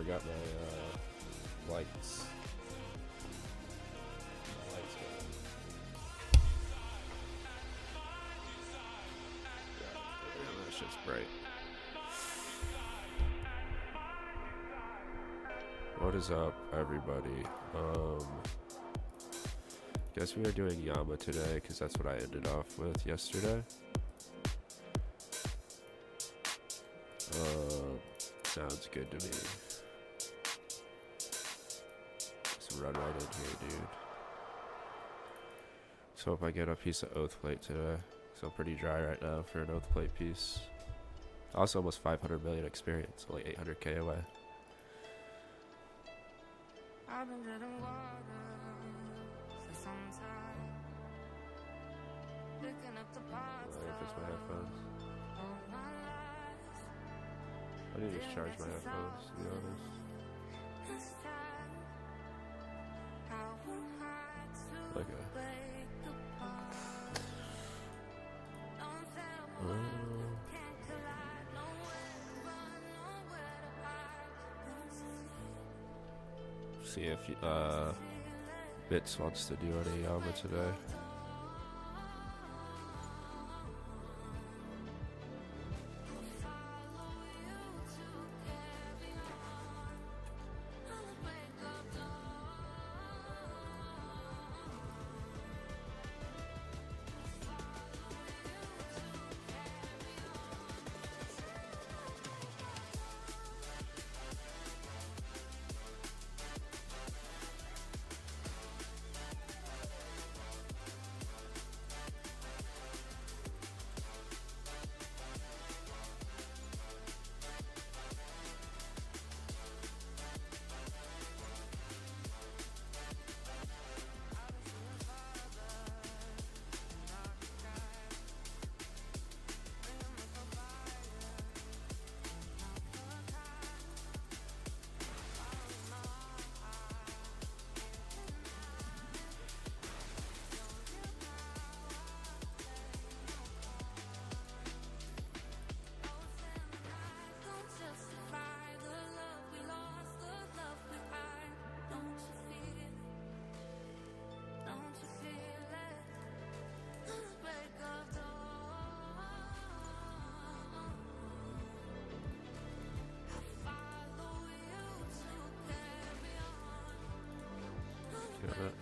forgot my lights. My lights go. Damn, that shit's bright. What is up, everybody? Guess we are doing Yama today because that's what I ended off with yesterday. Sounds good to me. Let's run right in here, dude. So hope I get a piece of oath plate today. So I'm pretty dry right now for an oath plate piece. Also almost 500 million experience, only 800k away. I've been drinking water for some time. Picking up the parts. I fix my headphones. I need to just charge my headphones, to be honest. Okay. See if Bits wants to do any Yama today. Got it.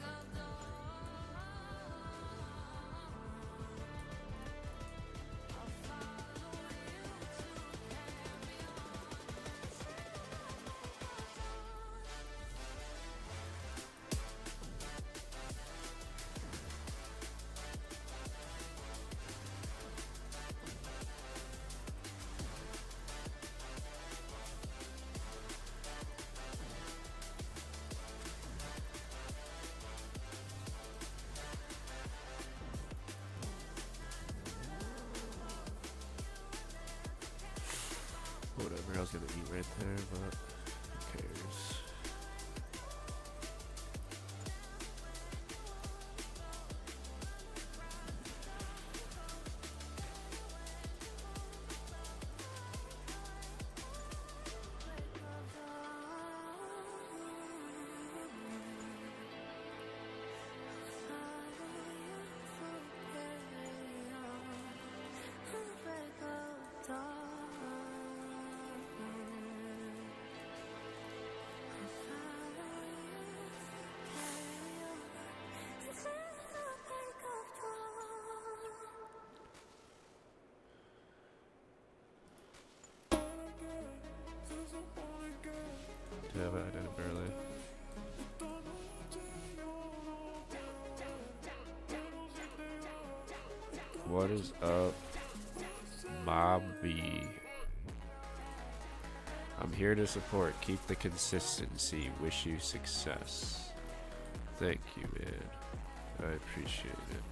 Whatever, I was gonna eat right there, but who cares? Damn it, I did it barely. What is up, Mobby? I'm here to support. Keep the consistency. Wish you success. Thank you, man. I appreciate it.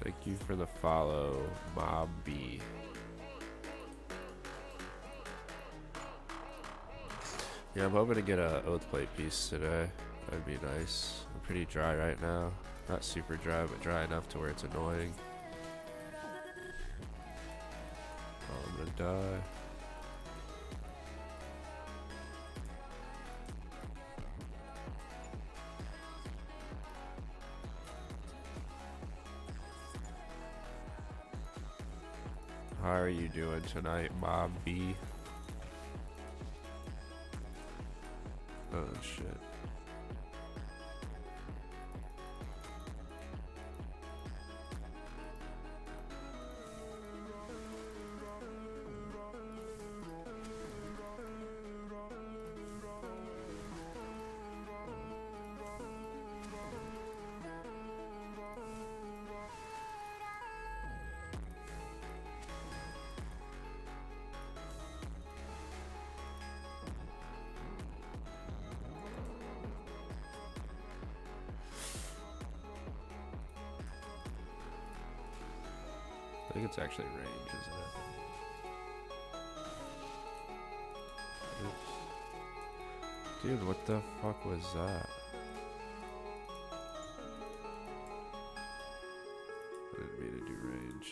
Thank you for the follow, Mobby. Yeah, I'm hoping to get a oath plate piece today. That'd be nice. I'm pretty dry right now. Not super dry, but dry enough to where it's annoying. Oh, I'm gonna die. How are you doing tonight, Mom B? Oh shit. I think it's actually range, isn't it? Oops. Dude, what the fuck was that? I didn't mean to do range.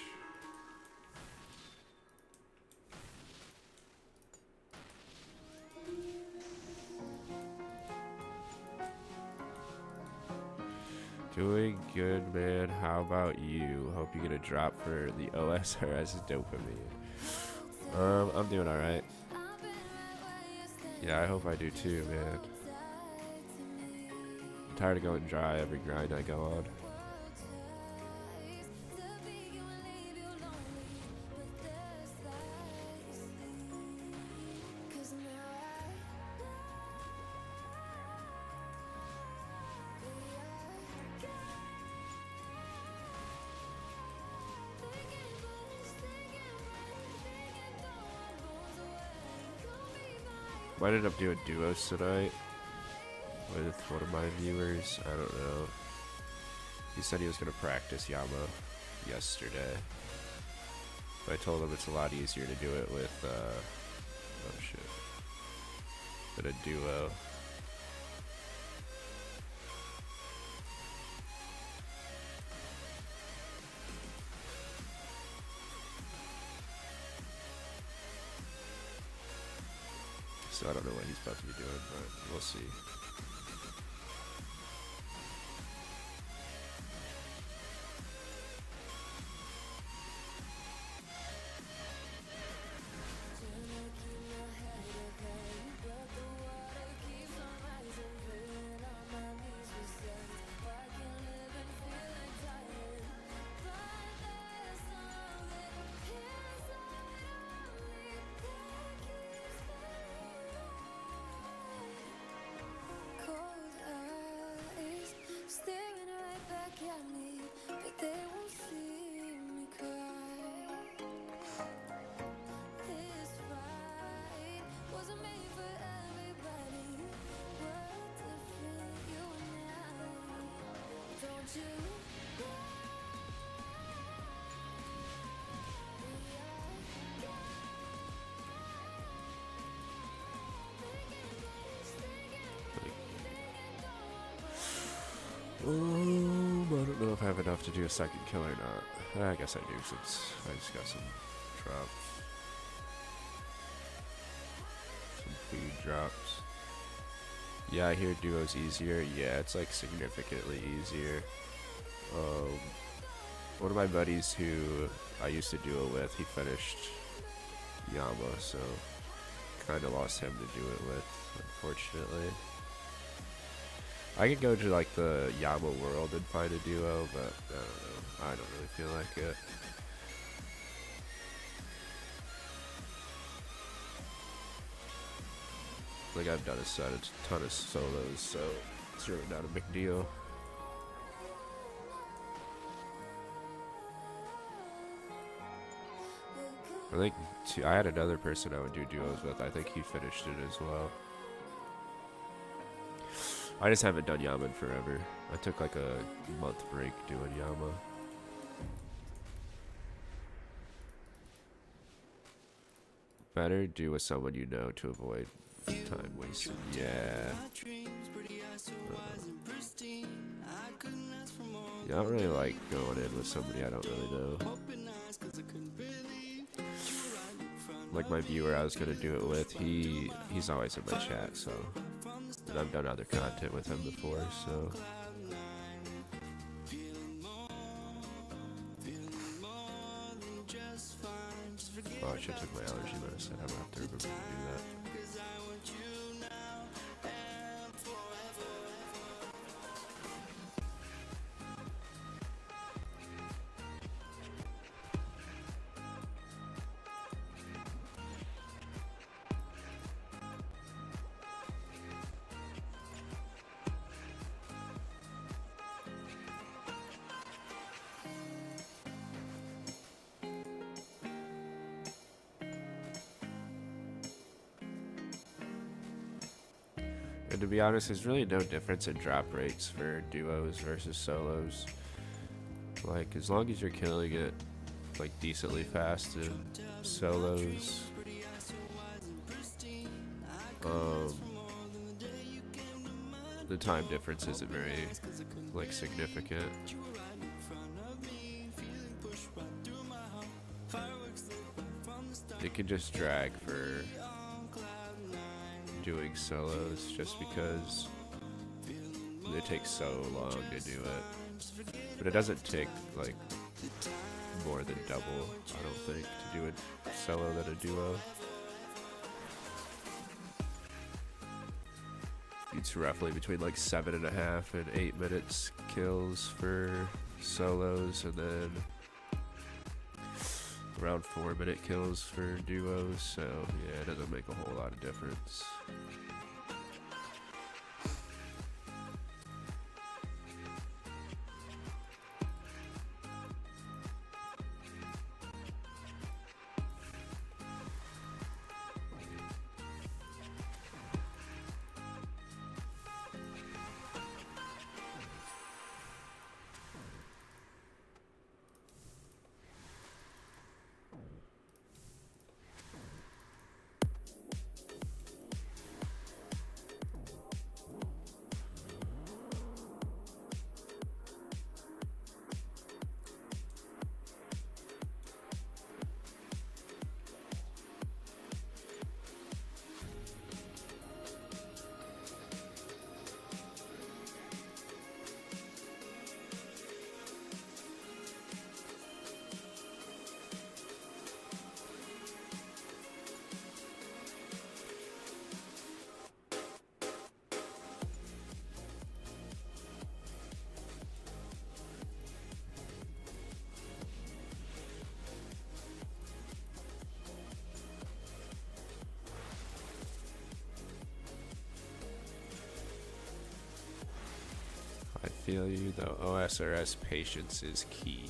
Doing good, man. How about you? Hope you get a drop for the OSRS dopamine. I'm doing alright. Yeah, I hope I do too, man. I'm tired of going dry every grind I go on. Might end up doing duos tonight with one of my viewers. I don't know. He said he was going to practice Yama yesterday. But I told him it's a lot easier to do it with, oh shit, than a duo. So I don't know what he's about to be doing, but we'll see. I don't know if I have enough to do a second kill or not. I guess I do since I just got some drops. Some food drops. Yeah, I hear duo's easier. Yeah, it's like significantly easier. One of my buddies who I used to duo with, he finished Yama, so kind of lost him to do it with, unfortunately. I could go to like the Yama world and find a duo, but I don't know. I don't really feel like it. Like I've done a ton of solos, so it's really not a big deal. I think I had another person I would do duos with. I think he finished it as well. I just haven't done Yama in forever. I took like a month break doing Yama. Better do with someone you know to avoid time wasted. Yeah. Yeah, I don't really like going in with somebody I don't really know. Like my viewer I was gonna do it with, he's always in my chat, so. And I've done other content with him before, so. Oh, I should have took my allergy medicine. I'm gonna have to remember to do that. And to be honest, there's really no difference in drop rates for duos versus solos. Like, as long as you're killing it, like, decently fast in solos, the time difference isn't very, like, significant. It can just drag for doing solos just because it takes so long to do it, but it doesn't take like more than double, I don't think, to do a solo than a duo. It's roughly between like 7.5 and 8 minutes kills for solos, and then around 4-minute kills for duos, so yeah, it doesn't make a whole lot of difference. I feel you though. OSRS patience is key.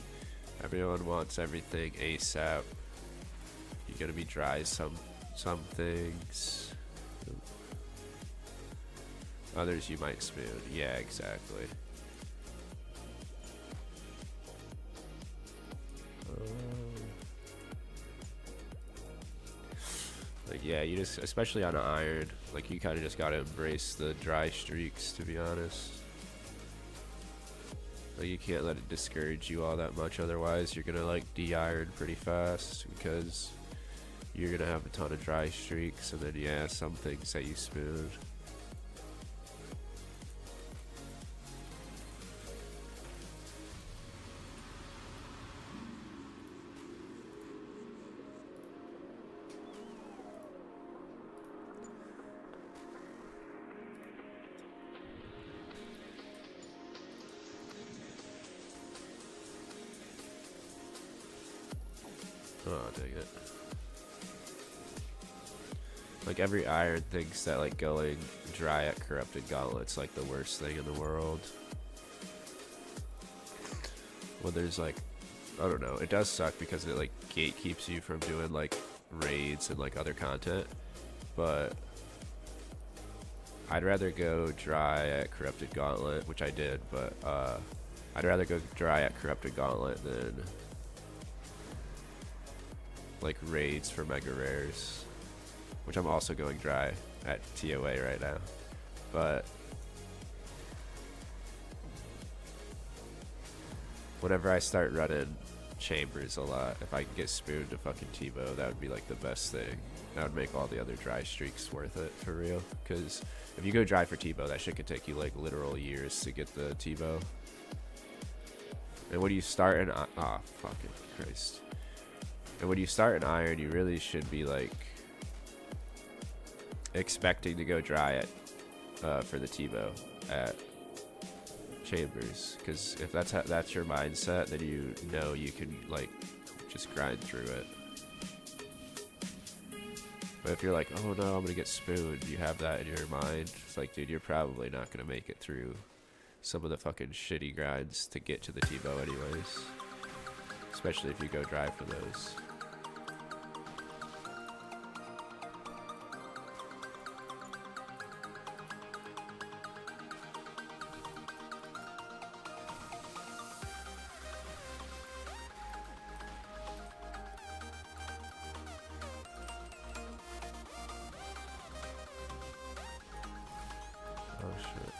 Everyone wants everything ASAP. You gotta be dry some things. Others you might smooth. Yeah, exactly. Like, yeah, you just, especially on an iron, like, you kind of just gotta embrace the dry streaks, to be honest. Like, you can't let it discourage you all that much, otherwise you're gonna like de-iron pretty fast, because you're gonna have a ton of dry streaks, and then yeah, some things that you smooth. Oh, dang it. Like, every iron thinks that, like, going dry at Corrupted Gauntlet's, like, the worst thing in the world. Well, there's, like, I don't know. It does suck because it, like, gatekeeps you from doing, like, raids and, like, other content. But I'd rather go dry at Corrupted Gauntlet, which I did, but, I'd rather go dry at Corrupted Gauntlet than like raids for mega rares, which I'm also going dry at TOA right now. But whenever I start running chambers a lot, if I can get spooned to fucking T-bow, that would be like the best thing. That would make all the other dry streaks worth it, for real. Because if you go dry for T-bow, that shit could take you like literal years to get the T-bow. And when you start and oh, fucking Christ. And when you start an iron, you really should be like expecting to go dry at for the T-bow at Chambers, because if that's your mindset, then you know you can like just grind through it. But if you're like, oh no, I'm gonna get spooned, you have that in your mind, it's like, dude, you're probably not gonna make it through some of the fucking shitty grinds to get to the T-bow anyways, especially if you go dry for those. Oh shit.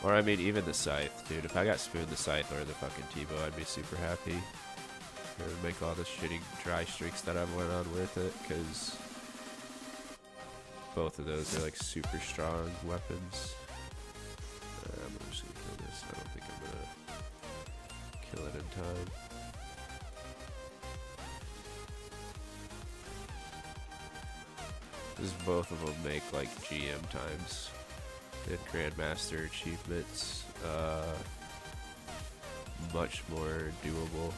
Or I mean, even the scythe, dude. If I got spooned the scythe or the fucking T-bow, I'd be super happy. It would make all the shitty dry streaks that I've went on worth it, because both of those are like super strong weapons. I'm just gonna kill this. I don't think I'm gonna kill it in time. Because both of them make like GM times and Grandmaster achievements much more doable.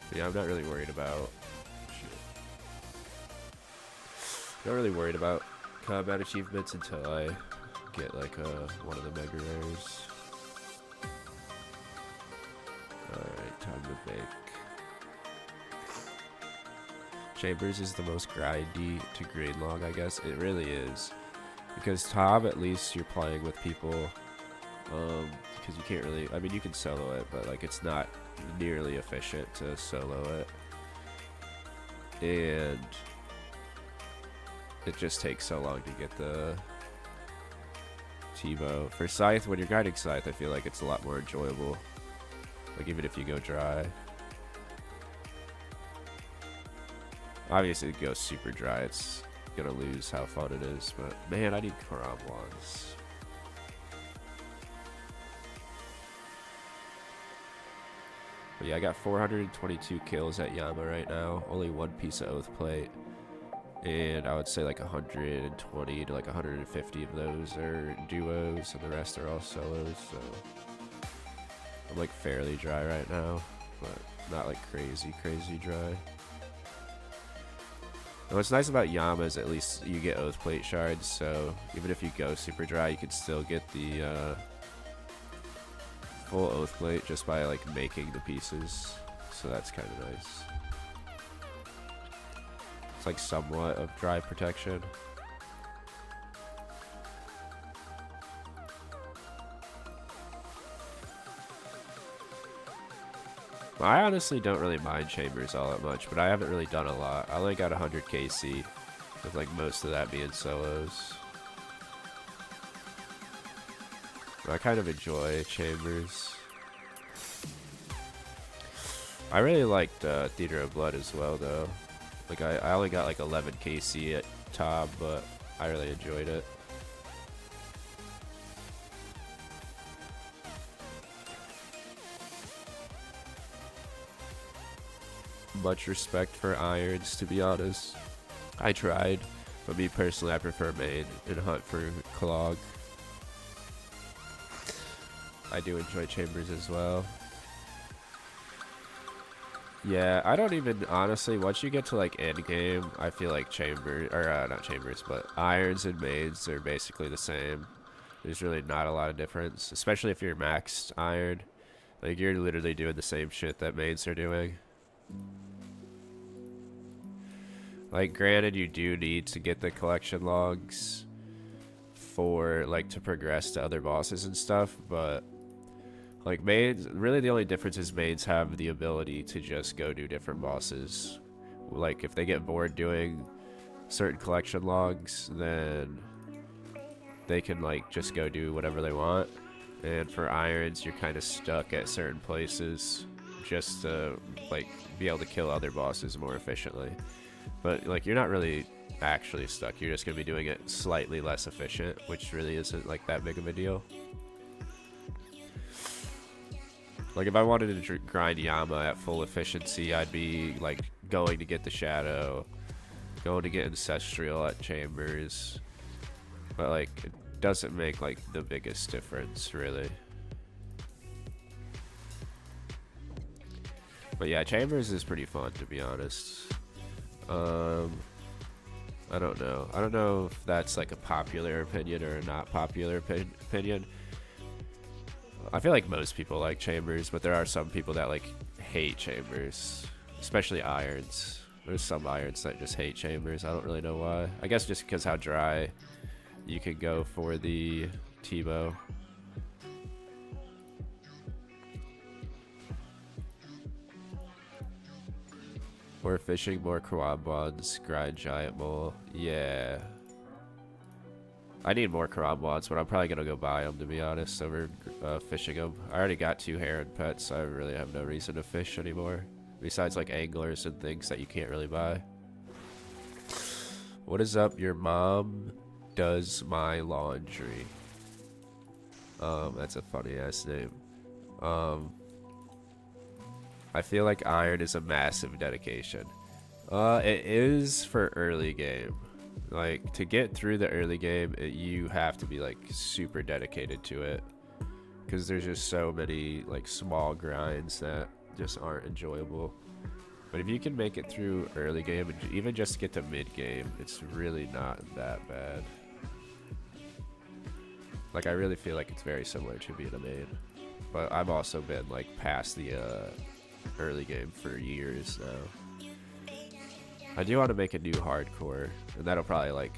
But yeah, I'm not really worried about not really worried about combat achievements until I get like one of the mega rares. Alright, time to bake. Chambers is the most grindy to green log, I guess. It really is. Because Tom, at least you're playing with people. Because you can't really, I mean, you can solo it, but like it's not nearly efficient to solo it. And it just takes so long to get the T-bow. For Scythe, when you're grinding Scythe, I feel like it's a lot more enjoyable. Like even if you go dry. Obviously, if it goes super dry, it's gonna lose how fun it is. But man, I need Karam wands. But yeah, I got 422 kills at Yama right now. Only one piece of Oath Plate. And I would say like 120 to like 150 of those are duos, and the rest are all solos. So I'm like fairly dry right now, but not like crazy dry. And what's nice about Yama is at least you get Oath Plate shards, so even if you go super dry, you can still get the full Oath Plate just by like making the pieces. So that's kind of nice. It's like somewhat of dry protection. I honestly don't really mind Chambers all that much, but I haven't really done a lot. I only got 100 KC, with like most of that being solos. But I kind of enjoy Chambers. I really liked Theater of Blood as well, though. Like I only got like 11 KC at top, but I really enjoyed it. Much respect for irons, to be honest. I tried, but me personally, I prefer main and hunt for clog. I do enjoy Chambers as well. Yeah, I don't even, honestly, once you get to like end game, I feel like Chambers, or not Chambers, but irons and mains are basically the same. There's really not a lot of difference, especially if you're maxed iron. Like you're literally doing the same shit that mains are doing. Like, granted, you do need to get the collection logs for, like, to progress to other bosses and stuff, but, like, mains, really the only difference is mains have the ability to just go do different bosses. Like, if they get bored doing certain collection logs, then they can, like, just go do whatever they want. And for irons, you're kind of stuck at certain places just to, like, be able to kill other bosses more efficiently. But, like, you're not really actually stuck. You're just going to be doing it slightly less efficient, which really isn't like that big of a deal. Like if I wanted to grind Yama at full efficiency, I'd be like going to get the Shadow, going to get Ancestral at Chambers, but like it doesn't make like the biggest difference really. But yeah, Chambers is pretty fun to be honest. I don't know. I don't know if that's like a popular opinion or a not popular opinion. I feel like most people like Chambers, but there are some people that like hate Chambers, especially irons. There's some irons that just hate Chambers. I don't really know why. I guess just because how dry you can go for the T-bow. More fishing, more Krawabons, grind giant mole. Yeah. I need more Krawabons, but I'm probably going to go buy them, to be honest, over fishing them. I already got 2 heron pets, so I really have no reason to fish anymore. Besides, like, anglers and things that you can't really buy. What is up? Your mom does my laundry. That's a funny-ass name. I feel like iron is a massive dedication. It is for early game. Like, to get through the early game, you have to be, like, super dedicated to it. Because there's just so many, like, small grinds that just aren't enjoyable. But if you can make it through early game, and even just get to mid game, it's really not that bad. Like, I really feel like it's very similar to being a main. But I've also been, like, past the early game for years now. I do want to make a new hardcore, and that'll probably like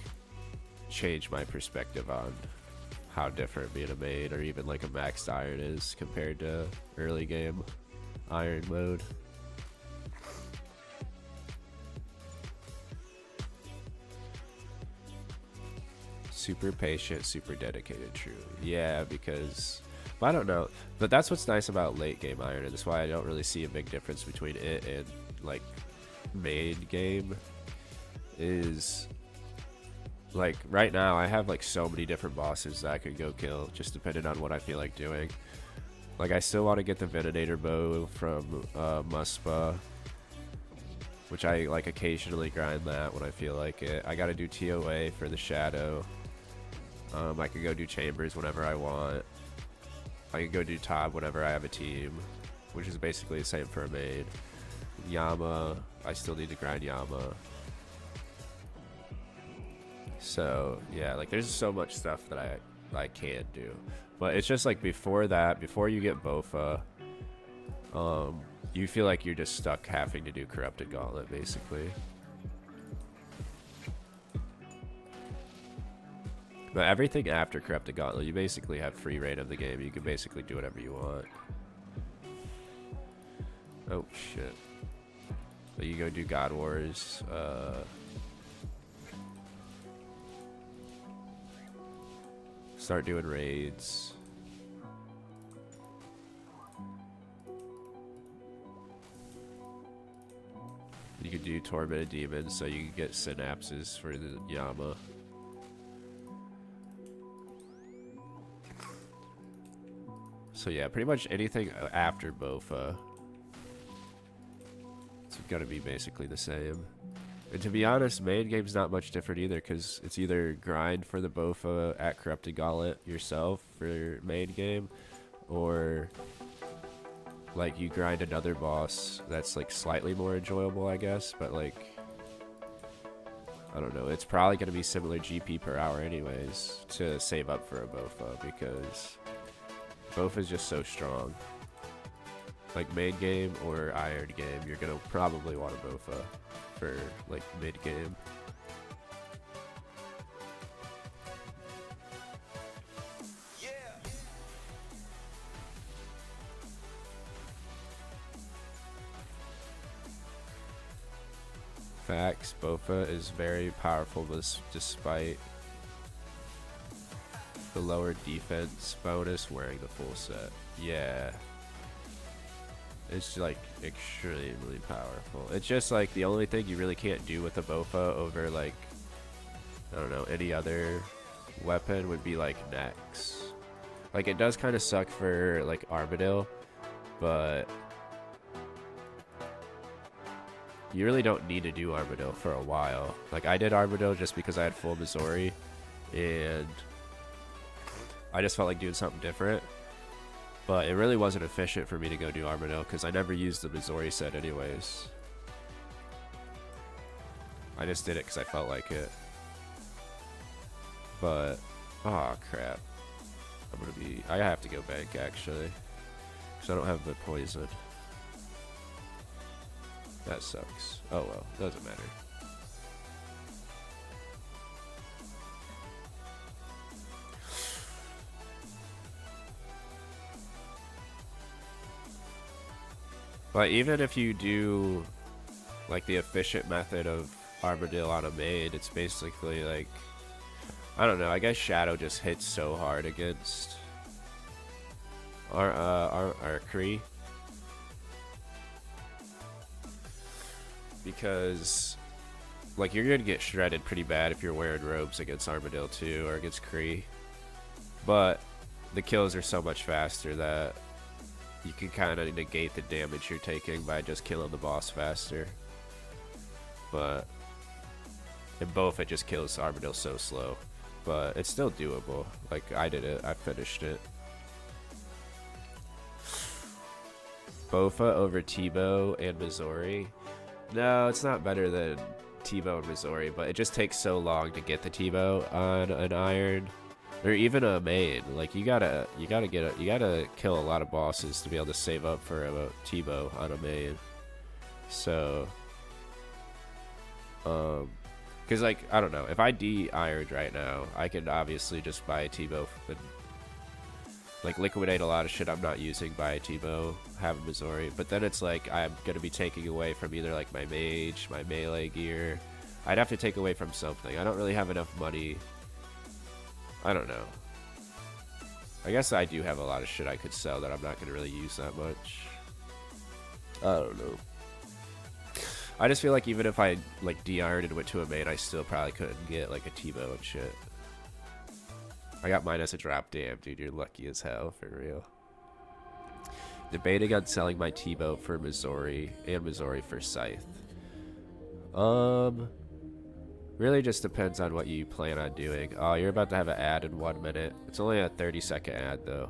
change my perspective on how different being a main or even like a maxed iron is compared to early game iron mode. Super patient, super dedicated, true. Yeah, because I don't know, but that's what's nice about late game iron, and that's why I don't really see a big difference between it and like main game. Is like right now I have like so many different bosses that I could go kill just depending on what I feel like doing. Like I still want to get the Venator bow from Muspa, which I like occasionally grind that when I feel like it. I gotta do TOA for the Shadow. I can go do Chambers whenever I want. I can go do Tob whenever I have a team, which is basically the same for a main. Yama, I still need to grind Yama. So yeah, like there's so much stuff that I can do, but it's just like before that, before you get Bofa, you feel like you're just stuck having to do Corrupted Gauntlet basically. But everything after Corrupted Gauntlet, you basically have free reign of the game. You can basically do whatever you want. Oh shit. But you go do God Wars. Start doing raids. You can do Tormented Demons so you can get synapses for the Yama. So yeah, pretty much anything after Bofa, it's gonna be basically the same. And to be honest, main game's not much different either, because it's either grind for the Bofa at Corrupted Gauntlet yourself for main game, or like you grind another boss that's like slightly more enjoyable, I guess, but like I don't know, it's probably gonna be similar GP per hour anyways to save up for a Bofa, because Bofa is just so strong. Like main game or iron game, you're gonna probably want a Bofa for like mid game. Yeah. Facts, Bofa is very powerful despite the lower defense bonus wearing the full set. Yeah. It's like extremely powerful. It's just like the only thing you really can't do with a Bofa over like I don't know, any other weapon would be like next. Like it does kind of suck for like Armadillo, but you really don't need to do Armadillo for a while. Like I did Armadillo just because I had full Missouri, and I just felt like doing something different. But it really wasn't efficient for me to go do Armadillo because I never used the Missouri set anyways. I just did it because I felt like it. But, oh crap. I have to go bank actually. Because I don't have the poison. That sucks. Oh well, doesn't matter. But even if you do like the efficient method of Armadillo on a maid, it's basically like, I don't know, I guess Shadow just hits so hard against our Kree. Because like you're gonna get shredded pretty bad if you're wearing robes against Armadillo too, or against Kree. But the kills are so much faster that you can kind of negate the damage you're taking by just killing the boss faster. But in both, it just kills Armadillo so slow. But it's still doable. Like, I did it. I finished it. Bofa over Tebow and Missouri. No, it's not better than Tebow and Missouri, but it just takes so long to get the Tebow on an iron. Or even a main. Like you gotta kill a lot of bosses to be able to save up for a Tebow on a main. So because like I don't know, if I de-ironed right now, I could obviously just buy a Tebow and like liquidate a lot of shit I'm not using, buy a Tebow, have a Missouri. But then it's like I'm gonna be taking away from either like my mage, my melee gear. I'd have to take away from something. I don't really have enough money. I don't know. I guess I do have a lot of shit I could sell that I'm not going to really use that much. I don't know. I just feel like even if I like de-ironed and went to a main, I still probably couldn't get like a Tebow and shit. I got minus a drop. Damn, dude, you're lucky as hell, for real. Debating on selling my Tebow for Missouri and Missouri for Scythe. Really just depends on what you plan on doing. Oh, you're about to have an ad in 1 minute. It's only a 30-second ad, though.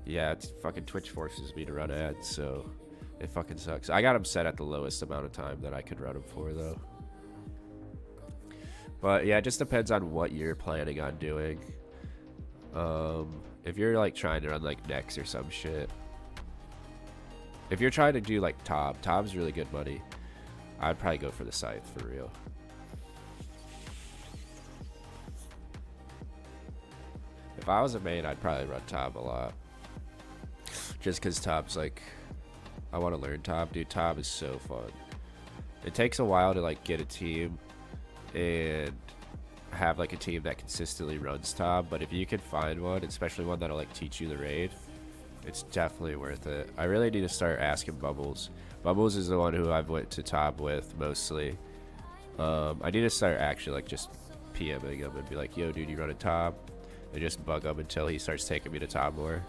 Yeah, it's fucking Twitch forces me to run ads, so it fucking sucks. I got them set at the lowest amount of time that I could run them for, though. But yeah, it just depends on what you're planning on doing. If you're like trying to run like Nex or some shit. If you're trying to do like Tob's really good money. I'd probably go for the Scythe, for real. If I was a main, I'd probably run Tob a lot. Just because Tob's like... I want to learn Tob. Dude, Tob is so fun. It takes a while to like get a team and have like a team that consistently runs Tob. But if you can find one, especially one that'll like teach you the raid, it's definitely worth it. I really need to start asking Bubbles. Bubbles is the one who I've went to Tob with mostly. I need to start actually like just PMing him and be like, yo dude, you run a Tob? And just bug him until he starts taking me to Tob more.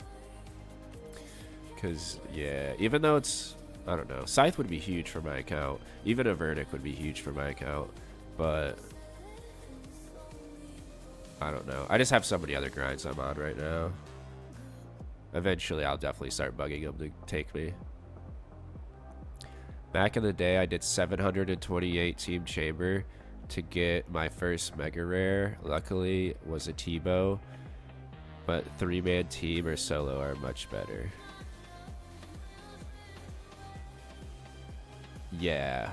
Cause yeah, even though it's, I don't know, Scythe would be huge for my account. Even a Verdict would be huge for my account. But I don't know. I just have so many other grinds I'm on right now. Eventually I'll definitely start bugging him to take me. Back in the day, I did 728 Team Chamber to get my first Mega Rare. Luckily, it was a Tebow, but 3-man team or solo are much better. Yeah.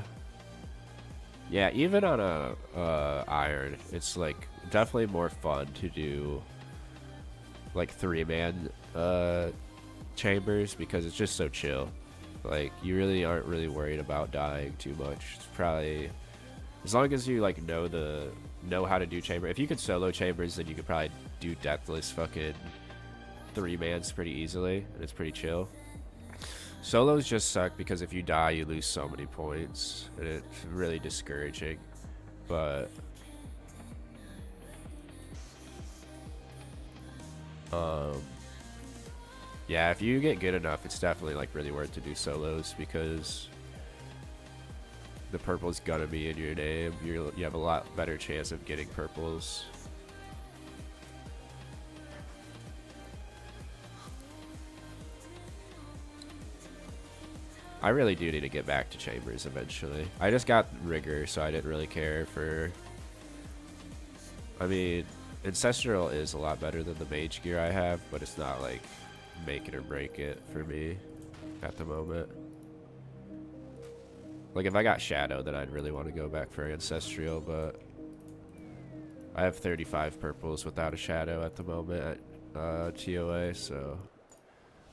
Yeah, even on a Iron, it's like definitely more fun to do like 3-man chambers because it's just so chill. Like, you really aren't really worried about dying too much. It's probably, as long as you like know how to do chamber. If you could solo chambers, then you could probably do deathless fucking 3-mans pretty easily, and it's pretty chill. Solos just suck because if you die, you lose so many points, and it's really discouraging. But yeah, if you get good enough, it's definitely like really worth to do solos because the purple's gonna be in your name. You have a lot better chance of getting purples. I really do need to get back to chambers eventually. I just got rigor, so I didn't really care for... I mean, Ancestral is a lot better than the mage gear I have, but it's not like make it or break it for me at the moment. Like if I got Shadow, then I'd really want to go back for Ancestral, but I have 35 purples without a Shadow at the moment at TOA, so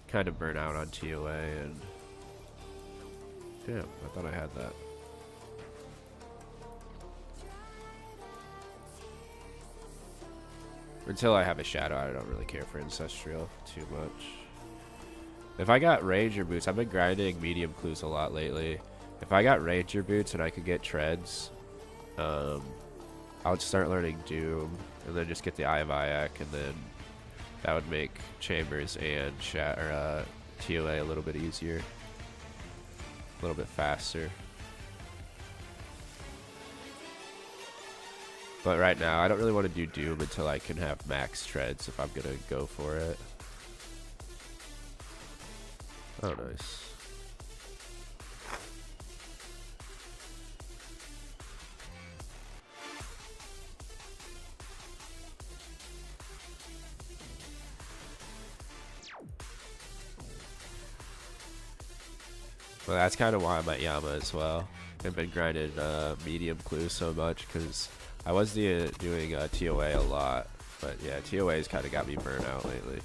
kind of burn out on TOA. And damn, I thought I had that. Until I have a Shadow, I don't really care for Ancestral too much. If I got Ranger boots, I've been grinding medium clues a lot lately. If I got Ranger boots and I could get treads, I would start learning Doom and then just get the Eye of Yak, and then that would make Chambers and TOA a little bit easier, a little bit faster. But right now, I don't really want to do Doom until I can have max treads if I'm gonna go for it. Oh, nice. Well, that's kind of why I'm at Yama as well. I've been grinding medium clues so much because I was doing TOA a lot, but yeah, TOA's kind of got me burnt out lately.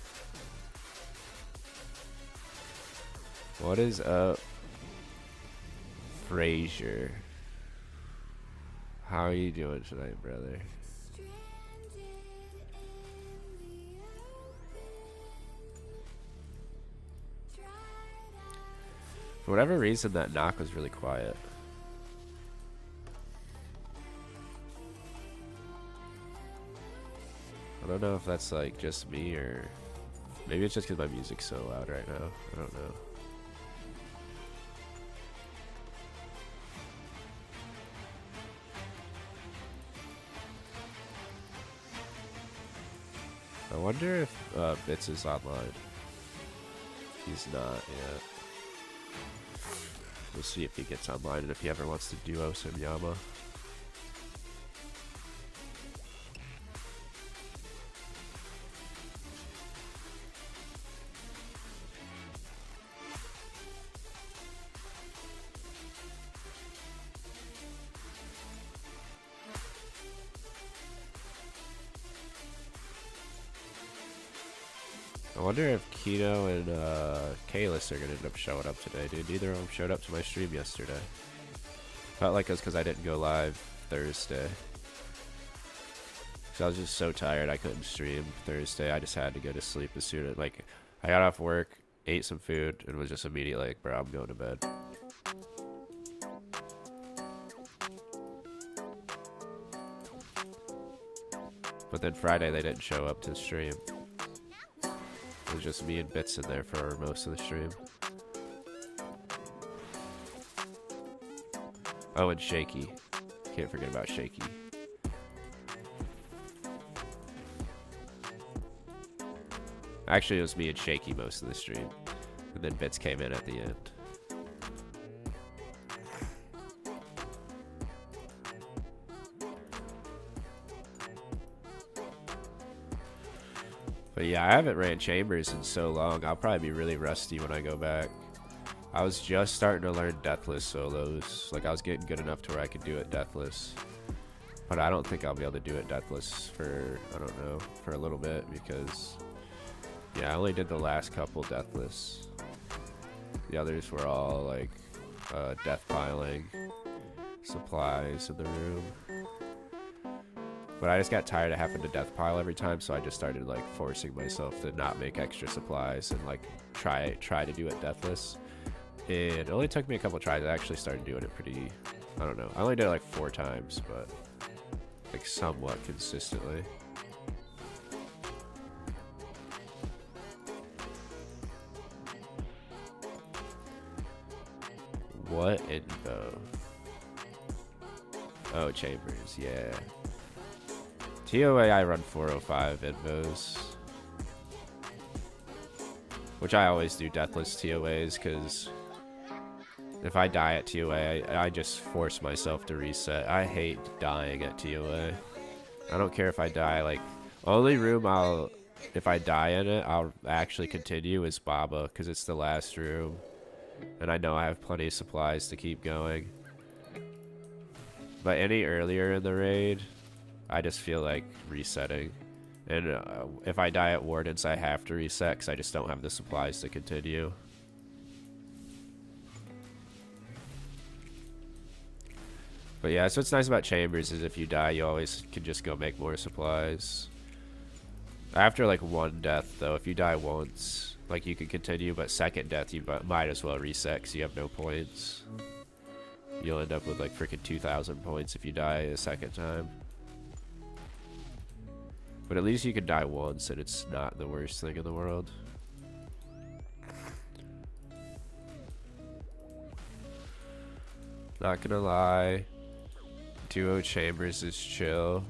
What is up, Frazier? How are you doing tonight, brother? For whatever reason, that knock was really quiet. I don't know if that's like just me or maybe it's just because my music's so loud right now. I don't know. I wonder if Bits is online. He's not yet. We'll see if he gets online and if he ever wants to duo some Yama. I wonder if Kino and Kalis are gonna end up showing up today, dude. Neither of them showed up to my stream yesterday. Felt like it was because I didn't go live Thursday. So I was just so tired I couldn't stream Thursday. I just had to go to sleep as soon as, like, I got off work, ate some food, and was just immediately like, bro, I'm going to bed. But then Friday they didn't show up to stream. It was just me and Bits in there for most of the stream. Oh, and Shaky. Can't forget about Shaky. Actually, it was me and Shaky most of the stream. And then Bits came in at the end. But yeah, I haven't ran Chambers in so long. I'll probably be really rusty when I go back. I was just starting to learn Deathless solos. Like, I was getting good enough to where I could do it Deathless. But I don't think I'll be able to do it Deathless for, I don't know, for a little bit because, yeah, I only did the last couple Deathless. The others were all, like, death piling supplies in the room. But I just got tired of having to death pile every time, so I just started like forcing myself to not make extra supplies and like try to do it deathless. And it only took me a couple tries. I actually started doing it pretty, I don't know. I only did it like 4 times, but like somewhat consistently. What info? Oh, Chambers, yeah. TOA, I run 405 infos. Which I always do deathless TOAs, because if I die at TOA, I just force myself to reset. I hate dying at TOA. I don't care if I die, like, only room if I die in it, I'll actually continue is Baba, because it's the last room. And I know I have plenty of supplies to keep going. But any earlier in the raid, I just feel like resetting. And if I die at Wardens, I have to reset because I just don't have the supplies to continue. But yeah, so what's nice about Chambers is if you die, you always can just go make more supplies. After like one death, though, if you die once, like you can continue, but second death, you might as well reset because you have no points. You'll end up with like freaking 2,000 points if you die a second time. But at least you can die once and it's not the worst thing in the world. Not gonna lie, duo Chambers is chill.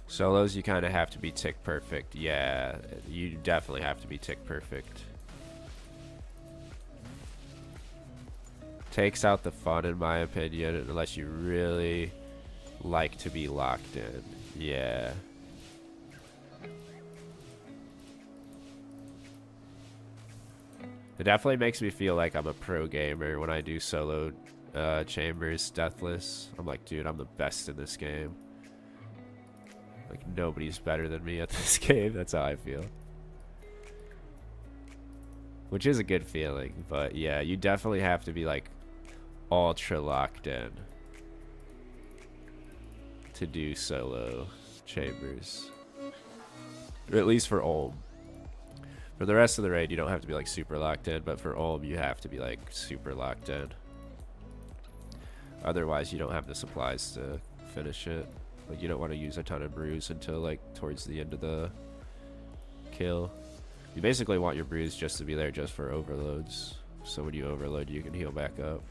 Solos, you kind of have to be tick perfect. Yeah, you definitely have to be tick perfect. Takes out the fun, in my opinion, unless you really like to be locked in. Yeah. It definitely makes me feel like I'm a pro gamer when I do solo Chambers deathless. I'm like, dude, I'm the best in this game. Like, nobody's better than me at this game. That's how I feel. Which is a good feeling, but yeah, you definitely have to be like ultra locked in to do solo Chambers. Or at least for Olm. For the rest of the raid, you don't have to be like super locked in, but for Olm, you have to be like super locked in. Otherwise, you don't have the supplies to finish it. Like, you don't want to use a ton of brews until like towards the end of the kill. You basically want your brews just to be there just for overloads. So when you overload, you can heal back up.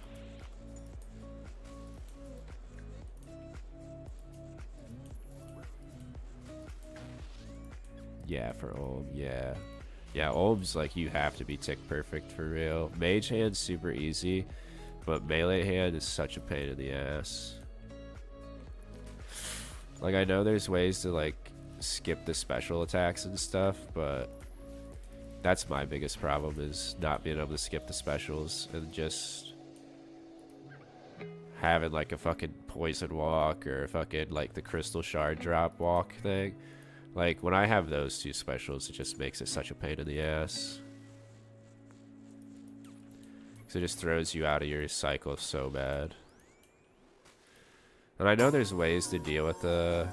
Yeah, for Olm, yeah. Yeah, Olm's like, you have to be tick perfect for real. Mage hand's super easy, but melee hand is such a pain in the ass. Like, I know there's ways to like skip the special attacks and stuff, but that's my biggest problem, is not being able to skip the specials and just having like a fucking poison walk or a fucking like the crystal shard drop walk thing. Like, when I have those two specials, it just makes it such a pain in the ass. Because it just throws you out of your cycle so bad. And I know there's ways to deal with the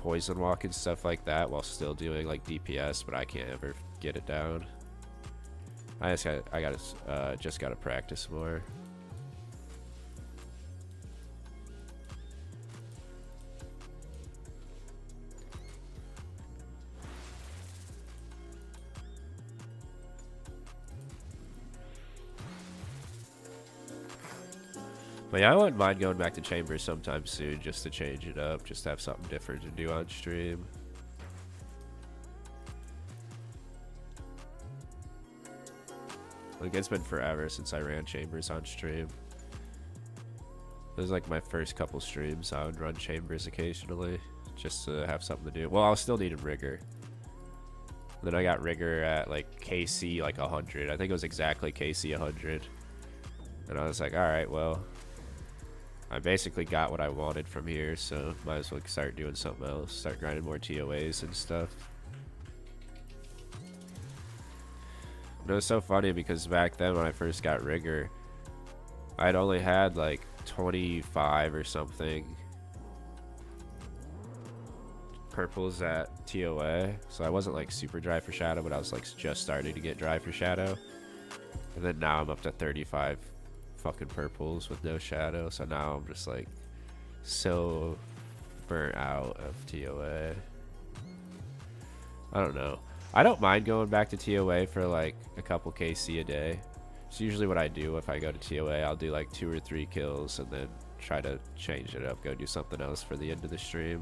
poison walk and stuff like that while still doing like DPS, but I can't ever get it down. I just gotta practice more. But yeah, I wouldn't mind going back to Chambers sometime soon just to change it up, just to have something different to do on stream. Like, it's been forever since I ran Chambers on stream. It was like my first couple streams, I would run Chambers occasionally, just to have something to do. Well, I was still needing Rigor. Then I got Rigor at like KC like 100. I think it was exactly KC 100. And I was like, alright, well, I basically got what I wanted from here, so might as well start doing something else. Start grinding more TOAs and stuff. And it was so funny because back then when I first got Rigor, I'd only had like 25 or something purples at TOA, so I wasn't like super dry for Shadow, but I was like just starting to get dry for Shadow. And then now I'm up to 35 fucking purples with no shadow, so now I'm just like so burnt out of TOA. I don't know. I don't mind going back to TOA for like a couple KC a day. It's usually what I do if I go to TOA. I'll do like 2 or 3 kills and then try to change it up, go do something else for the end of the stream.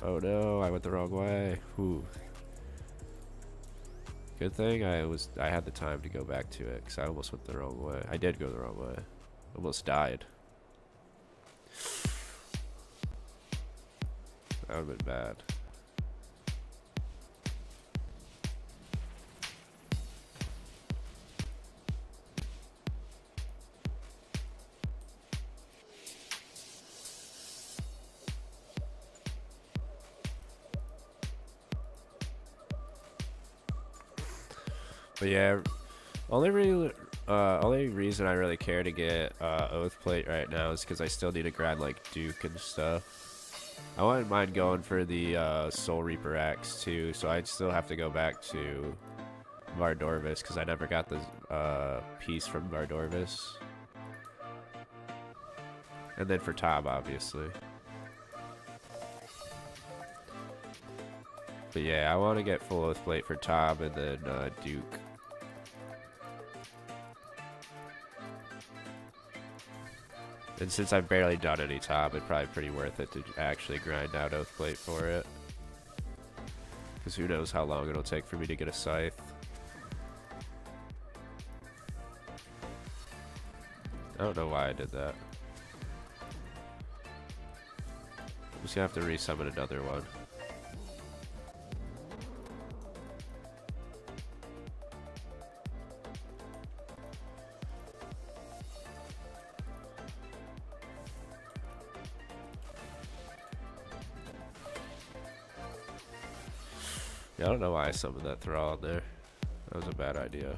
Oh no, I went the wrong way. Whew. Good thing I had the time to go back to it, because I almost went the wrong way. I did go the wrong way. Almost died. That would have been bad. But yeah, only reason I really care to get Oath Plate right now is because I still need to grind like Duke and stuff. I wouldn't mind going for the Soul Reaper axe too, so I'd still have to go back to Vardorvis because I never got the piece from Vardorvis. And then for Tom, obviously. But yeah, I want to get full Oath Plate for Tom and then Duke. And since I've barely done any Tom, it's probably pretty worth it to actually grind out Oath Plate for it. Because who knows how long it'll take for me to get a Scythe. I don't know why I did that. I'm just gonna have to resummon another one. Yeah, I don't know why I summoned that Thrall in there. That was a bad idea.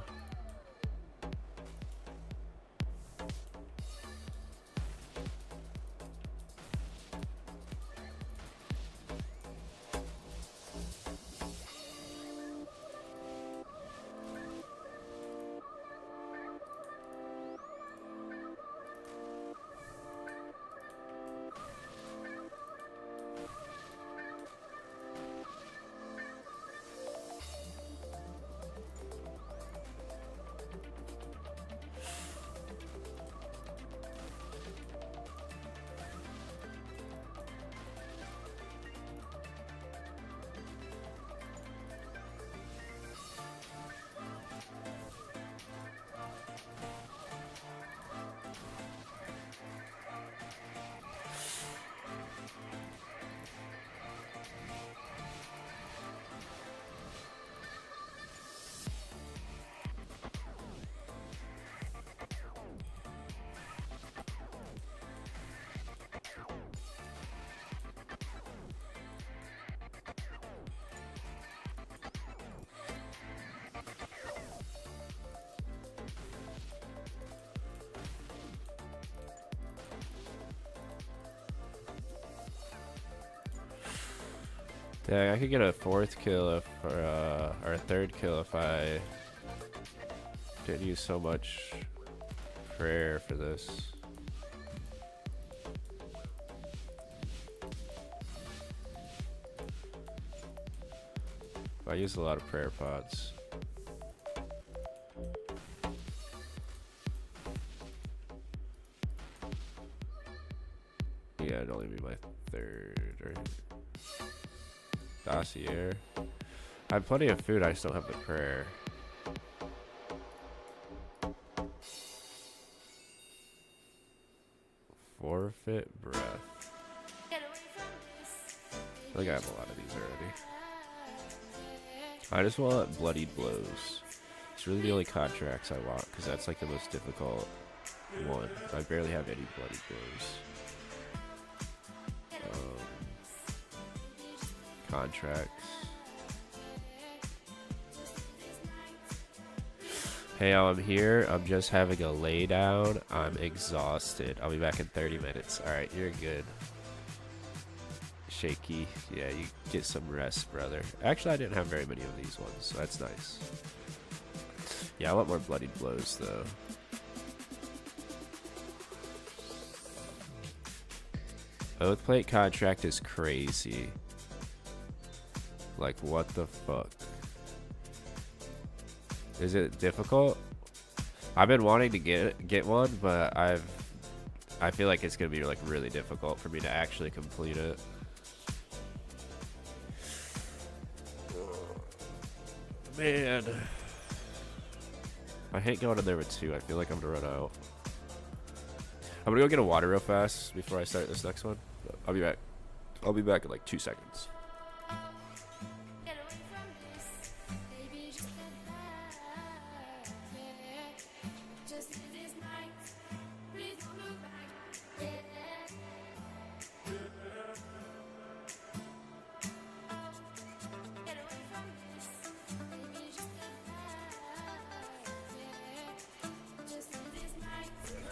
Yeah, I could get a 4th kill if, or a 3rd kill if I didn't use so much prayer for this. I used a lot of prayer pots. Yeah, it'd only be my 3rd or Dossier. I have plenty of food, I still have the prayer. Forfeit breath. I think I have a lot of these already. I just want bloodied blows. It's really the only contracts I want, because that's like the most difficult one. I barely have any bloodied blows. Contracts. Hey, I'm here. I'm just having a lay down. I'm exhausted. I'll be back in 30 minutes. Alright, you're good. Shaky. Yeah, you get some rest, brother. Actually, I didn't have very many of these ones, so that's nice. Yeah, I want more bloodied blows though. Oath plate contract is crazy. Like, what the fuck? Is it difficult? I've been wanting to get one, but I feel like it's gonna be like really difficult for me to actually complete it. Man, I hate going in there with 2. I feel like I'm gonna run out. I'm gonna go get a water real fast before I start this next one. I'll be back. I'll be back in like 2 seconds.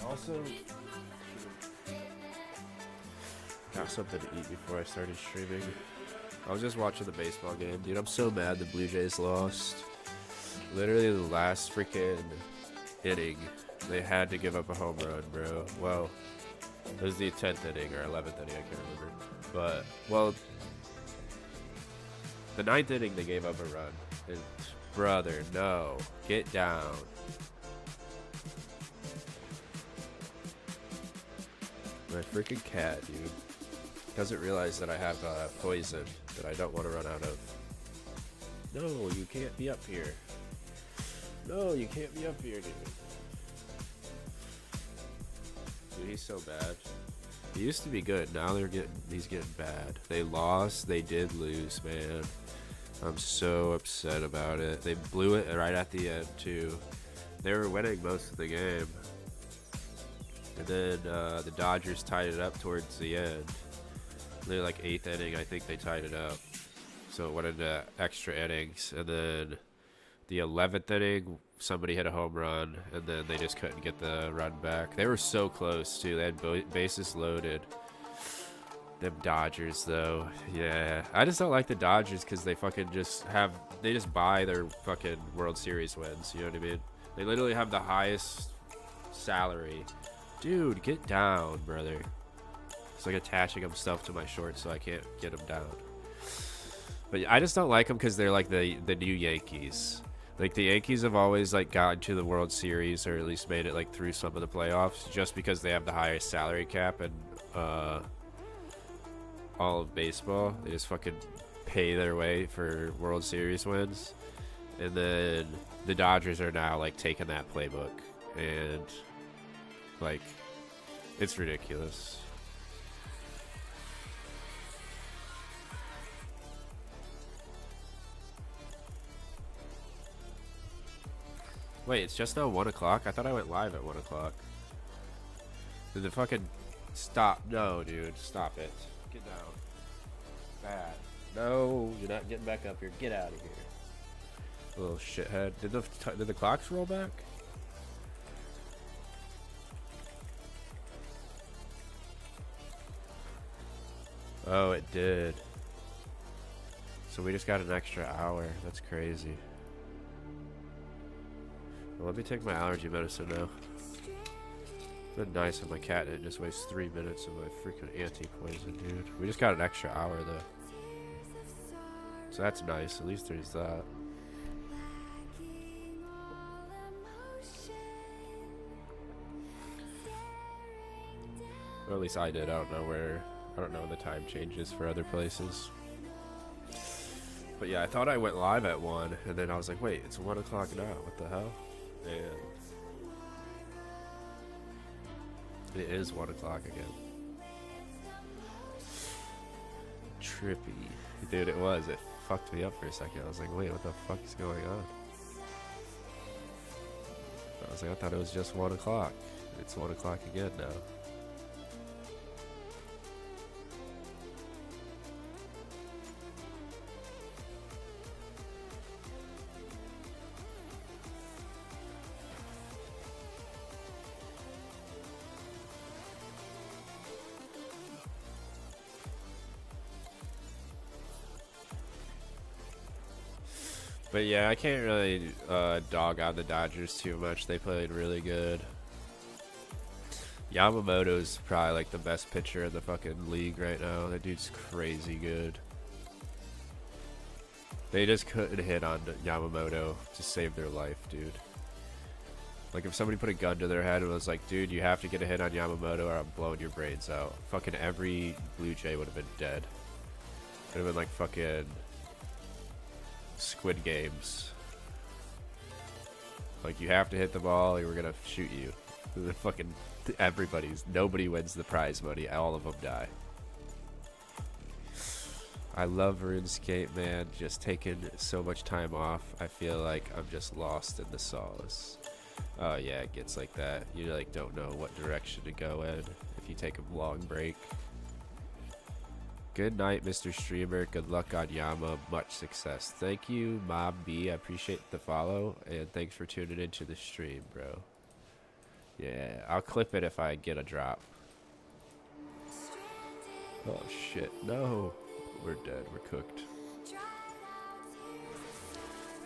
Also, got something to eat before I started streaming. I was just watching the baseball game. Dude, I'm so mad the Blue Jays lost. Literally the last freaking inning, they had to give up a home run, bro. Well, it was the 10th inning or 11th inning, I can't remember. But, well, the 9th inning they gave up a run. And, brother, no. Get down. My freaking cat, dude, doesn't realize that I have poison that I don't want to run out of. No, you can't be up here. No, you can't be up here, dude. Dude, he's so bad. He used to be good. Now he's getting bad. They lost. They did lose, man. I'm so upset about it. They blew it right at the end, too. They were winning most of the game. And then the Dodgers tied it up towards the end. They're like 8th inning, I think they tied it up. So it went into extra innings. And then the 11th inning, somebody hit a home run. And then they just couldn't get the run back. They were so close, too. They had bases loaded. Them Dodgers, though. Yeah. I just don't like the Dodgers because they fucking they just buy their fucking World Series wins. You know what I mean? They literally have the highest salary. Dude, get down, brother. It's like attaching himself to my shorts so I can't get him down. But I just don't like them because they're like the new Yankees. Like, the Yankees have always like gotten to the World Series, or at least made it like through some of the playoffs, just because they have the highest salary cap and all of baseball. They just fucking pay their way for World Series wins. And then the Dodgers are now like taking that playbook, and like, it's ridiculous. Wait, it's just now 1 o'clock? I thought I went live at 1 o'clock. Did the fucking stop? No, dude, stop it. Get down. Bad. No, you're not getting back up here. Get out of here. Little shithead. Did the clocks roll back? Oh, it did. So we just got an extra hour. That's crazy. Well, let me take my allergy medicine now. It's been nice if my cat didn't just waste 3 minutes of my freaking anti-poison, dude. We just got an extra hour, though. So that's nice. At least there's that. Or at least I did. I don't know the time changes for other places. But yeah, I thought I went live at 1, and then I was like, wait, it's 1 o'clock now. What the hell? And it is 1 o'clock again. Trippy. Dude, it was. It fucked me up for a second. I was like, wait, what the fuck is going on? I was like, I thought it was just 1 o'clock. It's 1 o'clock again now. But yeah, I can't really dog on the Dodgers too much. They played really good. Yamamoto's probably like the best pitcher in the fucking league right now. That dude's crazy good. They just couldn't hit on Yamamoto to save their life, dude. Like, if somebody put a gun to their head and was like, dude, you have to get a hit on Yamamoto or I'm blowing your brains out. Fucking every Blue Jay would have been dead. It would have been like fucking Squid Games. Like, you have to hit the ball or we're gonna shoot you. Fucking nobody wins the prize money. All of them die. I love RuneScape, man. Just taking so much time off. I feel like I'm just lost in the solace. Oh yeah, it gets like that. You like don't know what direction to go in if you take a long break. Good night, Mr. Streamer. Good luck on Yama. Much success. Thank you, Mob B. I appreciate the follow and thanks for tuning into the stream, bro. Yeah, I'll clip it if I get a drop. Oh shit, no. We're dead, we're cooked.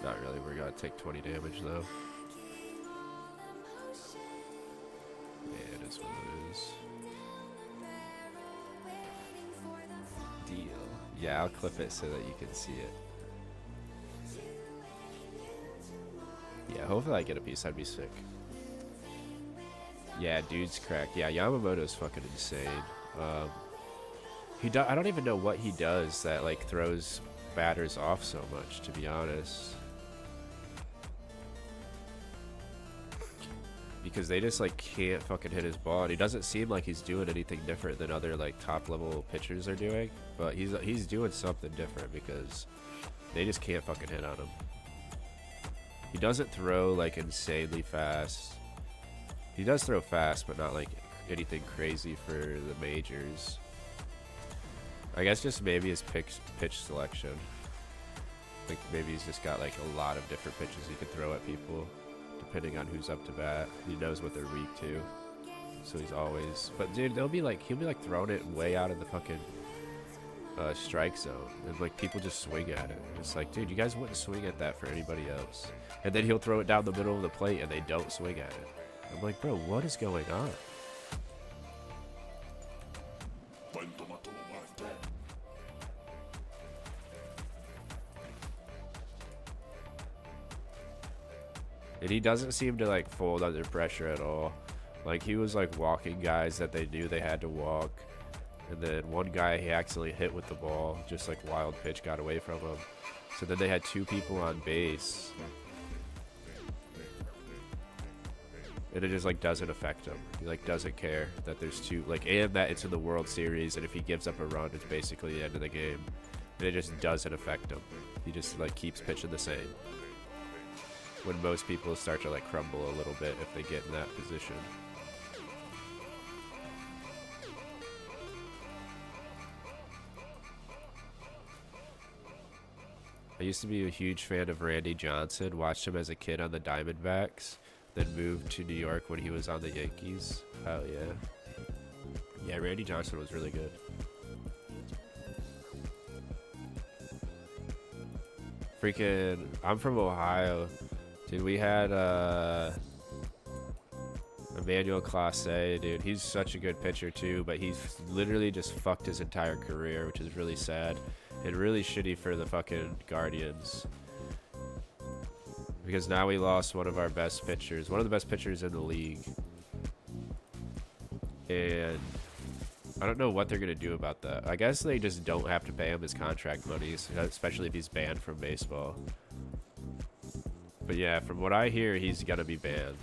Not really, we're gonna take 20 damage though. Yeah, it is what it is. Deal. Yeah, I'll clip it so that you can see it. Yeah, hopefully I get a piece, that'd be sick. Yeah, dude's cracked. Yeah, Yamamoto's fucking insane. I don't even know what he does that like throws batters off so much, to be honest. Because they just like can't fucking hit his ball, and he doesn't seem like he's doing anything different than other like top level pitchers are doing. But he's doing something different because they just can't fucking hit on him. He doesn't throw like insanely fast. He does throw fast, but not like anything crazy for the majors. I guess just maybe his pitch selection. Like maybe he's just got like a lot of different pitches he can throw at people, depending on who's up to bat. He knows what they're weak to, so he's always. But dude, he'll be like throwing it way out of the fucking strike zone, and like people just swing at it. It's like, dude, you guys wouldn't swing at that for anybody else. And then he'll throw it down the middle of the plate, and they don't swing at it. I'm like, bro, what is going on? And he doesn't seem to like fold under pressure at all. Like he was like walking guys that they knew they had to walk. And then one guy he accidentally hit with the ball, just like wild pitch got away from him. So then they had two people on base. And it just like doesn't affect him. He like doesn't care that there's two, like, and that it's in the World Series, and if he gives up a run, it's basically the end of the game. And it just doesn't affect him. He just like keeps pitching the same. When most people start to like crumble a little bit if they get in that position. I used to be a huge fan of Randy Johnson. Watched him as a kid on the Diamondbacks, then moved to New York when he was on the Yankees. Oh yeah. Yeah, Randy Johnson was really good. Freaking, I'm from Ohio. Dude, we had Emmanuel Clase, dude. He's such a good pitcher too, but he's literally just fucked his entire career, which is really sad and really shitty for the fucking Guardians. Because now we lost one of our best pitchers, one of the best pitchers in the league. And I don't know what they're going to do about that. I guess they just don't have to pay him his contract monies, especially if he's banned from baseball. But yeah, from what I hear, he's gonna be banned.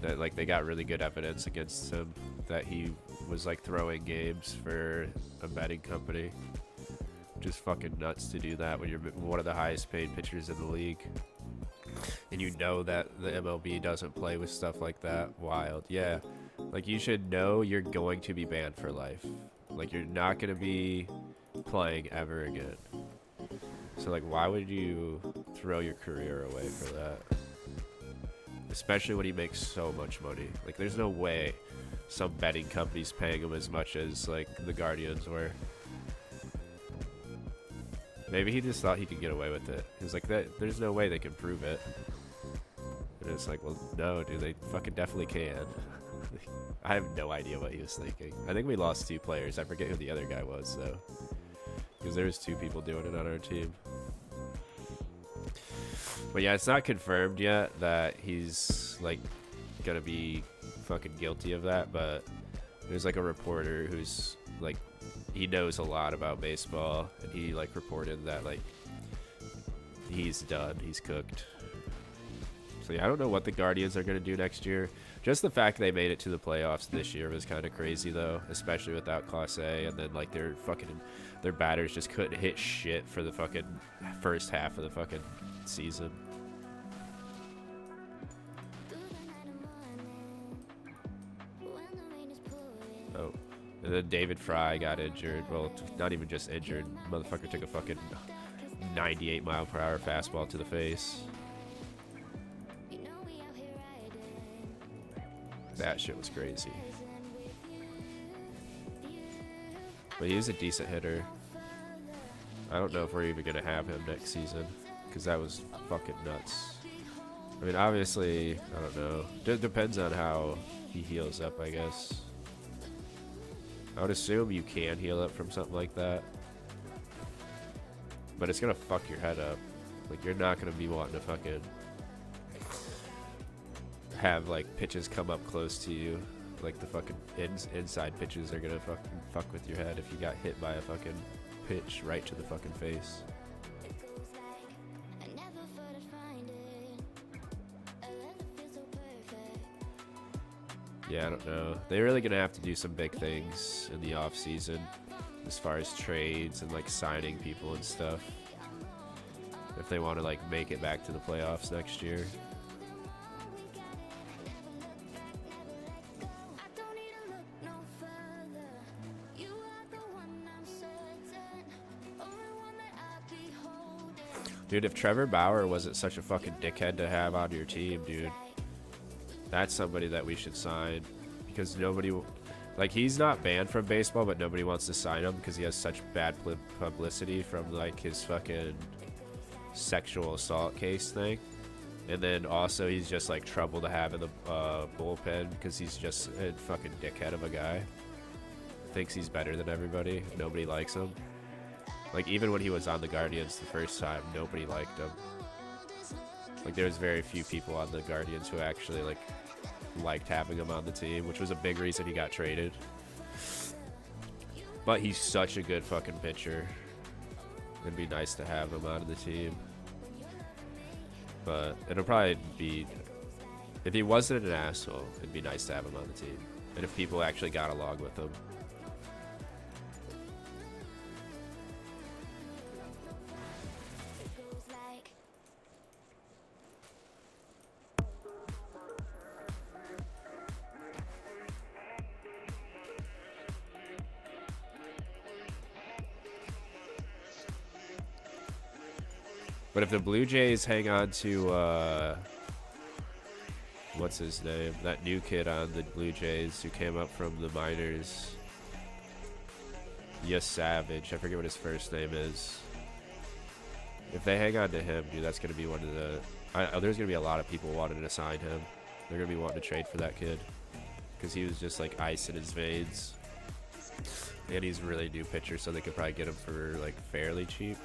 That like they got really good evidence against him that he was like throwing games for a betting company. Just fucking nuts to do that when you're one of the highest paid pitchers in the league. And you know that the MLB doesn't play with stuff like that. Wild. Yeah. Like you should know you're going to be banned for life. Like you're not gonna be playing ever again. So like why would you throw your career away for that? Especially when he makes so much money. Like there's no way some betting company's paying him as much as like the Guardians were. Maybe he just thought he could get away with it. He was like, there's no way they can prove it. And it's like, well, no, dude, they fucking definitely can. I have no idea what he was thinking. I think we lost 2 players. I forget who the other guy was, though. Because there was 2 people doing it on our team. But yeah, it's not confirmed yet that he's, like, gonna be fucking guilty of that, but there's, like, a reporter who's, like, he knows a lot about baseball, and he, like, reported that, like, he's done. He's cooked. So yeah, I don't know what the Guardians are gonna do next year. Just the fact they made it to the playoffs this year was kind of crazy, though, especially without Class A, and then, like, their batters just couldn't hit shit for the fucking first half of the fucking season. Oh, and then David Fry got injured. Well, not even just injured. Motherfucker took a fucking 98-mile-per-hour fastball to the face. That shit was crazy. But he was a decent hitter. I don't know if we're even going to have him next season, because that was fucking nuts. I mean, obviously, I don't know. It depends on how he heals up, I guess. I would assume you can heal up from something like that. But it's going to fuck your head up. Like, you're not going to be wanting to fucking have, like, pitches come up close to you. Like, the fucking inside pitches are gonna fuck with your head if you got hit by a fucking pitch right to the fucking face. Yeah, I don't know. They're really gonna have to do some big things in the off season, as far as trades and, like, signing people and stuff, if they want to, like, make it back to the playoffs next year. Dude, if Trevor Bauer wasn't such a fucking dickhead to have on your team, dude, that's somebody that we should sign. Because nobody, like, he's not banned from baseball, but nobody wants to sign him because he has such bad publicity from, like, his fucking sexual assault case thing. And then also he's just, like, trouble to have in the bullpen because he's just a fucking dickhead of a guy. Thinks he's better than everybody. Nobody likes him. Like, even when he was on the Guardians the first time, nobody liked him. Like, there was very few people on the Guardians who actually, like, liked having him on the team, which was a big reason he got traded. But he's such a good fucking pitcher. It'd be nice to have him on the team. But it'll probably be... If he wasn't an asshole, it'd be nice to have him on the team. And if people actually got along with him. But if the Blue Jays hang on to, what's his name? That new kid on the Blue Jays who came up from the minors. ih8cg. I forget what his first name is. If they hang on to him, dude, that's going to be one of the... there's going to be a lot of people wanting to sign him. They're going to be wanting to trade for that kid. Because he was just, like, ice in his veins. And he's a really new pitcher, so they could probably get him for, like, fairly cheap.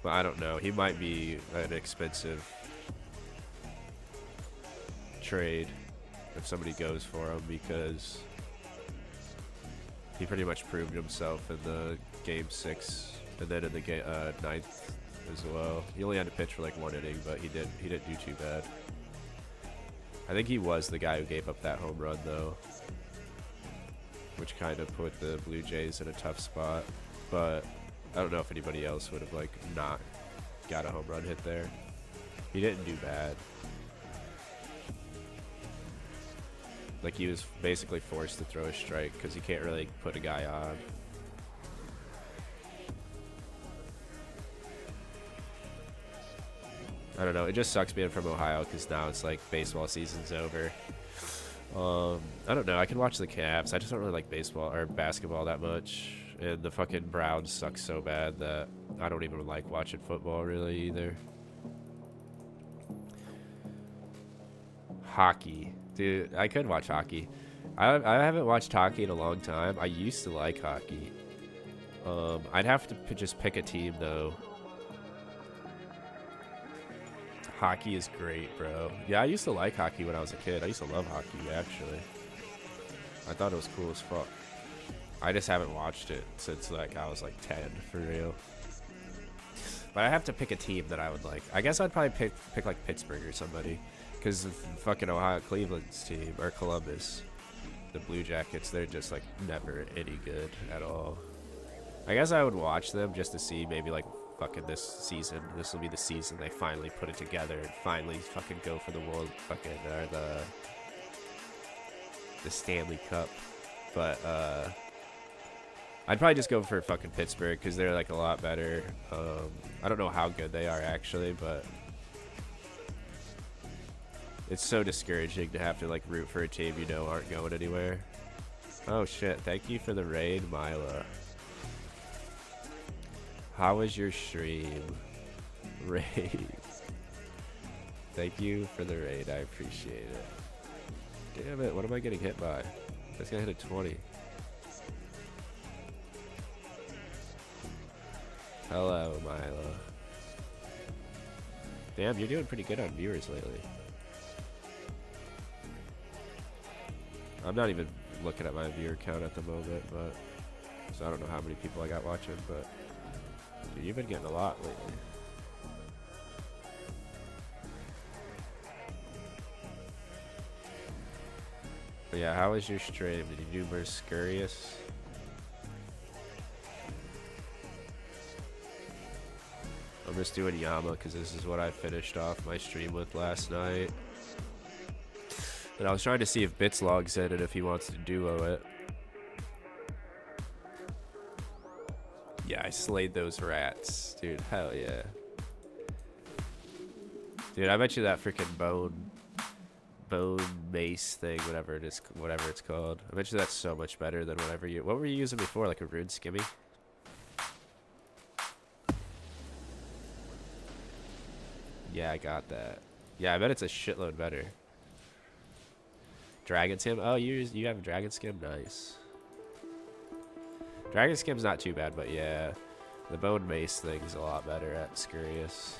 But I don't know. He might be an expensive trade if somebody goes for him, because he pretty much proved himself in the Game 6 and then in the ninth as well. He only had to pitch for like 1 inning, but he didn't do too bad. I think he was the guy who gave up that home run, though, which kind of put the Blue Jays in a tough spot. But I don't know if anybody else would have, like, not got a home run hit there. He didn't do bad. Like, he was basically forced to throw a strike because he can't really put a guy on. I don't know. It just sucks being from Ohio because now it's like baseball season's over. I don't know. I can watch the Cavs. I just don't really like baseball or basketball that much. And the fucking Browns suck so bad that I don't even like watching football really either. Hockey. Dude, I could watch hockey. I haven't watched hockey in a long time. I used to like hockey. I'd have to just pick a team though. Hockey is great, bro. Yeah, I used to like hockey when I was a kid. I used to love hockey, actually. I thought it was cool as fuck. I just haven't watched it since, like, I was, like, 10, for real. But I have to pick a team that I would like. I guess I'd probably pick like, Pittsburgh or somebody. Because the fucking Cleveland's team, or Columbus, the Blue Jackets, they're just, like, never any good at all. I guess I would watch them just to see maybe, like, fucking this season. This will be the season they finally put it together and finally fucking go for the world fucking or the Stanley Cup. But I'd probably just go for fucking Pittsburgh because they're like a lot better. I don't know how good they are actually, but it's so discouraging to have to like root for a team you know aren't going anywhere. Oh shit! Thank you for the raid, Mila. How was your stream? Raid. Thank you for the raid. I appreciate it. Damn it, what am I getting hit by? That's gonna hit a 20. Hello, Mila. Damn, you're doing pretty good on viewers lately. I'm not even looking at my viewer count at the moment, but so I don't know how many people I got watching, but dude, you've been getting a lot lately. But yeah, how was your stream? Did you do Mercurius? I'm just doing Yama because this is what I finished off my stream with last night. And I was trying to see if Bits logs in and if he wants to duo it. Yeah, I slayed those rats. Dude, hell yeah. Dude, I bet you that freaking bone mace thing, whatever it's called. I bet you that's so much better than whatever you... What were you using before? Like a rune skimmy? Yeah, I got that. Yeah, I bet it's a shitload better. Dragon skim? Oh, you have dragon skim? Nice. Dragon skim's not too bad, but yeah. The bone mace thing's a lot better at Scurious.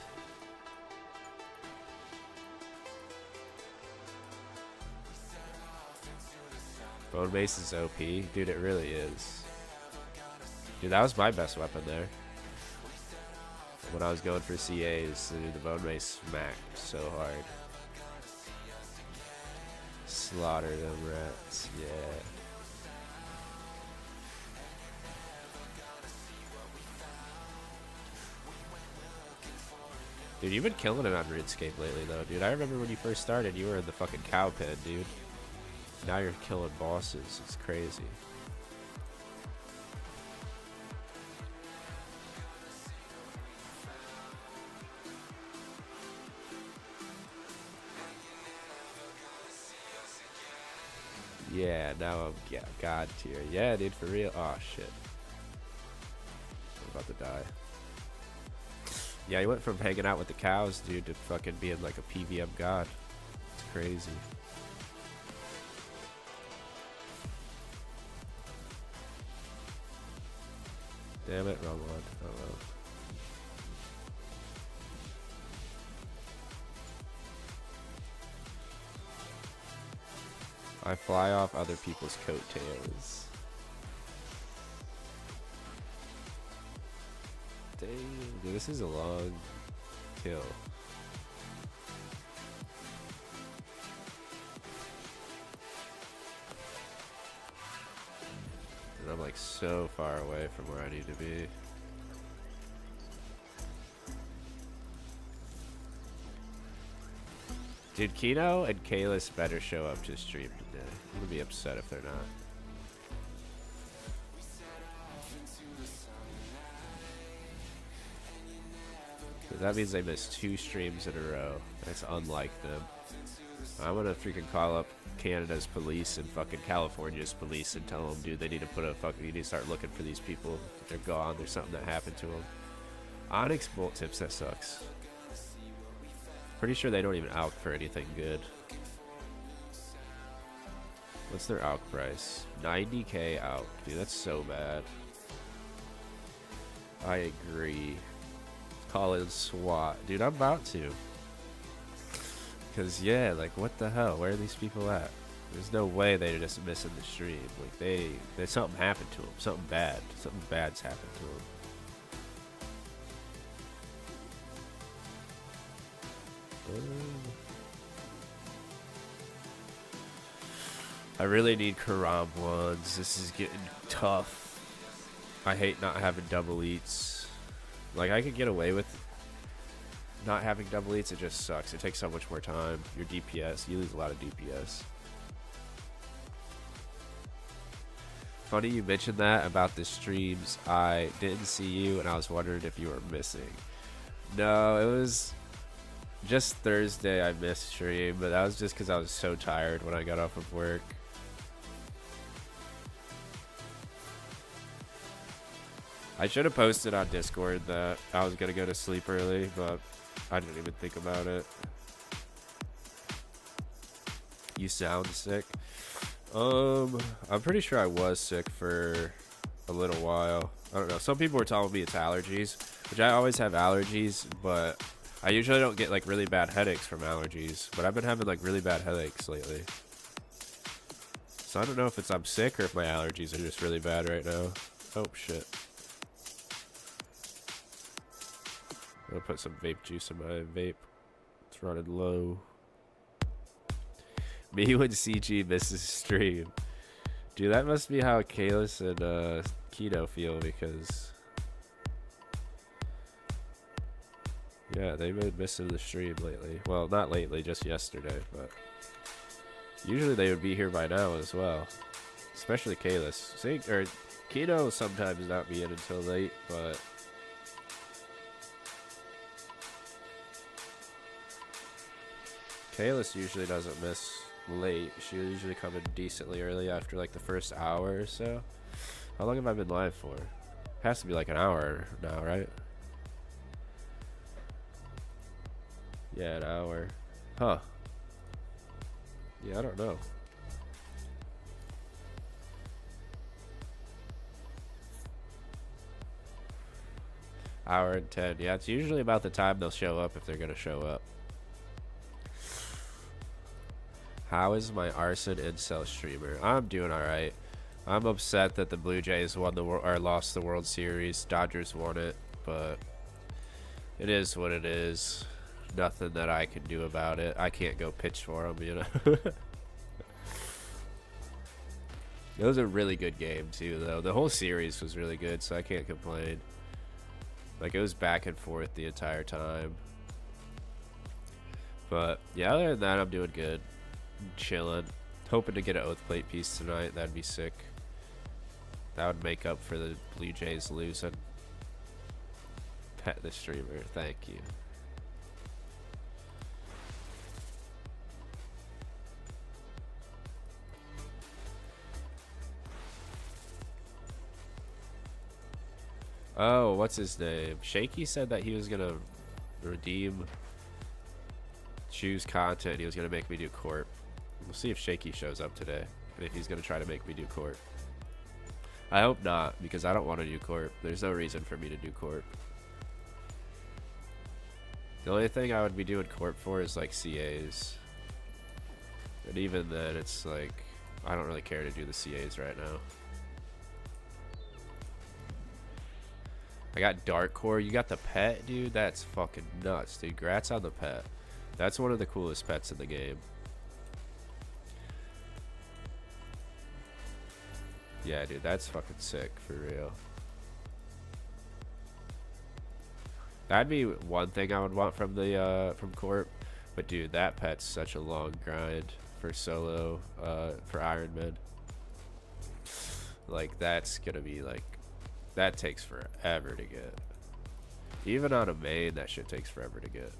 Bone mace is OP. Dude, it really is. Dude, that was my best weapon there. When I was going for CAs, dude, the bone mace smacked so hard. Slaughter them rats, yeah. Dude, you've been killing it on Runescape lately, though, dude. I remember when you first started, you were in the fucking cow pen, dude. Now you're killing bosses. It's crazy. Yeah, now I'm God tier. Yeah, dude, for real. Oh, shit. I'm about to die. Yeah, he went from hanging out with the cows, dude, to fucking being like a PVM god. It's crazy. Damn it, wrong one. Oh well. I fly off other people's coattails. Dang, dude, this is a long kill. And I'm like so far away from where I need to be. Dude, Kino and Kalis better show up to stream today. I'm gonna be upset if they're not. That means they missed 2 streams in a row. That's unlike them. I'm gonna freaking call up Canada's police and fucking California's police and tell them, dude, they need to put a fucking, you need to start looking for these people. They're gone. There's something that happened to them. Onyx bolt tips, that sucks. Pretty sure they don't even alch for anything good. What's their alch price? 90k alch. Dude, that's so bad. I agree. Call in SWAT. Dude, I'm about to. Because, yeah, like, what the hell? Where are these people at? There's no way they're just missing the stream. Like, there's something happened to them. Something bad. Something bad's happened to them. I really need Karam ones. This is getting tough. I hate not having double eats. Like, I could get away with not having double eats. It just sucks. It takes so much more time. Your DPS, you lose a lot of DPS. Funny you mentioned that about the streams. I didn't see you, and I was wondering if you were missing. No, it was just Thursday I missed stream, but that was just because I was so tired when I got off of work. I should have posted on Discord that I was going to go to sleep early, but I didn't even think about it. You sound sick. I'm pretty sure I was sick for a little while. I don't know. Some people were telling me it's allergies, which I always have allergies, but I usually don't get like really bad headaches from allergies, but I've been having like really bad headaches lately. So I don't know if it's I'm sick or if my allergies are just really bad right now. Oh shit. I'm gonna put some vape juice in my vape. It's running low. Me when CG misses stream. Dude, that must be how Kalis and Keto feel, because yeah, they've been missing the stream lately. Well, not lately, just yesterday, but usually they would be here by now as well. Especially Kalis. Or Keto sometimes not be in until late, but Kalis usually doesn't miss late. She'll usually come in decently early after like the first hour or so. How long have I been live for? Has to be like an hour now, right? Yeah, an hour. Huh. Yeah, I don't know. Hour and 10. Yeah, it's usually about the time they'll show up if they're gonna show up. How is my Arson incel streamer? I'm doing alright. I'm upset that the Blue Jays won or lost the World Series. Dodgers won it, but it is what it is. Nothing that I can do about it. I can't go pitch for them, you know. It was a really good game too, though. The whole series was really good, so I can't complain. Like, it was back and forth the entire time. But yeah, other than that, I'm doing good. Chilling, hoping to get an oath plate piece tonight. That'd be sick. That would make up for the Blue Jays losing. Pet the streamer, thank you. Oh, what's his name? Shaky said that he was gonna redeem, choose content. He was gonna make me do corp. We'll see if Shaky shows up today, and if he's gonna try to make me do corp. I hope not, because I don't want to do corp. There's no reason for me to do corp. The only thing I would be doing corp for is like CAs, and even then, it's like I don't really care to do the CAs right now. I got Dark Core. You got the pet, dude? That's fucking nuts, dude. Congrats on the pet. That's one of the coolest pets in the game. Yeah, dude, that's fucking sick, for real. That'd be one thing I would want from the from Corp. But dude, that pet's such a long grind for solo, for Iron Man. Like, that's gonna be like, that takes forever to get. Even on a main, that shit takes forever to get.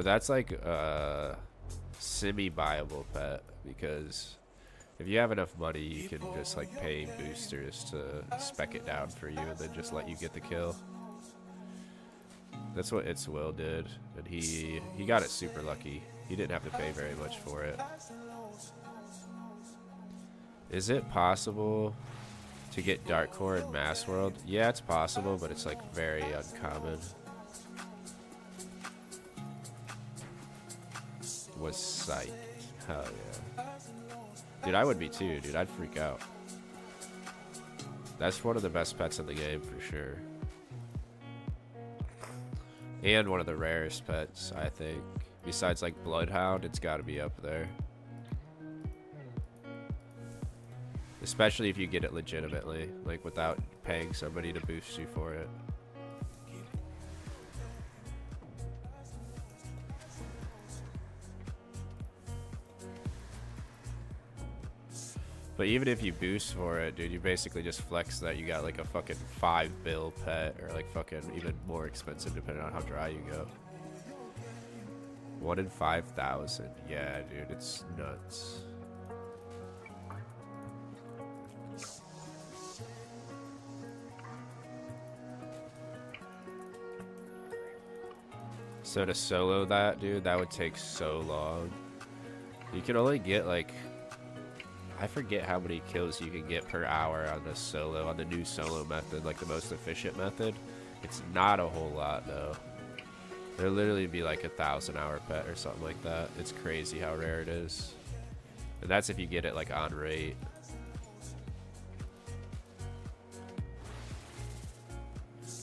But that's like a semi-viable pet, because if you have enough money, you can just like pay boosters to spec it down for you and then just let you get the kill. That's what It's Will did, and he got it super lucky. He didn't have to pay very much for it. Is it possible to get Dark Core in Mass World? Yeah, it's possible, but it's like very uncommon. Was psyched. Hell yeah. Dude, I would be too, dude. I'd freak out. That's one of the best pets in the game for sure. And one of the rarest pets, I think. Besides like Bloodhound, it's gotta be up there. Especially if you get it legitimately, like without paying somebody to boost you for it. But even if you boost for it, dude, you basically just flex that you got like a fucking 5 bill pet, or like fucking even more expensive depending on how dry you go. 1 in 5,000. Yeah, dude, it's nuts. So to solo that, dude, that would take so long. You can only get like, I forget how many kills you can get per hour on the solo, on the new solo method, like the most efficient method. It's not a whole lot though. There'll literally be like 1,000-hour pet or something like that. It's crazy how rare it is. And that's if you get it like on rate.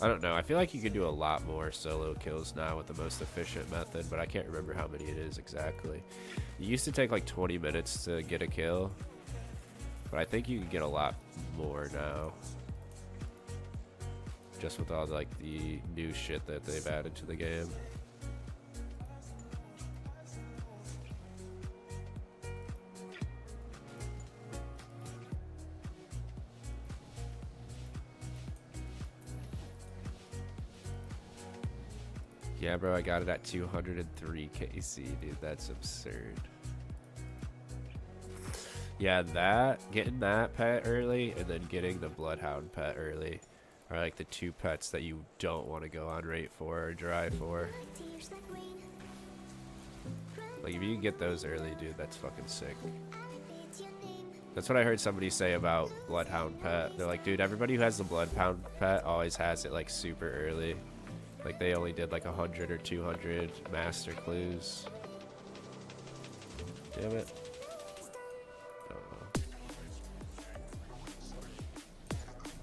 I don't know. I feel like you can do a lot more solo kills now with the most efficient method, but I can't remember how many it is exactly. It used to take like 20 minutes to get a kill, but I think you can get a lot more now. Just with all like the new shit that they've added to the game. Yeah, bro, I got it at 203 KC, dude. That's absurd. Yeah, getting that pet early and then getting the Bloodhound pet early are like the two pets that you don't want to go on rate for or dry for. Like, if you can get those early, dude, that's fucking sick. That's what I heard somebody say about Bloodhound pet. They're like, dude, everybody who has the Bloodhound pet always has it like super early. Like they only did like 100 or 200 master clues. Damn it.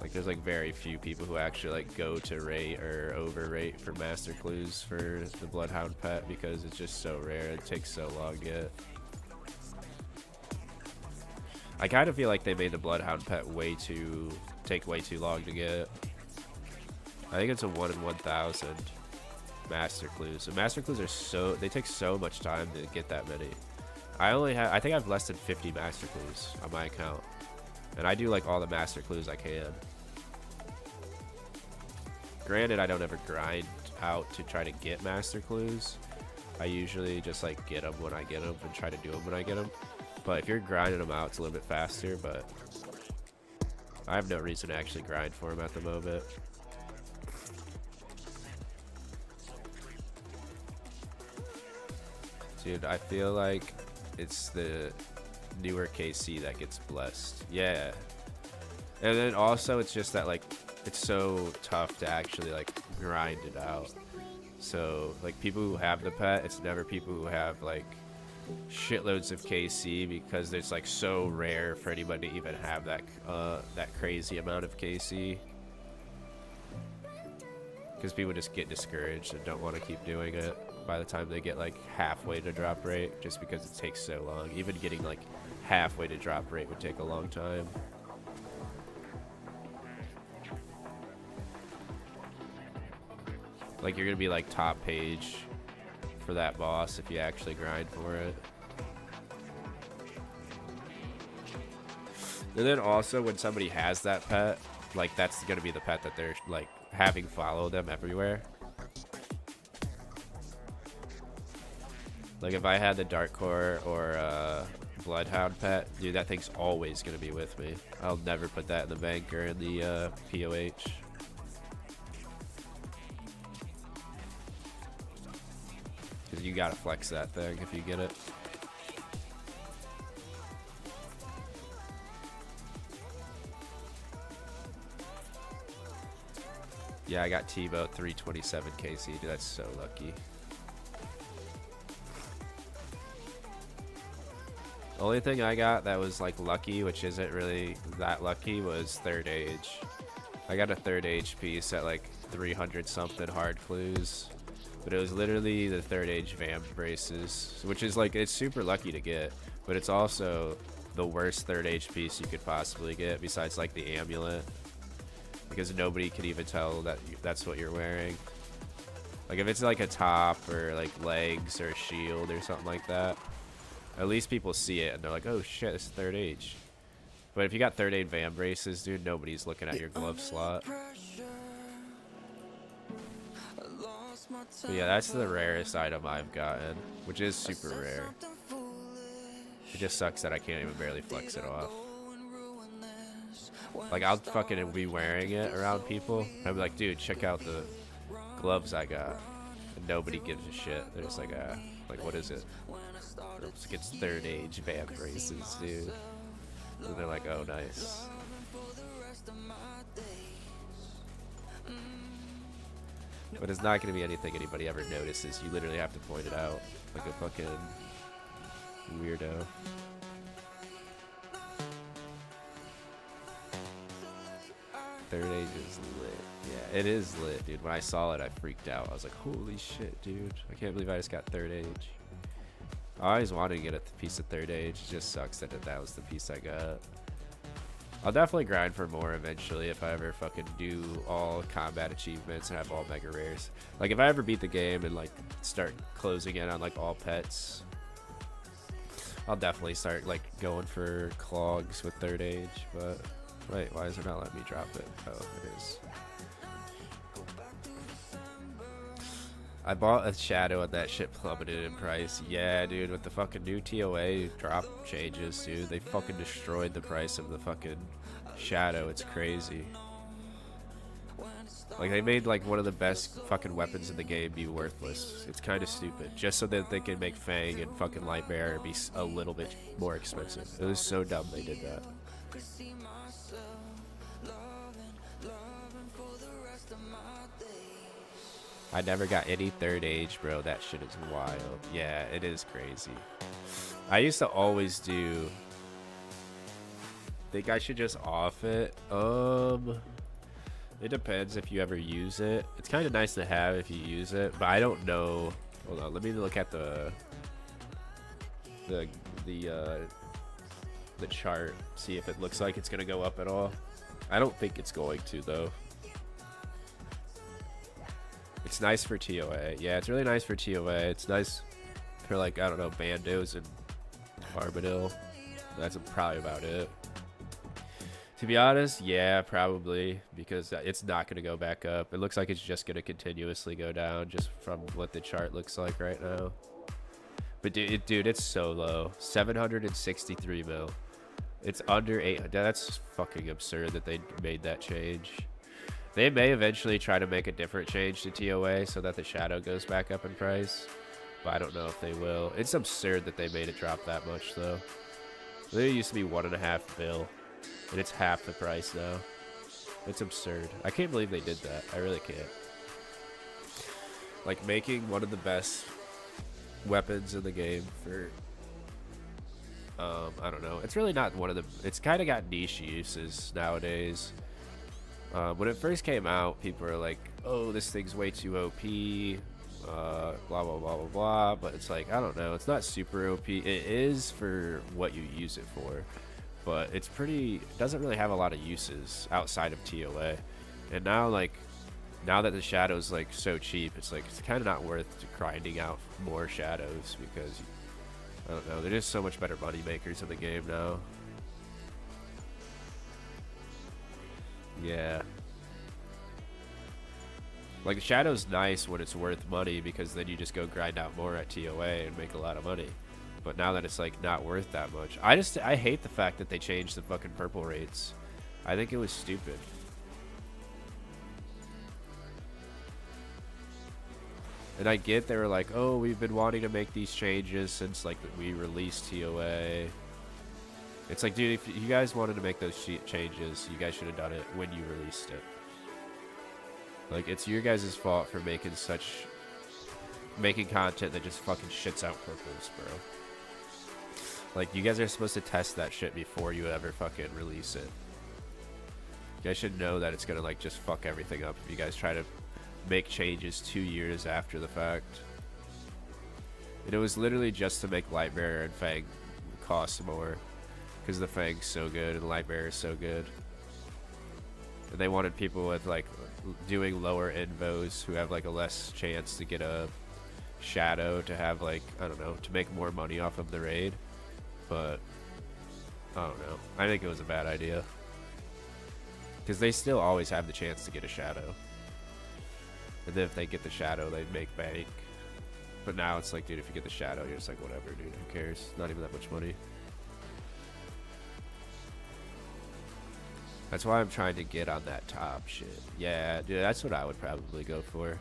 Like there's like very few people who actually like go to rate or overrate for master clues for the Bloodhound pet because it's just so rare. It takes so long to get. I kind of feel like they made the Bloodhound pet take way too long to get. I think it's a 1 in 1,000 master clues. And master clues are they take so much time to get that many. I think I have less than 50 master clues on my account. And I do like all the master clues I can. Granted, I don't ever grind out to try to get master clues. I usually just like get them when I get them and try to do them when I get them. But if you're grinding them out, it's a little bit faster, but I have no reason to actually grind for them at the moment. Dude, I feel like it's the newer KC that gets blessed. Yeah. And then also it's just that like it's so tough to actually like grind it out. So like people who have the pet, it's never people who have like shitloads of KC because it's like so rare for anybody to even have that crazy amount of KC. Because people just get discouraged and don't want to keep doing it by the time they get like halfway to drop rate, just because it takes so long. Even getting like halfway to drop rate would take a long time. Like you're gonna be like top page for that boss if you actually grind for it. And then also when somebody has that pet, like that's gonna be the pet that they're like having follow them everywhere. Like if I had the Dark Core or Bloodhound pet, dude, that thing's always gonna be with me. I'll never put that in the bank or in the POH. Because you gotta flex that thing if you get it. Yeah, I got Tebow 327 KC. Dude, that's so lucky. Only thing I got that was like lucky, which isn't really that lucky, was third age. I got a third age piece at like 300 something hard clues, but it was literally the third age vamp braces, which is like, it's super lucky to get, but it's also the worst third age piece you could possibly get besides like the amulet, because nobody could even tell that that's what you're wearing. Like if it's like a top or like legs or a shield or something like that, at least people see it and they're like, oh shit, this is third age. But if you got third age van braces, dude, nobody's looking at your glove slot. But yeah, that's the rarest item I've gotten, which is super rare. It just sucks that I can't even barely flex it off. Like, I'll fucking be wearing it around people. I'll be like, dude, check out the gloves I got. And nobody gives a shit. They're just like, what is it? It's third age van braces, dude. And they're like, oh, nice. But it's not going to be anything anybody ever notices. You literally have to point it out like a fucking weirdo. Third age is lit. Yeah, it is lit, dude. When I saw it, I freaked out. I was like, holy shit, dude. I can't believe I just got third age. I always wanted to get a piece of third age. It just sucks that that was the piece I got. I'll definitely grind for more eventually if I ever fucking do all combat achievements and have all mega rares. Like if I ever beat the game and like start closing in on like all pets, I'll definitely start like going for clogs with third age. But wait, why is it not letting me drop it? Oh, it is. I bought a shadow and that shit plummeted in price. Yeah, dude, with the fucking new TOA drop changes, dude, they fucking destroyed the price of the fucking shadow. It's crazy. Like, they made like one of the best fucking weapons in the game be worthless. It's kind of stupid, just so that they can make Fang and fucking Lightbearer be a little bit more expensive. It was so dumb they did that. I never got any third age, bro. That shit is wild. Yeah, it is crazy. I used to always do... Think I should just off it? It depends if you ever use it. It's kind of nice to have if you use it, but I don't know. Hold on, let me look at the chart. See if it looks like it's gonna go up at all. I don't think it's going to though. It's nice for TOA. Yeah, it's really nice for TOA. It's nice for, like, I don't know, Bandos and Armadillo. That's probably about it. To be honest, yeah, probably, because it's not going to go back up. It looks like it's just going to continuously go down just from what the chart looks like right now. But, dude, it's so low. 763 mil. It's under 800. That's fucking absurd that they made that change. They may eventually try to make a different change to TOA so that the shadow goes back up in price, but I don't know if they will. It's absurd that they made it drop that much, though. It used to be 1.5 mil, and it's half the price now. It's absurd. I can't believe they did that. I really can't. Like, making one of the best weapons in the game for... I don't know. It's really not one of the... It's kind of got niche uses nowadays. When it first came out, people were like, oh, this thing's way too OP, blah, blah, blah, blah, blah. But it's like, I don't know. It's not super OP. It is for what you use it for. But it's pretty... It doesn't really have a lot of uses outside of TOA. And now, like... Now that the shadow's, like, so cheap, it's like, it's kind of not worth grinding out more shadows because... I don't know. They're just so much better money makers in the game now. Yeah. Like, Shadow's nice when it's worth money because then you just go grind out more at TOA and make a lot of money. But now that it's, like, not worth that much. I hate the fact that they changed the fucking purple rates. I think it was stupid. And I get they were like, oh, we've been wanting to make these changes since, like, we released TOA. It's like, dude, if you guys wanted to make those changes, you guys should have done it when you released it. Like, it's your guys' fault for making content that just fucking shits out purples, bro. Like, you guys are supposed to test that shit before you ever fucking release it. You guys should know that it's gonna, like, just fuck everything up if you guys try to make changes 2 years after the fact. And it was literally just to make Lightbearer and Fang cost more, because the Fang's so good and Lightbearer's so good. And they wanted people with, like, doing lower invos who have, like, a less chance to get a Shadow to have, like, I don't know, to make more money off of the raid. But I don't know, I think it was a bad idea, because they still always have the chance to get a Shadow. And then if they get the Shadow, they make bank. But now it's like, dude, if you get the Shadow, you're just like, whatever, dude, who cares? Not even that much money. That's why I'm trying to get on that top shit. Yeah, dude, that's what I would probably go for.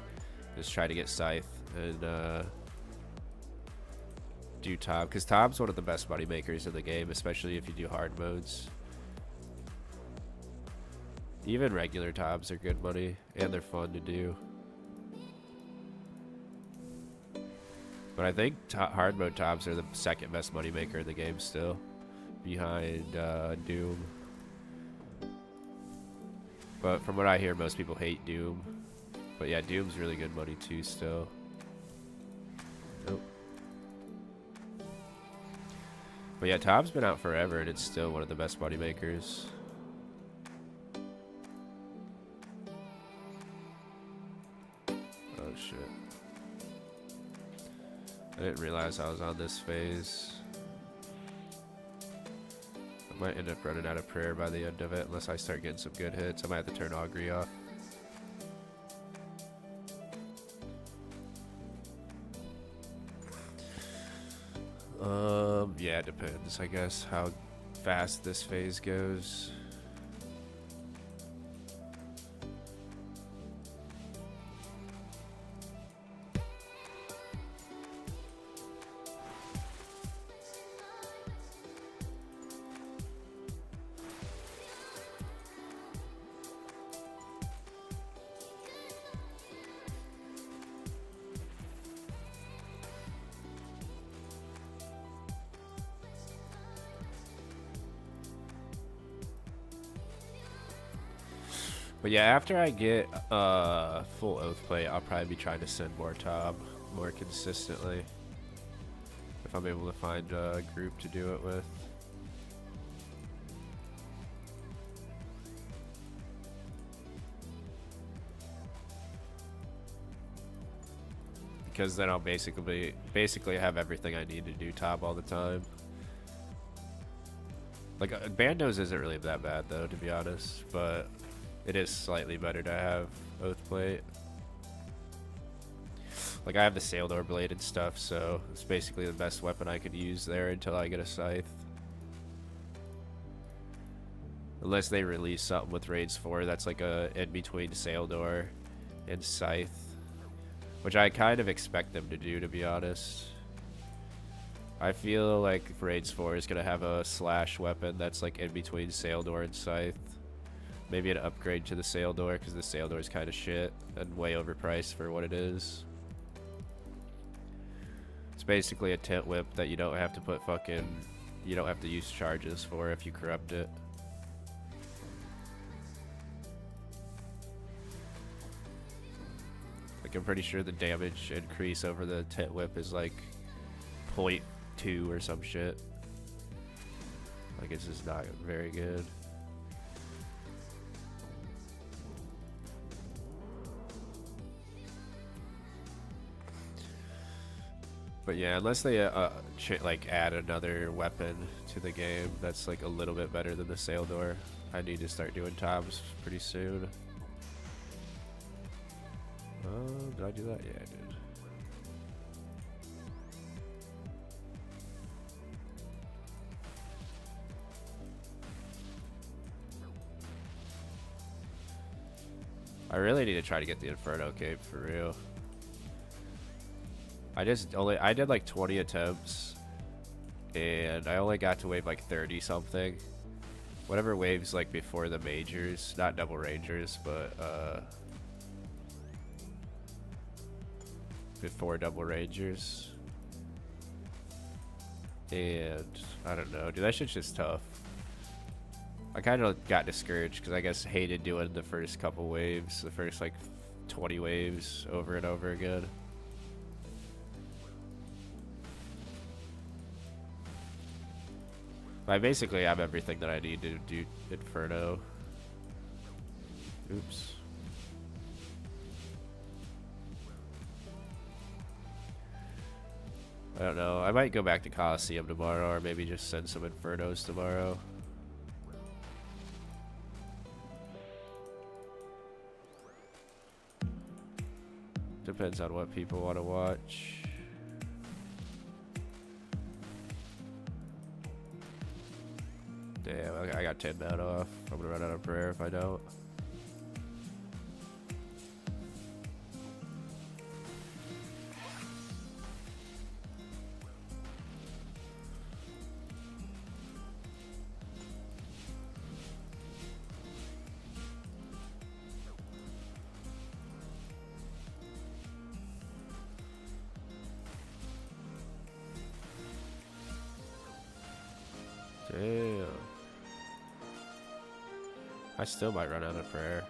Just try to get Scythe and do top. Because top's one of the best money makers in the game, especially if you do hard modes. Even regular tops are good money, and they're fun to do. But I think hard mode tops are the second best moneymaker in the game still, behind Doom. But from what I hear, most people hate Doom. But yeah, Doom's really good money too still. Nope. But yeah, top's been out forever and it's still one of the best moneymakers. Oh shit. I didn't realize I was on this phase. I might end up running out of prayer by the end of it unless I start getting some good hits. I might have to turn Augury off. Yeah, it depends, I guess, how fast this phase goes. But yeah, after I get full oath plate, I'll probably be trying to send more top more consistently. If I'm able to find a group to do it with. Because then I'll basically have everything I need to do top all the time. Like, Bandos isn't really that bad though, to be honest, but it is slightly better to have oath plate. Like, I have the Saildor blade and stuff, so it's basically the best weapon I could use there until I get a scythe. Unless they release something with Raids 4 that's like a in-between Saildor and scythe, which I kind of expect them to do, to be honest. I feel like Raids 4 is going to have a slash weapon that's like in between Saildor and scythe. Maybe an upgrade to the Saildor, because the Saildor is kind of shit and way overpriced for what it is. It's basically a tent whip that you don't have to put you don't have to use charges for if you corrupt it. Like, I'm pretty sure the damage increase over the tent whip is like 0.2 or some shit. Like, it's just not very good. But yeah, unless they like add another weapon to the game that's like a little bit better than the Saildor, I need to start doing tops pretty soon. Did I do that? Yeah, I did. I really need to try to get the Inferno Cape for real. I did like 20 attempts and I only got to wave like 30 something. Whatever waves like before the majors, not double rangers, but before double rangers. And I don't know, dude, that shit's just tough. I kind of got discouraged because I guess hated doing the first couple waves, the first like 20 waves over and over again. I basically have everything that I need to do Inferno. Oops. I don't know. I might go back to Coliseum tomorrow or maybe just send some Infernos tomorrow. Depends on what people want to watch. Damn, I got 10 mana off. I'm gonna run out of prayer if I don't. Damn. I still might run out of prayer.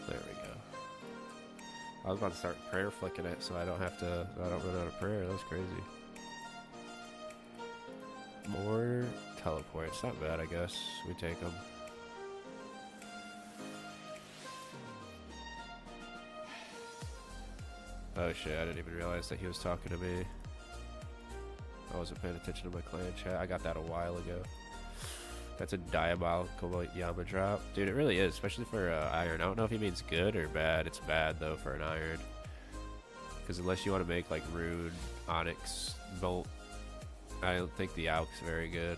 There we go. I was about to start prayer flicking it so I don't run out of prayer. That's crazy. More teleports. Not bad, I guess. We take them. Oh shit, I didn't even realize that he was talking to me. I wasn't paying attention to my clan chat. I got that a while ago. That's a diabolical Yama drop. Dude, it really is, especially for iron. I don't know if he means good or bad. It's bad though for an iron. Because unless you want to make like Rune, Onyx, Bolt, I don't think the Alk's very good.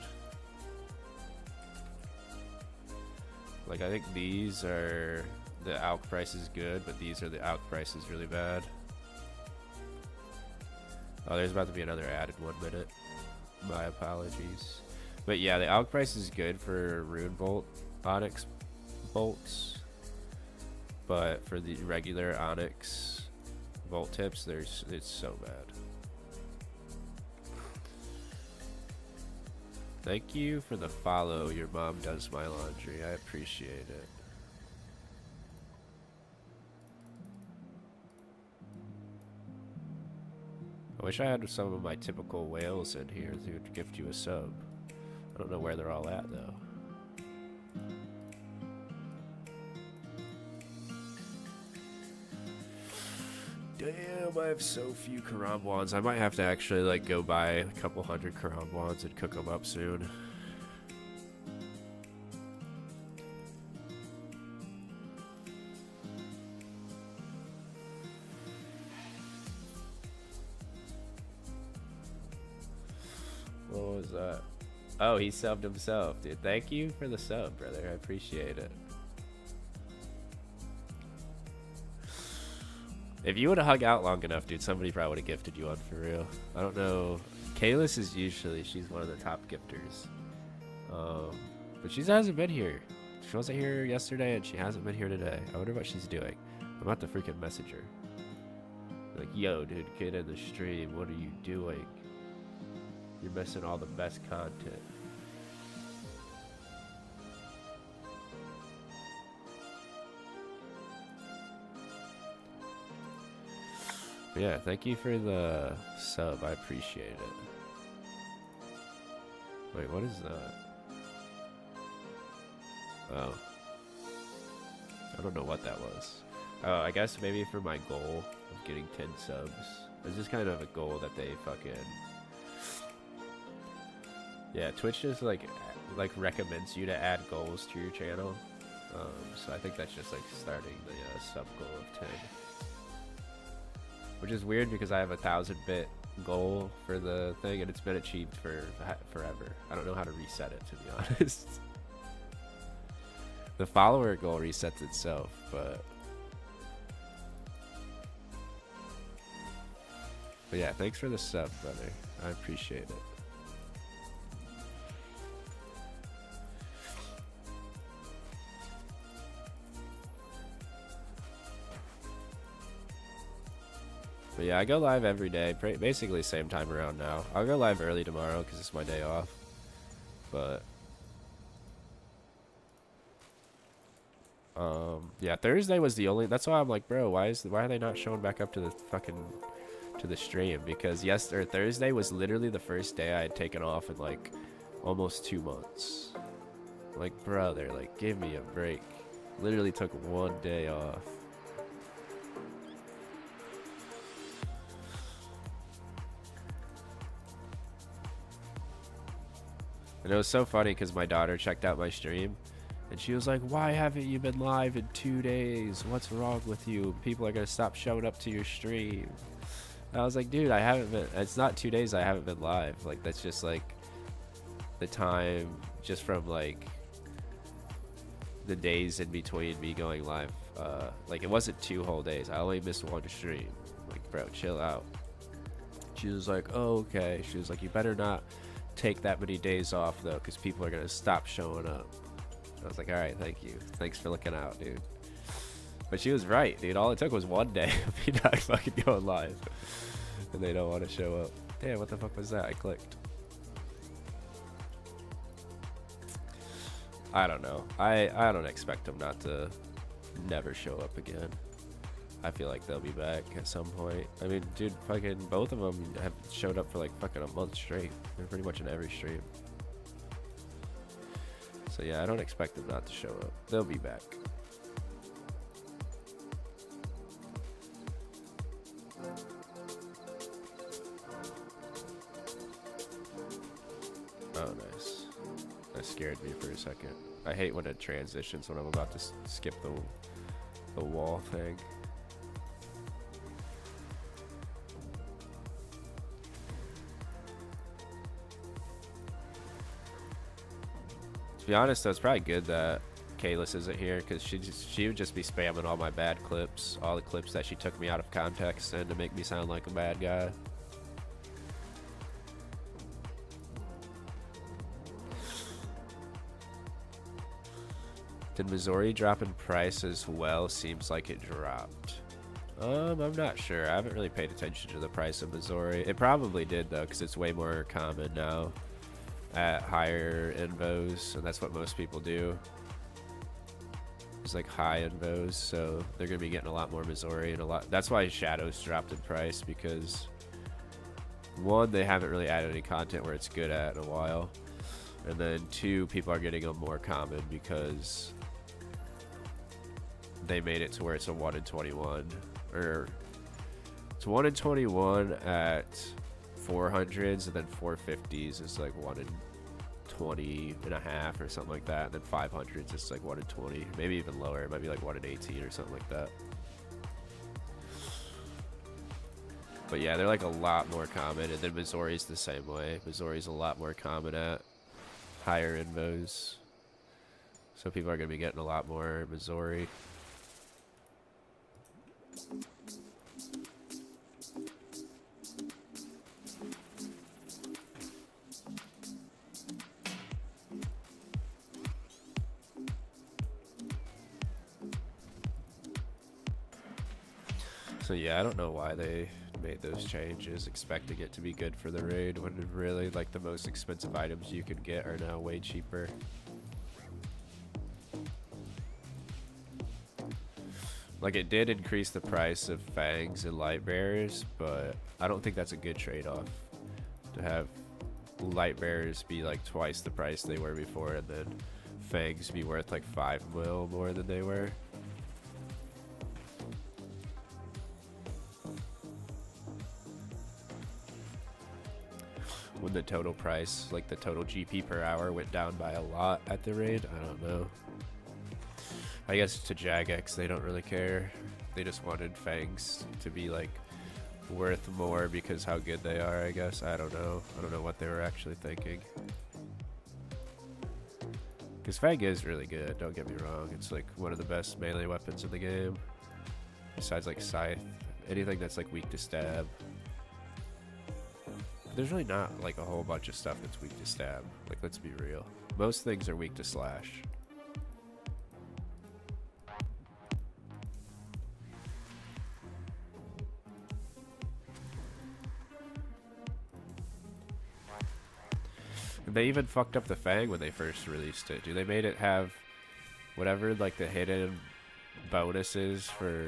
Like I think these are, the Alk price is good, but these are the Alk prices really bad. Oh, there's about to be another added 1 minute. My apologies. But yeah, the Alk price is good for Rune Bolt, Onyx bolts. But for the regular Onyx bolt tips, it's so bad. Thank you for the follow. Your mom does my laundry. I appreciate it. I wish I had some of my typical whales in here to gift you a sub. I don't know where they're all at though. Damn, I have so few Karam wands. I might have to actually like go buy a couple hundred Karam wands and cook them up soon. What was that? Oh, he subbed himself, dude. Thank you for the sub, brother. I appreciate it. If you would have hung out long enough, dude, somebody probably would have gifted you one for real. I don't know. Kalis is usually, she's one of the top gifters. But she hasn't been here. She wasn't here yesterday and she hasn't been here today. I wonder what she's doing. I'm about to freaking message her. Like, yo, dude, get in the stream. What are you doing? You're missing all the best content. Yeah, thank you for the sub. I appreciate it. Wait, what is that? Oh. I don't know what that was. Oh, I guess maybe for my goal of getting 10 subs. It's just kind of a goal that they fucking... Yeah, Twitch just like recommends you to add goals to your channel. So I think that's just like starting the sub goal of 10. Which is weird because I have a 1000-bit goal for the thing and it's been achieved for forever. I don't know how to reset it, to be honest. The follower goal resets itself, but yeah, thanks for the sub, brother. I appreciate it. But yeah, I go live every day, basically same time around now. I'll go live early tomorrow because it's my day off. But yeah, Thursday was the only. That's why I'm like, bro, why are they not showing back up to the fucking stream? Because Thursday was literally the first day I had taken off in like almost 2 months. Like, brother, like, give me a break. Literally took 1 day off. And it was so funny because my daughter checked out my stream and she was like, why haven't you been live in 2 days? What's wrong with you? People are going to stop showing up to your stream. And I was like, dude, I haven't been, it's not 2 days I haven't been live. Like, that's just like the time just from like the days in between me going live. Like, it wasn't 2 whole days. I only missed 1 stream. Like, bro, chill out. She was like, oh, okay. She was like, you better not take that many days off though, because people are gonna stop showing up. I was like, all right, thank you, thanks for looking out, dude. But she was right, dude. All it took was 1 day of me not fucking going live and they don't want to show up. Damn, what the fuck was that? I clicked. I don't know. I don't expect them not to never show up again. I feel like they'll be back at some point. I mean, dude, fucking both of them have showed up for like fucking a month straight. They're pretty much in every stream. So yeah, I don't expect them not to show up. They'll be back. Oh, nice. That scared me for a second. I hate when it transitions when I'm about to skip the wall thing. To be honest, though, it's probably good that Kalis isn't here because she would just be spamming all my bad clips, all the clips that she took me out of context and to make me sound like a bad guy. Did Missouri drop in price as well? Seems like it dropped. I'm not sure. I haven't really paid attention to the price of Missouri. It probably did though, because it's way more common now at higher invos, and that's what most people do. It's like high invos, so they're gonna be getting a lot more Missouri and a lot. That's why Shadows dropped in price, because 1, they haven't really added any content where it's good at in a while, and then 2, people are getting them more common because they made it to where it's a 1 in 21, or it's 1 in 21 at 400s, and then 450s is like 1 in 20 and a half or something like that, and then 500s is like 1 in 20, maybe even lower. It might be like 1 in 18 or something like that. But yeah, they're like a lot more common, and then Missouri's the same way. Missouri's a lot more common at higher invos, so people are going to be getting a lot more Missouri. So yeah, I don't know why they made those changes, expecting it to be good for the raid, when really like the most expensive items you can get are now way cheaper. Like, it did increase the price of fangs and light bearers, but I don't think that's a good trade-off to have light bearers be like twice the price they were before, and then fangs be worth like 5 mil more than they were. when the total price, like the total GP per hour, went down by a lot at the raid. I don't know. I guess to Jagex, they don't really care. They just wanted Fangs to be like worth more because how good they are, I guess. I don't know. I don't know what they were actually thinking. Because Fang is really good, don't get me wrong. It's like one of the best melee weapons in the game. Besides like Scythe. Anything that's like weak to stab. There's really not like a whole bunch of stuff that's weak to stab. Like, let's be real. Most things are weak to slash. And they even fucked up the Fang when they first released it. Dude, they made it have whatever like the hidden bonuses for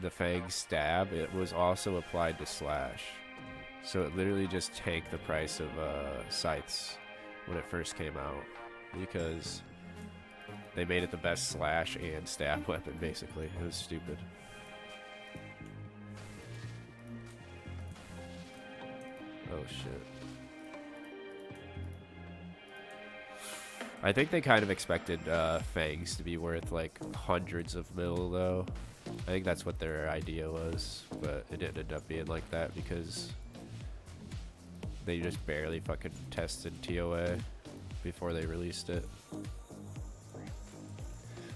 the Fang stab. It was also applied to slash. So it literally just tanked the price of scythes when it first came out. Because they made it the best slash and stab weapon, basically. It was stupid. Oh shit. I think they kind of expected Fangs to be worth like hundreds of mil though. I think that's what their idea was, but it didn't end up being like that because they just barely fucking tested TOA before they released it.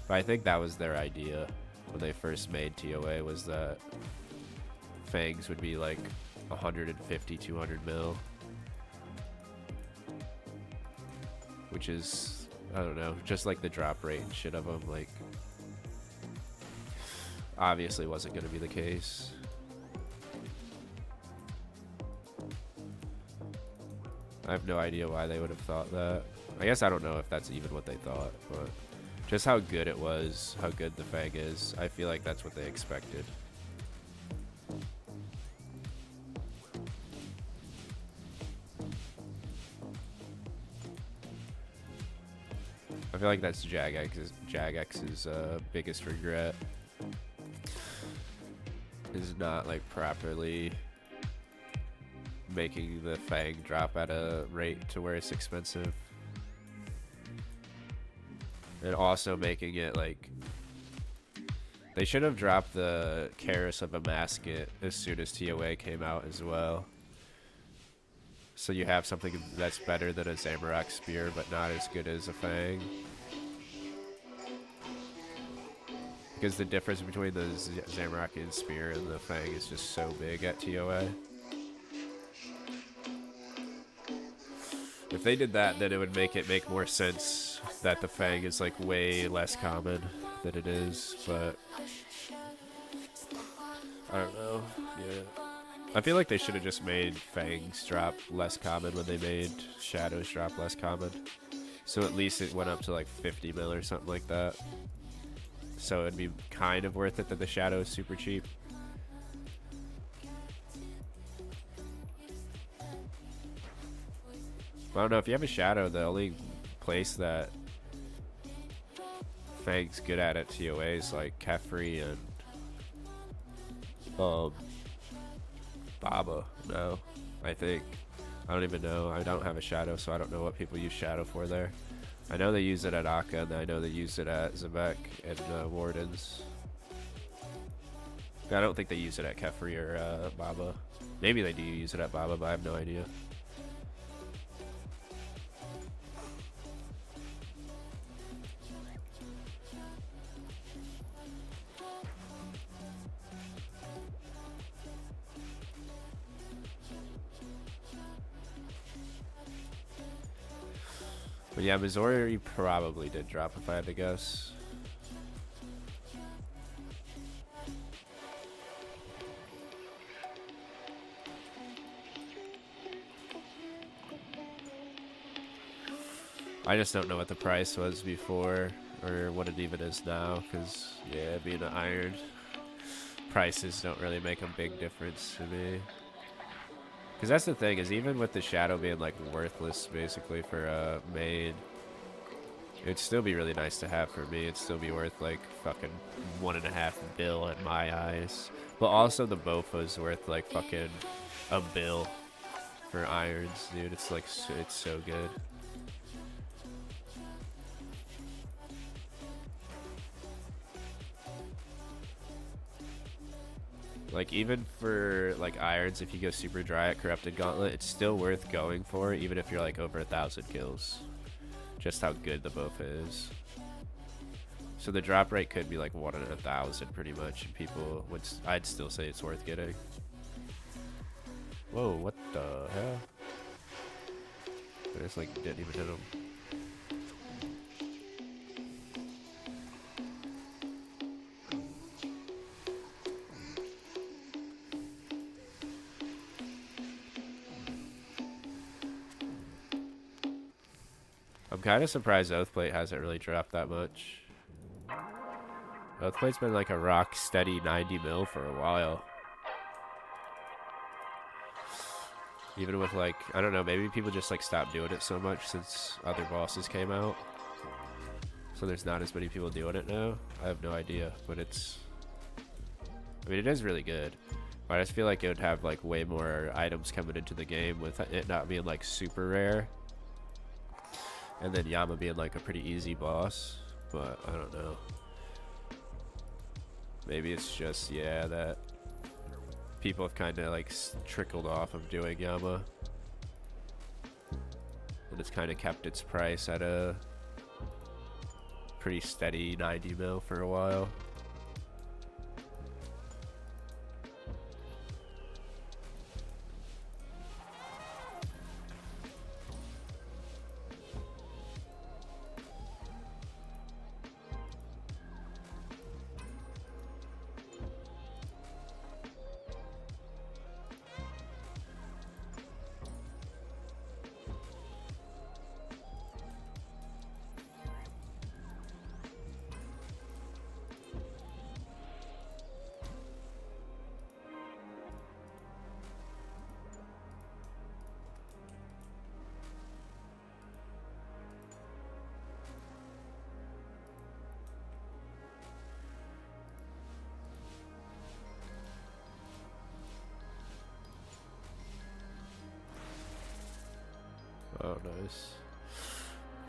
But I think that was their idea when they first made TOA, was that Fangs would be like 150, 200 mil. Which is, I don't know, just like the drop rate and shit of them, like, obviously wasn't going to be the case. I have no idea why they would have thought that. I guess I don't know if that's even what they thought, but just how good it was, how good the Fang is, I feel like that's what they expected. I feel like that's Jagex's biggest regret. Is not like properly making the Fang drop at a rate to where it's expensive. And also making it like, they should have dropped the Karis of a Masket as soon as TOA came out as well. So you have something that's better than a Zamorak Spear, but not as good as a Fang. Because the difference between the Zamorakian Spear and the Fang is just so big at TOA. If they did that, then it would make more sense that the Fang is like way less common than it is, but I don't know. Yeah. I feel like they should have just made Fangs drop less common when they made Shadows drop less common. So at least it went up to like 50 mil or something like that. So it'd be kind of worth it that the Shadow is super cheap. I don't know, if you have a Shadow, the only place that Fang's good at TOA is like Kefri and Baba. No, I think. I don't even know. I don't have a Shadow, so I don't know what people use Shadow for there. I know they use it at Akka, and I know they use it at Zabek and Wardens. I don't think they use it at Kefri or Baba. Maybe they do use it at Baba, but I have no idea. But yeah, Missouri probably did drop if I had to guess. I just don't know what the price was before or what it even is now, because yeah, being an iron, prices don't really make a big difference to me. Because that's the thing, is even with the Shadow being like worthless basically for a main, it'd still be really nice to have for me. It'd still be worth like fucking 1.5 bill in my eyes. But also the Bofa's worth like fucking a bill. for irons, dude. It's like it's so good. Like even for like irons, if you go super dry at Corrupted Gauntlet, it's still worth going for, even if you're like over 1,000 kills. Just how good the buff is. So the drop rate could be like 1 in 1,000 pretty much, and people would, I'd still say it's worth getting. Whoa, what the hell? I just like didn't even hit him. I'm kind of surprised Oathplate hasn't really dropped that much. Oathplate's been like a rock steady 90 mil for a while. Even with like, I don't know, maybe people just like stopped doing it so much since other bosses came out. So there's not as many people doing it now. I have no idea, but it's, I mean, it is really good. But I just feel like it would have like way more items coming into the game with it not being like super rare. And then Yama being like a pretty easy boss, but I don't know. Maybe it's just, yeah, that people have kind of like trickled off of doing Yama. And it's kind of kept its price at a pretty steady 90 mil for a while. Oh, nice.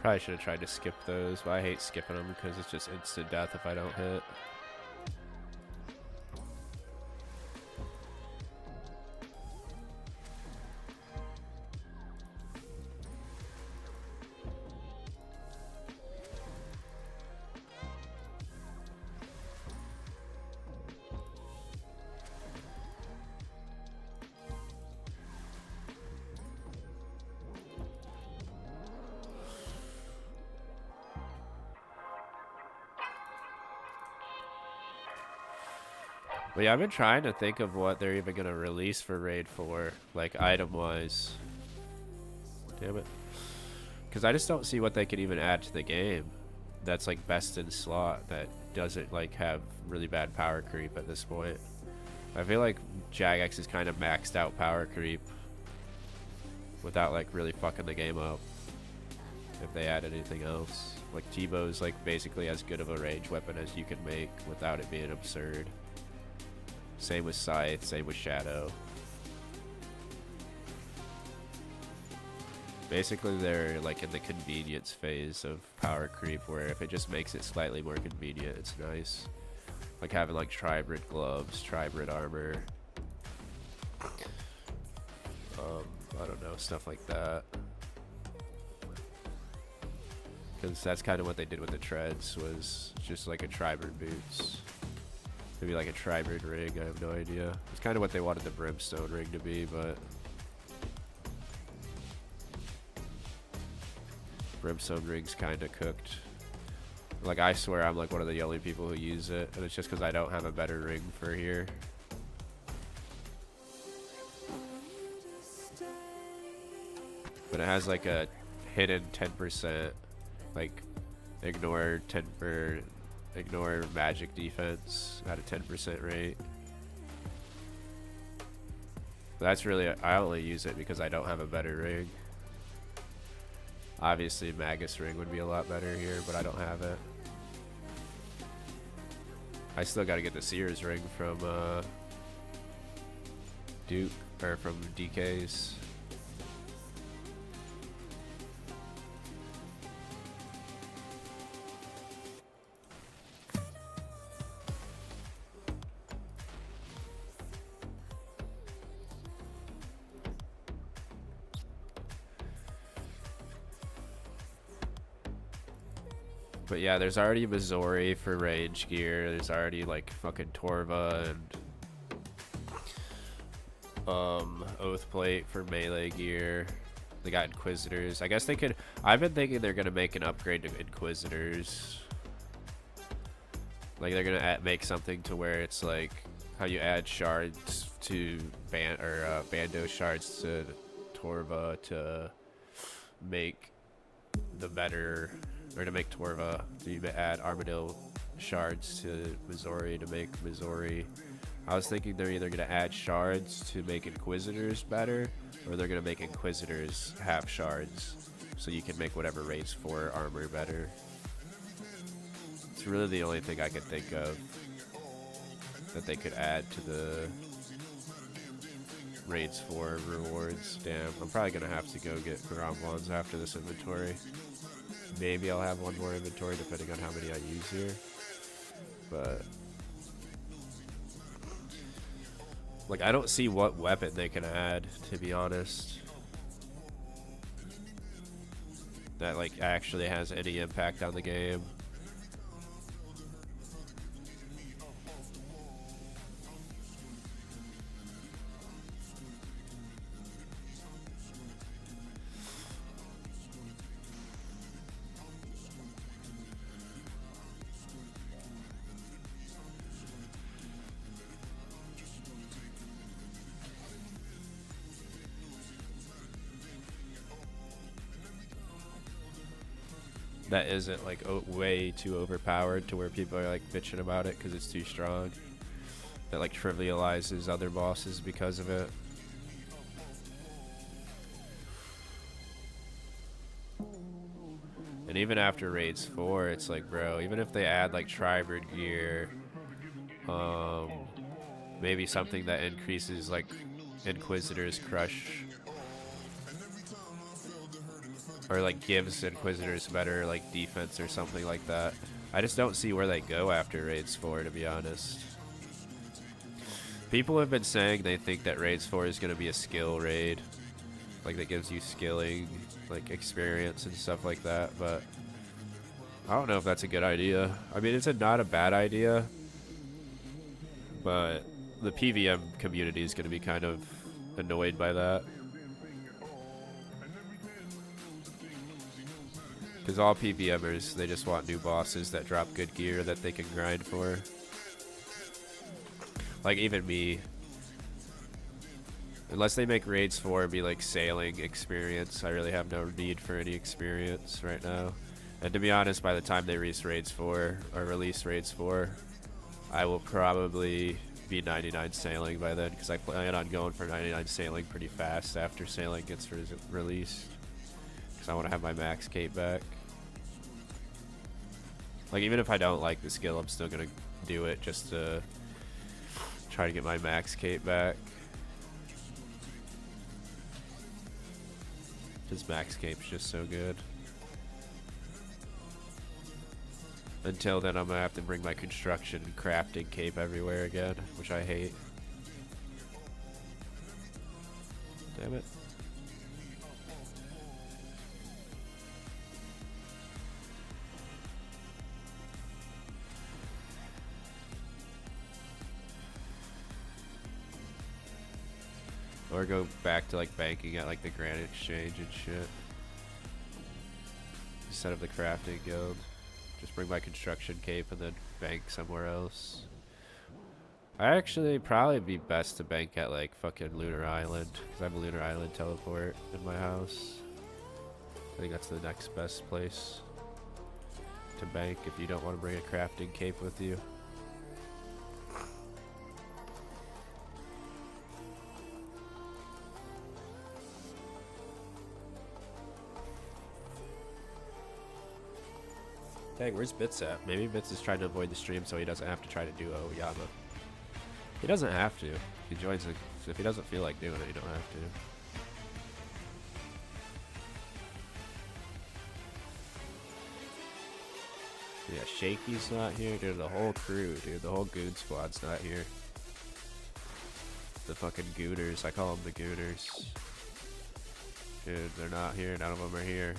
Probably should have tried to skip those, but I hate skipping them because it's just instant death if I don't hit. But yeah, I've been trying to think of what they're even going to release for Raid 4, like item-wise. Damn it. Because I just don't see what they could even add to the game that's like best in slot that doesn't like have really bad power creep at this point. I feel like Jagex is kind of maxed out power creep without like really fucking the game up if they add anything else. Like T-Bow's like basically as good of a range weapon as you can make without it being absurd. Same with Scythe, same with Shadow. Basically they're like in the convenience phase of power creep, where if it just makes it slightly more convenient, it's nice. Like having like Tribrid gloves, Tribrid armor. I don't know, stuff like that. Because that's kind of what they did with the treads, was just like a Tribrid boots. Maybe like a Tribrid ring, I have no idea. It's kind of what they wanted the Brimstone ring to be, but Brimstone ring's kind of cooked. Like I swear I'm like one of the only people who use it, and it's just because I don't have a better ring for here. But it has like a hidden 10%, like ignore magic defense at a 10% rate. That's really, I only use it because I don't have a better ring. Obviously Magus ring would be a lot better here, but I don't have it. I still gotta get the Sears ring from Duke, or from DK's. But yeah, there's already Missouri for range gear. There's already like fucking Torva and Oath Plate for melee gear. They got Inquisitors. I guess they could. I've been thinking they're gonna make an upgrade to Inquisitors. Like they're gonna make something to where it's like how you add shards to Bando shards to Torva to make the better, or to make Torva. So you add Armadillo shards to Missouri to make Missouri. I was thinking they're either gonna add shards to make Inquisitors better, or they're gonna make Inquisitors have shards, so you can make whatever race 4 armor better. It's really the only thing I could think of that they could add to the Raids 4 rewards. Damn, I'm probably gonna have to go get Gromblons after this inventory. Maybe I'll have one more inventory depending on how many I use here. But like, I don't see what weapon they can add, to be honest, that like actually has any impact on the game. That isn't like way too overpowered to where people are like bitching about it because it's too strong. That like trivializes other bosses because of it. And even after Raids 4, it's like, bro, even if they add like Tribird gear, maybe something that increases like Inquisitor's Crush, or like gives Inquisitors better like defense or something like that. I just don't see where they go after Raids 4, to be honest. People have been saying they think that Raids 4 is going to be a skill raid, like that gives you skilling, like experience and stuff like that, but I don't know if that's a good idea. I mean, it's not a bad idea, but the PVM community is going to be kind of annoyed by that. Because all PVMers, they just want new bosses that drop good gear that they can grind for. Like, even me. Unless they make Raids 4 be like sailing experience, I really have no need for any experience right now. And to be honest, by the time they release Raids 4, I will probably be 99 sailing by then, because I plan on going for 99 sailing pretty fast after sailing gets released. Because I want to have my max cape back. Like, even if I don't like the skill, I'm still gonna do it just to try to get my max cape back. Because max cape's just so good. Until then, I'm gonna have to bring my construction and crafting cape everywhere again, which I hate. Damn it. Or go back to like banking at like the Grand Exchange and shit. Instead of the crafting guild. Just bring my construction cape and then bank somewhere else. I actually probably be best to bank at like fucking Lunar Island, because I have a Lunar Island teleport in my house. I think that's the next best place to bank if you don't want to bring a crafting cape with you. Dang, where's Bits at? Maybe Bits is trying to avoid the stream so he doesn't have to try to duo Yama. He doesn't have to. He joins it. If he doesn't feel like doing it, he don't have to. Yeah, Shaky's not here. Dude, the whole crew, dude. The whole Goon Squad's not here. The fucking Gooners. I call them the Gooners. Dude, they're not here. None of them are here.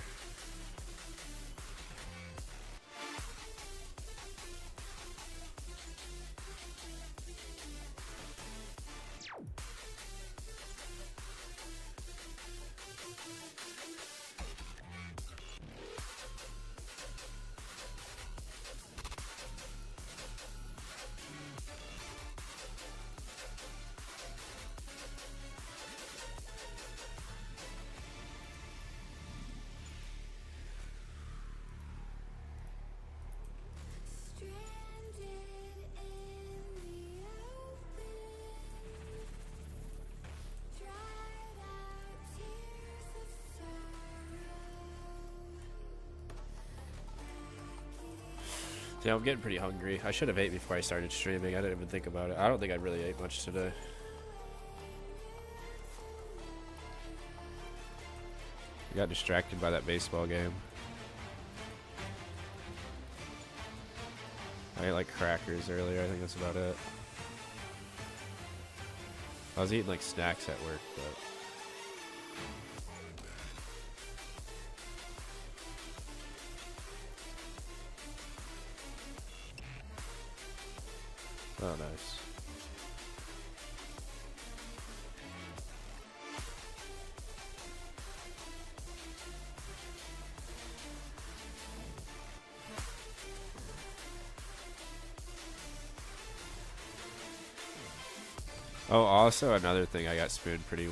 Yeah, I'm getting pretty hungry. I should have ate before I started streaming. I didn't even think about it. I don't think I really ate much today. I got distracted by that baseball game. I ate like crackers earlier. I think that's about it. I was eating like snacks at work, but... Oh, nice. Oh, also another thing I got spooned pretty...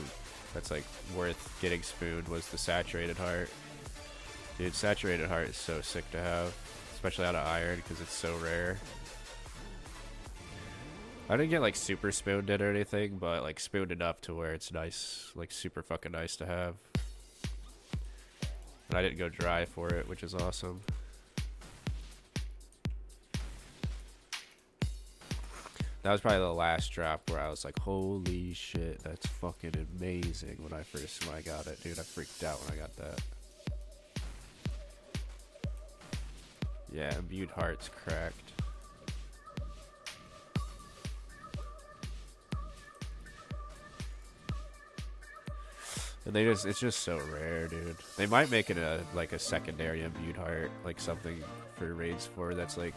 That's like worth getting spooned was the saturated heart. Dude, saturated heart is so sick to have. Especially out of iron because it's so rare. I didn't get like super spooned it or anything, but like spooned enough to where it's nice, like super fucking nice to have. And I didn't go dry for it, which is awesome. That was probably the last drop where I was like, holy shit, that's fucking amazing when I got it. Dude, I freaked out when I got that. Yeah, imbued heart's cracked. And it's just so rare, dude. They might make it a secondary imbued heart, like something for raids 4 that's like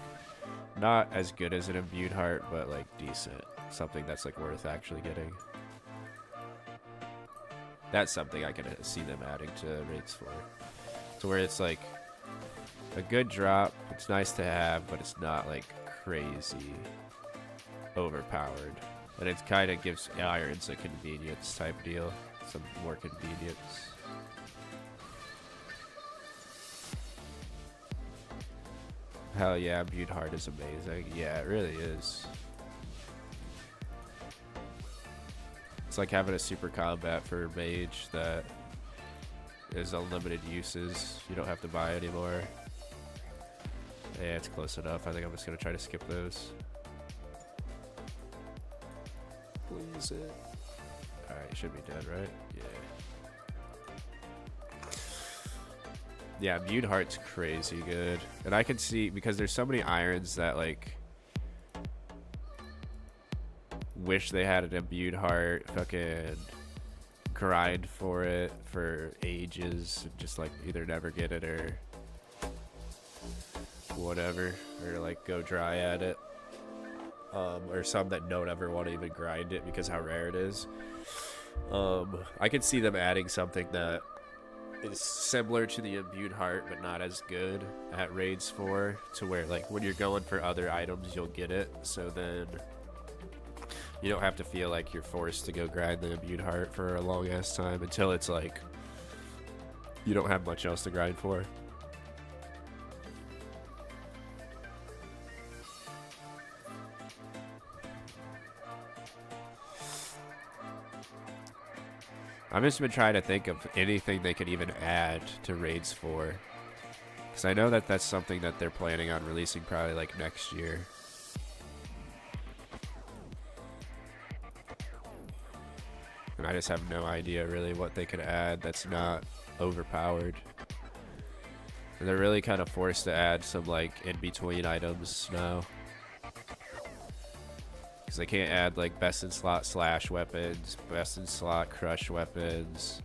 not as good as an imbued heart, but like decent. Something that's like worth actually getting. That's something I can see them adding to raids 4. To where it's like a good drop, it's nice to have, but it's not like crazy overpowered. And it kind of gives irons a convenience type deal. Some more convenience. Hell yeah, imbued heart is amazing. Yeah, it really is. It's like having a super combat for mage that is unlimited uses. You don't have to buy anymore. Yeah, it's close enough. I think I'm just gonna try to skip those. Please it. Alright, you should be dead, right? Yeah. Yeah, imbued heart's crazy good. And I can see, because there's so many irons that, like, wish they had an imbued heart, fucking grind for it for ages, just, like, either never get it or whatever, or, like, go dry at it. Or some that don't ever want to even grind it because how rare it is. I could see them adding something that is similar to the imbued heart but not as good at raids 4, to where like when you're going for other items you'll get it, so then you don't have to feel like you're forced to go grind the imbued heart for a long ass time until it's like you don't have much else to grind for. I've just been trying to think of anything they could even add to Raids 4. Because I know that that's something that they're planning on releasing probably like next year. And I just have no idea really what they could add that's not overpowered. And they're really kind of forced to add some like in-between items now. Because they can't add like best in slot slash weapons, best in slot crush weapons.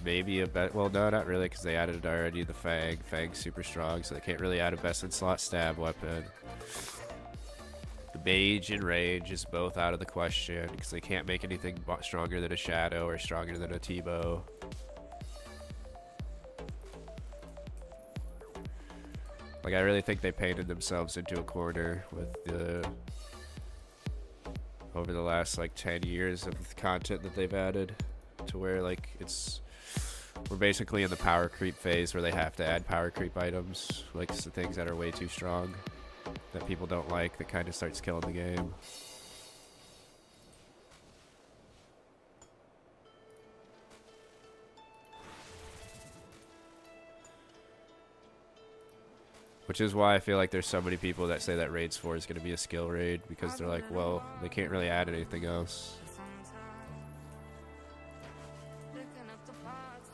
Maybe a bet. Well, no, not really, because they added already the Fang. Fang's super strong, so they can't really add a best in slot stab weapon. The Mage and Rage is both out of the question because they can't make anything stronger than a Shadow or stronger than a T-Bow. Like, I really think they painted themselves into a corner with the over the last like 10 years of the content that they've added, to where like we're basically in the power creep phase where they have to add power creep items, like the things that are way too strong that people don't like, that kind of starts killing the game. Which is why I feel like there's so many people that say that Raids 4 is going to be a skill raid, because they're like, well, they can't really add anything else.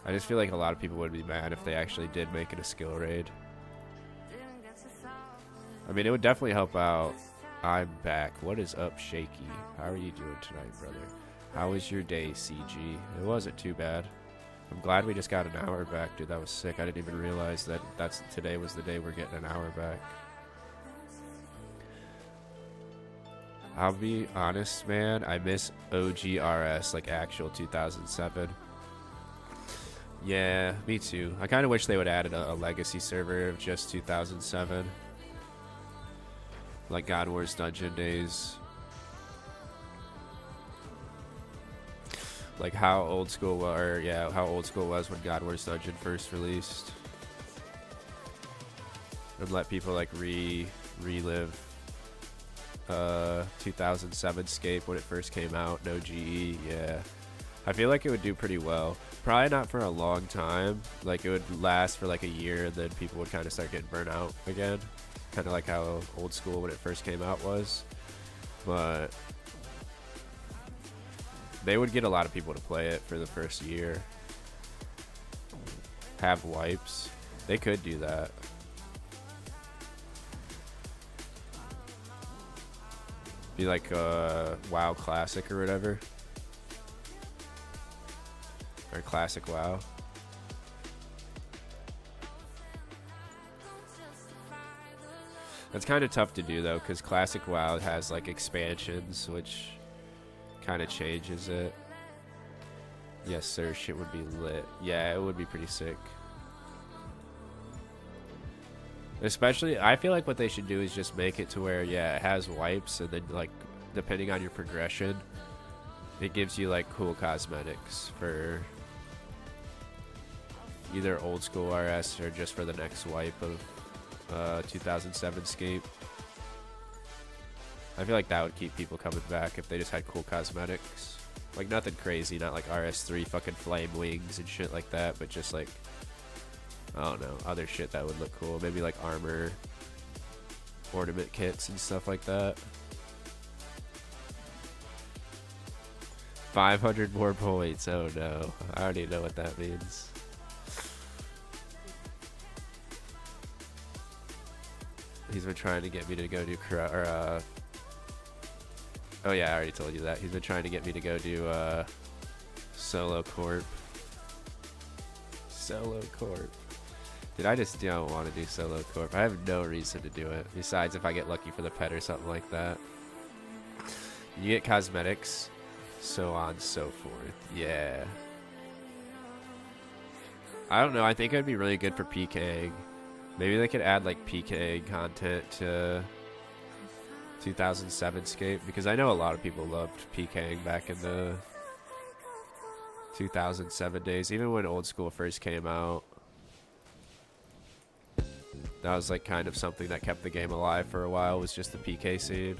I just feel like a lot of people would be mad if they actually did make it a skill raid. I mean, it would definitely help out. I'm back. What is up, Shaky? How are you doing tonight, brother? How was your day, CG? It wasn't too bad. I'm glad we just got an hour back, dude. That was sick. I didn't even realize that today was the day we're getting an hour back. I'll be honest, man. I miss OGRS, like actual 2007. Yeah, me too. I kind of wish they would add a legacy server of just 2007. Like God Wars Dungeon days. Like how old school how old school was when God Wars Dungeon first released. And let people like relive 2007 Scape when it first came out. No GE, yeah. I feel like it would do pretty well. Probably not for a long time. Like it would last for like a year, and then people would kind of start getting burnt out again. Kind of like how Old School when it first came out was. But they would get a lot of people to play it for the first year. Have wipes. They could do that. Be like a WoW Classic or whatever. Or Classic WoW. That's kind of tough to do though, because Classic WoW has like expansions, which kind of changes it. Yes, sir. Shit would be lit. Yeah, it would be pretty sick. Especially, I feel like what they should do is just make it to where, yeah, it has wipes, and then like depending on your progression, it gives you like cool cosmetics for either Old School RS or just for the next wipe of 2007 Scape. I feel like that would keep people coming back if they just had cool cosmetics. Like nothing crazy, not like RS3 fucking flame wings and shit like that, but just like, I don't know, other shit that would look cool. Maybe like armor, ornament kits and stuff like that. 500 more points, oh no. I already know what that means. He's been trying to get me to go do oh yeah, I already told you that. He's been trying to get me to go do solo corp. Solo corp. Dude, I just don't want to do solo corp. I have no reason to do it. Besides if I get lucky for the pet or something like that. You get cosmetics, so on and so forth. Yeah. I don't know. I think it'd be really good for PKing. Maybe they could add like PK content to 2007 Scape, because I know a lot of people loved PKing back in the 2007 days, even when Old School first came out. That was like kind of something that kept the game alive for a while, was just the PK scene.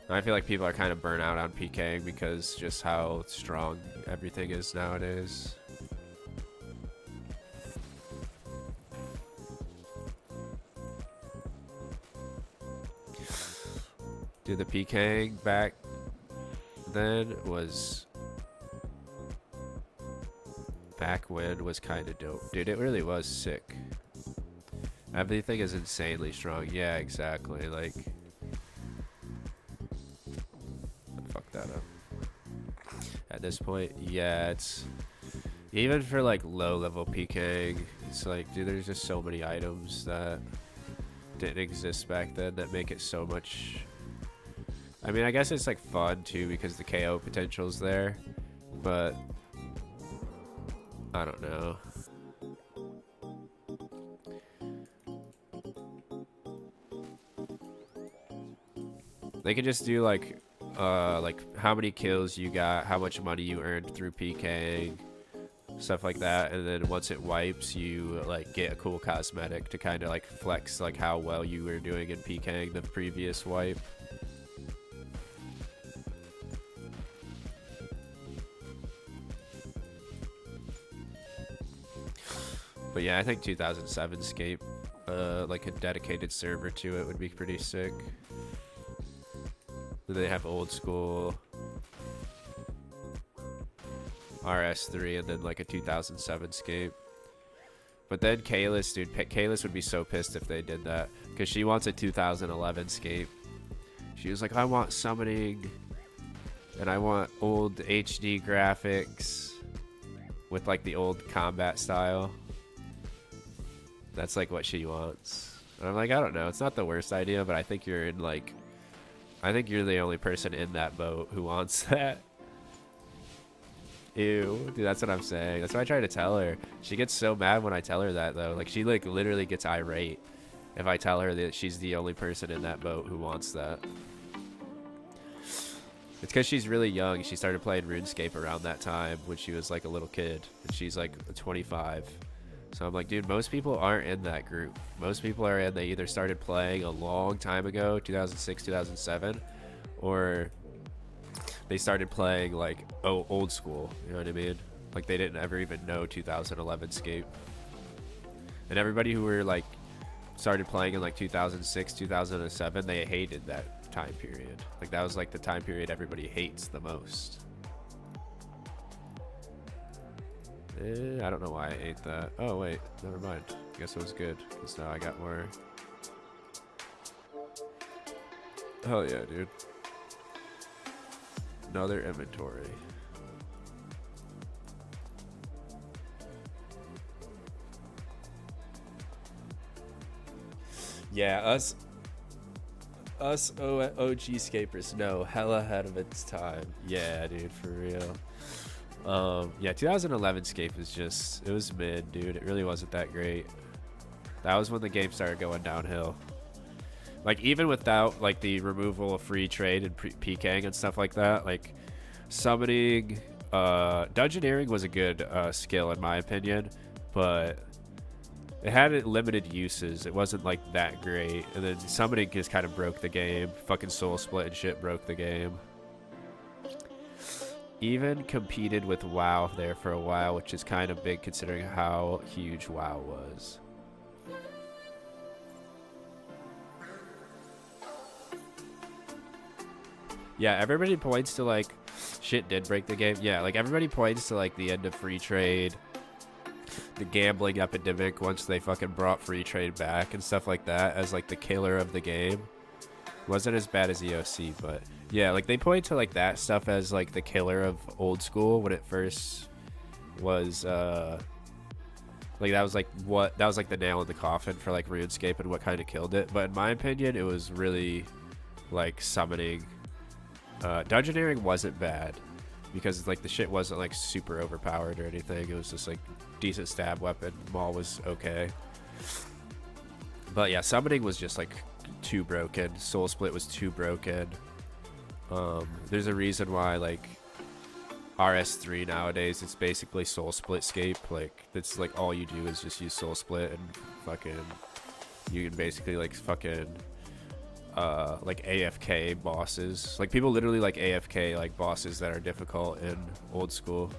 I feel like people are kind of burnt out on PKing because just how strong everything is nowadays. Dude, the PKing back then was... Back when was kind of dope. Dude, it really was sick. Everything is insanely strong. Yeah, exactly. Like... Fuck that up. At this point, yeah, it's... Even for, like, low-level PKing, it's like, dude, there's just so many items that didn't exist back then that make it so much... I mean, I guess it's like fun too because the KO potential's there, but I don't know. They could just do like how many kills you got, how much money you earned through PKing, stuff like that, and then once it wipes, you like get a cool cosmetic to kind of like flex like how well you were doing in PKing the previous wipe. But yeah, I think 2007 Scape, like a dedicated server to it would be pretty sick. They have old school, RS3, and then like a 2007 Scape. But then Kalis, dude, Kalis would be so pissed if they did that, because she wants a 2011 Scape. She was like, I want summoning, and I want old HD graphics with like the old combat style. That's like what she wants. And I'm like, I don't know, it's not the worst idea, but I think you're in like, I think you're the only person in that boat who wants that. Ew, dude, that's what I'm saying. That's what I try to tell her. She gets so mad when I tell her that, though. Like, she like literally gets irate if I tell her that she's the only person in that boat who wants that. It's because she's really young. She started playing RuneScape around that time when she was like a little kid, and she's like 25. So I'm like, dude, most people aren't in that group. Most people are in, they either started playing a long time ago, 2006, 2007, or they started playing like old school, you know what I mean? Like they didn't ever even know 2011 Scape. And everybody who were like started playing in like 2006, 2007, they hated that time period. Like that was like the time period everybody hates the most. I don't know why I ate that. Oh wait, never mind. I guess it was good, because now I got more. Hell yeah, dude. Another inventory. Yeah, us OG scapers know hella ahead of its time. Yeah, dude, for real. Yeah, 2011 Scape was just, it was mid, dude. It really wasn't that great. That was when the game started going downhill. Like, even without, like, the removal of free trade and PKing and stuff like that, like, summoning, dungeoneering was a good skill, in my opinion, but it had limited uses. It wasn't, like, that great. And then summoning just kind of broke the game. Fucking soul split and shit broke the game. Even competed with WoW there for a while, which is kind of big considering how huge WoW was. Yeah, everybody points to like shit did break the game. Yeah, like everybody points to like the end of free trade, the gambling epidemic once they fucking brought free trade back and stuff like that as like the killer of the game. Wasn't as bad as EOC, but yeah, like they point to like that stuff as like the killer of old school when it first was like that was like the nail in the coffin for like RuneScape and what kind of killed it. But in my opinion, it was really like summoning. Dungeoneering wasn't bad because like the shit wasn't like super overpowered or anything. It was just like decent stab weapon. Maul was okay, but yeah, summoning was just like too broken. Soul split was too broken. There's a reason why like RS3 nowadays it's basically soul split scape. Like that's like all you do is just use soul split and fucking you can basically like fucking like AFK bosses. Like people literally like AFK like bosses that are difficult in old school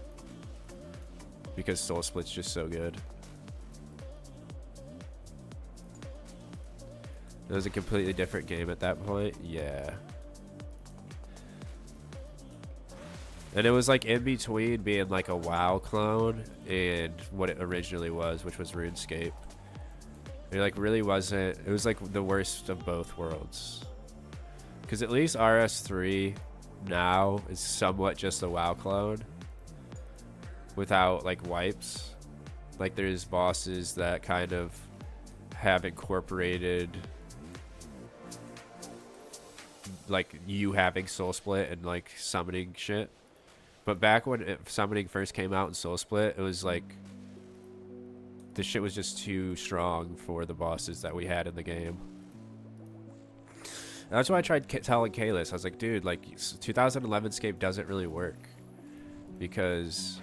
because soul split's just so good. It was a completely different game at that point. Yeah. And it was like in between being like a WoW clone and what it originally was, which was RuneScape. It like really wasn't, it was like the worst of both worlds. Because at least RS3 now is somewhat just a WoW clone without like wipes. Like there's bosses that kind of have incorporated like you having soul split and like summoning shit. But back when summoning first came out in soul split, it was like this shit was just too strong for the bosses that we had in the game. And that's why I tried telling Kalis. I was like, dude, like 2011 Scape doesn't really work because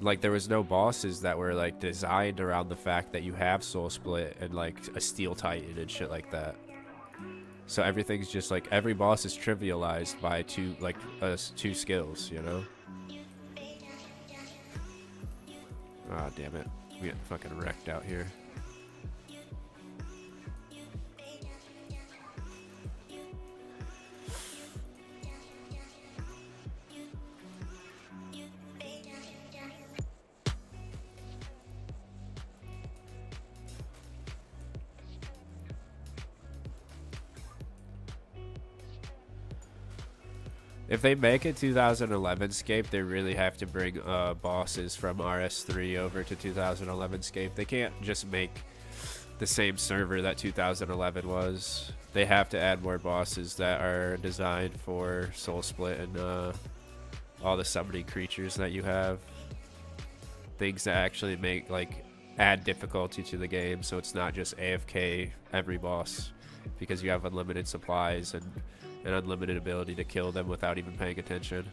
like there was no bosses that were like designed around the fact that you have soul split and like a steel titan and shit like that. So everything's just like every boss is trivialized by two skills, you know? Ah, damn it. We get fucking wrecked out here. If they make a 2011 scape, they really have to bring bosses from RS3 over to 2011 scape. They can't just make the same server that 2011 was. They have to add more bosses that are designed for Soul Split and all the summoning creatures that you have. Things that actually make, like, add difficulty to the game, so it's not just AFK every boss, because you have unlimited supplies and an unlimited ability to kill them without even paying attention.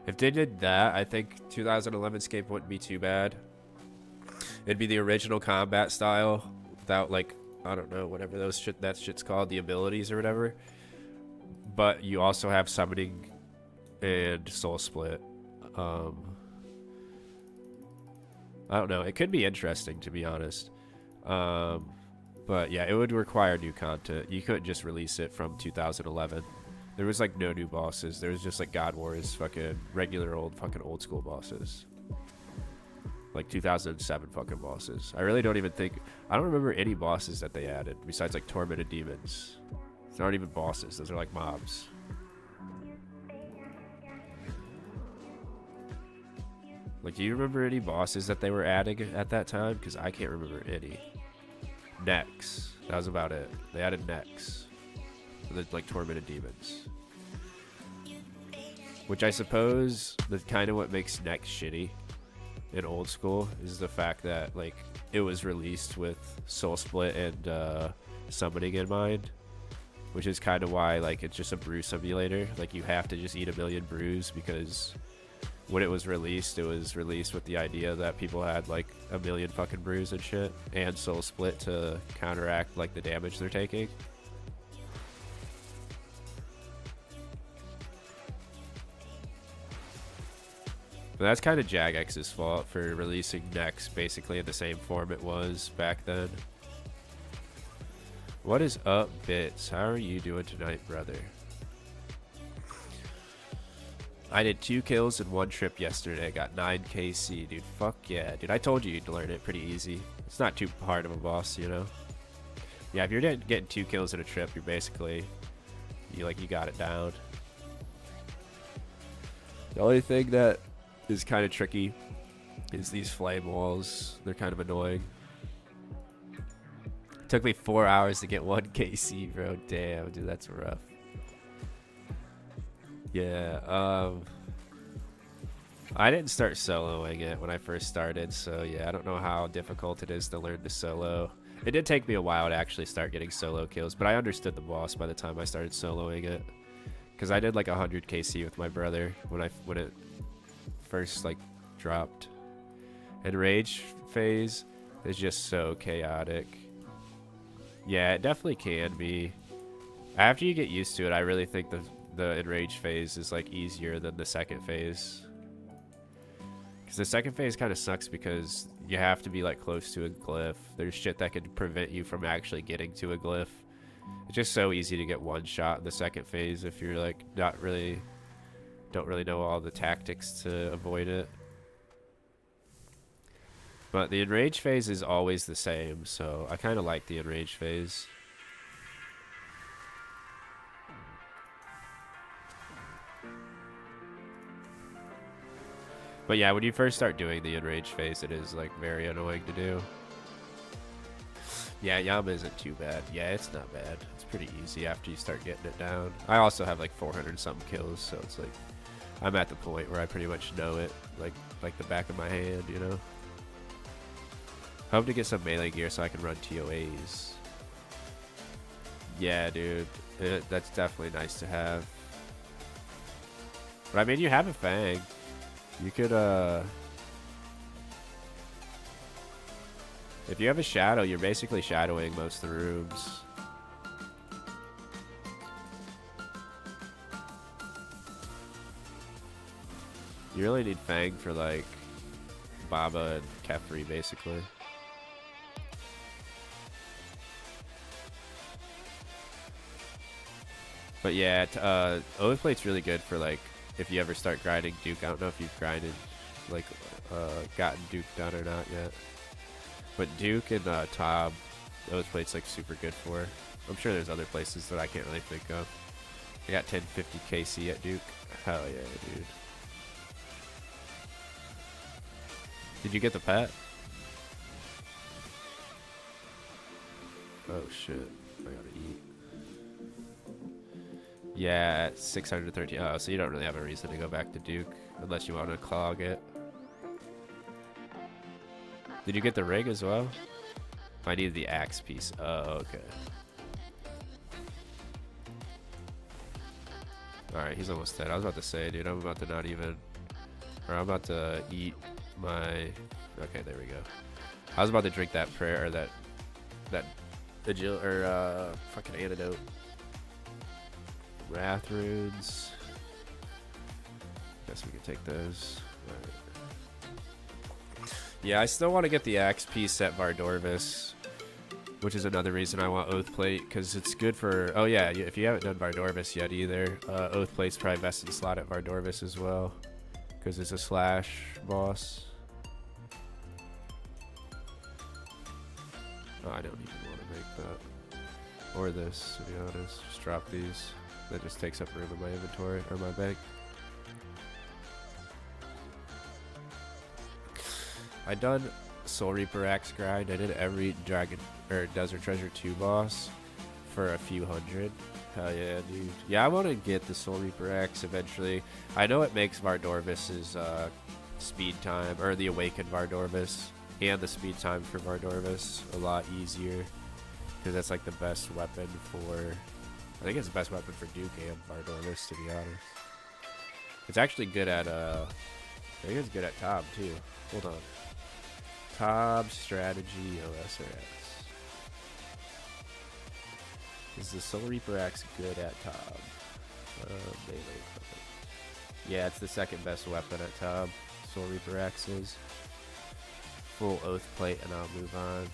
If they did that, I think 2011 Scape wouldn't be too bad. It'd be the original combat style without, like, I don't know, whatever that shit's called, the abilities or whatever. But you also have summoning and soul split. I don't know. It could be interesting, to be honest. But yeah, it would require new content. You couldn't just release it from 2011. There was like no new bosses. There was just like God Wars, fucking regular old school bosses. Like 2007 fucking bosses. I really don't even think, I don't remember any bosses that they added besides like tormented demons. Those aren't even bosses. Those are like mobs. Like, do you remember any bosses that they were adding at that time? Because I can't remember any. Necks. That was about it. They added necks. And then, like, tormented demons. Which I suppose, the kind of what makes necks shitty in old school is the fact that, like, it was released with Soul Split and summoning in mind. Which is kind of why, like, it's just a brew simulator. Like, you have to just eat a million brews because when it was released with the idea that people had like a million fucking brews and shit and soul split to counteract like the damage they're taking. But that's kind of Jagex's fault for releasing Nex basically in the same form it was back then. What is up, Bits? How are you doing tonight, brother? I did 2 kills in 1 trip yesterday. I got 9 KC, dude. Fuck yeah, dude. I told you you'd learn it pretty easy. It's not too hard of a boss, you know? Yeah, if you're getting 2 kills in a trip, you're basically, you got it down. The only thing that is kind of tricky is these flame walls. They're kind of annoying. It took me 4 hours to get 1 KC, bro. Damn, dude, that's rough. Yeah, I didn't start soloing it when I first started, so yeah, I don't know how difficult it is to learn to solo. It did take me a while to actually start getting solo kills, but I understood the boss by the time I started soloing it. Because I did like 100 KC with my brother when it first like dropped. And Rage phase is just so chaotic. Yeah, it definitely can be. After you get used to it, I really think the enrage phase is like easier than the second phase, because the second phase kind of sucks because you have to be like close to a glyph. There's shit that could prevent you from actually getting to a glyph. It's just so easy to get one shot in the second phase if you're like don't really know all the tactics to avoid it. But the enrage phase is always the same, so I kind of like the enrage phase. But yeah, when you first start doing the enrage phase, it is like very annoying to do. Yeah, Yama isn't too bad. Yeah, it's not bad. It's pretty easy after you start getting it down. I also have like 400 something kills, so it's like I'm at the point where I pretty much know it like the back of my hand, you know. Hope to get some melee gear so I can run TOAs. Yeah, dude, that's definitely nice to have. But I mean, you have a Fang. You could, if you have a shadow, you're basically shadowing most of the rooms. You really need Fang for like Baba and Kefri, basically. But yeah, Overplate's really good for like if you ever start grinding Duke. I don't know if you've grinded like gotten Duke done or not yet. But Duke and Tob, Overplate's like super good for. I'm sure there's other places that I can't really think of. I got 1050 KC at Duke. Hell yeah, dude. Did you get the pet? Oh shit. I gotta eat. Yeah, at 613. Oh, so you don't really have a reason to go back to Duke unless you want to clog it. Did you get the rig as well? I needed the axe piece. Oh, okay. Alright, he's almost dead. I was about to say, dude, I'm about to not even... Or I'm about to eat my... Okay, there we go. I was about to drink that prayer, or that fucking antidote. Wrath runes. Guess we can take those. Right. Yeah, I still want to get the axe piece at Vardorvis, which is another reason I want Oathplate, because it's good for... Oh yeah, if you haven't done Vardorvis yet either, Oathplate's probably best in slot at Vardorvis as well, because it's a slash boss. Oh, I don't even want to make that. Or this, to be honest. Just drop these. That just takes up room in my inventory, or my bank. I done Soul Reaper Axe grind. I did every Dragon or Desert Treasure 2 boss for a few hundred. Hell yeah, dude. Yeah, I want to get the Soul Reaper Axe eventually. I know it makes Vardorvis's speed time, or the Awakened Vardorvis, and the speed time for Vardorvis a lot easier, because that's like the best weapon for... I think it's the best weapon for Duke and Vardorvis, to be honest. It's actually good at, I think it's good at Tob, too. Hold on. Tob, strategy, OSRS. Is the Soul Reaper Axe good at Tob? Melee equipment. Yeah, it's the second best weapon at Tob. Soul Reaper Axe is. Full Oath Plate, and I'll move on.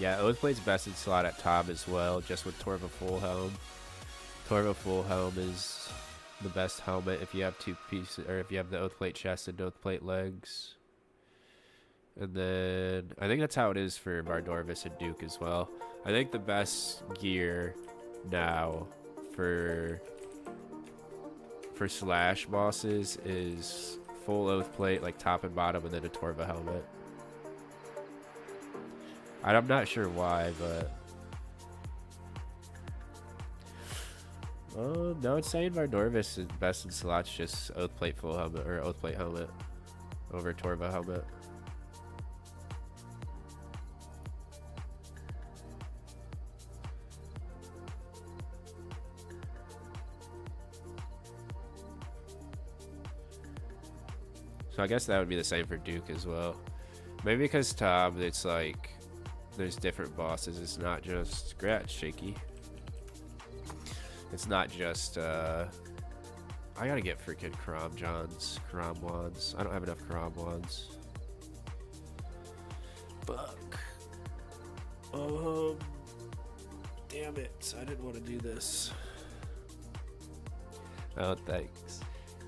Yeah, Oathblade's best in slot at Tob as well, just with Torva Full Helm. Torva Full Helm is the best helmet if you have two pieces, or if you have the Oathblade chest and Oathblade legs. And then I think that's how it is for Vardorvis and Duke as well. I think the best gear now for slash bosses is full Oathplate, like top and bottom, and then a Torva helmet. I'm not sure why, but no, it's saying Vardorvis is best in slots, just Oathplate full helmet, or Oathplate helmet over Torva helmet. So I guess that would be the same for Duke as well. Maybe because Tob, it's like there's different bosses. It's not just scratch shaky. It's not just I gotta get freaking Karam wands. I don't have enough Karam wands. Fuck. Damn it. I didn't want to do this. Oh, thanks.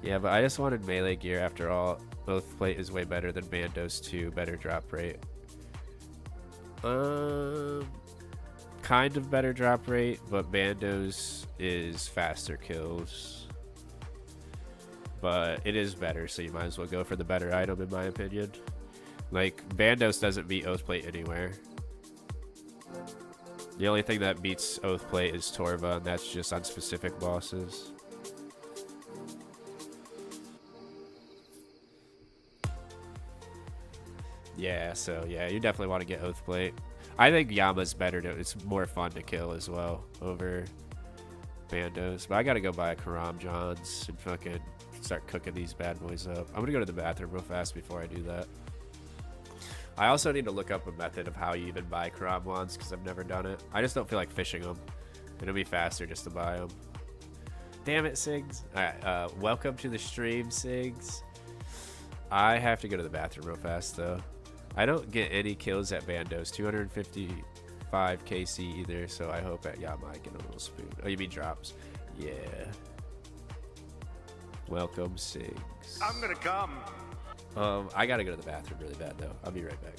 Yeah, but I just wanted melee gear after all. Oathplate is way better than Bandos too. Better drop rate. Kind of better drop rate, but Bandos is faster kills. But it is better, so you might as well go for the better item, in my opinion. Like, Bandos doesn't beat Oathplate anywhere. The only thing that beats Oathplate is Torva, and that's just on specific bosses. Yeah, so yeah, you definitely want to get Oathplate. I think Yama's better. It's more fun to kill as well over Bandos. But I gotta go buy a Karam John's and fucking start cooking these bad boys up. I'm gonna go to the bathroom real fast before I do that. I also need to look up a method of how you even buy Karam wands because I've never done it. I just don't feel like fishing them. It'll be faster just to buy them. Damn it, Sigs. Alright, welcome to the stream, Sigs. I have to go to the bathroom real fast, though. I don't get any kills at Bandos. 255 KC either, so I hope at Yama I get a little spoon. Oh, you mean drops? Yeah. Welcome, Sigs. I'm gonna come. I gotta go to the bathroom really bad, though. I'll be right back.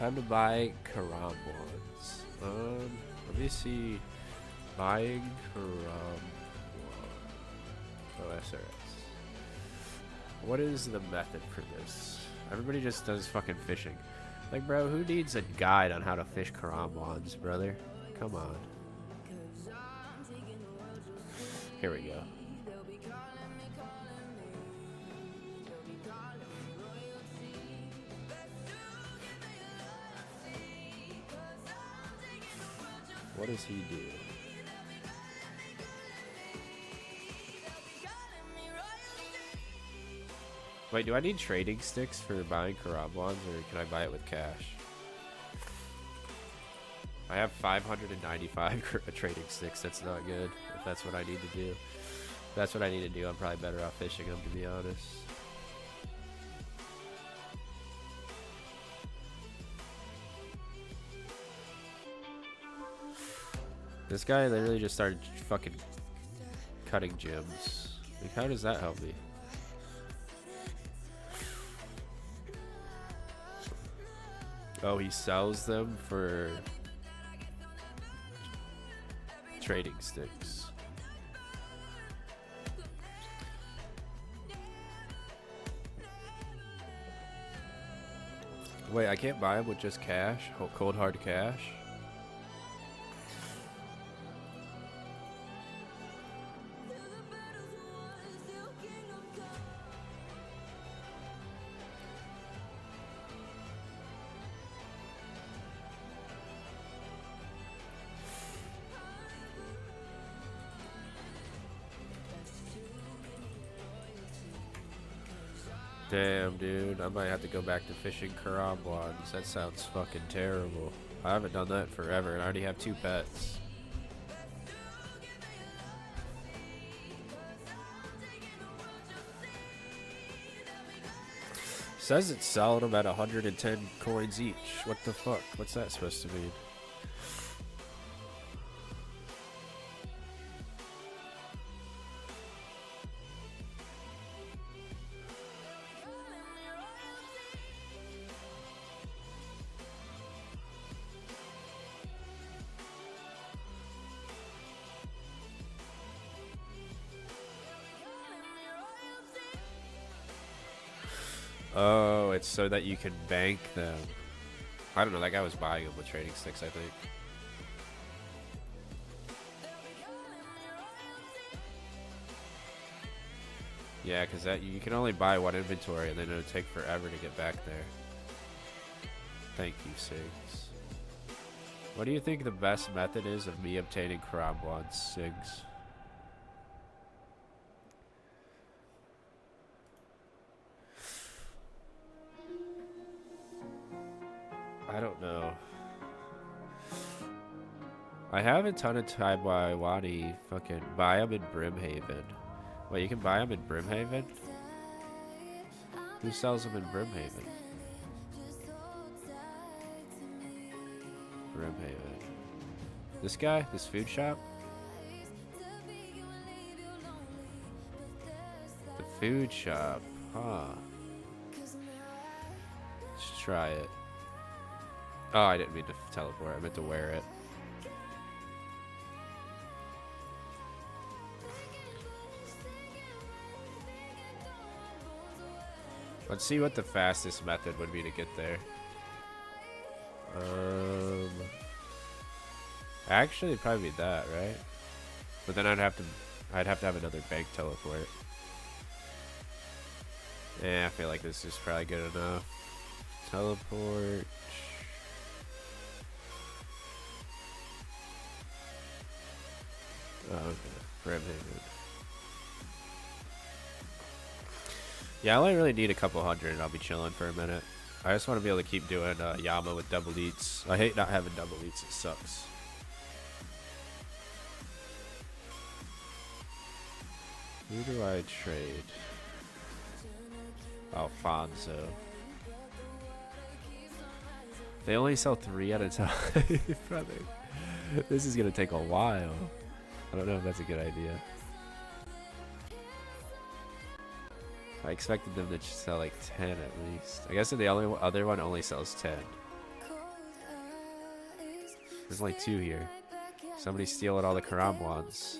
Time to buy Karam ones. Let me see. Buying Karam. Oh, SRS. What is the method for this? Everybody just does fucking fishing. Like, bro, who needs a guide on how to fish Karam wands, brother? Come on. Here we go. What does he do? Wait, do I need trading sticks for buying Karam wands, or can I buy it with cash? I have 595 trading sticks. That's not good. If that's what I need to do. If that's what I need to do. I'm probably better off fishing them, to be honest. This guy literally just started fucking cutting gems. Like, how does that help me? Oh, he sells them for trading sticks. Wait, I can't buy them with just cash? Cold hard cash? Damn, dude. I might have to go back to fishing Karam wands. That sounds fucking terrible. I haven't done that forever, and I already have 2 pets. Says it's selling them at 110 coins each. What the fuck? What's that supposed to mean? Oh, it's so that you can bank them. I don't know, that guy was buying them with trading sticks, I think. Yeah, because that you can only buy one inventory and then it'll take forever to get back there. Thank you, Sigs. What do you think the best method is of me obtaining Karam wands, Sigs? I don't know. I have a ton of Taiwani fucking buy them in Brimhaven. Wait, you can buy them in Brimhaven? Who sells them in Brimhaven? Brimhaven. This guy? This food shop? The food shop. Huh. Let's try it. Oh, I didn't mean to teleport. I meant to wear it. Let's see what the fastest method would be to get there. Actually, it'd probably be that, right? But then I'd have to have another bank teleport. Yeah, I feel like this is probably good enough. Teleport. Oh, okay. Brimhaven. Yeah, I only really need a couple hundred and I'll be chilling for a minute. I just want to be able to keep doing Yama with double eats. I hate not having double eats, it sucks. Who do I trade? Alfonso. They only sell 3 at a time. Brother, this is gonna take a while. I don't know if that's a good idea. I expected them to sell like 10 at least. I guess the other one only sells 10. There's only 2 here. Somebody's stealing all the Karamwans.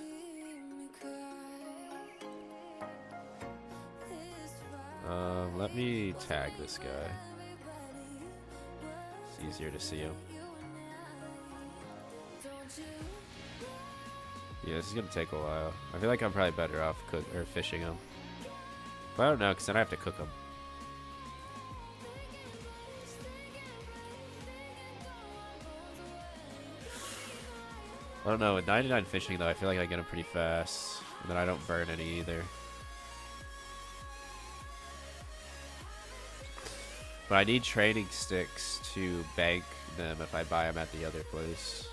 Let me tag this guy. It's easier to see him. Yeah, this is gonna take a while. I feel like I'm probably better off fishing them. But I don't know, because then I have to cook them. I don't know, with 99 fishing though, I feel like I get them pretty fast. And then I don't burn any either. But I need training sticks to bank them if I buy them at the other place.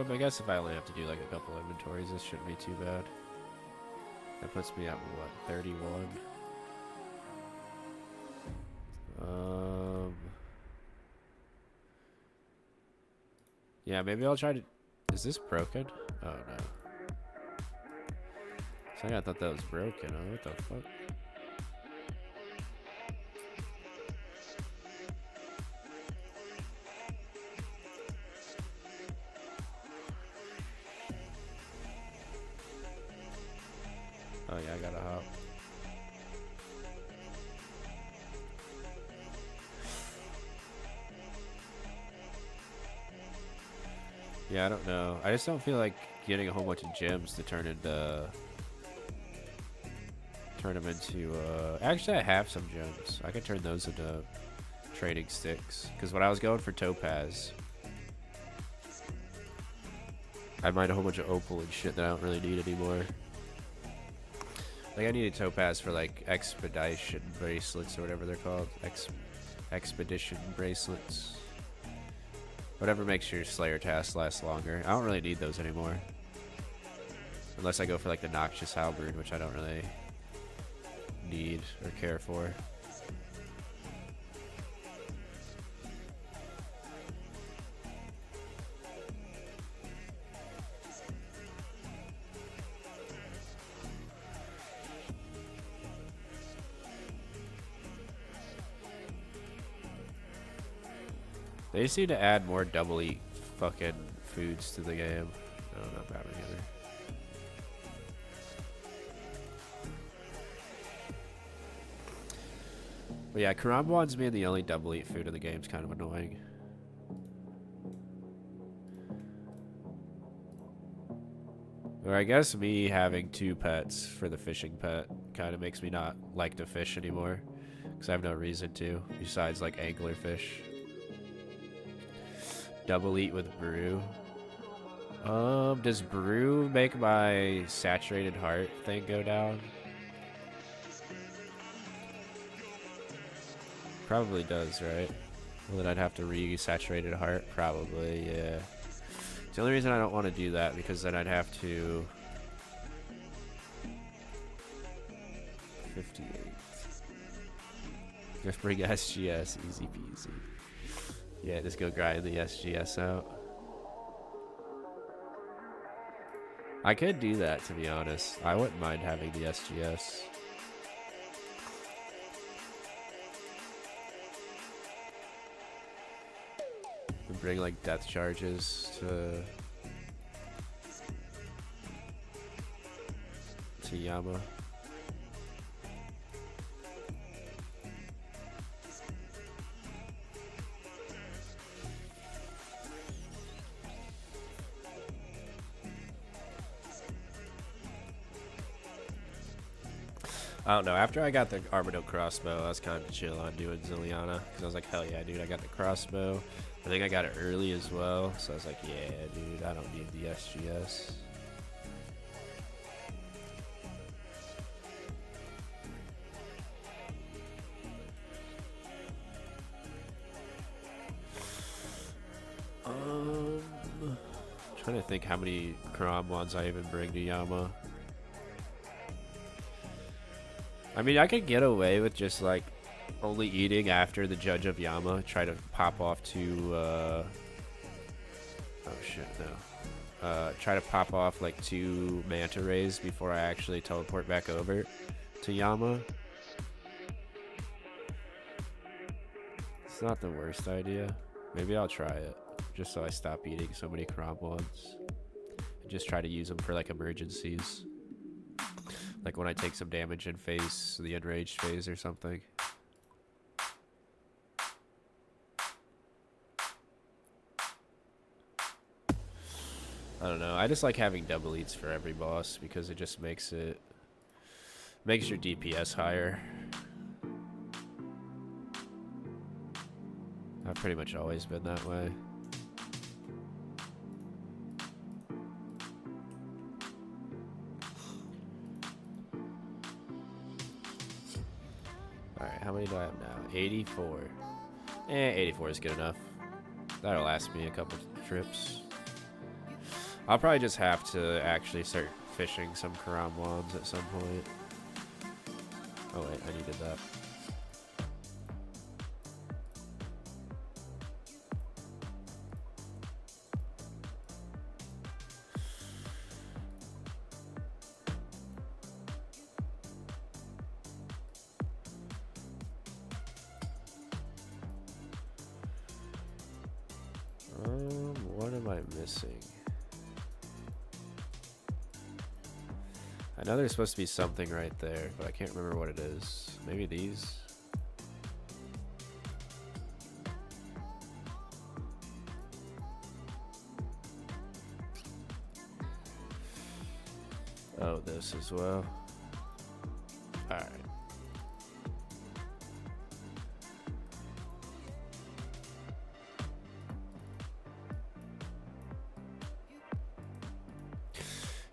I guess if I only have to do like a couple inventories, this shouldn't be too bad. That puts me at what, 31? Yeah, maybe I'll try to. Is this broken? Oh no. I thought that was broken. Oh, what the fuck? Oh yeah, I gotta hop. Yeah, I don't know. I just don't feel like getting a whole bunch of gems to turn them into. Actually, I have some gems. I could turn those into trading sticks. Because when I was going for topaz, I mined a whole bunch of opal and shit that I don't really need anymore. Like I needed topaz for like expedition bracelets or whatever they're called. Expedition bracelets. Whatever makes your Slayer task last longer. I don't really need those anymore. Unless I go for like the Noxious Halberd, which I don't really need or care for. They seem to add more double eat fucking foods to the game. I don't know about any other. But yeah, Karamwan's being the only double eat food in the game is kind of annoying. Or I guess me having 2 pets for the fishing pet kind of makes me not like to fish anymore. Because I have no reason to, besides like anglerfish. Double eat with brew. Does brew make my saturated heart thing go down? Probably does, right? Well, then I'd have to re-saturated heart. Probably, yeah. The only reason I don't want to do that because then I'd have to 58. Just bring SGS, easy peasy. Yeah, just go grind the SGS out. I could do that, to be honest. I wouldn't mind having the SGS. And bring like death charges to Yama. I don't know. After I got the Armado crossbow, I was kind of chill on doing Zilliana. Because I was like, hell yeah, dude, I got the crossbow. I think I got it early as well. So I was like, yeah, dude, I don't need the SGS. trying to think how many Karam ones I even bring to Yama. I mean, I could get away with just like only eating after the Judge of Yama. Try to pop off to oh shit, no. Try to pop off like 2 manta rays before I actually teleport back over to Yama. It's not the worst idea. Maybe I'll try it just so I stop eating so many Karam ones. And just try to use them for like emergencies. Like when I take some damage in phase, the enraged phase or something. I don't know. I just like having double eats for every boss because it just makes your DPS higher. I've pretty much always been that way. Alright, how many do I have now? 84. 84 is good enough. That'll last me a couple trips. I'll probably just have to actually start fishing some Karam wands at some point. Oh wait, I needed that. What am I missing? I know there's supposed to be something right there, but I can't remember what it is. Maybe these? Oh, this as well. Alright.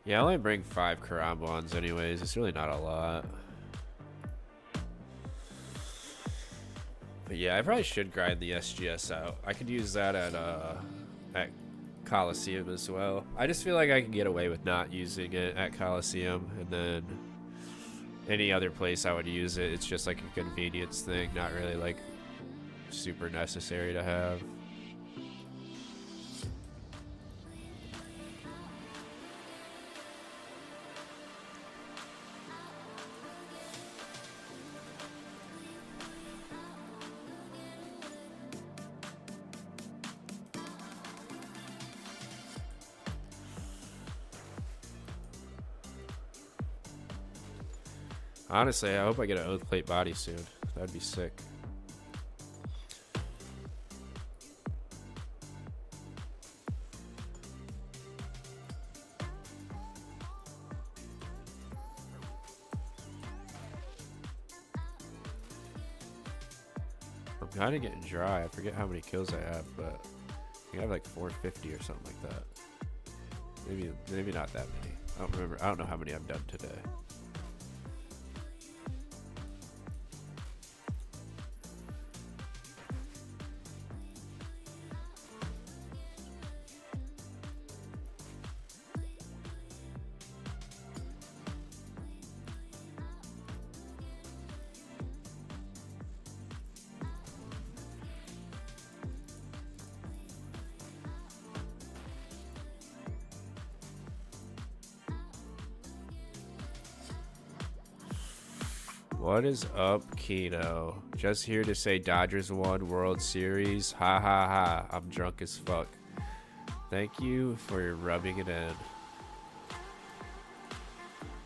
Yeah, I only bring 5 Karam wands anyways. It's really not a lot. But yeah, I probably should grind the SGS out. I could use that at Coliseum as well. I just feel like I can get away with not using it at Coliseum, and then any other place I would use it. It's just like a convenience thing, not really like super necessary to have. Honestly, I hope I get an Oath Plate body soon. That'd be sick. I'm kind of getting dry. I forget how many kills I have, but I think I have like 450 or something like that. Maybe not that many. I don't remember. I don't know how many I've done today. What is up, Kino? Just here to say Dodgers won World Series. Ha ha ha. I'm drunk as fuck. Thank you for rubbing it in.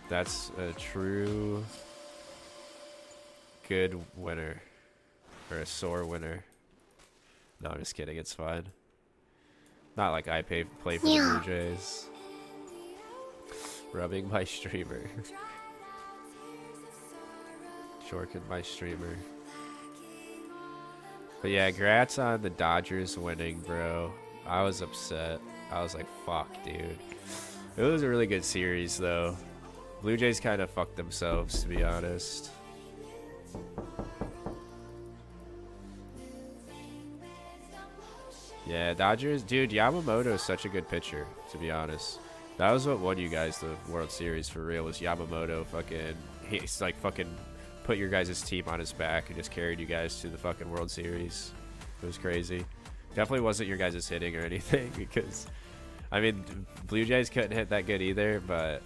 That's a true good winner. Or a sore winner. No, I'm just kidding. It's fine. Not like I play for the Blue Jays. Rubbing my streamer. Shorking my streamer. But yeah, congrats on the Dodgers winning, bro. I was upset. I was like, fuck, dude. It was a really good series, though. Blue Jays kind of fucked themselves, to be honest. Yeah, Dodgers, dude. Yamamoto is such a good pitcher, to be honest. That was what won you guys the World Series for real. Was Yamamoto fucking? He's like fucking put your guys' team on his back and just carried you guys to the fucking World Series. It was crazy. Definitely wasn't your guys' hitting or anything because, I mean, Blue Jays couldn't hit that good either. But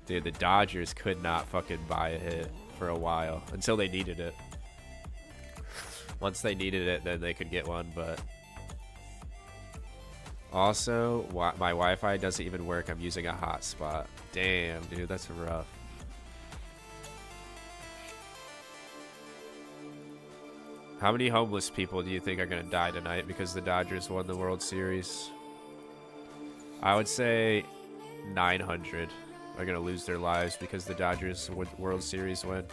dude, the Dodgers could not fucking buy a hit for a while until they needed it. Once they needed it, then they could get one. But also, my Wi-Fi doesn't even work. I'm using a hotspot. Damn, dude, that's rough. How many homeless people do you think are going to die tonight because the Dodgers won the World Series? I would say 900 are going to lose their lives because the Dodgers World Series win.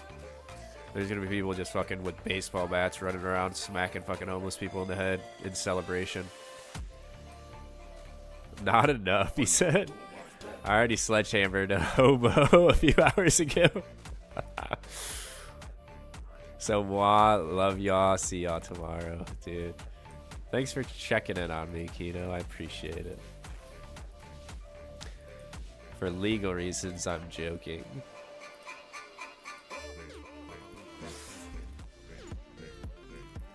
There's going to be people just fucking with baseball bats running around smacking fucking homeless people in the head in celebration. Not enough, he said. I already sledgehammered a hobo a few hours ago. So, love y'all. See y'all tomorrow, dude. Thanks for checking in on me, Kino. I appreciate it. For legal reasons, I'm joking.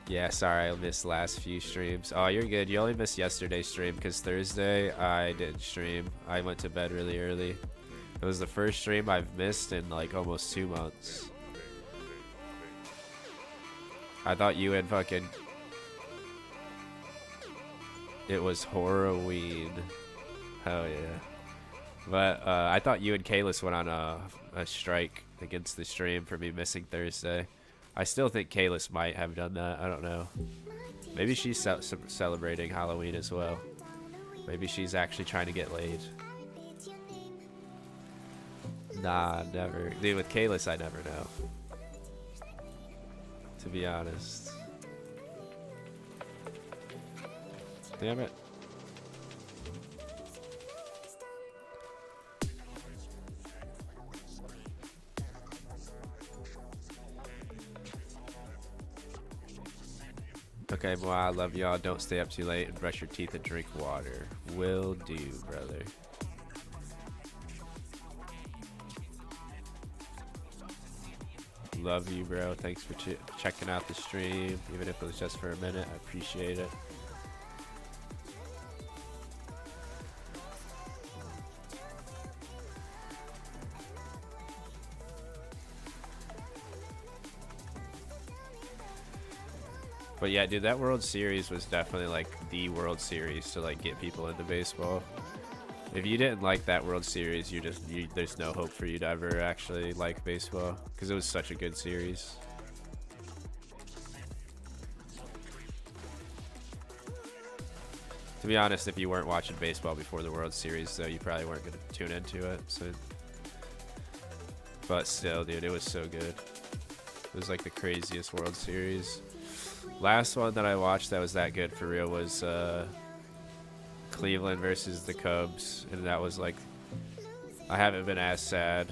Yeah, sorry, I missed last few streams. Oh, you're good. You only missed yesterday's stream because Thursday I didn't stream. I went to bed really early. It was the first stream I've missed in like almost 2 months. I thought you had fucking... It was Horrorween. Hell yeah. But I thought you and Kalis went on a strike against the stream for me missing Thursday. I still think Kalis might have done that. I don't know. Maybe she's celebrating Halloween as well. Maybe she's actually trying to get laid. Nah, never. Dude, with Kalis, I never know. To be honest. Damn it. Okay, well, I love y'all. Don't stay up too late and brush your teeth and drink water. Will do, brother. Love you, bro. Thanks for checking out the stream, even if it was just for a minute. I appreciate it. But yeah, dude, that World Series was definitely like the World Series to like get people into baseball. If you didn't like that World Series, there's no hope for you to ever actually like baseball because it was such a good series. To be honest, if you weren't watching baseball before the World Series, though, you probably weren't going to tune into it. So, but still, dude, it was so good. It was like the craziest World Series. Last one that I watched that was that good for real was Cleveland versus the Cubs, and that was like, I haven't been as sad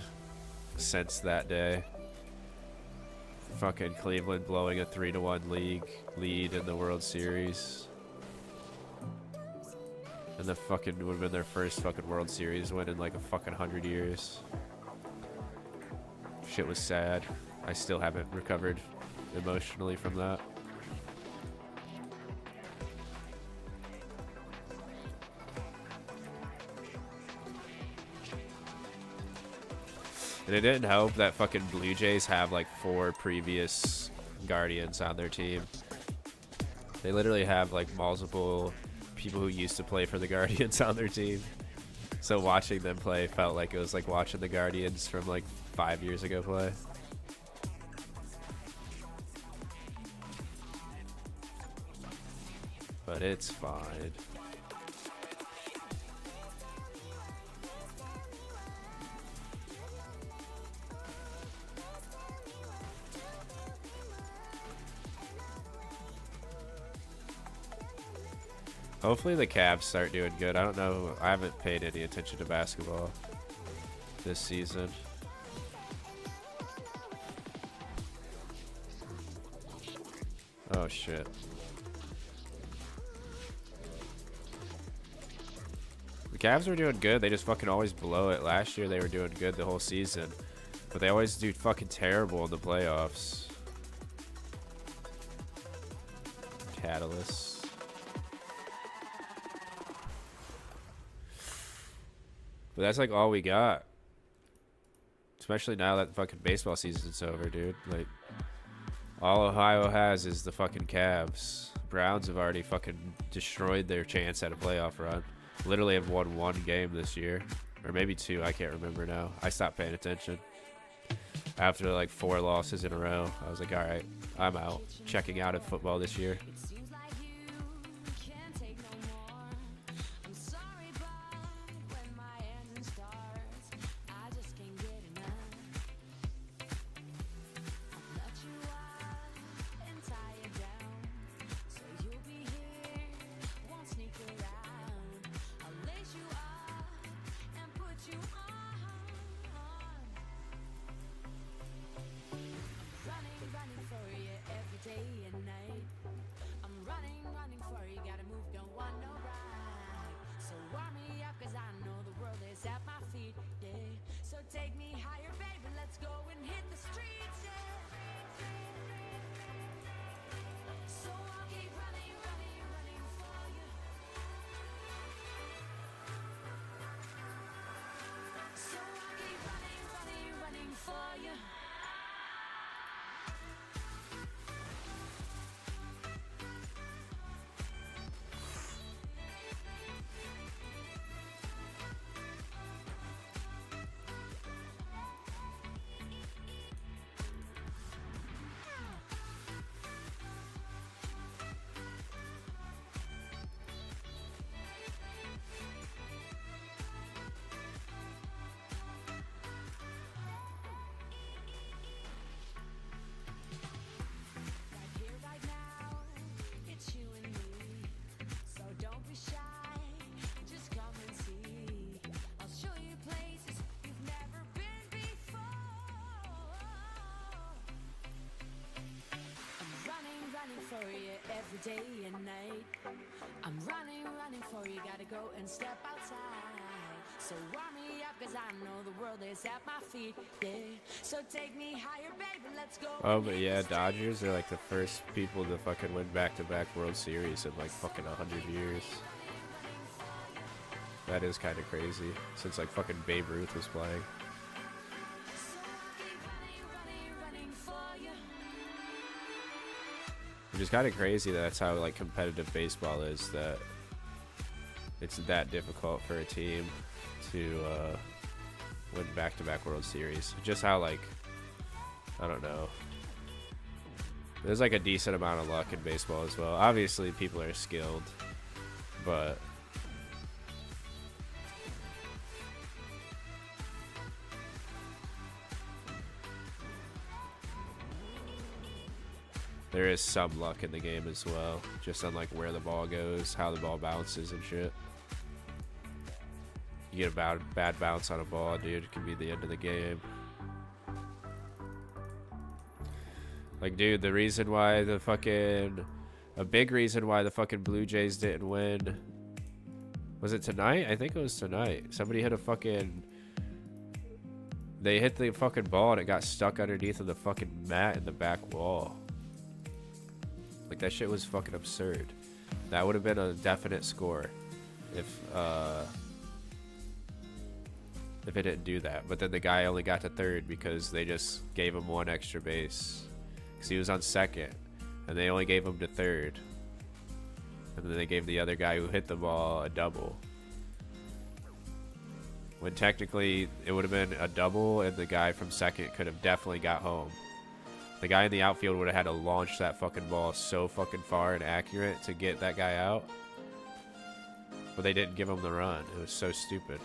since that day. Fucking Cleveland blowing a 3-1 lead in the World Series, and the fucking would have been their first fucking World Series win in like a fucking 100 years. Shit was sad. I still haven't recovered emotionally from that. And it didn't help that fucking Blue Jays have like 4 previous Guardians on their team. They literally have like multiple people who used to play for the Guardians on their team. So watching them play felt like it was like watching the Guardians from like 5 years ago play. But it's fine. Hopefully the Cavs start doing good. I don't know. I haven't paid any attention to basketball this season. Oh shit. Cavs were doing good. They just fucking always blow it. Last year they were doing good the whole season. But they always do fucking terrible in the playoffs. Catalyst. But that's like all we got. Especially now that the fucking baseball season's over, dude. Like, all Ohio has is the fucking Cavs. Browns have already fucking destroyed their chance at a playoff run. Literally have won one game this year. Or maybe two, I can't remember now. I stopped paying attention. After like 4 losses in a row, I was like, alright, I'm out. Checking out of football this year. Day and night, I'm running for you, gotta go and step outside. So warm me up, cause I know the world is at my feet, yeah. So take me higher, baby, let's go. Oh, but yeah, Dodgers are like the first people to fucking win back-to-back World Series in like fucking 100 years. That is kind of crazy, since like fucking Babe Ruth was playing. Which is kind of crazy that that's how like competitive baseball is, that it's that difficult for a team to win back-to-back World Series. Just how like, I don't know. There's like a decent amount of luck in baseball as well. Obviously people are skilled, but there is some luck in the game as well, just on like where the ball goes, how the ball bounces and shit. You get a bad bounce on a ball, dude, it could be the end of the game. Like, dude, the reason why the fucking... A big reason why the fucking Blue Jays didn't win... Was it tonight? I think it was tonight. Somebody hit a fucking... They hit the fucking ball and it got stuck underneath of the fucking mat in the back wall. Like, that shit was fucking absurd. That would have been a definite score if it didn't do that. But then the guy only got to third because they just gave him one extra base. Because he was on second. And they only gave him to third. And then they gave the other guy who hit the ball a double. When technically it would have been a double and the guy from second could have definitely got home. The guy in the outfield would have had to launch that fucking ball so fucking far and accurate to get that guy out. But they didn't give him the run. It was so stupid.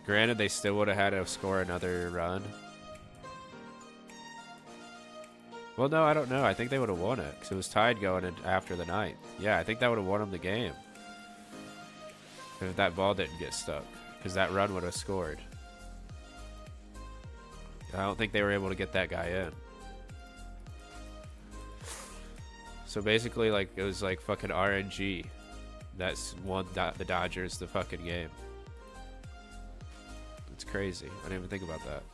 Granted, they still would have had to score another run. Well, no, I don't know. I think they would have won it because it was tied going in after the ninth. Yeah, I think that would have won them the game. If that ball didn't get stuck, because that run would have scored. I don't think they were able to get that guy in. So basically, like, it was like fucking RNG. That's won the Dodgers the fucking game. It's crazy. I didn't even think about that.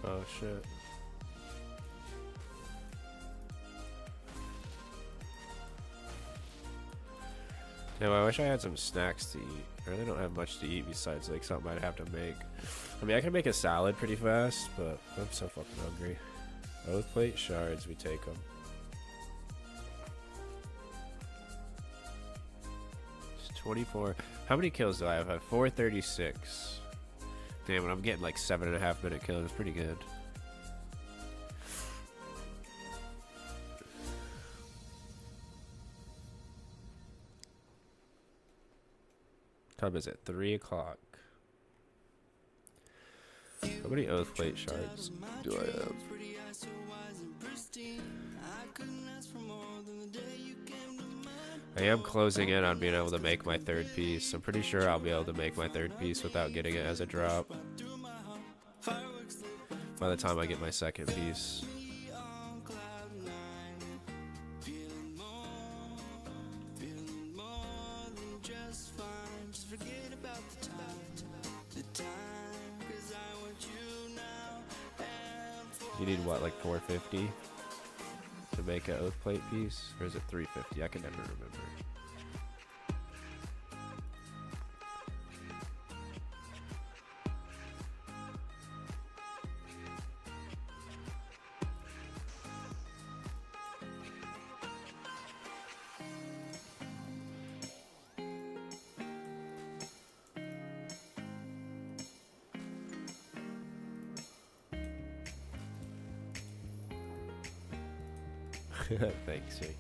Oh shit. Damn, I wish I had some snacks to eat. I really don't have much to eat besides like something I'd have to make. I mean, I can make a salad pretty fast, but I'm so fucking hungry. Oath plate shards, we take them. It's 24. How many kills do I have? I have 436. Damn, and I'm getting like 7.5 minute kills. It's pretty good. Time is it? 3 o'clock. How many oath plate shards do I have? I am closing in on being able to make my third piece. I'm pretty sure I'll be able to make my third piece without getting it as a drop by the time I get my second piece. You need what, like 450 to make an oath plate piece? Or is it 350? I can never remember. Thanks, Jakey.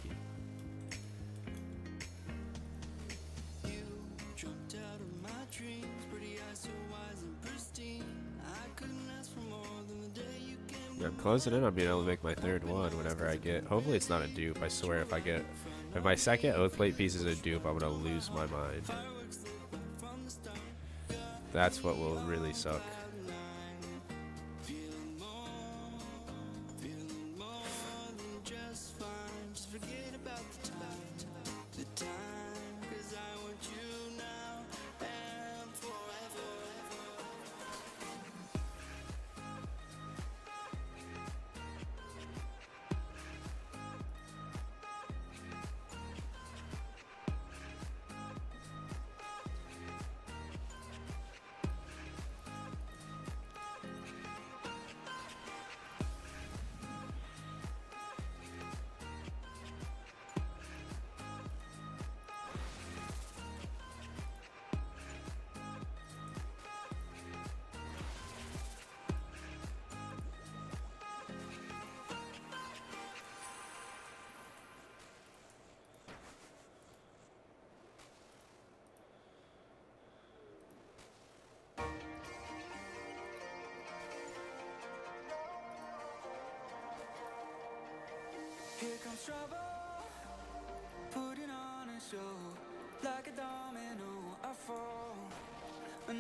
Yeah, I'm closing in on being able to make my third one whenever I get. Hopefully it's not a dupe. I swear if my second oath plate piece is a dupe, I'm gonna lose my mind. That's what will really suck.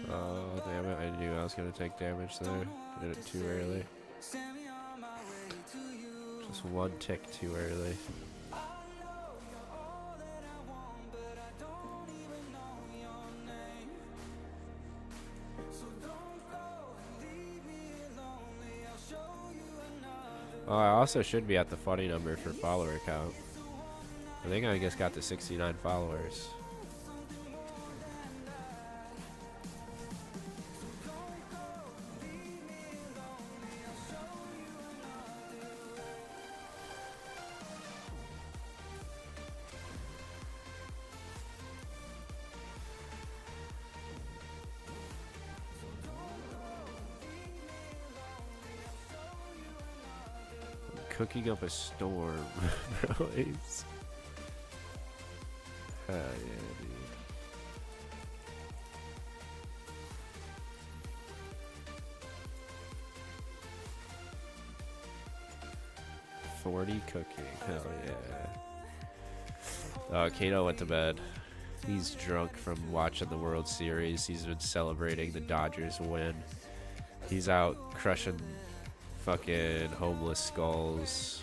Oh, damn it. I knew I was going to take damage there. Did it too early. Just one tick too early. Oh, I also should be at the funny number for follower count. I think I just got to 69 followers. Cooking up a storm, bro. Hell yeah, dude. $40 cooking, hell yeah. Kato went to bed. He's drunk from watching the World Series. He's been celebrating the Dodgers win. He's out crushing fucking homeless skulls.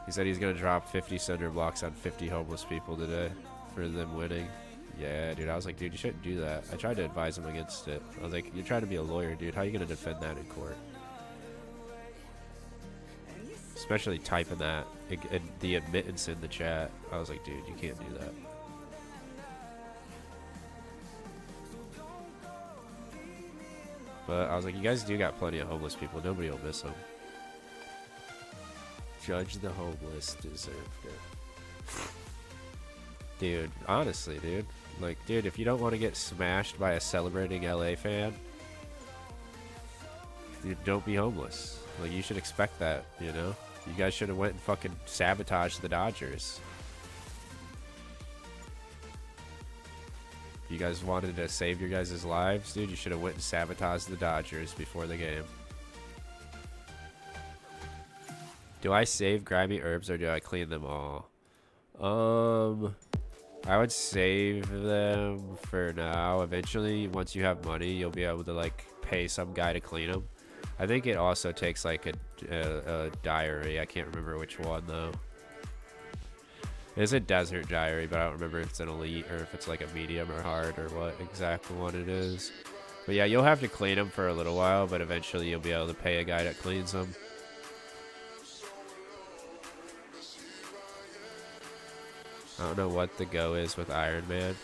He said he's gonna drop 50 cinder blocks on 50 homeless people today for them winning. Yeah, dude. I was like, dude, you shouldn't do that. I tried to advise him against it. I was like, you're trying to be a lawyer, dude. How are you gonna defend that in court? Especially typing that and the admittance in the chat. I was like, dude, you can't do that. But I was like, you guys do got plenty of homeless people. Nobody will miss them. Judge the homeless deserved it. Dude, honestly, dude. Like, dude, if you don't want to get smashed by a celebrating LA fan, dude, don't be homeless. Like, you should expect that, you know? You guys should have went and fucking sabotaged the Dodgers. If you guys wanted to save your guys' lives, dude, you should have went and sabotaged the Dodgers before the game. Do I save grimy herbs or do I clean them all? I would save them for now. Eventually, once you have money, you'll be able to like pay some guy to clean them. I think it also takes like a diary. I can't remember which one though. It's a desert diary, but I don't remember if it's an elite or if it's like a medium or hard or what exact one it is. But yeah, you'll have to clean them for a little while, but eventually you'll be able to pay a guy that cleans them. I don't know what the go is with Iron Man.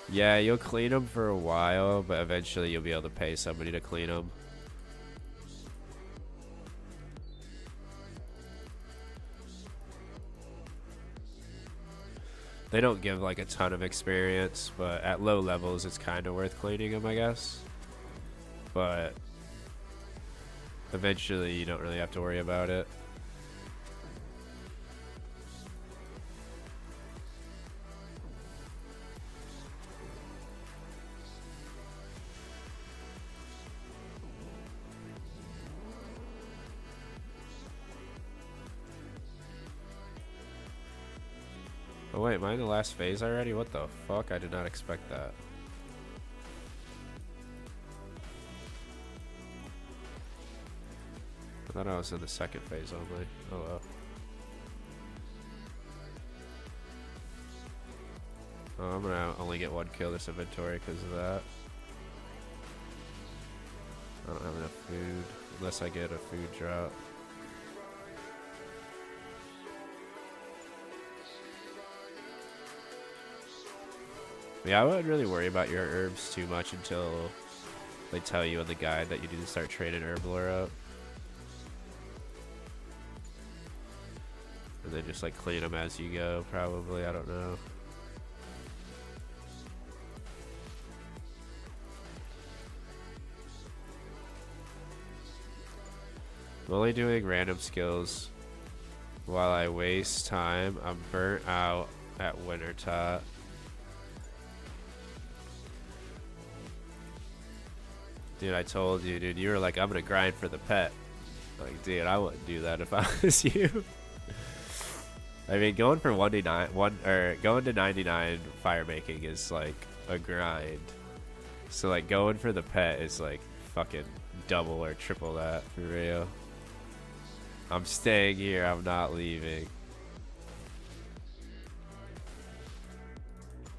Yeah, you'll clean them for a while, but eventually you'll be able to pay somebody to clean them. They don't give like a ton of experience, but at low levels it's kind of worth cleaning them, I guess. But eventually you don't really have to worry about it. Oh wait, am I in the last phase already? What the fuck? I did not expect that. I thought I was in the second phase only. Oh well. Oh, I'm gonna only get one kill this inventory because of that. I don't have enough food unless I get a food drop. Yeah, I wouldn't really worry about your herbs too much until they tell you in the guide that you need to start trading herb lore up. And then just like clean them as you go, probably. I don't know. I'm only doing random skills while I waste time. I'm burnt out at Wintertop. Dude, I told you, dude, you were like, I'm gonna grind for the pet. Like, dude, I wouldn't do that if I was you. I mean, going for going to 99 fire making is like a grind. So like going for the pet is like fucking double or triple that for real. I'm staying here. I'm not leaving.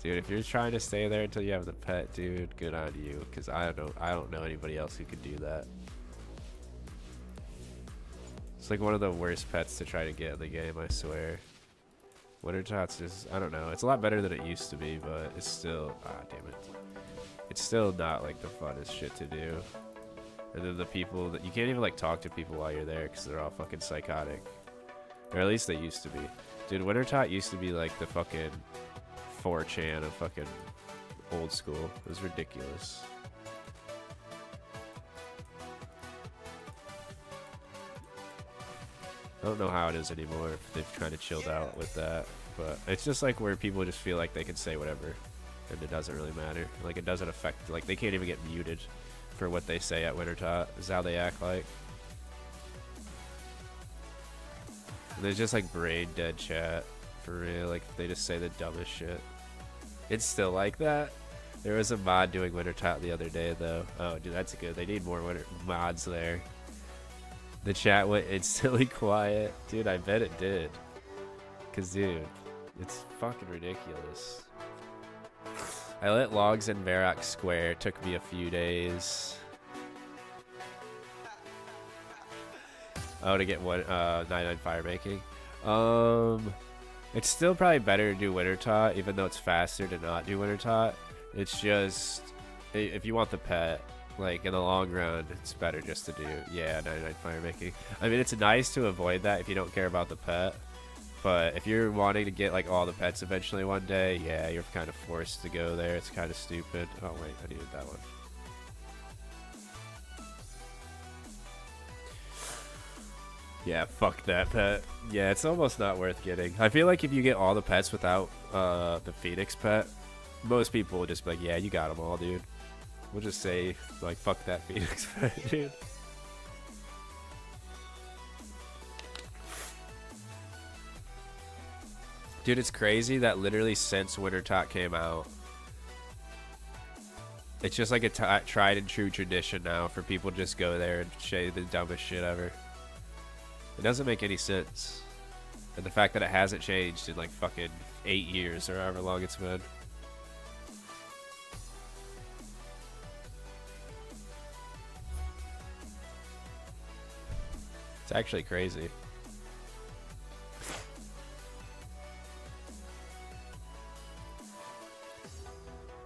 Dude, if you're trying to stay there until you have the pet, dude, good on you. Cause I don't know anybody else who could do that. It's like one of the worst pets to try to get in the game, I swear. Wintertot's just, I don't know. It's a lot better than it used to be, but it's still, damn it. It's still not like the funnest shit to do. And then the people that, you can't even like talk to people while you're there because they're all fucking psychotic. Or at least they used to be. Dude, Wintertot used to be like the fucking 4chan of fucking old school. It was ridiculous. I don't know how it is anymore if they've kind of chilled out with that, but it's just like where people just feel like they can say whatever and it doesn't really matter. Like it doesn't affect, like they can't even get muted for what they say at Wintertot is how they act like. And there's just like brain dead chat for real, like they just say the dumbest shit. It's still like that. There was a mod doing Wintertot the other day though. Oh dude, that's good. They need more mods there. The chat went instantly quiet. Dude, I bet it did. Cause dude, it's fucking ridiculous. I lit logs in Varrock Square. Took me a few days. Oh, to get one 99 fire making. It's still probably better to do Wintertot, even though it's faster to not do Wintertot. It's just if you want the pet, like in the long run, it's better just to do 99 fire making. I mean, it's nice to avoid that if you don't care about the pet. But if you're wanting to get like all the pets eventually one day, yeah, you're kind of forced to go there. It's kind of stupid. Oh wait, I needed that one. Yeah, fuck that pet. Yeah, it's almost not worth getting. I feel like if you get all the pets without the Phoenix pet, most people will just be like, yeah, you got them all, dude. We'll just say, like, fuck that Phoenix pet, dude. Dude, it's crazy that literally since Wintertot came out, it's just like a tried and true tradition now for people to just go there and say the dumbest shit ever. It doesn't make any sense. And the fact that it hasn't changed in like fucking 8 years or however long it's been. It's actually crazy.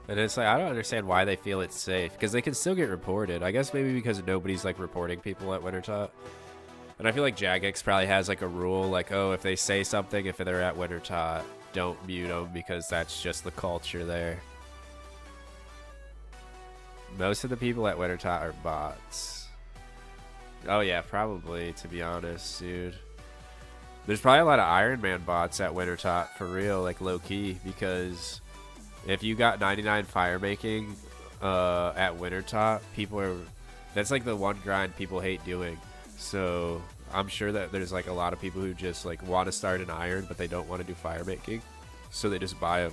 And it's like, I don't understand why they feel it's safe. Because they can still get reported. I guess maybe because nobody's like reporting people at Wintertot. And I feel like Jagex probably has like a rule, like, oh, if they say something, if they're at Wintertot, don't mute them because that's just the culture there. Most of the people at Wintertot are bots. Oh yeah, probably, to be honest, dude. There's probably a lot of Iron Man bots at Wintertot, for real, like low-key, because if you got 99 fire making at Wintertot, people are... That's like the one grind people hate doing. So I'm sure that there's like a lot of people who just like want to start an iron, but they don't want to do fire making. So they just buy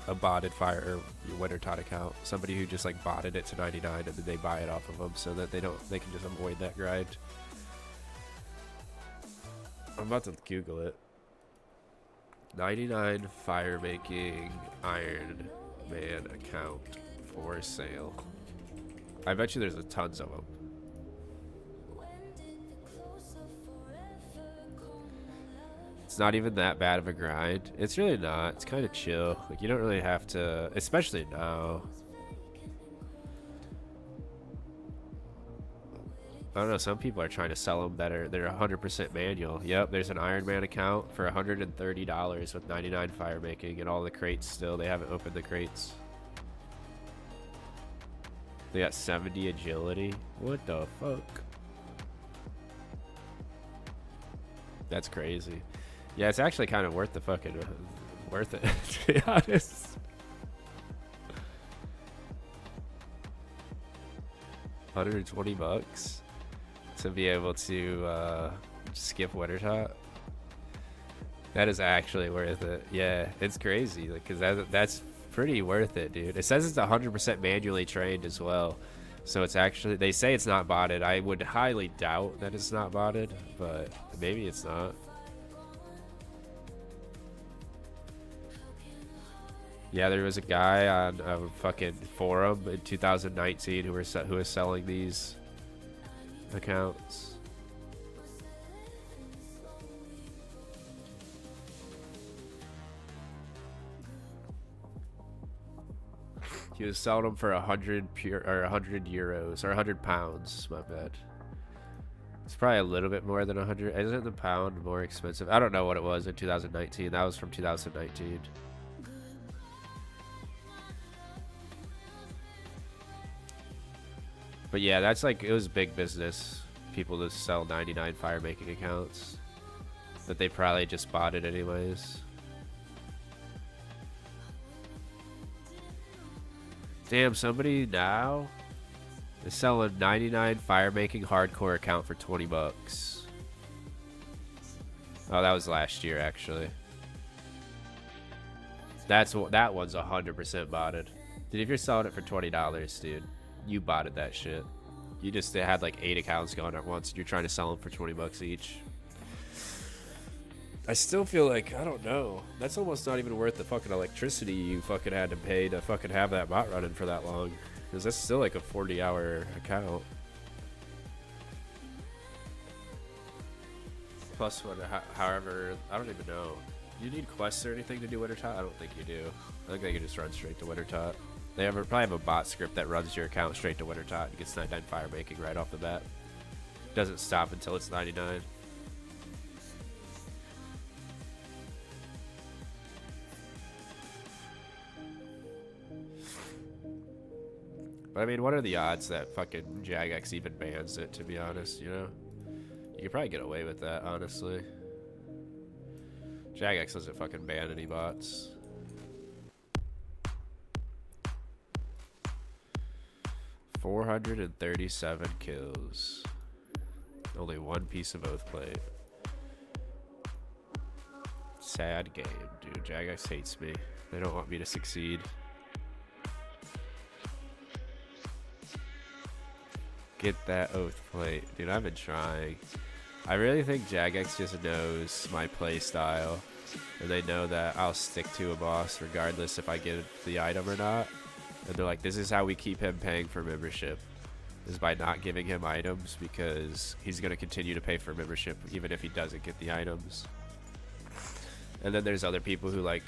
a botted fire or Wintertot account. Somebody who just like botted it to 99 and then they buy it off of them so that they can just avoid that grind. I'm about to Google it. 99 fire making Iron Man account for sale. I bet you there's a tons of them. It's not even that bad of a grind. It's really not. It's kind of chill. Like, you don't really have to, especially now. I don't know. Some people are trying to sell them that they're 100% manual. Yep, there's an Iron Man account for $130 with 99 fire making and all the crates still. They haven't opened the crates. They got 70 agility. What the fuck? That's crazy. Yeah, it's actually kind of worth the fucking worth it, to be honest. 120 bucks. to be able to skip winter top. That is actually worth it. Yeah, it's crazy because that's pretty worth it, dude. It says it's 100% manually trained as well. So it's actually, they say it's not botted. I would highly doubt that it's not botted, but maybe it's not. Yeah, there was a guy on a fucking forum in 2019 who was selling these accounts. He was selling them for 100 euros or 100 pounds. My bad. It's probably a little bit more than 100. Isn't the pound more expensive? I don't know what it was in 2019. That was from 2019. But yeah, that's like, it was big business. People to sell 99 fire making accounts that they probably just bought it anyways. Damn, somebody now is selling 99 fire making hardcore account for 20 bucks. Oh, that was last year actually. That one's 100% botted. Dude, if you're selling it for $20, dude, you botted that shit. You just had like 8 accounts going at once and you're trying to sell them for 20 bucks each. I still feel like, I don't know, that's almost not even worth the fucking electricity you fucking had to pay to fucking have that bot running for that long. Because that's still like a 40-hour account. Plus, however, I don't even know. Do you need quests or anything to do winter tot? I don't think you do. I think they can just run straight to winter tot. They probably have a bot script that runs your account straight to winter tot and gets 99 fire making right off the bat. Doesn't stop until it's 99. But I mean, what are the odds that fucking Jagex even bans it, to be honest, you know? You could probably get away with that, honestly. Jagex doesn't fucking ban any bots. $437 kills. Only one piece of oath plate. Sad game, dude. Jagex hates me. They don't want me to succeed. Get that oath plate. Dude, I've been trying. I really think Jagex just knows my play style. And they know that I'll stick to a boss regardless if I get the item or not. And they're like, this is how we keep him paying for membership. Is by not giving him items because he's going to continue to pay for membership even if he doesn't get the items. And then there's other people who like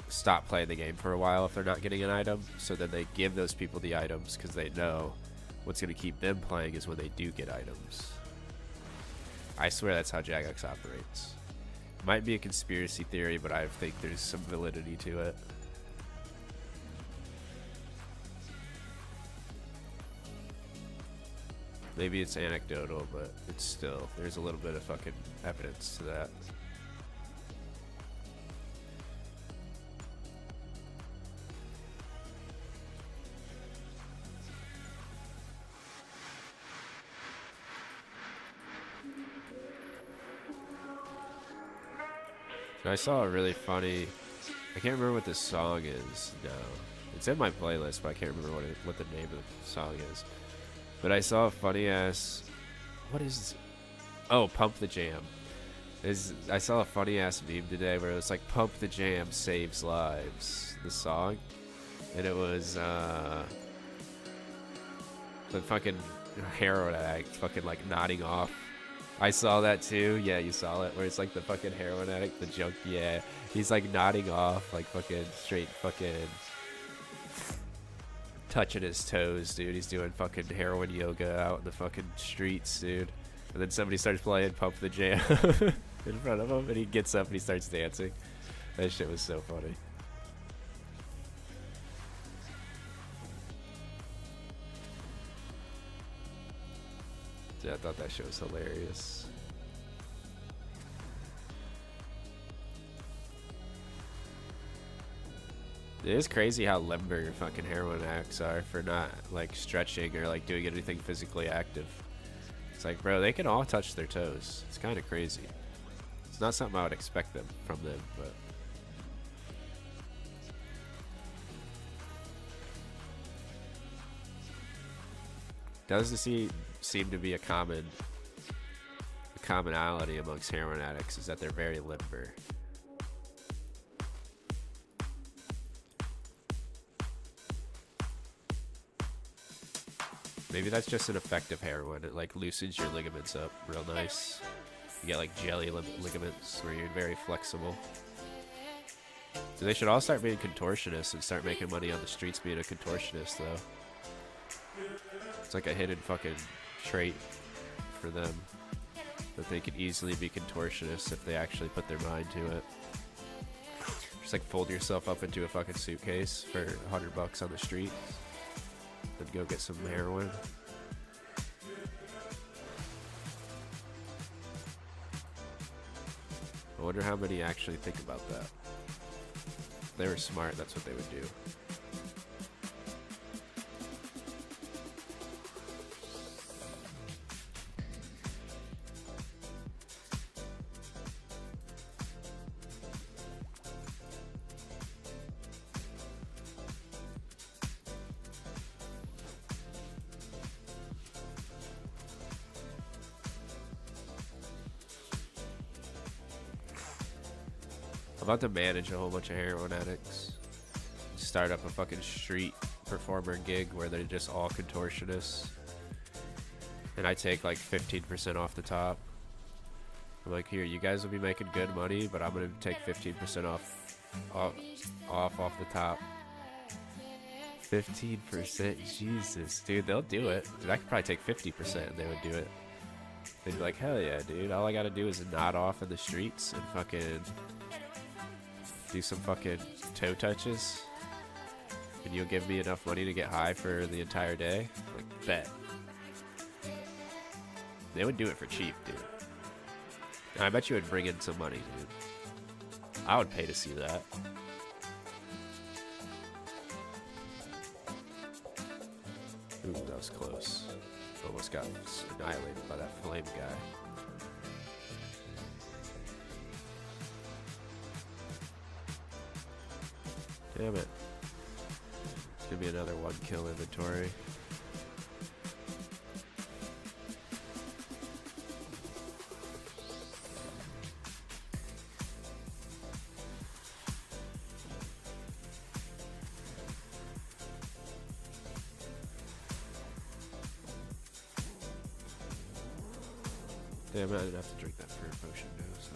stop playing the game for a while if they're not getting an item. So then they give those people the items because they know what's going to keep them playing is when they do get items. I swear that's how Jagex operates. Might be a conspiracy theory, but I think there's some validity to it. Maybe it's anecdotal, but it's still, there's a little bit of fucking evidence to that. I saw a really funny, I can't remember what this song is now. It's in my playlist, but I can't remember what the name of the song is. But I saw a funny ass, what is this? Oh, Pump the Jam. I saw a funny ass meme today where it was like, Pump the Jam saves lives, the song. And it was the fucking heroin addict fucking like nodding off. I saw that too. Yeah, you saw it. Where it's like the fucking heroin addict, the junk. Yeah, he's like nodding off, like fucking straight fucking touching his toes, dude. He's doing fucking heroin yoga out in the fucking streets, dude. And then somebody starts playing Pump the Jam in front of him, and he gets up and he starts dancing. That shit was so funny. Yeah, I thought that shit was hilarious. It is crazy how limber fucking heroin addicts are for not like stretching or like doing anything physically active. like, bro, they can all touch their toes. It's kind of crazy. It's not something I would expect from them, but does seem to be a commonality amongst heroin addicts is that they're very limber. Maybe that's just an effect of heroin. It like loosens your ligaments up real nice. You get like jelly ligaments where you're very flexible. So they should all start being contortionists and start making money on the streets being a contortionist, though. It's like a hidden fucking trait for them that they could easily be contortionists if they actually put their mind to it. Just like fold yourself up into a fucking suitcase for $100 on the street. Then go get some heroin. I wonder how many actually think about that. If they were smart, that's what they would do. I'm about to manage a whole bunch of heroin addicts. Start up a fucking street performer gig where they're just all contortionists. And I take like 15% off the top. I'm like, here, you guys will be making good money, but I'm gonna take 15% off the top. 15%, Jesus, dude, they'll do it. Dude, I could probably take 50% and they would do it. They'd be like, hell yeah, dude. All I gotta do is nod off in the streets and fucking do some fucking toe touches, and you'll give me enough money to get high for the entire day. Like, bet. They would do it for cheap, dude. And I bet you would bring in some money, dude. I would pay to see that. Ooh, that was close. Almost got annihilated by that flame guy. Damn it. It's gonna be another 1 kill inventory. Damn it, I didn't have to drink that prayer potion now, so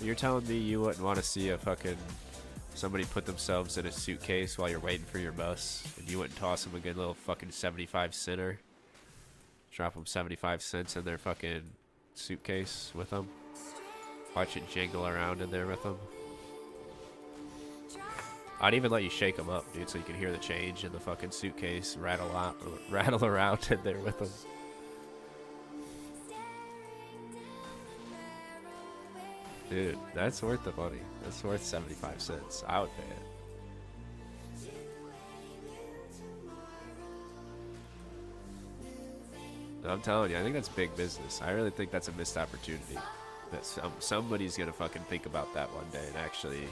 you're telling me you wouldn't want to see a fucking somebody put themselves in a suitcase while you're waiting for your bus, and you wouldn't toss them a good little fucking 75-center? Drop them 75 cents in their fucking suitcase with them? Watch it jingle around in there with them? I'd even let you shake them up, dude, so you can hear the change in the fucking suitcase rattle around in there with them. Dude, that's worth the money. That's worth 75 cents. I would pay it. No, I'm telling you, I think that's big business. I really think that's a missed opportunity. That somebody's gonna fucking think about that one day, and actually,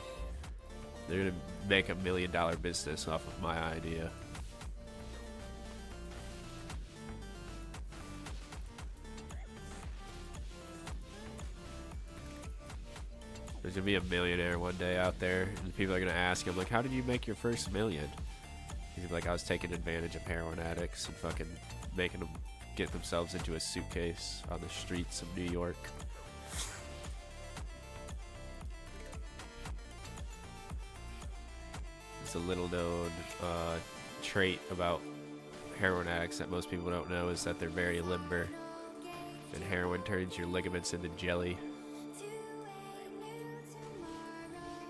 they're gonna make $1 million business off of my idea. There's gonna be a millionaire one day out there, and people are gonna ask him, like, how did you make your first $1 million? He's like, I was taking advantage of heroin addicts and fucking making them get themselves into a suitcase on the streets of New York. It's a little known trait about heroin addicts that most people don't know is that they're very limber, and heroin turns your ligaments into jelly.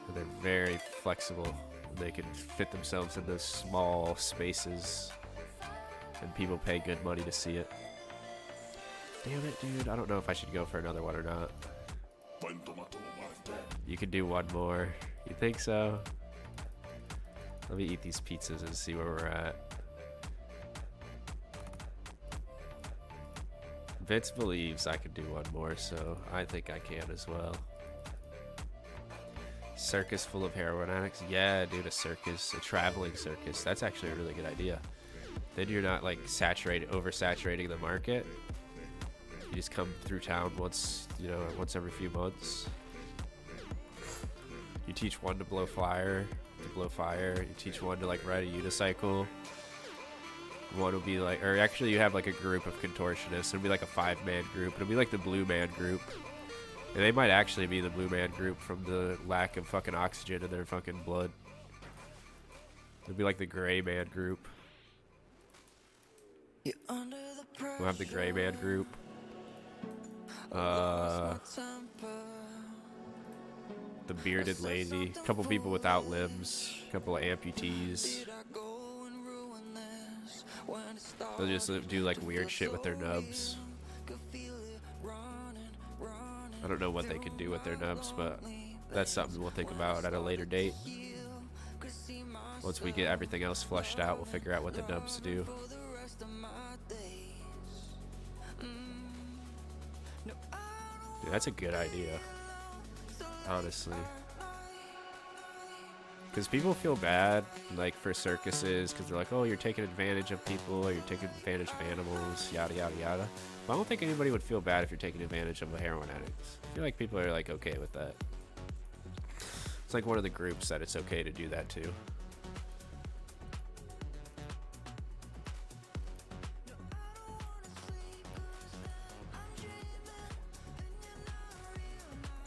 And they're very flexible. They can fit themselves in those small spaces, and people pay good money to see it. Damn it, dude. I don't know if I should go for another one or not. You can do one more. You think so? Let me eat these pizzas and see where we're at. Vince believes I can do one more, so I think I can as well. Circus full of heroin addicts? Yeah, dude, a circus, a traveling circus. That's actually a really good idea. Then you're not like oversaturating the market. You just come through town once, you know, once every few months. You teach one to blow fire. You teach one to like ride a unicycle. One will be like, or actually you have like a group of contortionists. It'll be like a 5-man group. It'll be like the blue man group. And they might actually be the blue man group from the lack of fucking oxygen in their fucking blood. It'll be like the gray man group. We'll have the gray man group. The bearded lady. A couple people without limbs. A couple of amputees. They'll just do like weird shit with their nubs. I don't know what they can do with their nubs, but that's something we'll think about at a later date. Once we get everything else flushed out, we'll figure out what the nubs do. Dude, that's a good idea. Honestly. Because people feel bad, like, for circuses, because they're like, oh, you're taking advantage of people, or you're taking advantage of animals, yada, yada, yada. But I don't think anybody would feel bad if you're taking advantage of a heroin addict. I feel like people are, like, okay with that. It's like one of the groups that it's okay to do that to.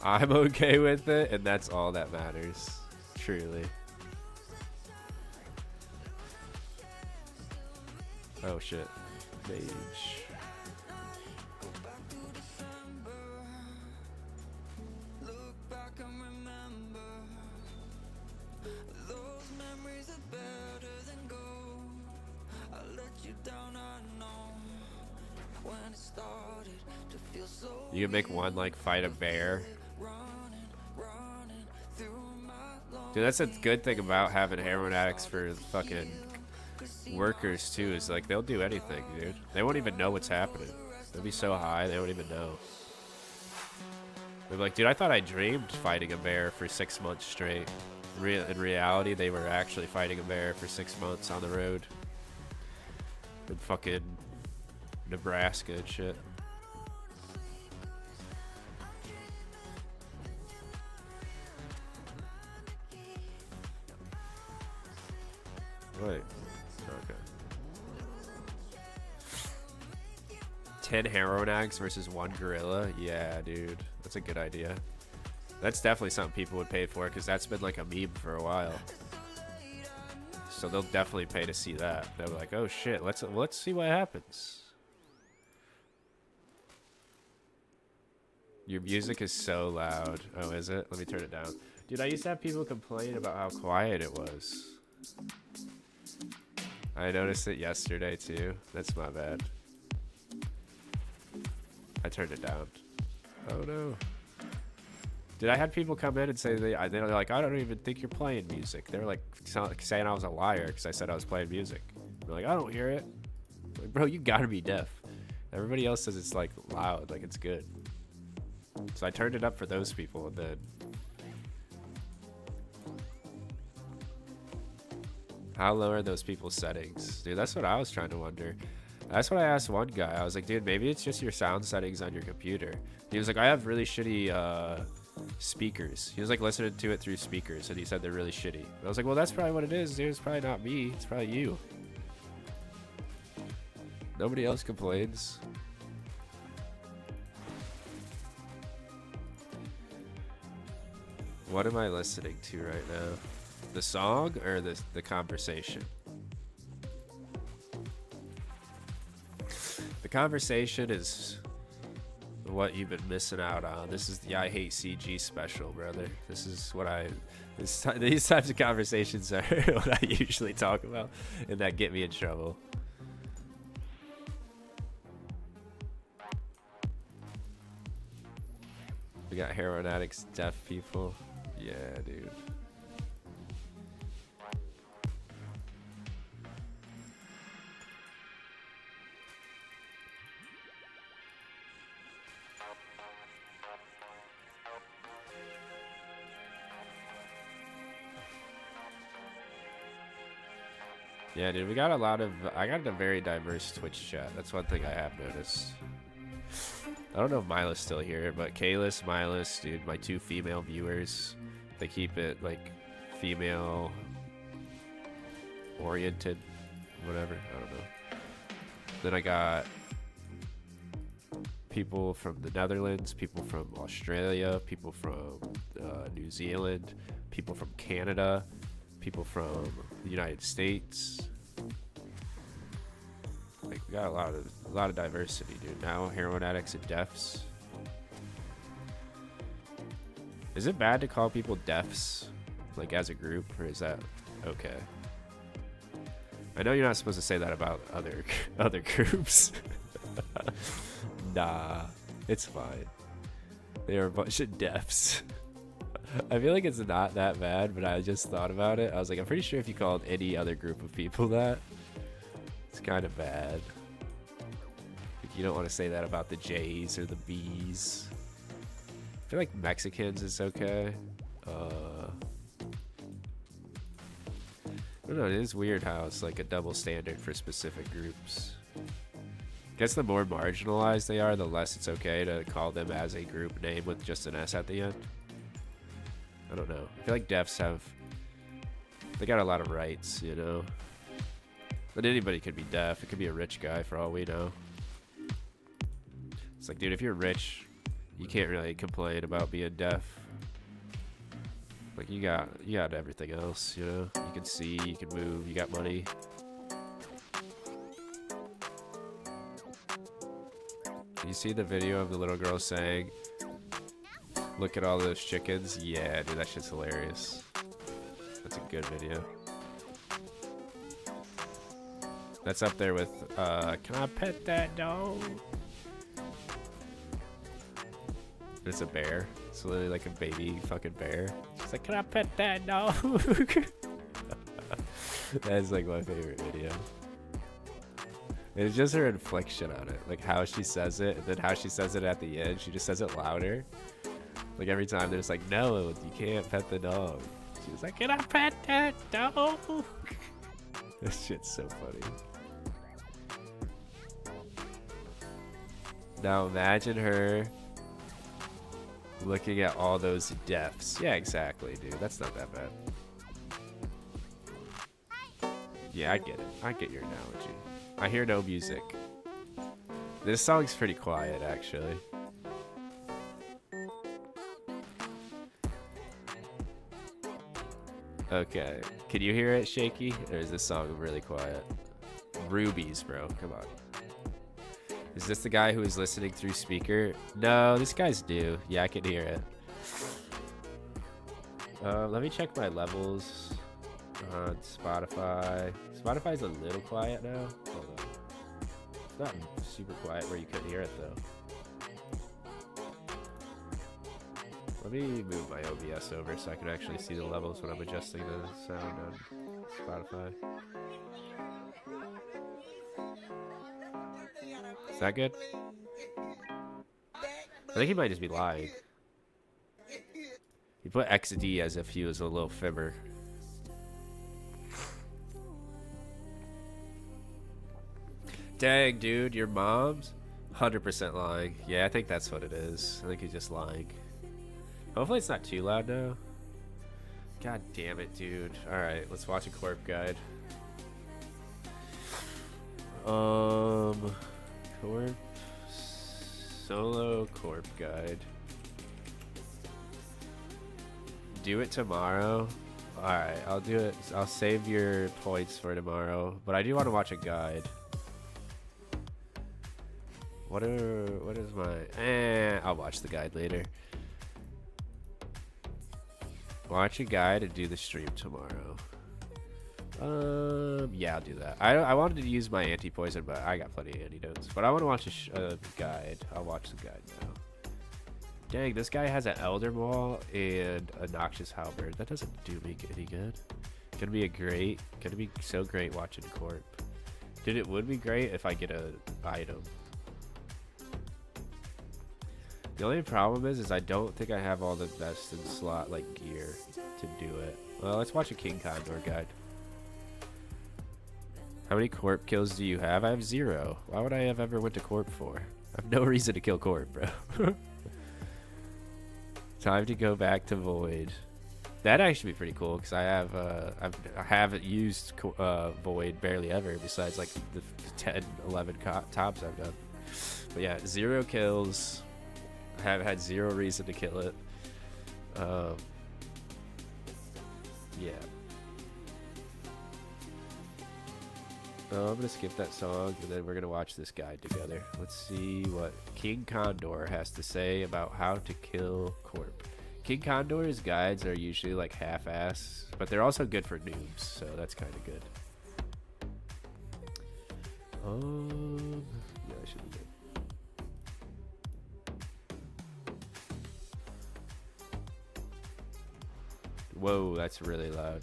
I'm okay with it, and that's all that matters. Truly. Oh shit. Mage. You can make one like fight a bear. Dude, that's a good thing about having heroin addicts for fucking workers too, is like they'll do anything, dude. They won't even know what's happening. They'll be so high they won't even know. They're like, dude, I thought I dreamed fighting a bear for 6 months straight. In reality, they were actually fighting a bear for 6 months on the road in fucking Nebraska and shit. Wait. Okay. 10 heroin addicts versus 1 gorilla? Yeah, dude. That's a good idea. That's definitely something people would pay for, because that's been like a meme for a while. So they'll definitely pay to see that. They'll be like, oh shit, let's see what happens. Your music is so loud. Oh, is it? Let me turn it down. Dude, I used to have people complain about how quiet it was. I noticed it yesterday too. That's my bad. I turned it down. Oh no. Dude, I had people come in and say they're like, I don't even think you're playing music. They were like saying I was a liar because I said I was playing music. They're like, I don't hear it. I'm like, bro, you gotta be deaf. Everybody else says it's like loud, like it's good. So I turned it up for those people, and then how low are those people's settings? Dude, that's what I was trying to wonder. That's what I asked one guy. I was like, dude, maybe it's just your sound settings on your computer. He was like, I have really shitty speakers. He was like listening to it through speakers, and he said they're really shitty. And I was like, well, that's probably what it is, dude. It's probably not me. It's probably you. Nobody else complains. What am I listening to right now? The song or the conversation? The conversation is what you've been missing out on. This is the ih8cg special, brother. This is what these types of conversations are what I usually talk about, and that get me in trouble. We got heroin addicts, deaf people. Yeah, dude. Yeah, dude, we got a lot of. I got a very diverse Twitch chat. That's one thing I have noticed. I don't know if Mila's still here, but Kalis, Milas, dude, my 2 female viewers, they keep it like female oriented, whatever. I don't know. Then I got people from the Netherlands, people from Australia, people from New Zealand, people from Canada, people from the United States. Like, we got a lot of diversity, dude. Now heroin addicts and deafs. Is it bad to call people deafs, like as a group, or is that okay? I know you're not supposed to say that about other groups. Nah, it's fine. They are a bunch of deafs. I feel like it's not that bad, but I just thought about it. I was like, I'm pretty sure if you called any other group of people that, it's kind of bad. Like, you don't want to say that about the J's or the B's. I feel like Mexicans is okay. I don't know, it is weird how it's like a double standard for specific groups. I guess the more marginalized they are, the less it's okay to call them as a group name with just an S at the end. I don't know. I feel like deafs they got a lot of rights, you know? But anybody could be deaf. It could be a rich guy for all we know. It's like, dude, if you're rich, you can't really complain about being deaf. Like, you got everything else, you know? You can see, you can move, you got money. You see the video of the little girl saying, "Look at all those chickens"? Yeah, dude, that shit's hilarious. That's a good video. That's up there with, "Can I pet that dog?" It's a bear. It's literally like a baby fucking bear. It's like, "Can I pet that dog?" That's like my favorite video. It's just her inflection on it, like how she says it, and then how she says it at the end. She just says it louder. Like every time they're just like, "No, you can't pet the dog." She's like, "Can I pet that dog?" This shit's so funny. Now imagine her looking at all those deafs. Yeah, exactly, dude. That's not that bad. Yeah, I get it. I get your analogy. I hear no music. This song's pretty quiet, actually. Okay. Can you hear it shaky? Or is this song really quiet? Rubies, bro. Come on. Is this the guy who is listening through speaker? No, this guy's new. Yeah, I can hear it. Let me check my levels on Spotify. Spotify's a little quiet now. Hold on. It's not super quiet where you couldn't hear it though. Let me move my OBS over so I can actually see the levels when I'm adjusting the sound on Spotify. Is that good? I think he might just be lying. He put XD as if he was a little fibber. Dang, dude, your mom's 100% lying. Yeah, I think that's what it is. I think he's just lying. Hopefully it's not too loud now. God damn it, dude. Alright, let's watch a corp guide. Corp. Solo corp guide. Do it tomorrow. Alright, I'll do it. I'll save your points for tomorrow. But I do want to watch a guide. What is my... I'll watch the guide later. Watch a guide and do the stream tomorrow. Yeah, I'll do that. I wanted to use my anti-poison, but I got plenty of antidotes. But I want to watch a guide. I'll watch the guide now. Dang, this guy has an Elder Maul and a Noxious Halberd. That doesn't do me any good. Gonna be so great watching Corp. Dude, it would be great if I get an item. The only problem is I don't think I have all the best in slot like gear to do it. Well, let's watch a King Condor guide. How many corp kills do you have? I have 0. Why would I have ever went to corp for? I have no reason to kill corp, bro. Time to go back to void. That'd actually be pretty cool because I haven't used void barely ever besides like the 10, 11 tops I've done. But yeah, 0 kills. I have had 0 reason to kill it. Yeah. I'm gonna skip that song and then we're gonna watch this guide together. Let's see what King Condor has to say about how to kill corp. King Condor's guides are usually like half-ass, but they're also good for noobs, so that's kind of good. Yeah, I should be good. Whoa, that's really loud.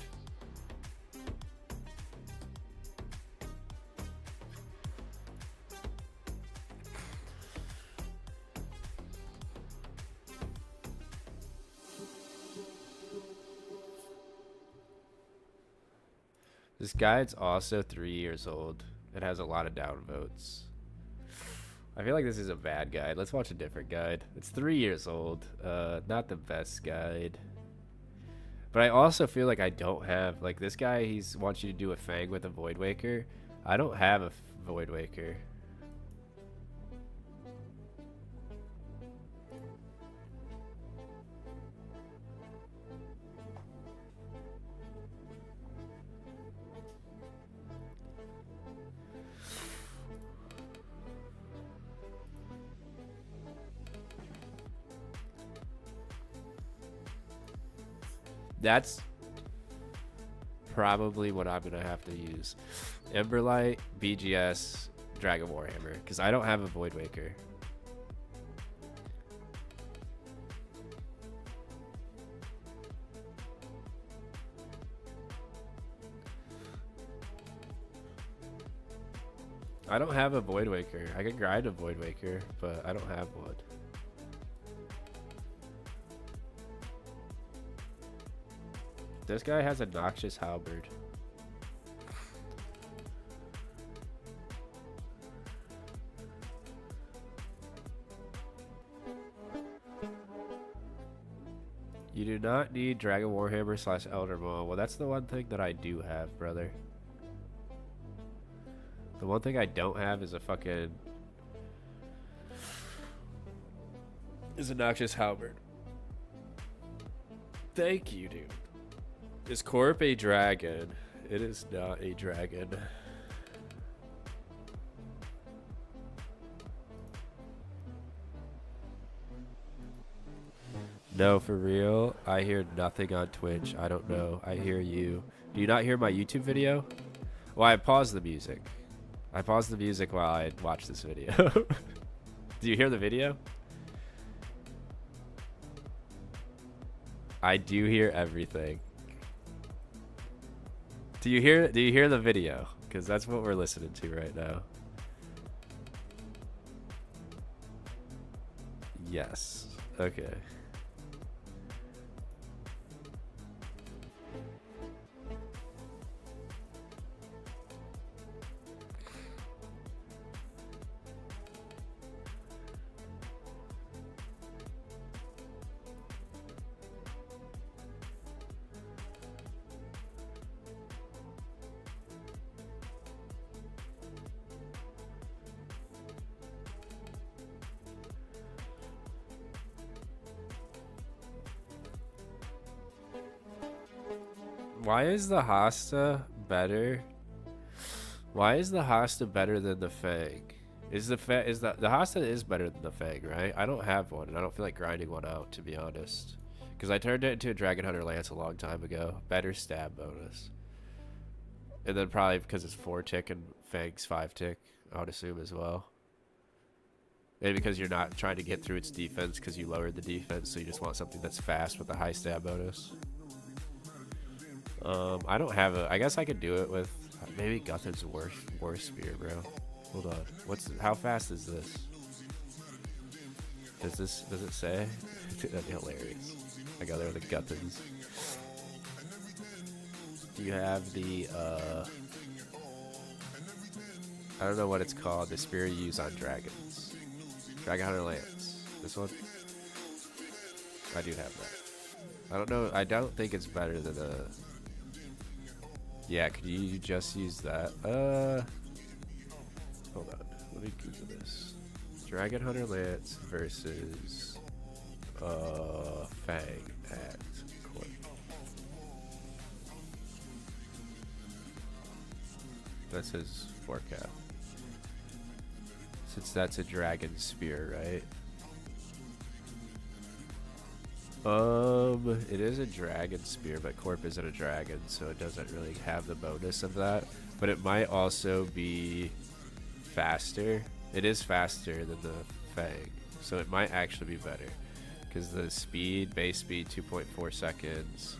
This guide's also 3 years old. It has a lot of downvotes. I feel like this is a bad guide. Let's watch a different guide. It's 3 years old. Not the best guide. But I also feel like I don't have... Like, this guy, he wants you to do a Fang with a Void Waker. I don't have a Void Waker. That's probably what I'm gonna have to use. Emberlight, BGS, Dragon Warhammer, because I don't have a Void Waker. I don't have a Void Waker. I can grind a Void Waker, but I don't have one. This guy has a Noxious Halberd. You do not need Dragon Warhammer / Elder Maul. Well, that's the one thing that I do have, brother. The one thing I don't have is a fucking... is a Noxious Halberd. Thank you, dude. Is Corp a dragon? It is not a dragon. No, for real. I hear nothing on Twitch. I don't know. I hear you. Do you not hear my YouTube video? Well, I paused the music. I paused the music while I watched this video. Do you hear the video? I do hear everything. Do you hear the video? Because that's what we're listening to right now. Yes. Okay. Why is the Hasta better? Why is the Hasta better than the Fang? The Hasta is better than the Fang, right? I don't have one, and I don't feel like grinding one out, to be honest. Because I turned it into a Dragon Hunter Lance a long time ago. Better stab bonus. And then probably because it's 4 tick and Fang's 5 tick, I would assume as well. Maybe because you're not trying to get through its defense because you lowered the defense, so you just want something that's fast with a high stab bonus. I don't have a... I guess I could do it with... Maybe Guthin's War Spear, bro. Hold on. How fast is this? Does it say? That'd be hilarious. I go there with the Guthins. Do you have the, I don't know what it's called. The spear you use on dragons. Dragon Hunter Lance. This one? I do have that. I don't know. I don't think it's better than the... Yeah, could you just use that? Hold on. Let me Google this. Dragon Hunter Lance versus Fang at Court. That's his forecast. Since that's a dragon spear, right? It is a dragon spear, but Corp isn't a dragon, so it doesn't really have the bonus of that. But it might also be faster. It is faster than the Fang, so it might actually be better. Because the speed, base speed, 2.4 seconds.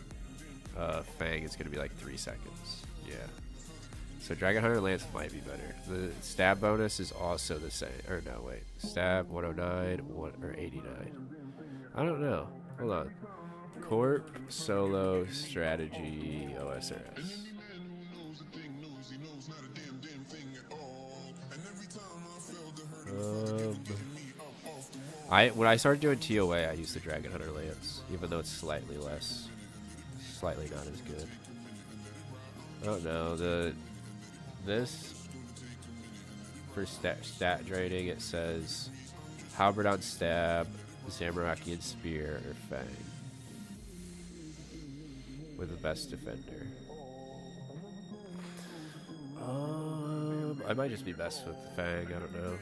Fang is going to be like 3 seconds. Yeah. So Dragon Hunter Lance might be better. The stab bonus is also the same. Or no, wait. Stab 109 or 89. I don't know. Hold on. Corp, solo, strategy, OSRS. When I started doing TOA, I used the Dragon Hunter Lance, even though it's slightly not as good. I don't know. This for stat draining, it says Halberd on stab, Zamorakian spear, or Fang with the best defender. I might just be best with the Fang. I don't know.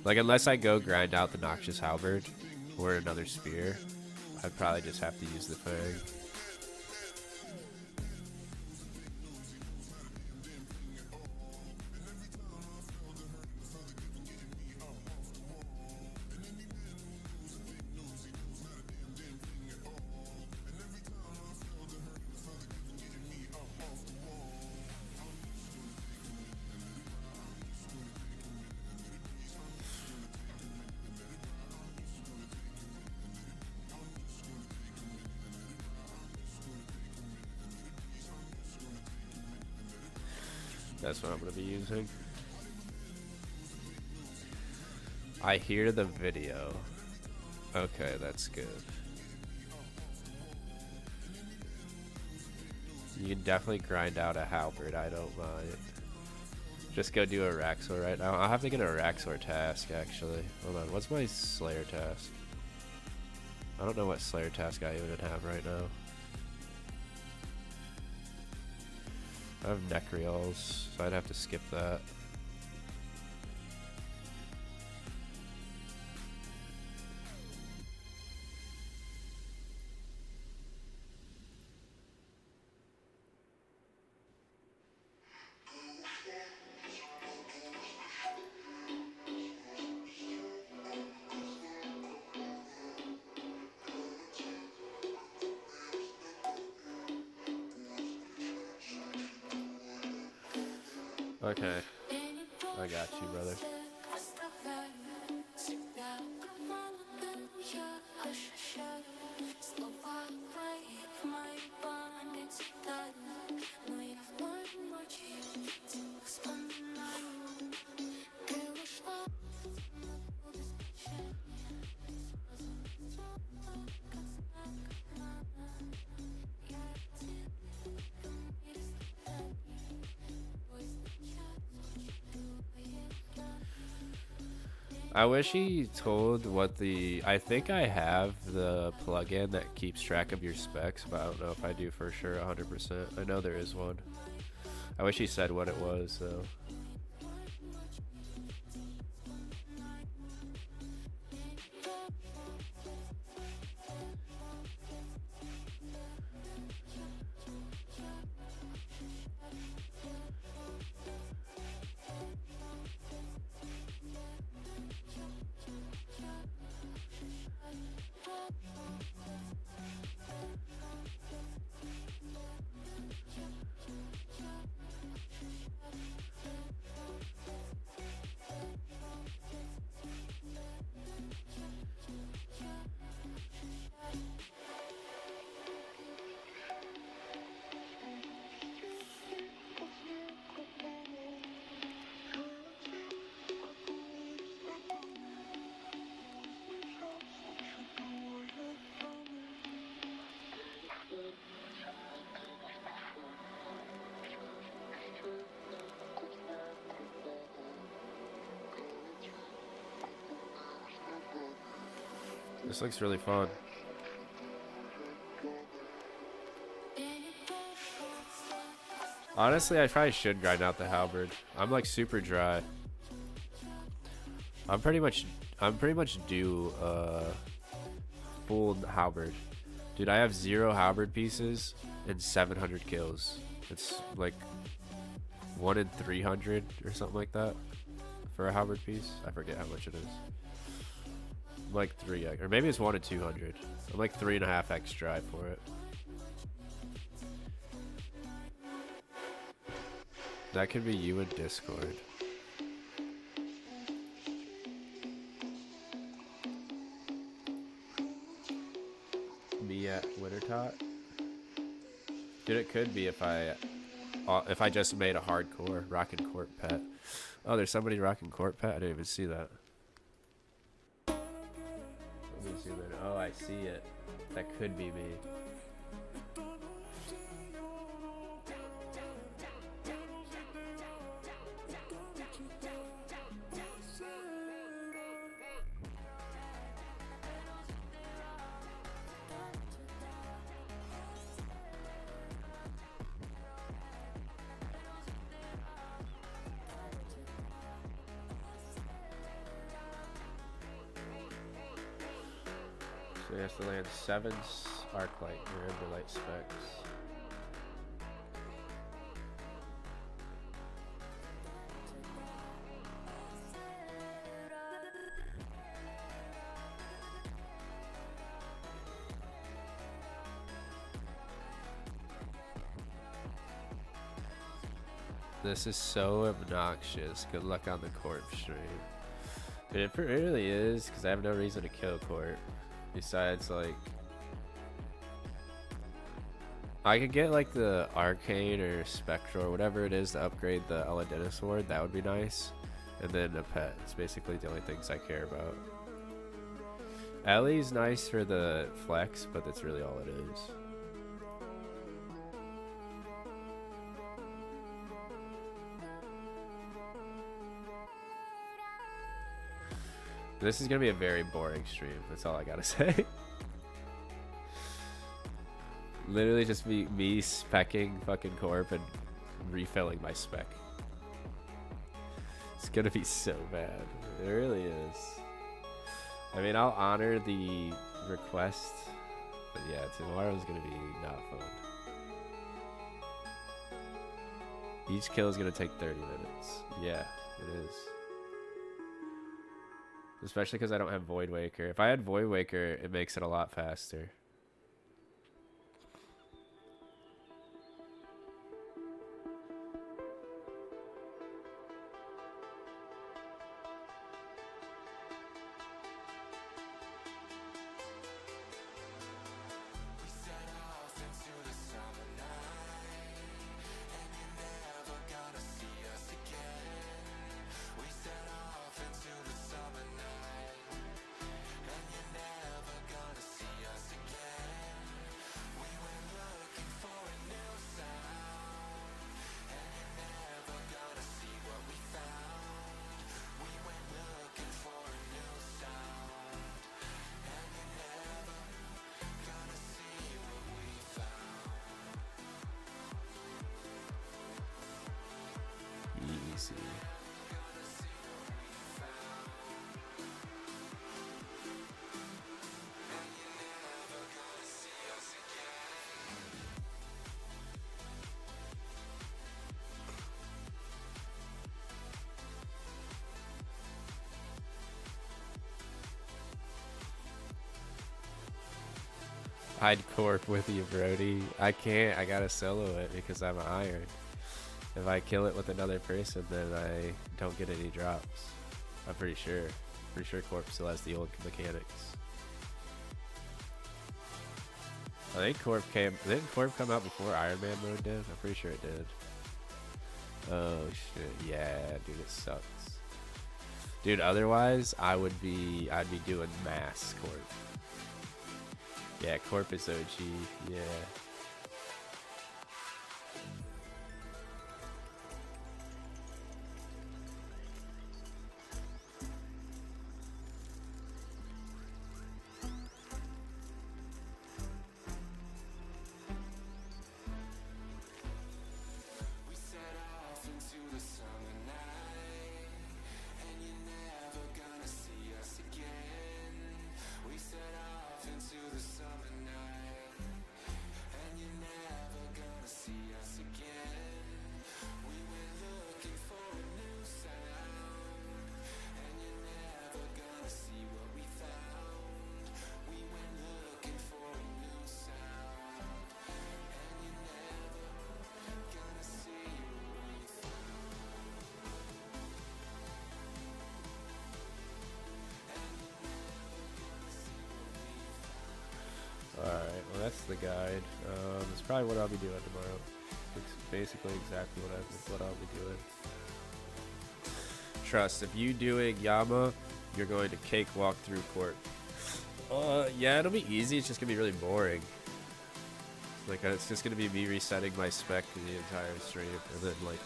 Like, unless I go grind out the Noxious Halberd or another spear, I'd probably just have to use the Fang. That's what I'm going to be using. I hear the video. Okay, that's good. You can definitely grind out a Halberd, I don't mind. Just go do a Raxor right now. I'll have to get a Raxor task, actually. Hold on, what's my Slayer task? I don't know what Slayer task I even have right now. I have Necrials, so I'd have to skip that. Okay, I got you, brother. I wish he told what the... I think I have the plugin that keeps track of your specs, but I don't know if I do for sure 100%. I know there is one. I wish he said what it was, though. This looks really fun. Honestly, I probably should grind out the halberd. I'm like super dry. I'm pretty much due full halberd. Dude, I have 0 halberd pieces and 700 kills. It's like 1 in 300 or something like that for a halberd piece. I forget how much it is. I'm like 3x, or maybe it's 1 in 200. I'm like 3.5x dry for it. That could be you in Discord. Me at Wintertot. Dude, it could be if I just made a hardcore rockin' court pet. Oh, there's somebody rocking court pet. I didn't even see that. Let me zoom in. Oh, I see it. That could be me. So he has to land 7 arc light or ember light specs. This is so obnoxious. Good luck on the corp stream. Dude, it really is, because I have no reason to kill corp. Besides, like, I could get like the arcane or spectral or whatever it is to upgrade the Eladina sword. That would be nice. And then a pet. It's basically the only things I care about. Ellie's nice for the flex, but that's really all it is. This is gonna be a very boring stream. That's all I gotta say. Literally just me specking fucking corp and refilling my spec. It's gonna be so bad. It really is. I mean, I'll honor the request, but yeah, tomorrow's gonna be not fun. Each kill is gonna take 30 minutes. Yeah, it is. Especially because I don't have Void Waker. If I had Void Waker, it makes it a lot faster. Easy. I'd corp with you, Brody. I can't. I gotta solo it because I'm an iron. If I kill it with another person, then I don't get any drops. I'm pretty sure. Pretty sure corp still has the old mechanics. I think corp came. Didn't corp come out before Iron Man mode did? I'm pretty sure it did. Oh shit! Yeah, dude, it sucks. Dude, otherwise I'd be doing mass corp. Yeah, corp is OG. Yeah. that's the guide. It's probably what I'll be doing tomorrow. It's basically exactly what I'll be doing. Trust, if you doing Yama, you're going to cakewalk through court. Yeah, it'll be easy. It's just gonna be really boring. Like, it's just gonna be me resetting my spec the entire stream, and then like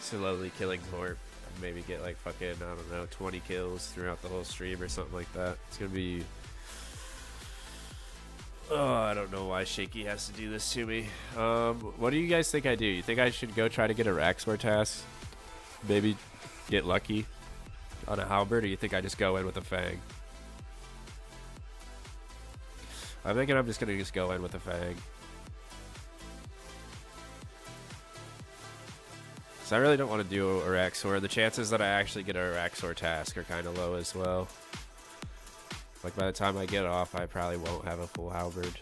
slowly killing Torp. Maybe get like fucking, I don't know, 20 kills throughout the whole stream or something like that. It's gonna be. Oh, I don't know why Shaky has to do this to me. What do you guys think I do? You think I should go try to get a Raxor task? Maybe get lucky on a halberd, or you think I just go in with a fang? I'm thinking I'm just gonna go in with a fang. So I really don't want to do a Raxor. The chances that I actually get a Raxor task are kind of low as well. Like, by the time I get off, I probably won't have a full halberd.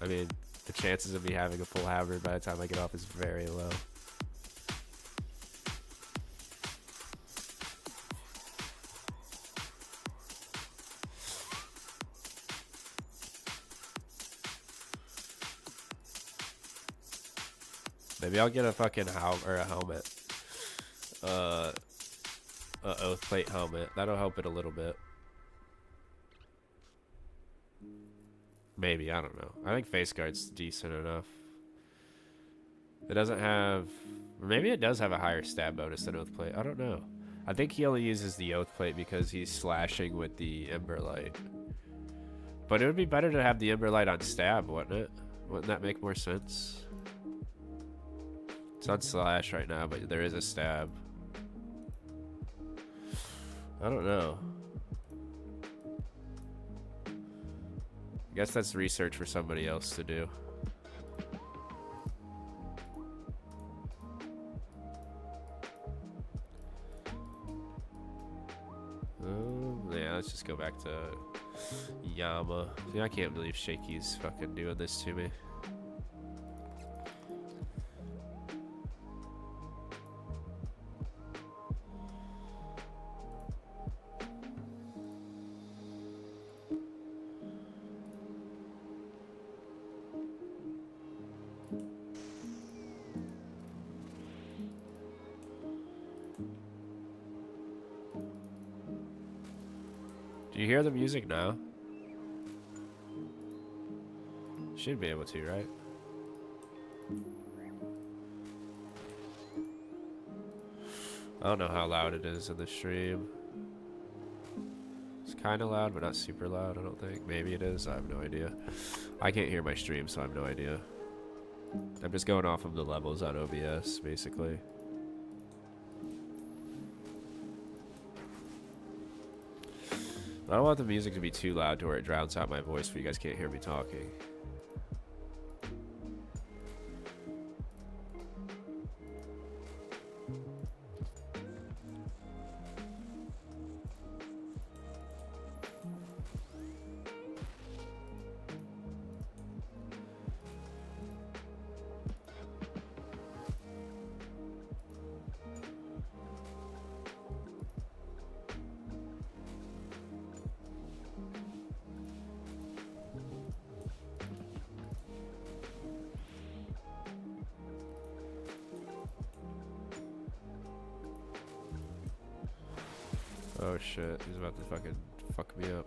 I mean, the chances of me having a full halberd by the time I get off is very low. Maybe I'll get a fucking helmet. A oath plate helmet. That'll help it a little bit. Maybe, I don't know. I think face guard's decent enough. It doesn't have... Maybe it does have a higher stab bonus than oath plate. I don't know. I think he only uses the oath plate because he's slashing with the ember light. But it would be better to have the ember light on stab, wouldn't it? Wouldn't that make more sense? It's on slash right now, but there is a stab. I don't know. I guess that's research for somebody else to do. Yeah, let's just go back to Yama. See, I can't believe Shaky's fucking doing this to me. Do you hear the music now? Should be able to, right? I don't know how loud it is in the stream. It's kind of loud, but not super loud, I don't think. Maybe it is, I have no idea. I can't hear my stream, so I have no idea. I'm just going off of the levels on OBS, basically. I don't want the music to be too loud to where it drowns out my voice so you guys can't hear me talking. Oh shit, he's about to fucking fuck me up.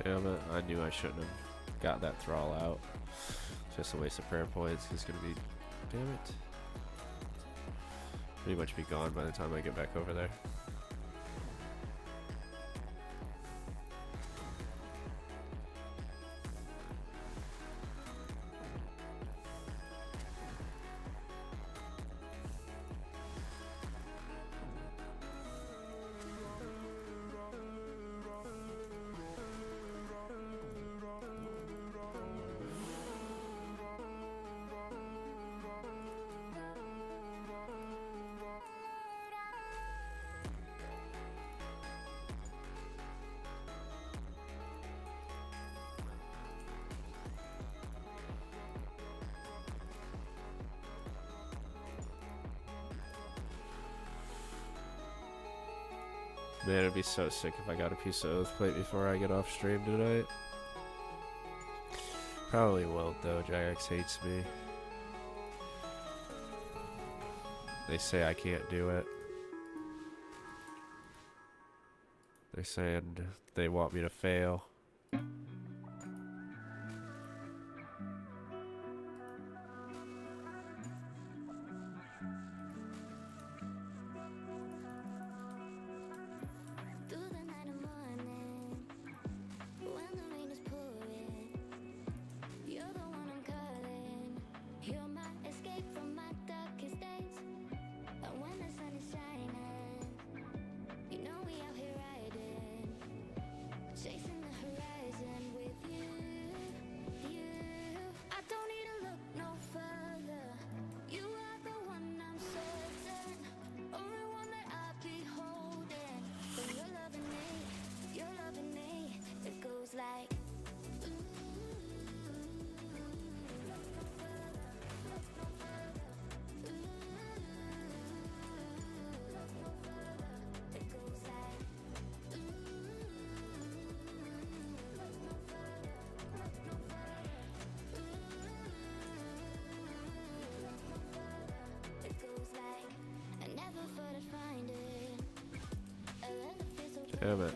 Damn it, I knew I shouldn't have got that thrall out. Just a waste of prayer points. He's gonna be, damn it, pretty much be gone by the time I get back over there. Man, it'd be so sick if I got a piece of Oathplate before I get off stream tonight. Probably won't though, Jax hates me. They say I can't do it. They're saying they want me to fail. Damn it.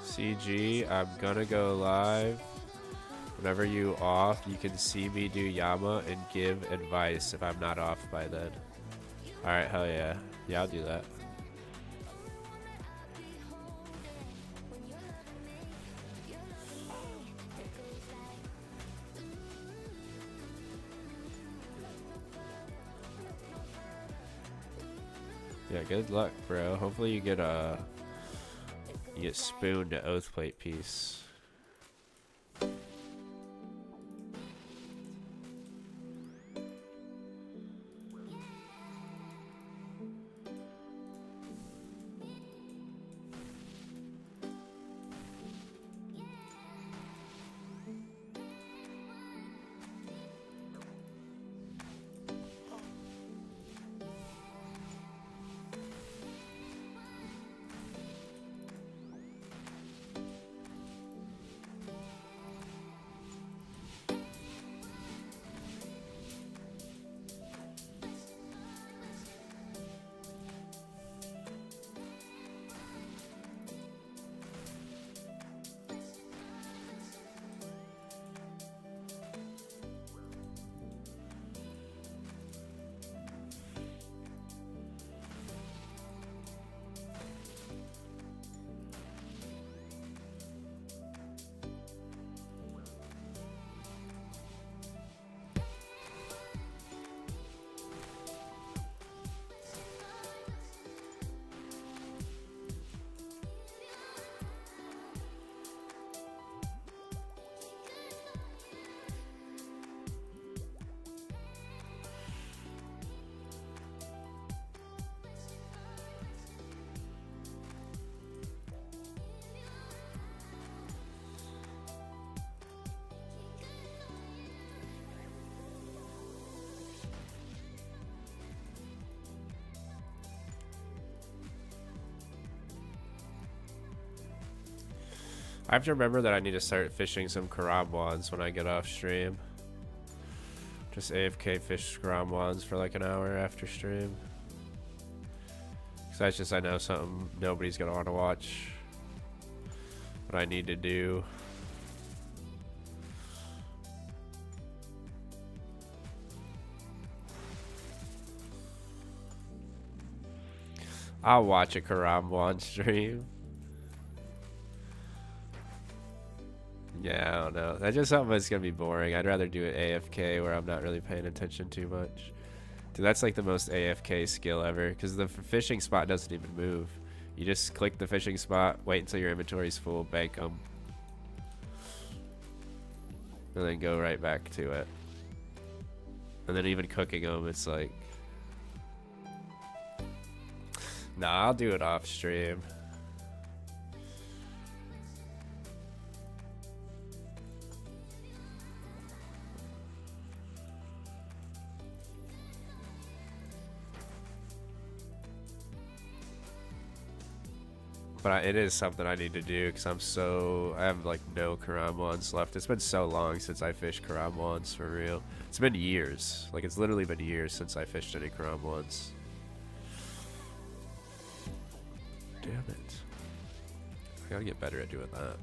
CG, I'm gonna go live. Whenever you off, you can see me do Yama and give advice if I'm not off by then. Alright, hell yeah. Yeah, I'll do that. Yeah, good luck, bro. Hopefully you get spooned to Oathplate piece. I have to remember that I need to start fishing some Karamwans when I get off stream. Just AFK fish Karamwans for like an hour after stream. Cause that's just, I know something nobody's gonna want to watch. What I need to do. I'll watch a Karamwan stream. Yeah, I don't know. That's just something that's gonna be boring. I'd rather do it AFK where I'm not really paying attention too much. Dude, that's like the most AFK skill ever, because the fishing spot doesn't even move. You just click the fishing spot, wait until your inventory's full, bank them, and then go right back to it. And then even cooking them, it's like, nah, I'll do it off stream. But it is something I need to do because I have like no Karamwans left. It's been so long since I fished Karamwans for real. It's been years. Like, it's literally been years since I fished any Karamwans. Damn it. I gotta get better at doing that.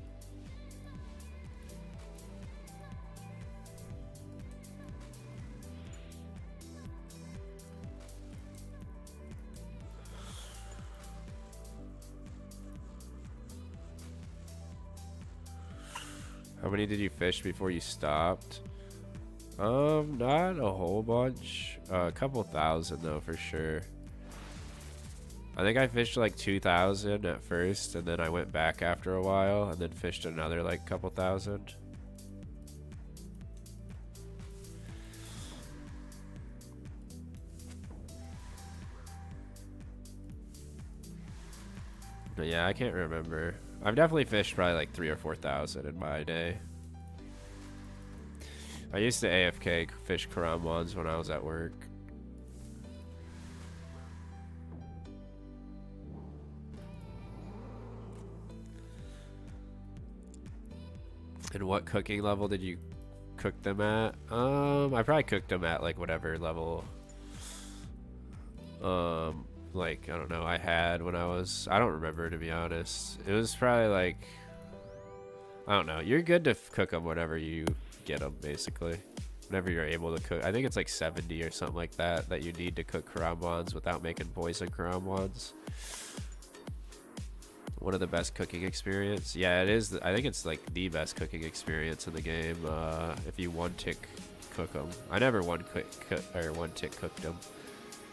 How many did you fish before you stopped? Not a whole bunch. A couple thousand though, for sure. I think I fished like 2,000 at first, and then I went back after a while, and then fished another like couple thousand. But yeah, I can't remember. I've definitely fished probably like 3,000 or 4,000 in my day. I used to AFK fish Karamwans when I was at work. And what cooking level did you cook them at? I probably cooked them at like whatever level. Like, I don't know, I had when I don't remember, to be honest. It was probably like, I don't know. You're good to cook them whenever you get them, basically. Whenever you're able to cook. I think it's like 70 or something like that you need to cook Karamwans without making poison Karamwans. One of the best cooking experience. Yeah, it is. I think it's like the best cooking experience in the game. If you one tick cook them. I never one tick cooked them.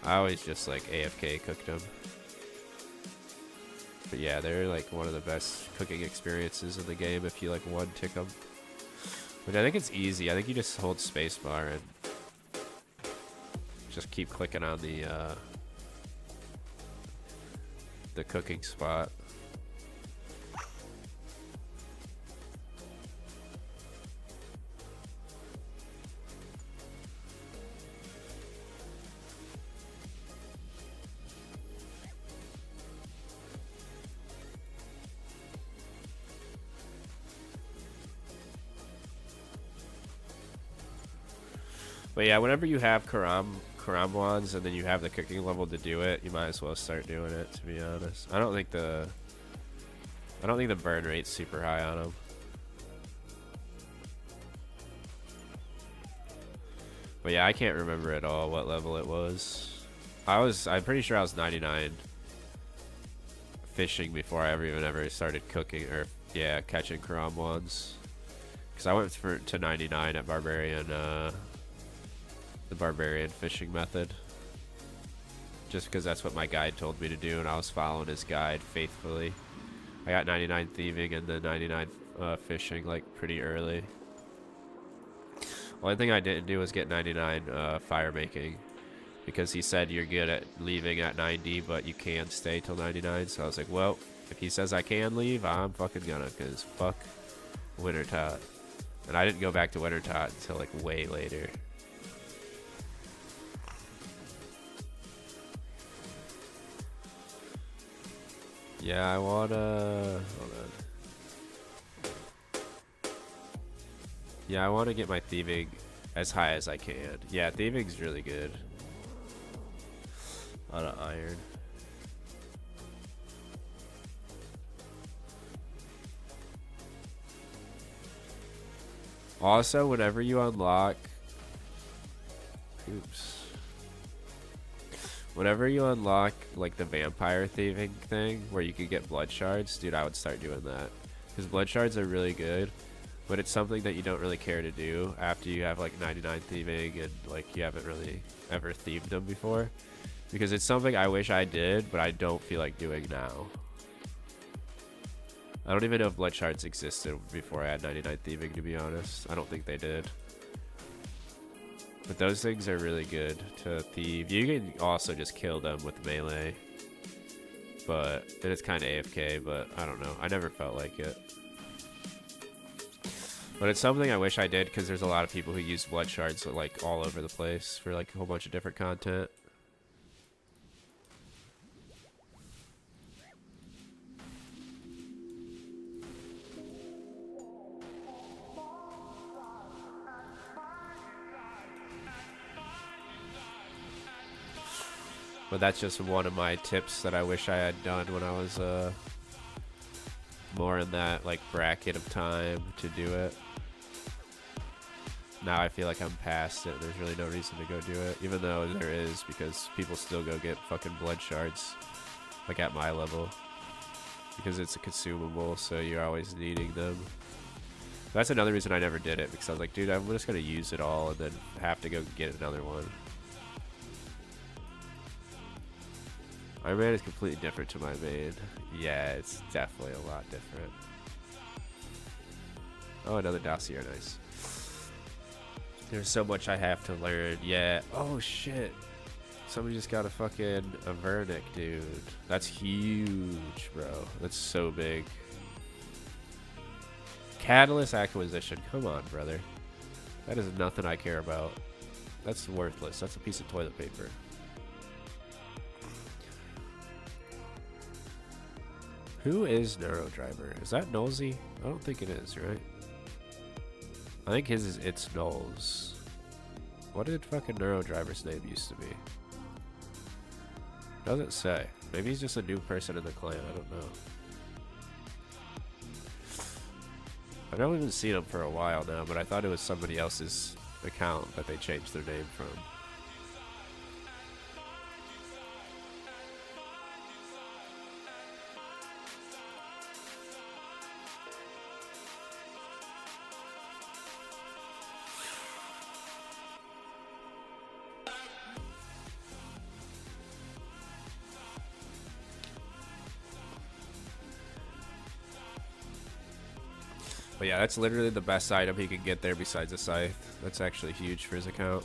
I always just like AFK cooked them. But yeah, they're like one of the best cooking experiences in the game if you like one tick them. But I think it's easy. I think you just hold spacebar and just keep clicking on the cooking spot. But yeah, whenever you have Karamwans and then you have the cooking level to do it, you might as well start doing it, to be honest. I don't think the burn rate's super high on them. But yeah, I can't remember at all what level it was. I'm pretty sure I was 99 fishing before I ever started cooking, or yeah, catching Karamwans. Because I went to 99 at Barbarian, the Barbarian fishing method. Just because that's what my guide told me to do, and I was following his guide faithfully. I got 99 thieving and then 99 fishing like pretty early. Only thing I didn't do was get 99 fire making, because he said you're good at leaving at 90, but you can stay till 99. So I was like, well, if he says I can leave, I'm fucking gonna, because fuck Winter Tot. And I didn't go back to Winter Tot until like way later. Yeah, I wanna... Hold on. Yeah, I want to get my thieving as high as I can. Yeah, thieving's really good. On an iron. Also, whenever you unlock... Oops. Whenever you unlock, like, the vampire thieving thing, where you can get blood shards, dude, I would start doing that. Because blood shards are really good, but it's something that you don't really care to do after you have, like, 99 thieving and, like, you haven't really ever thieved them before. Because it's something I wish I did, but I don't feel like doing now. I don't even know if blood shards existed before I had 99 thieving, to be honest. I don't think they did. But those things are really good to thieve. You can also just kill them with melee. But then it's kind of AFK, but I don't know. I never felt like it. But it's something I wish I did because there's a lot of people who use blood shards like all over the place for like a whole bunch of different content. But that's just one of my tips that I wish I had done when I was more in that like bracket of time to do it. Now I feel like I'm past it. There's really no reason to go do it, even though there is, because people still go get fucking blood shards, like at my level, because it's a consumable, so you're always needing them. That's another reason I never did it, because I was like, dude, I'm just gonna use it all and then have to go get another one. My main is completely different to my main. Yeah, it's definitely a lot different. Oh, another dossier, nice. There's so much I have to learn. Yeah. Oh shit. Somebody just got a fucking Avernic, dude. That's huge, bro. That's so big. Catalyst acquisition. Come on, brother. That is nothing I care about. That's worthless. That's a piece of toilet paper. Who is Neurodriver? Is that Nosy? I don't think it is, right? I think his is It's Knowles. What did fucking Neurodriver's name used to be? Doesn't say. Maybe he's just a new person in the clan. I don't know. I've not even seen him for a while now, but I thought it was somebody else's account that they changed their name from. But yeah, that's literally the best item he can get there besides a scythe. That's actually huge for his account.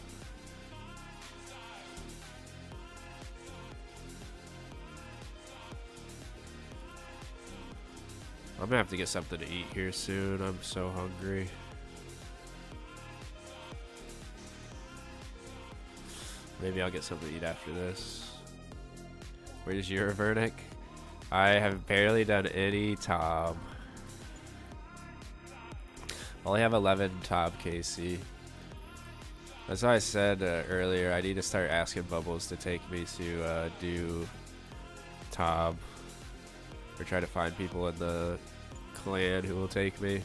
I'm gonna have to get something to eat here soon. I'm so hungry. Maybe I'll get something to eat after this. Where's your Vernic? I have barely done any Tom. I only have 11 top KC. That's why I said earlier, I need to start asking Bubbles to take me to do Tom. Or try to find people in the clan who will take me.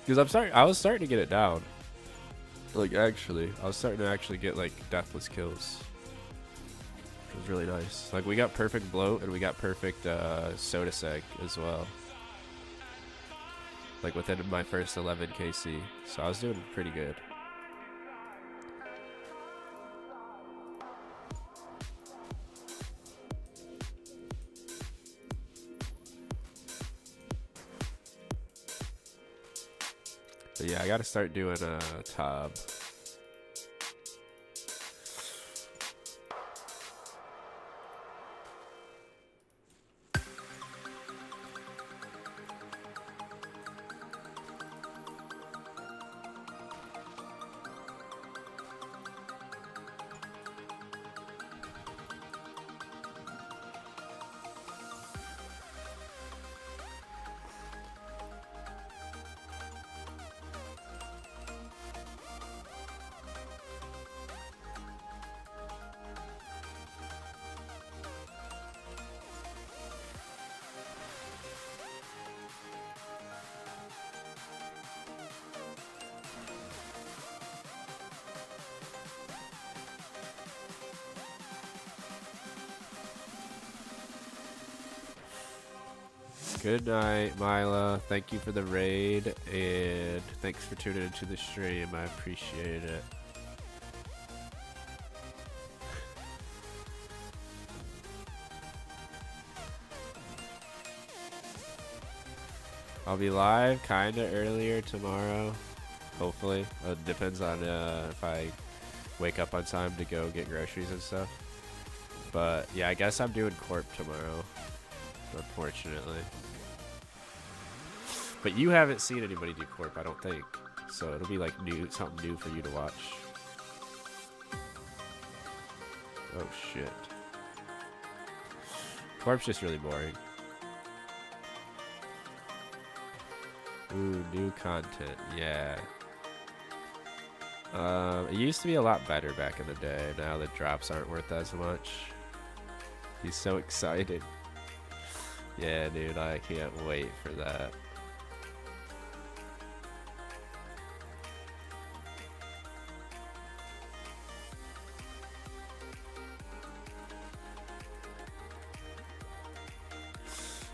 Because I was starting to get it down. Like actually, I was starting to actually get like deathless kills. Which was really nice. Like we got perfect bloat and we got perfect soda seg as well. Like within my first 11 KC. So I was doing pretty good. But yeah, I gotta start doing a Tob. Good night, Mila. Thank you for the raid, and thanks for tuning into the stream. I appreciate it. I'll be live kinda earlier tomorrow, hopefully. It depends on if I wake up on time to go get groceries and stuff. But yeah, I guess I'm doing Corp tomorrow, unfortunately. But you haven't seen anybody do Corp, I don't think. So it'll be like something new for you to watch. Oh shit. Corp's just really boring. Ooh, new content, yeah. It used to be a lot better back in the day. Now the drops aren't worth as much. He's so excited. Yeah, dude, I can't wait for that.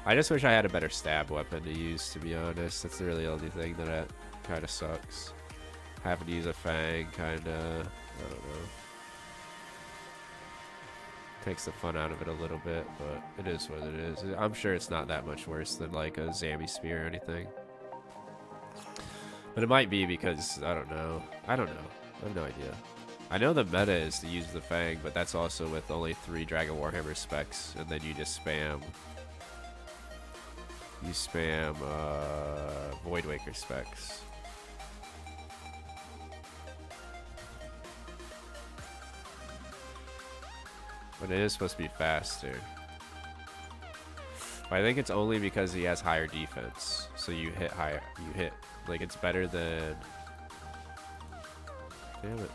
I just wish I had a better stab weapon to use, to be honest. That's really the only thing that kind of sucks. Having to use a fang kind of, I don't know. Takes the fun out of it a little bit, but it is what it is. I'm sure it's not that much worse than like a Zammy spear or anything. But it might be because, I don't know. I have no idea. I know the meta is to use the fang, but that's also with only 3 Dragon Warhammer specs, and then you just spam... You spam Voidwaker specs. But it is supposed to be faster. But I think it's only because he has higher defense. So you hit higher. You hit. Like, it's better than... Damn it.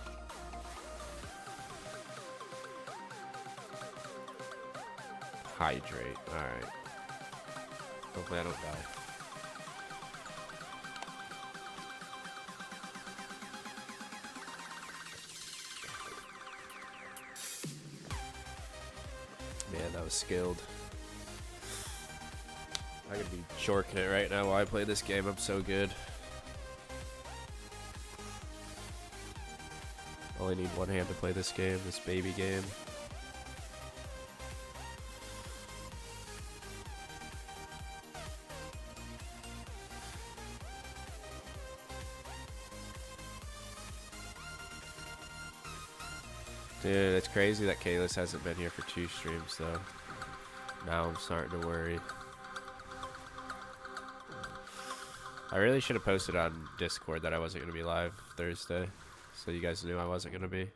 Hydrate. Alright. Hopefully I don't die. Man, that was skilled. I could be shorking it right now while I play this game. I'm so good. Only need one hand to play this game, this baby game. Dude, it's crazy that Kalis hasn't been here for 2 streams, though. Now I'm starting to worry. I really should have posted on Discord that I wasn't going to be live Thursday, so you guys knew I wasn't going to be.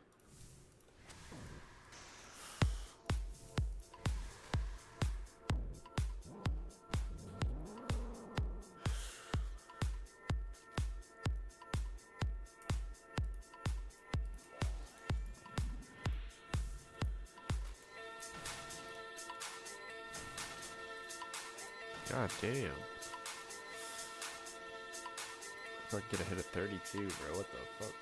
God damn. I get a hit at 32, bro. What the fuck?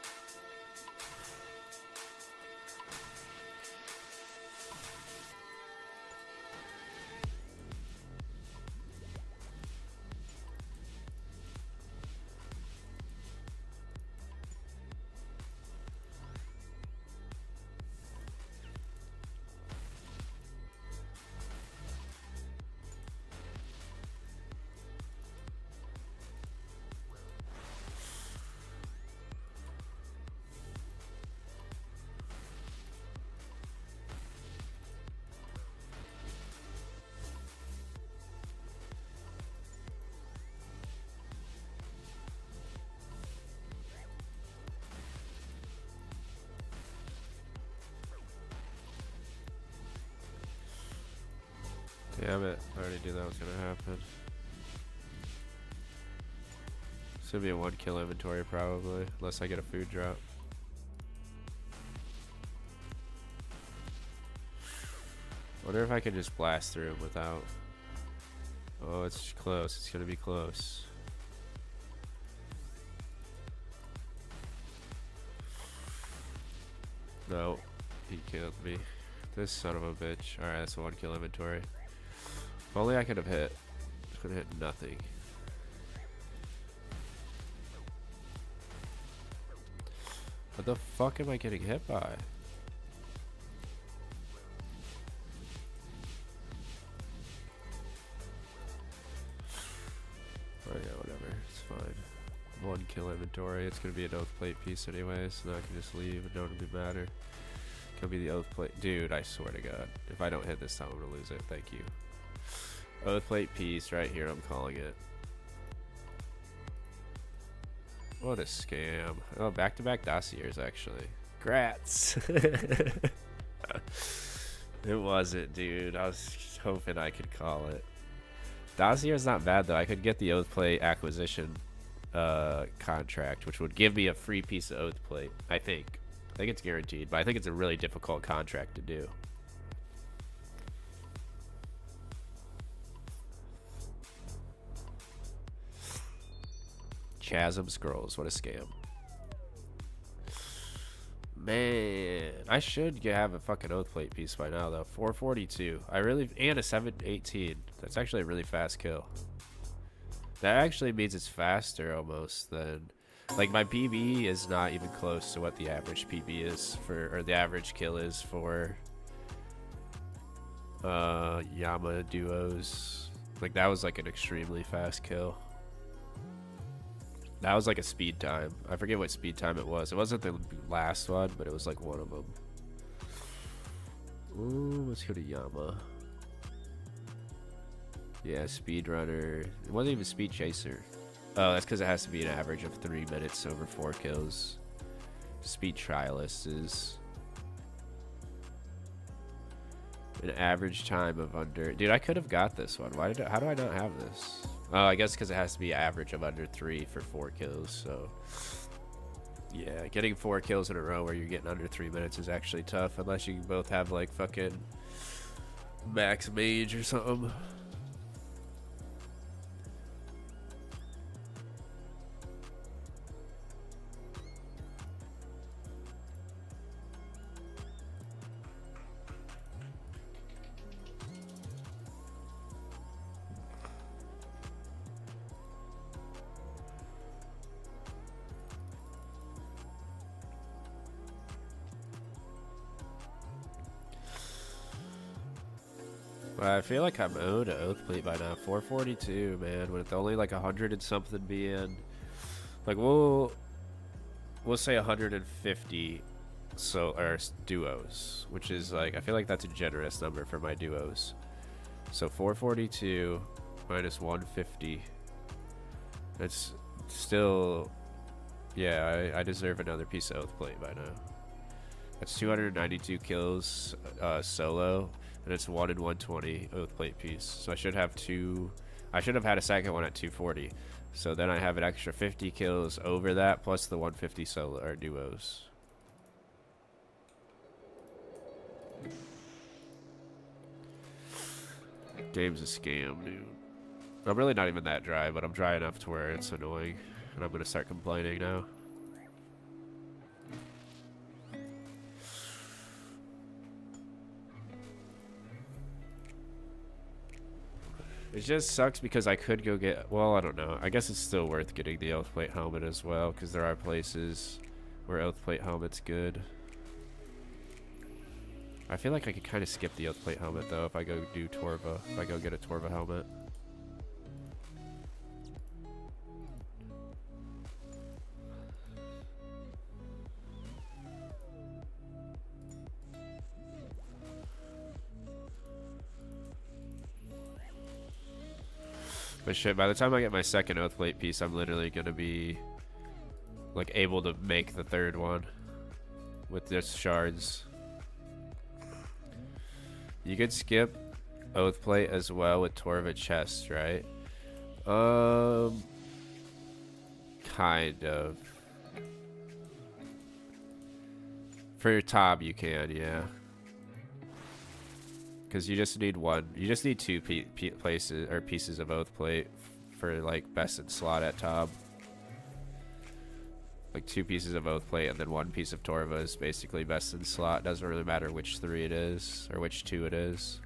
Damn it, I already knew that was gonna happen. It's gonna be a 1 kill inventory probably, unless I get a food drop. Wonder if I can just blast through him without... Oh, it's close, it's gonna be close. No, he killed me. This son of a bitch. Alright, that's a 1 kill inventory. If only I could have hit. If Could hit nothing. What the fuck am I getting hit by? Oh yeah, whatever. It's fine. 1 kill inventory. It's gonna be an oath plate piece anyways, so now I can just leave and don't even matter. Gonna be the oath plate. Dude, I swear to God. If I don't hit this time, I'm gonna lose it. Thank you. Oath plate piece right here, I'm calling it. What a scam. Oh, back-to-back dossiers, actually. Grats. It wasn't, dude. I was hoping I could call it. Dossier's not bad, though. I could get the oath plate acquisition contract, which would give me a free piece of oath plate, I think. I think it's guaranteed, but I think it's a really difficult contract to do. Chasm Scrolls, what a scam. Man, I should have a fucking oath plate piece by now though. 442. And a 718. That's actually a really fast kill. That actually means it's faster almost than, like, my PB is not even close to what the average PB is for, or the average kill is for Yama duos. Like, that was like an extremely fast kill. That was like a speed time. I forget what speed time it was. It wasn't the last one, but it was like one of them. Ooh, let's go to Yama. Yeah, speedrunner. It wasn't even speed chaser. Oh, that's because it has to be an average of 3 minutes over 4 kills. Speed trialist is an average time of under. Dude, I could have got this one. How do I not have this? Oh, I guess because it has to be average of under 3 for 4 kills. So yeah, getting 4 kills in a row where you're getting under 3 minutes is actually tough, unless you both have like fucking max mage or something. I feel like I'm owed an oath plate by now. 442, man. With only like 100 and something being, like, we'll say 150 or duos, which is like, I feel like that's a generous number for my duos. So 442 minus 150. That's still, yeah. I deserve another piece of oath plate by now. That's 292 kills solo. And it's 1 in 120 oath plate piece. So I should have I should have had a second one at 240. So then I have an extra 50 kills over that, plus the 150 solo or duos. Game's a scam, dude. I'm really not even that dry, but I'm dry enough to where it's annoying. And I'm gonna start complaining now. It just sucks because I could go get, well, I don't know. I guess it's still worth getting the oath plate helmet as well, because there are places where oath plate helmet's good. I feel like I could kind of skip the oath plate helmet though if I go do Torva, if I go get a Torva helmet. But shit, by the time I get my second oath plate piece, I'm literally gonna be like able to make the third one with just shards. You could skip oath plate as well with Torva chest, right? Kind of. For your top, you can, yeah. Because you just need one. You just need 2 places or pieces of oath plate for like best in slot at top. Like 2 pieces of oath plate and then 1 piece of Torva is basically best in slot. Doesn't really matter which 3 it is or which 2 it is.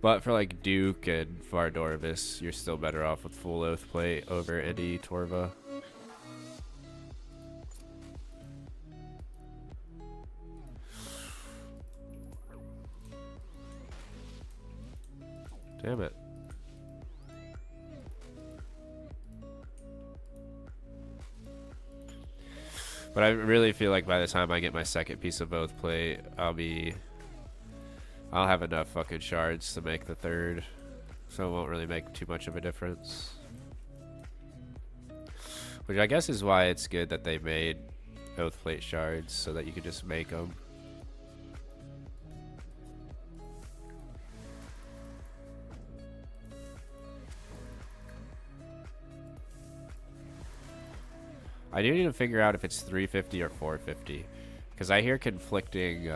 But for like Duke and Vardorvis, you're still better off with full Oath Plate over any Torva. Damn it. But I really feel like by the time I get my second piece of Oath Plate, I'll have enough fucking shards to make the third. So it won't really make too much of a difference. Which I guess is why it's good that they made Oath Plate shards, so that you could just make them. I do need to figure out if it's 350 or 450, because I hear conflicting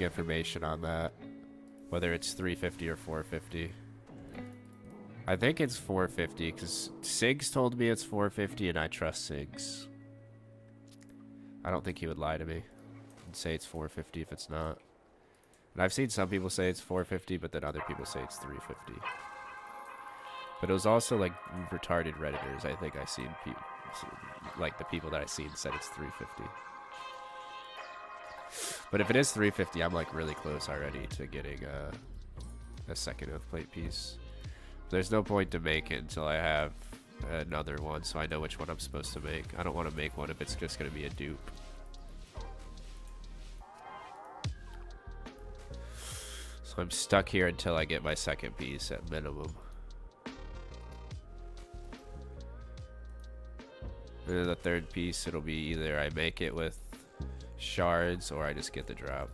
information on that, whether it's 350 or 450. I think it's 450 because Sigs told me it's 450 and I trust Sigs. I don't think he would lie to me and say it's 450 if it's not. And I've seen some people say it's 450, but then other people say it's 350. But it was also like retarded Redditors. I think I seen people, like the people that I seen said it's 350. But if it is 350, I'm like really close already to getting a second Oath Plate piece. There's no point to make it until I have another one, so I know which one I'm supposed to make. I don't want to make one if it's just going to be a dupe. So I'm stuck here until I get my second piece at minimum. And then the third piece, it'll be either I make it with shards or I just get the drop.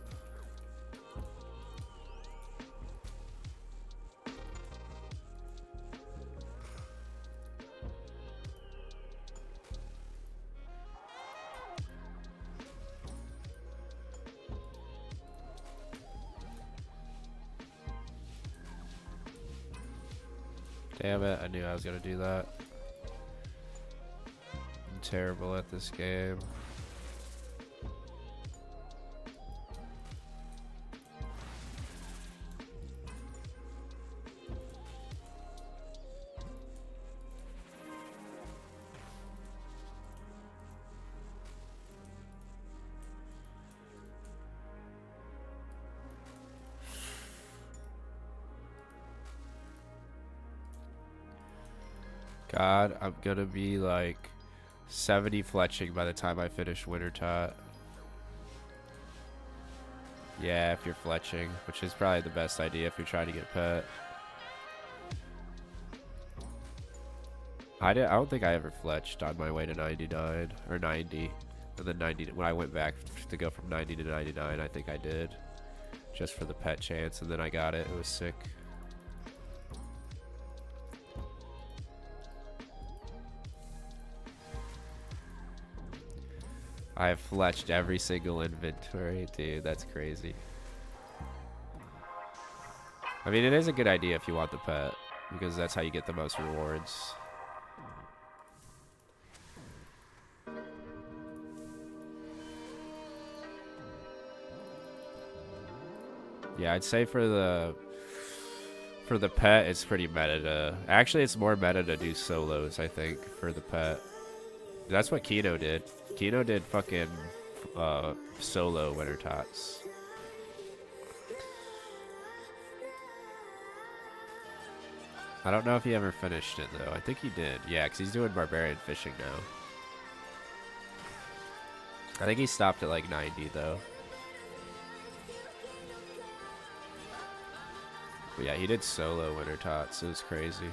Damn it, I knew I was gonna do that. I'm terrible at this game. God, I'm gonna be like 70 fletching by the time I finish Winter Tot. Yeah, if you're fletching, which is probably the best idea if you're trying to get pet. I don't think I ever fletched on my way to 99 or 90, and then 90 when I went back to go from 90 to 99. I think I did, just for the pet chance, and then I got it. It was sick. I have fletched every single inventory, dude. That's crazy. I mean, it is a good idea if you want the pet, because that's how you get the most rewards. Yeah, I'd say for the pet, it's pretty meta to... Actually, it's more meta to do solos, I think, for the pet. That's what Kino did. Kino did fucking solo Winter Tots. I don't know if he ever finished it, though. I think he did. Yeah, because he's doing Barbarian Fishing now. I think he stopped at like 90, though. But yeah, he did solo Winter Tots. It was crazy.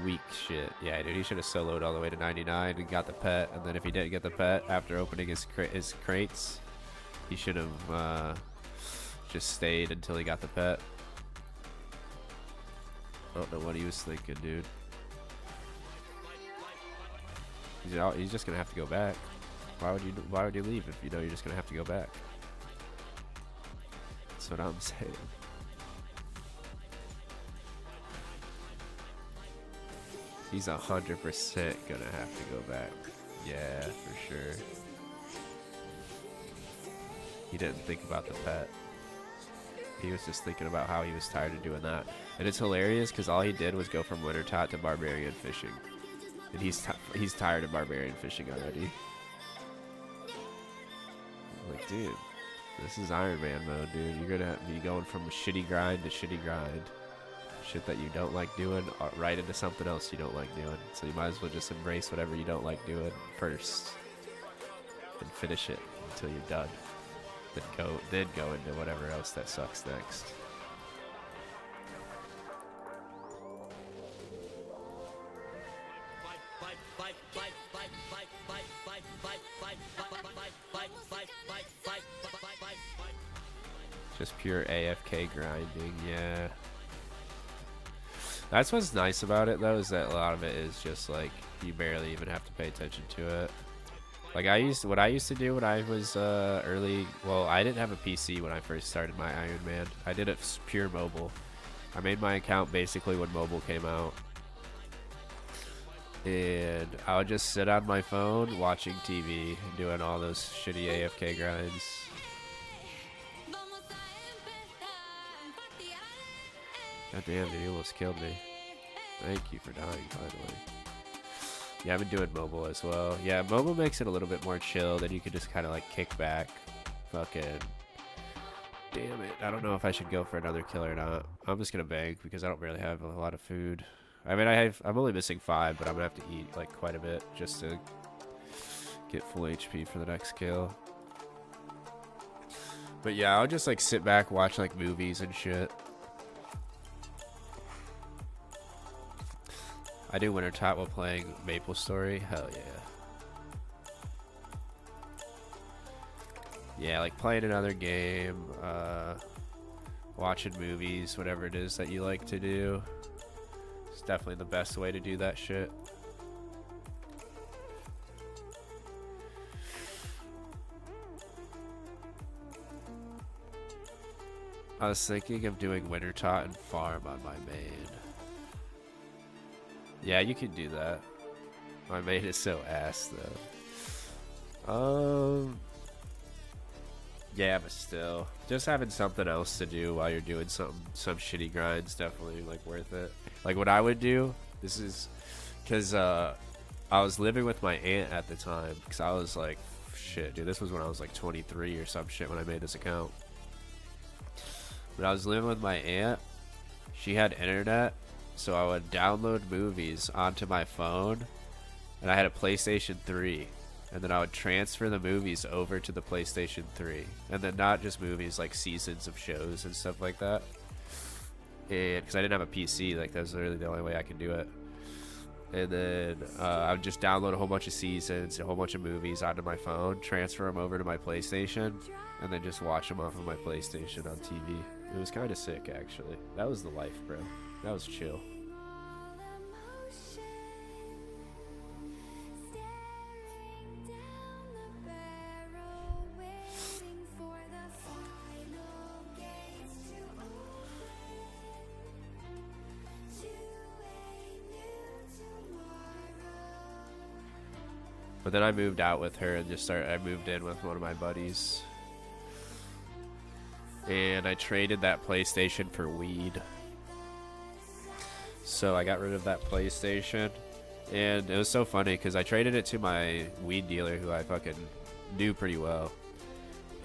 Weak shit. Yeah, dude, he should have soloed all the way to 99 and got the pet. And then if he didn't get the pet after opening his crates, he should have just stayed until he got the pet. I don't know what he was thinking, dude. He's just gonna have to go back. Why would you leave if you know you're just gonna have to go back? That's what I'm saying. He's 100% gonna have to go back. Yeah, for sure. He didn't think about the pet. He was just thinking about how he was tired of doing that. And it's hilarious because all he did was go from winter tot to barbarian fishing. And he's tired of barbarian fishing already. Like, dude, this is Iron Man mode, dude. You're gonna be going from shitty grind to shitty grind. Shit that you don't like doing, right into something else you don't like doing. So you might as well just embrace whatever you don't like doing first. And finish it until you're done. Then go into whatever else that sucks next. Just pure AFK grinding, yeah. That's what's nice about it though, is that a lot of it is just like you barely even have to pay attention to it. Like what I used to do when I was early, well, I didn't have a PC when I first started my Iron Man. I did it pure mobile. I made my account basically when mobile came out. And I would just sit on my phone watching TV, doing all those shitty AFK grinds. God damn, dude, you almost killed me. Thank you for dying, finally. Yeah, I've been doing mobile as well. Yeah, mobile makes it a little bit more chill. Then you can just kind of like kick back. Fucking. Damn it. I don't know if I should go for another kill or not. I'm just going to bank because I don't really have a lot of food. I mean, I'm only missing 5, but I'm going to have to eat like quite a bit just to get full HP for the next kill. But yeah, I'll just like sit back, watch like movies and shit. I do winter tot while playing Maple Story. Hell yeah. Yeah, like playing another game, watching movies, whatever it is that you like to do. It's definitely the best way to do that shit. I was thinking of doing winter tot and farm on my main. Yeah, you can do that. My main is so ass though. Yeah, but still, just having something else to do while you're doing some shitty grinds definitely like worth it. Like what I would do, this is because I was living with my aunt at the time because I was like, shit, dude, this was when I was like 23 or some shit when I made this account. But I was living with my aunt. She had internet. So I would download movies onto my phone, and I had a PlayStation 3, and then I would transfer the movies over to the PlayStation 3, and then not just movies, like seasons of shows and stuff like that. And because I didn't have a PC, like that was literally the only way I could do it. And then I would just download a whole bunch of seasons, a whole bunch of movies onto my phone, transfer them over to my PlayStation, and then just watch them off of my PlayStation on TV. It was kind of sick, actually. That was the life, bro. That was chill. But then I moved out with her and I moved in with one of my buddies. And I traded that PlayStation for weed. So I got rid of that PlayStation, and it was so funny because I traded it to my weed dealer who I fucking knew pretty well,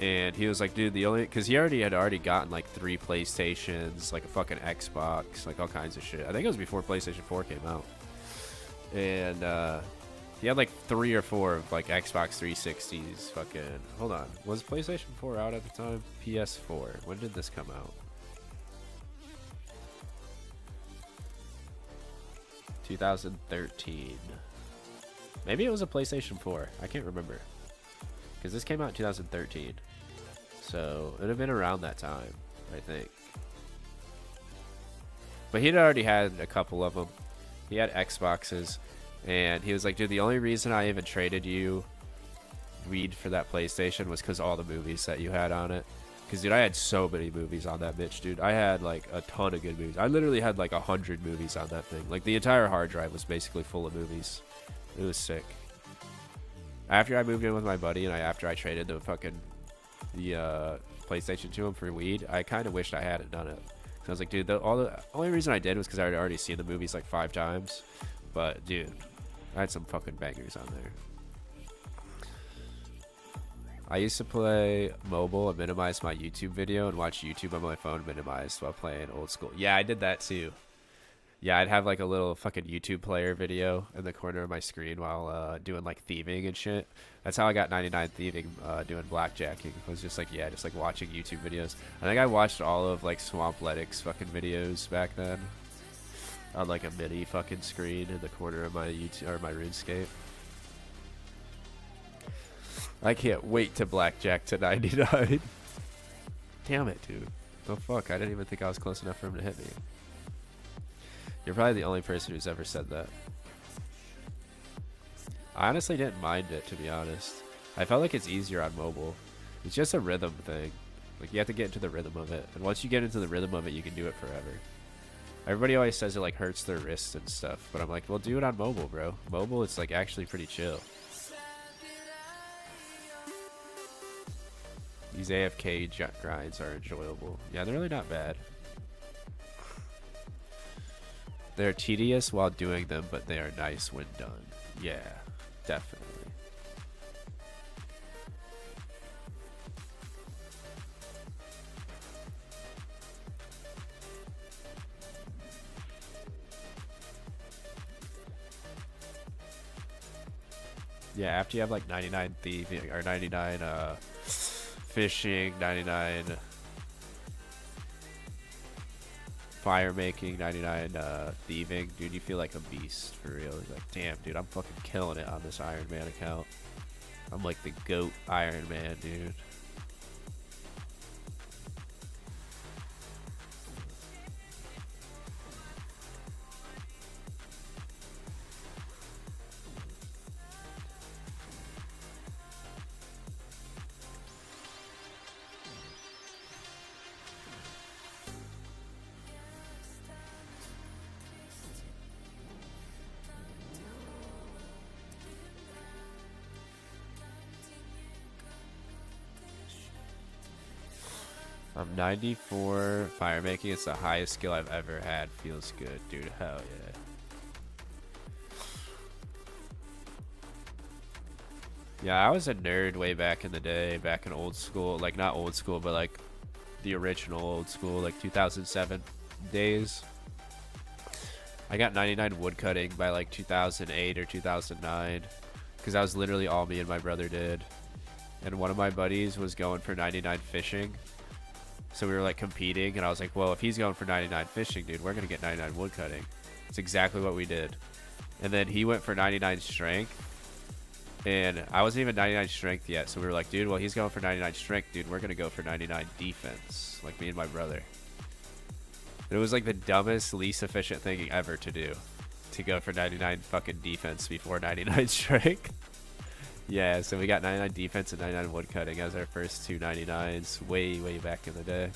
and he was like, dude, because he had already gotten like 3 PlayStations, like a fucking Xbox, like all kinds of shit. I think it was before PlayStation 4 came out, and he had like 3 or 4 of like Xbox 360s. Fucking hold on, was PlayStation 4 out at the time? PS4. When did this come out? 2013. Maybe it was a PlayStation 4. I can't remember. Because this came out in 2013. So it would have been around that time, I think. But he'd already had a couple of them. He had Xboxes. And he was like, dude, the only reason I even traded you weed for that PlayStation was because all the movies that you had on it. Because, dude, I had so many movies on that bitch, dude. I had, like, a ton of good movies. I literally had, like, 100 movies on that thing. Like, the entire hard drive was basically full of movies. It was sick. After I moved in with my buddy and after I traded the fucking the PlayStation to him for weed. I kind of wished I hadn't done it. So I was like, dude, the only reason I did was because I had already seen the movies like 5 times. But dude, I had some fucking bangers on there. I used to play mobile and minimize my YouTube video and watch YouTube on my phone minimized while playing Old School. Yeah, I did that too. Yeah, I'd have like a little fucking YouTube player video in the corner of my screen while doing like thieving and shit. That's how I got 99 thieving, doing blackjacking. It was just like, yeah, just like watching YouTube videos. I think I watched all of like Swampletic's fucking videos back then on like a mini fucking screen in the corner of my YouTube or my RuneScape. I can't wait to blackjack to 99. Damn it, dude. The fuck? I didn't even think I was close enough for him to hit me. You're probably the only person who's ever said that. I honestly didn't mind it, to be honest. I felt like it's easier on mobile. It's just a rhythm thing. Like, you have to get into the rhythm of it. And once you get into the rhythm of it, you can do it forever. Everybody always says it, like, hurts their wrists and stuff. But I'm like, well, do it on mobile, bro. Mobile, it's, like, actually pretty chill. These AFK grinds are enjoyable. Yeah, they're really not bad. They're tedious while doing them, but they are nice when done. Yeah, definitely. Yeah, after you have like 99 thieving or 99 fishing, 99 fire making, 99 thieving, dude, you feel like a beast for real. You're like, damn, dude, I'm fucking killing it on this Iron Man account. I'm like the GOAT Iron Man, dude. I'm 94 fire making. It's the highest skill I've ever had. Feels good, dude. Hell yeah. Yeah, I was a nerd way back in the day, back in old school. Like, not old school, but like the original old school, like 2007 days. I got 99 woodcutting by like 2008 or 2009 because that was literally all me and my brother did. And one of my buddies was going for 99 fishing. So we were like competing, and I was like, well, if he's going for 99 fishing, dude, we're going to get 99 woodcutting. It's exactly what we did. And then he went for 99 strength, and I wasn't even 99 strength yet. So we were like, dude, well, he's going for 99 strength, dude. We're going to go for 99 defense, like me and my brother. And it was like the dumbest, least efficient thing ever to do, to go for 99 fucking defense before 99 strength. Yeah, so we got 99 defense and 99 woodcutting as our first two 99s way back in the day.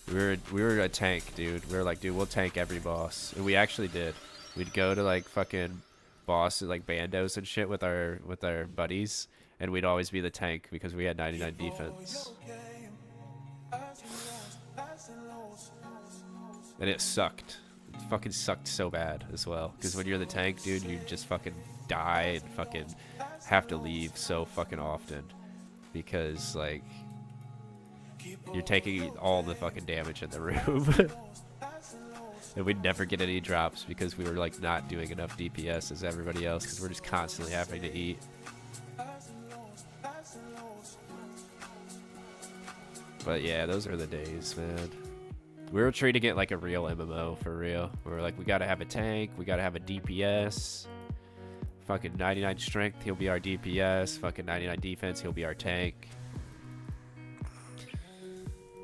We were a tank, dude. We were like, dude, we'll tank every boss. And we actually did. We'd go to like fucking bosses, like bandos and shit with our buddies, and we'd always be the tank because we had 99 defense. And it sucked. It fucking sucked so bad as well. Because when you're the tank, dude, you just fucking die and fucking have to leave so fucking often. Because, like, you're taking all the fucking damage in the room. And we'd never get any drops because we were, like, not doing enough DPS as everybody else. Because we're just constantly having to eat. But yeah, those are the days, man. We were treating it like a real MMO, for real. We were like, we gotta have a tank, we gotta have a DPS. Fucking 99 strength, he'll be our DPS. Fucking 99 defense, he'll be our tank.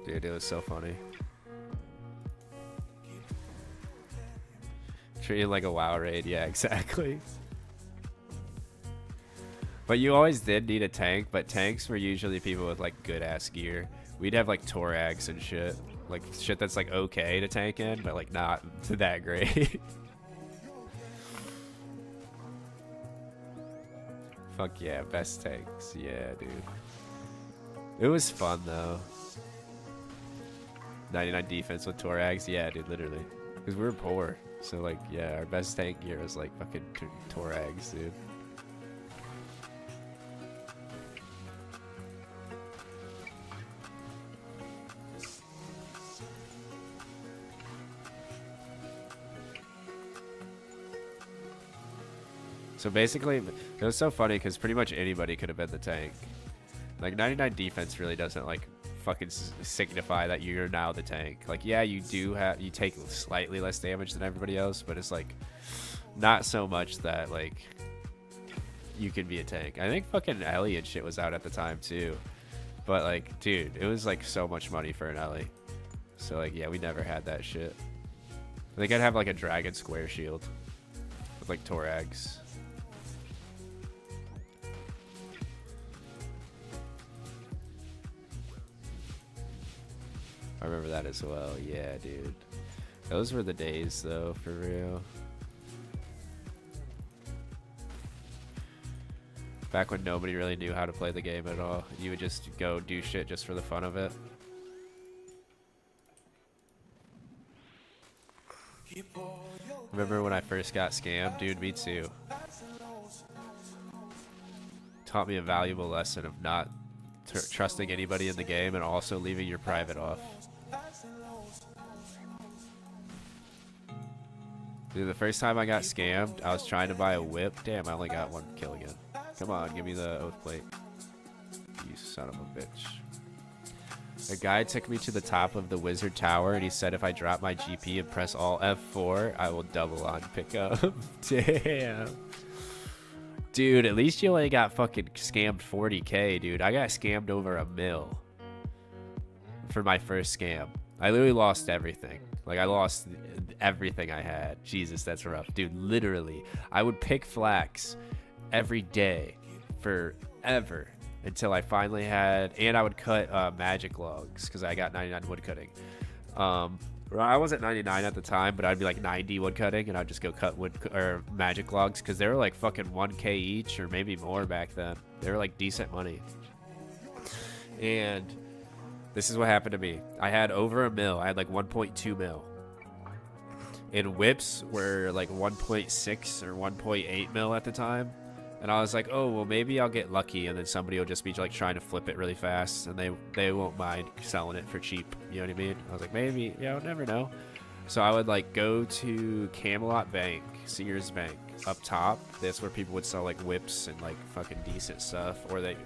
Dude, it was so funny. Treated like a WoW raid, yeah, exactly. But you always did need a tank, but tanks were usually people with like good ass gear. We'd have like Torags and shit. Like shit that's like okay to tank in, but like not that great. Fuck yeah, best tanks. Yeah, dude. It was fun though. 99 defense with Torags, yeah, dude, literally. Because we were poor, so like, yeah, our best tank gear was like fucking Torags, dude. So basically, it was so funny because pretty much anybody could have been the tank. Like 99 defense really doesn't like fucking signify that you're now the tank. Like, yeah, you take slightly less damage than everybody else, but it's like not so much that like you can be a tank. I think fucking Ellie and shit was out at the time too, but like, dude, it was like so much money for an Ellie. So like, yeah, we never had that shit. I think I'd have like a dragon square shield with like Torags. I remember that as well. Yeah, dude. Those were the days, though, for real. Back when nobody really knew how to play the game at all. You would just go do shit just for the fun of it. Remember when I first got scammed? Dude, me too. Taught me a valuable lesson of not trusting anybody in the game and also leaving your private off. Dude, the first time I got scammed, I was trying to buy a whip. Damn, I only got 1 kill again. Come on, give me the oath plate. You son of a bitch. A guy took me to the top of the wizard tower and he said if I drop my GP and press all F4, I will double on pickup. Damn. Dude, at least you only got fucking scammed 40k, dude. I got scammed over $1 million for my first scam. I literally lost everything. Like, I lost everything I had. Jesus, that's rough. Dude, literally, I would pick flax every day forever until I finally had, and I would cut magic logs because I got 99 wood cutting. I wasn't 99 at the time, but I'd be like 90 wood cutting, and I'd just go cut wood or magic logs because they were like fucking 1k each or maybe more back then. They were like decent money. And this is what happened to me. I had over $1 million. I had like 1.2 mil. And whips were like 1.6 or 1.8 mil at the time. And I was like, oh, well, maybe I'll get lucky, and then somebody will just be like trying to flip it really fast, and they won't mind selling it for cheap. You know what I mean? I was like, maybe, yeah, I'll never know. So I would like go to Camelot Bank, Sears Bank, up top. That's where people would sell like whips and like fucking decent stuff,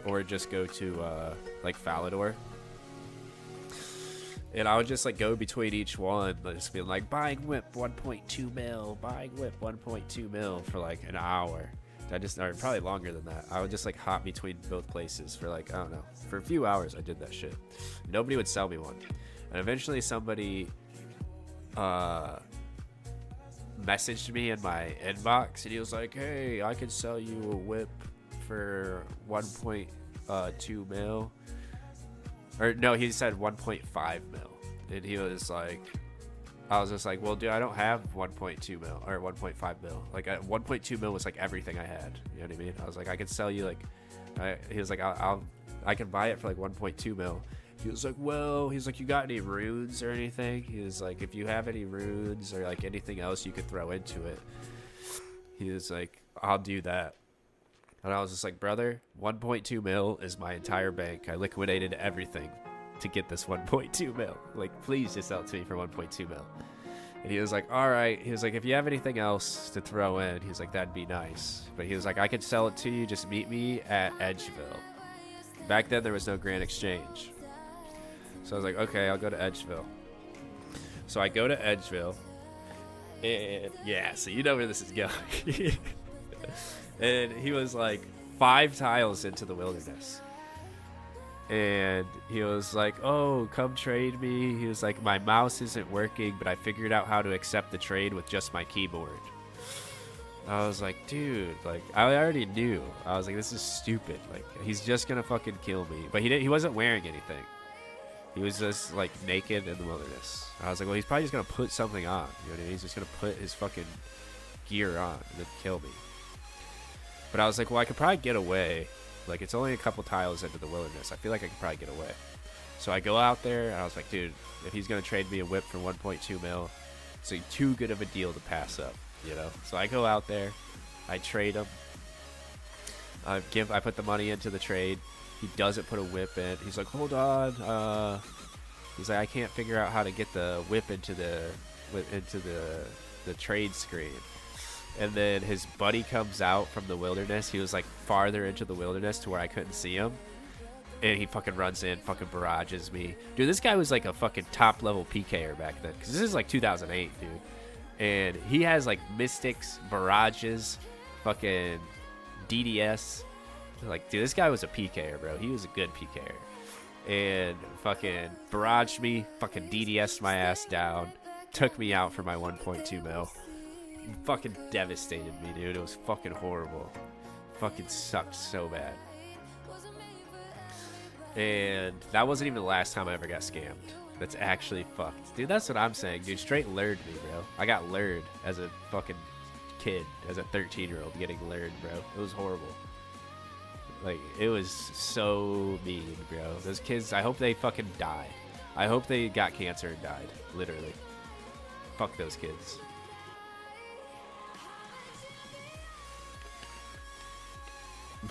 or just go to like Falador. And I would just like go between each one, just being like buying whip 1.2 mil, buying whip 1.2 mil for like an hour. Or probably longer than that. I would just like hop between both places for like, I don't know, for a few hours I did that shit. Nobody would sell me one. And eventually somebody messaged me in my inbox and he was like, hey, I can sell you a whip for 1.2 mil. Or no, he said 1.5 mil. And he was like, I was just like, well, dude, I don't have 1.2 mil or 1.5 mil. Like 1.2 mil was like everything I had. You know what I mean? I was like, I could sell you like, he was like, I can buy it for like 1.2 mil. He was like, well, he's like, you got any runes or anything? He was like, if you have any runes or like anything else you could throw into it, he was like, I'll do that. And I was just like, brother, 1.2 mil is my entire bank. I liquidated everything to get this 1.2 mil. Like, please just sell it to me for 1.2 mil. And he was like, all right. He was like, if you have anything else to throw in, he was like, that'd be nice. But he was like, I could sell it to you. Just meet me at Edgeville. Back then, there was no Grand Exchange. So I was like, okay, I'll go to Edgeville. So I go to Edgeville. And yeah, so you know where this is going. And he was like 5 tiles into the wilderness. And he was like, oh, come trade me. He was like, my mouse isn't working, but I figured out how to accept the trade with just my keyboard. I was like, dude, like, I already knew. I was like, this is stupid. Like, he's just gonna fucking kill me. But he wasn't wearing anything. He was just like naked in the wilderness. I was like, well, he's probably just gonna put something on. You know what I mean? He's just gonna put his fucking gear on and then kill me. But I was like, well, I could probably get away Like, it's only a couple tiles into the wilderness. I feel like I could probably get away. So I go out there, and I was like, dude, if he's going to trade me a whip for 1.2 mil, it's like too good of a deal to pass up, you know? So I go out there, I trade him. I put the money into the trade. He doesn't put a whip in. He's like, hold on. He's like, I can't figure out how to get the whip into the trade screen. And then his buddy comes out from the wilderness. He was like farther into the wilderness to where I couldn't see him. And he fucking runs in, fucking barrages me. Dude, this guy was like a fucking top level PKer back then. Because this is like 2008, dude. And he has like mystics, barrages, fucking DDS. Like, dude, this guy was a PKer, bro. He was a good PKer. And fucking barraged me, fucking DDS'd my ass down, took me out for my 1.2 mil. Fucking devastated me, dude. It was fucking horrible. Fucking sucked so bad. And that wasn't even the last time I ever got scammed. That's actually fucked. Dude, that's what I'm saying, dude. Straight lured me, bro. I got lured as a fucking kid, as a 13-year-old getting lured, bro. It was horrible. Like, it was so mean, bro. Those kids, I hope they fucking die. I hope they got cancer and died. Literally. Fuck those kids.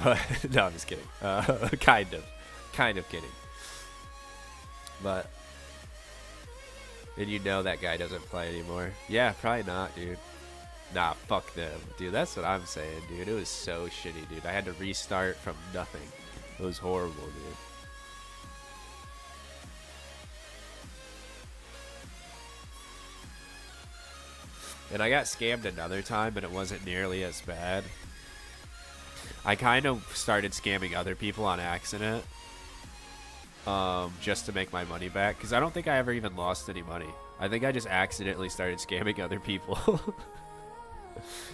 But, no, I'm just kidding. Kind of kidding. But, and you know that guy doesn't play anymore. Yeah, probably not, dude. Nah, fuck them. Dude, that's what I'm saying, dude. It was so shitty, dude. I had to restart from nothing. It was horrible, dude. And I got scammed another time, but it wasn't nearly as bad. I kind of started scamming other people on accident. Just to make my money back. Because I don't think I ever even lost any money. I think I just accidentally started scamming other people.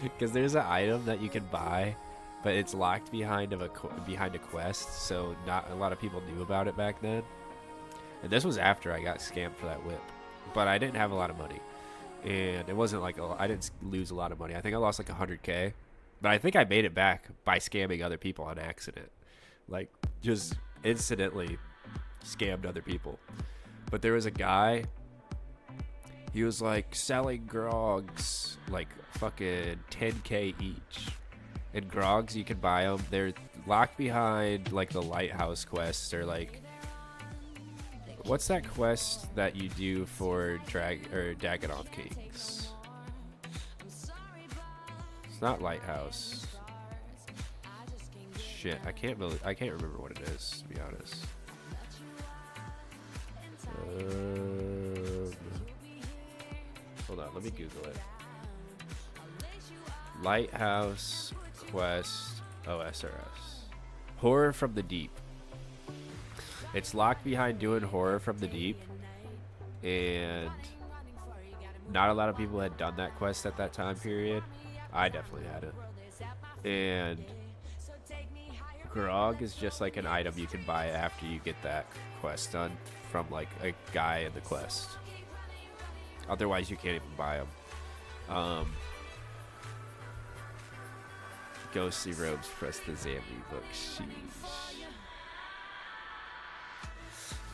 Because there's an item that you can buy, but it's locked behind a quest, so not a lot of people knew about it back then. And this was after I got scammed for that whip, but I didn't have a lot of money, and it wasn't like I didn't lose a lot of money. I think I lost like 100K, but I think I made it back by scamming other people on accident, like just incidentally scammed other people. But there was a guy. He was like selling grogs, like fucking 10K each. And grogs, you can buy them. They're locked behind like the lighthouse quest, or like, what's that quest that you do for Dagannoth Kings? It's not lighthouse. Shit, I can't remember what it is, to be honest. Hold on, let me Google it. Lighthouse Quest OSRS. Horror from the Deep. It's locked behind doing Horror from the Deep. And not a lot of people had done that quest at that time period. I definitely had it. And grog is just like an item you can buy after you get that quest done from like a guy in the quest. Otherwise, you can't even buy them. Ghostly robes, press the Zambi book. Sheesh.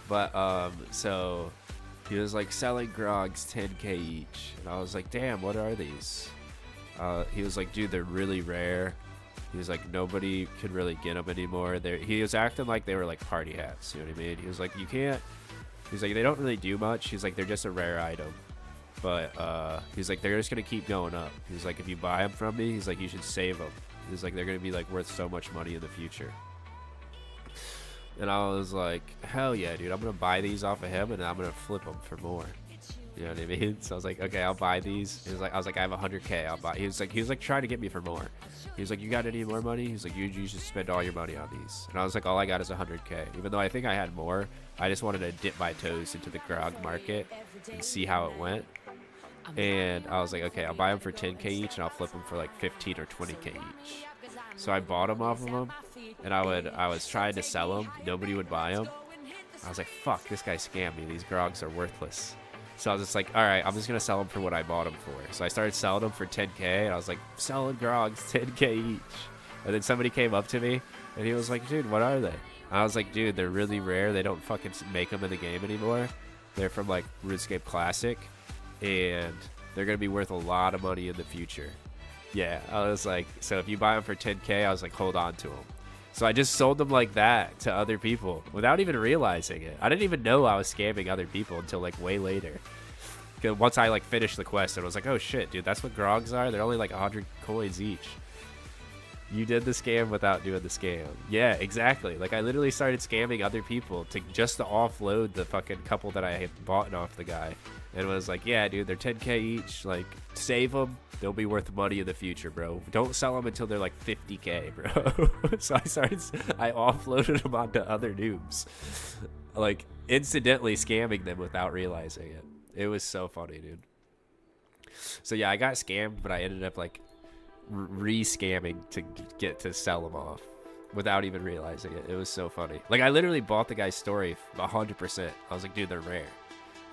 But, so, he was, like, selling grogs 10K each. And I was like, damn, what are these? He was like, dude, they're really rare. He was like, nobody can really get them anymore. He was acting like they were, like, party hats. You know what I mean? He was like, you can't. He's like, they don't really do much. He's like, they're just a rare item. But he's like, they're just gonna keep going up. He's like, if you buy them from me, he's like, you should save them. He's like, they're gonna be like worth so much money in the future. And I was like, hell yeah, dude, I'm gonna buy these off of him and I'm gonna flip them for more. You know what I mean? So I was like, okay, I'll buy these. He was like, I was like, I have 100K. I'll buy. He was like trying to get me for more. He was like, you got any more money? He's like, you should spend all your money on these. And I was like, all I got is 100K. Even though I think I had more, I just wanted to dip my toes into the grog market and see how it went. And I was like, okay, I'll buy them for 10K each and I'll flip them for like 15 or 20K each. So I bought them off of him, and I was trying to sell them. Nobody would buy them. I was like, fuck, this guy scammed me. These grogs are worthless. So I was just like, all right, I'm just going to sell them for what I bought them for. So I started selling them for 10K, and I was like, selling grogs 10K each. And then somebody came up to me, And he was like, dude, what are they? I was like, dude, they're really rare. They don't fucking make them in the game anymore. They're from like RuneScape Classic, and they're gonna be worth a lot of money in the future. Yeah, I was like, so if you buy them for 10K, I was like, hold on to them. So I just sold them like that to other people without even realizing it. I didn't even know I was scamming other people until like way later. Because once I like finished the quest, and I was like, oh shit, dude, that's what grogs are? They're only like 100 coins each. You did the scam without doing the scam. Yeah, exactly. Like I literally started scamming other people to offload the fucking couple that I had bought off the guy. And was like, yeah, dude, they're 10K each. Like, save them. They'll be worth money in the future, bro. Don't sell them until they're like 50K, bro. So I offloaded them onto other noobs. Like, incidentally scamming them without realizing it. It was so funny, dude. So yeah, I got scammed, but I ended up like re-scamming to get to sell them off without even realizing it. It was so funny. Like, I literally bought the guy's story 100%. I was like, dude, they're rare.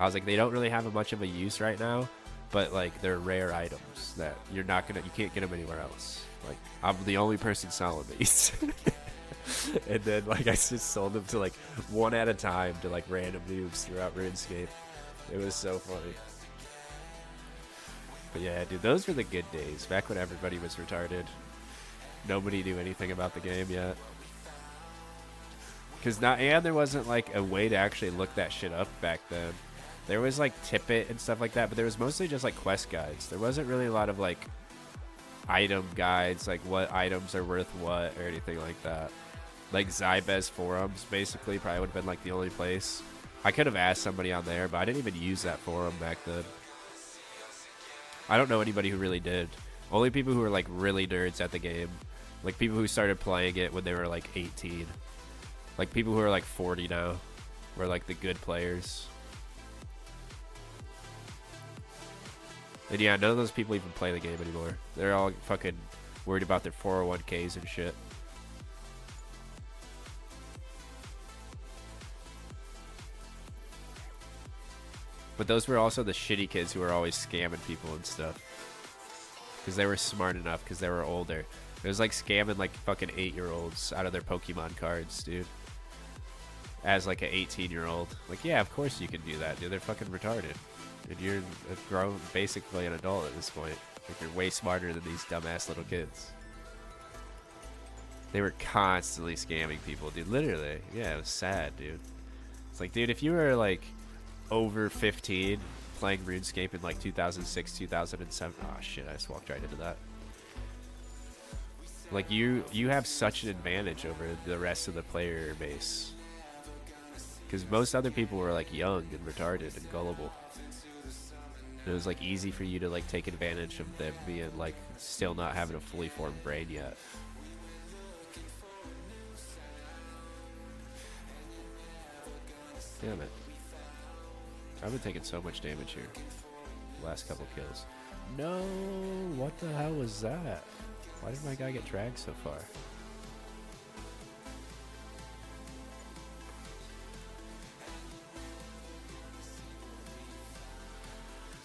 I was like, they don't really have much of a use right now, but like they're rare items that you can't get them anywhere else. Like, I'm the only person selling these. And then like I just sold them to like one at a time to like random noobs throughout RuneScape. It was so funny. But yeah, dude, those were the good days back when everybody was retarded. Nobody knew anything about the game yet. And there wasn't like a way to actually look that shit up back then. There was like Tippet and stuff like that, but there was mostly just like quest guides. There wasn't really a lot of like item guides, like what items are worth what or anything like that. Like Zybez forums basically probably would have been like the only place. I could have asked somebody on there, but I didn't even use that forum back then. I don't know anybody who really did. Only people who were like really nerds at the game. Like people who started playing it when they were like 18. Like people who are like 40 now were like the good players. And yeah, none of those people even play the game anymore. They're all fucking worried about their 401ks and shit. But those were also the shitty kids who were always scamming people and stuff. Because they were smart enough, because they were older. It was like scamming like fucking 8-year-olds out of their Pokemon cards, dude. As like an 18-year-old. Like, yeah, of course you can do that, dude. They're fucking retarded. And you're a grown, basically an adult at this point. Like, you're way smarter than these dumbass little kids. They were constantly scamming people, dude. Literally. Yeah, it was sad, dude. It's like, dude, if you were like over 15 playing RuneScape in like 2006, 2007. Oh shit, I just walked right into that. Like, you have such an advantage over the rest of the player base. Because most other people were like young and retarded and gullible. It was like easy for you to like take advantage of them being like still not having a fully formed brain yet. Damn it. I've been taking so much damage here. Last couple kills. No, what the hell was that? Why did my guy get dragged so far?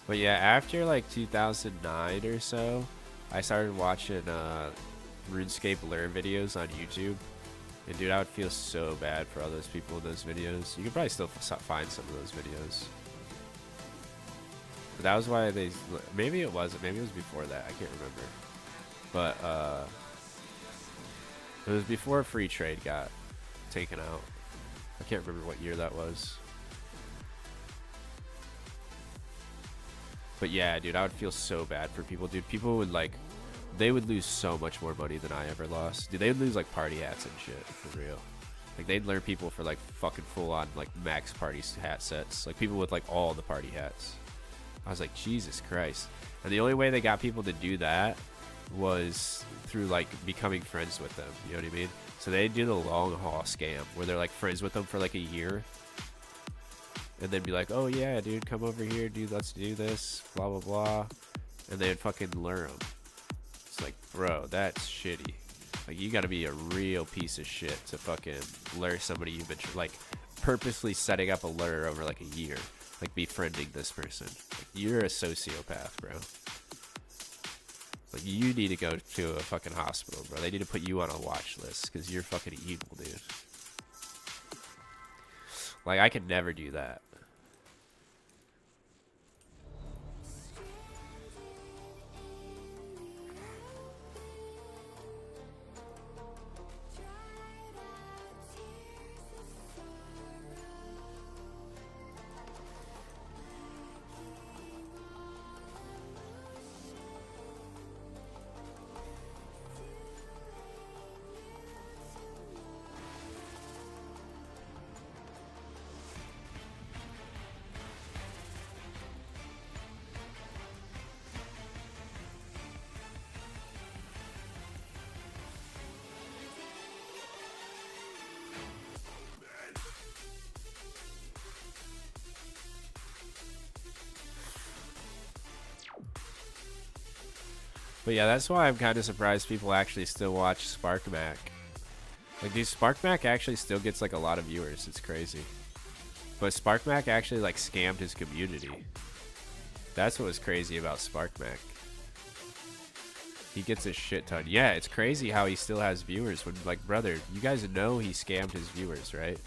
But yeah, after like 2009 or so, I started watching RuneScape lure videos on YouTube. And dude, I would feel so bad for all those people in those videos. You could probably still find some of those videos. But that was why they... Maybe it wasn't. Maybe it was before that. I can't remember. But it was before free trade got taken out. I can't remember what year that was. But yeah, dude, I would feel so bad for people, dude. People would like, they would lose so much more money than I ever lost. Dude, they would lose like party hats and shit, for real. Like, they'd lure people for like fucking full on like max party hat sets. Like people with like all the party hats. I was like, Jesus Christ. And the only way they got people to do that was through like becoming friends with them. You know what I mean? So they did a long haul scam where they're like friends with them for like a year. And then be like, oh yeah, dude, come over here, dude, let's do this, blah, blah, blah. And they'd fucking lure them. It's like, bro, that's shitty. Like, you gotta be a real piece of shit to fucking lure somebody you've been, like, purposely setting up a lure over like a year. Like, befriending this person. Like, you're a sociopath, bro. Like, you need to go to a fucking hospital, bro. They need to put you on a watch list because you're fucking evil, dude. Like, I could never do that. But yeah, that's why I'm kind of surprised people actually still watch SparkMac. Like, dude, SparkMac actually still gets like a lot of viewers. It's crazy. But SparkMac actually like scammed his community. That's what was crazy about SparkMac. He gets a shit ton. Yeah, it's crazy how he still has viewers when, like, brother, you guys know he scammed his viewers, right?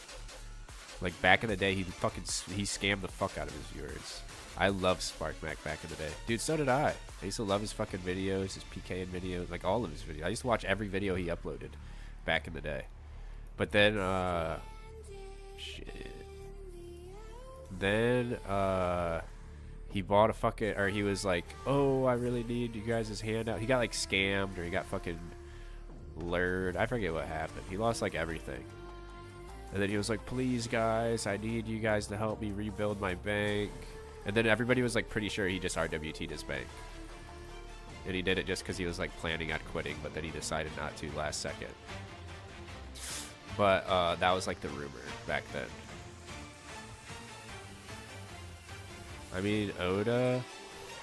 Like, back in the day, he scammed the fuck out of his viewers. I loved SparkMac back in the day. Dude, so did I. I used to love his fucking videos, his PK videos, like all of his videos. I used to watch every video he uploaded back in the day. But then, shit. Then, he bought a fucking, or he was like, oh, I really need you guys' handout. He got like scammed, or he got fucking lured. I forget what happened. He lost like everything. And then he was like, please guys, I need you guys to help me rebuild my bank. And then everybody was like pretty sure he just RWT'd his bank. And he did it just because he was like planning on quitting, but then he decided not to last second. But that was like the rumor back then. I mean, Oda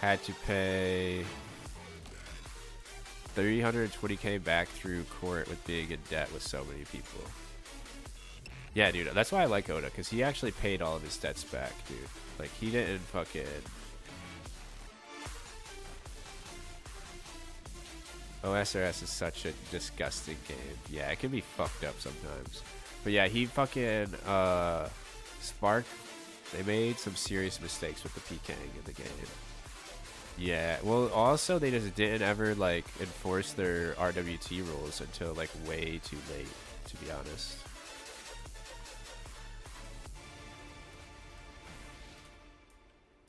had to pay 320k back through court with being in debt with so many people. Yeah, dude, that's why I like Oda, because he actually paid all of his debts back, dude. Like, he didn't fucking... OSRS is such a disgusting game. Yeah, it can be fucked up sometimes. But yeah, he fucking, Spark, they made some serious mistakes with the PKing in the game. Yeah, well, also, they just didn't ever, like, enforce their RWT rules until, like, way too late, to be honest.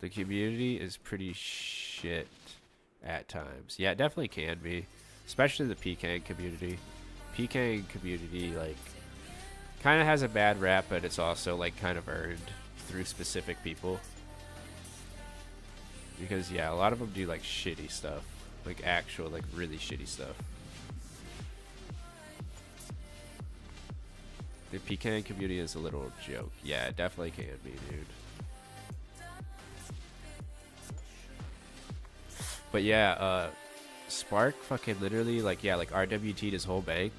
The community is pretty shit at times. Yeah, it definitely can be. Especially the PKing community. PKing community, like, kind of has a bad rap, but it's also, like, kind of earned through specific people. Because, yeah, a lot of them do, like, shitty stuff. Like, actual, like, really shitty stuff. The PKing community is a little joke. Yeah, it definitely can be, dude. But yeah, Spark fucking literally, like, yeah, like RWT'd his whole bank,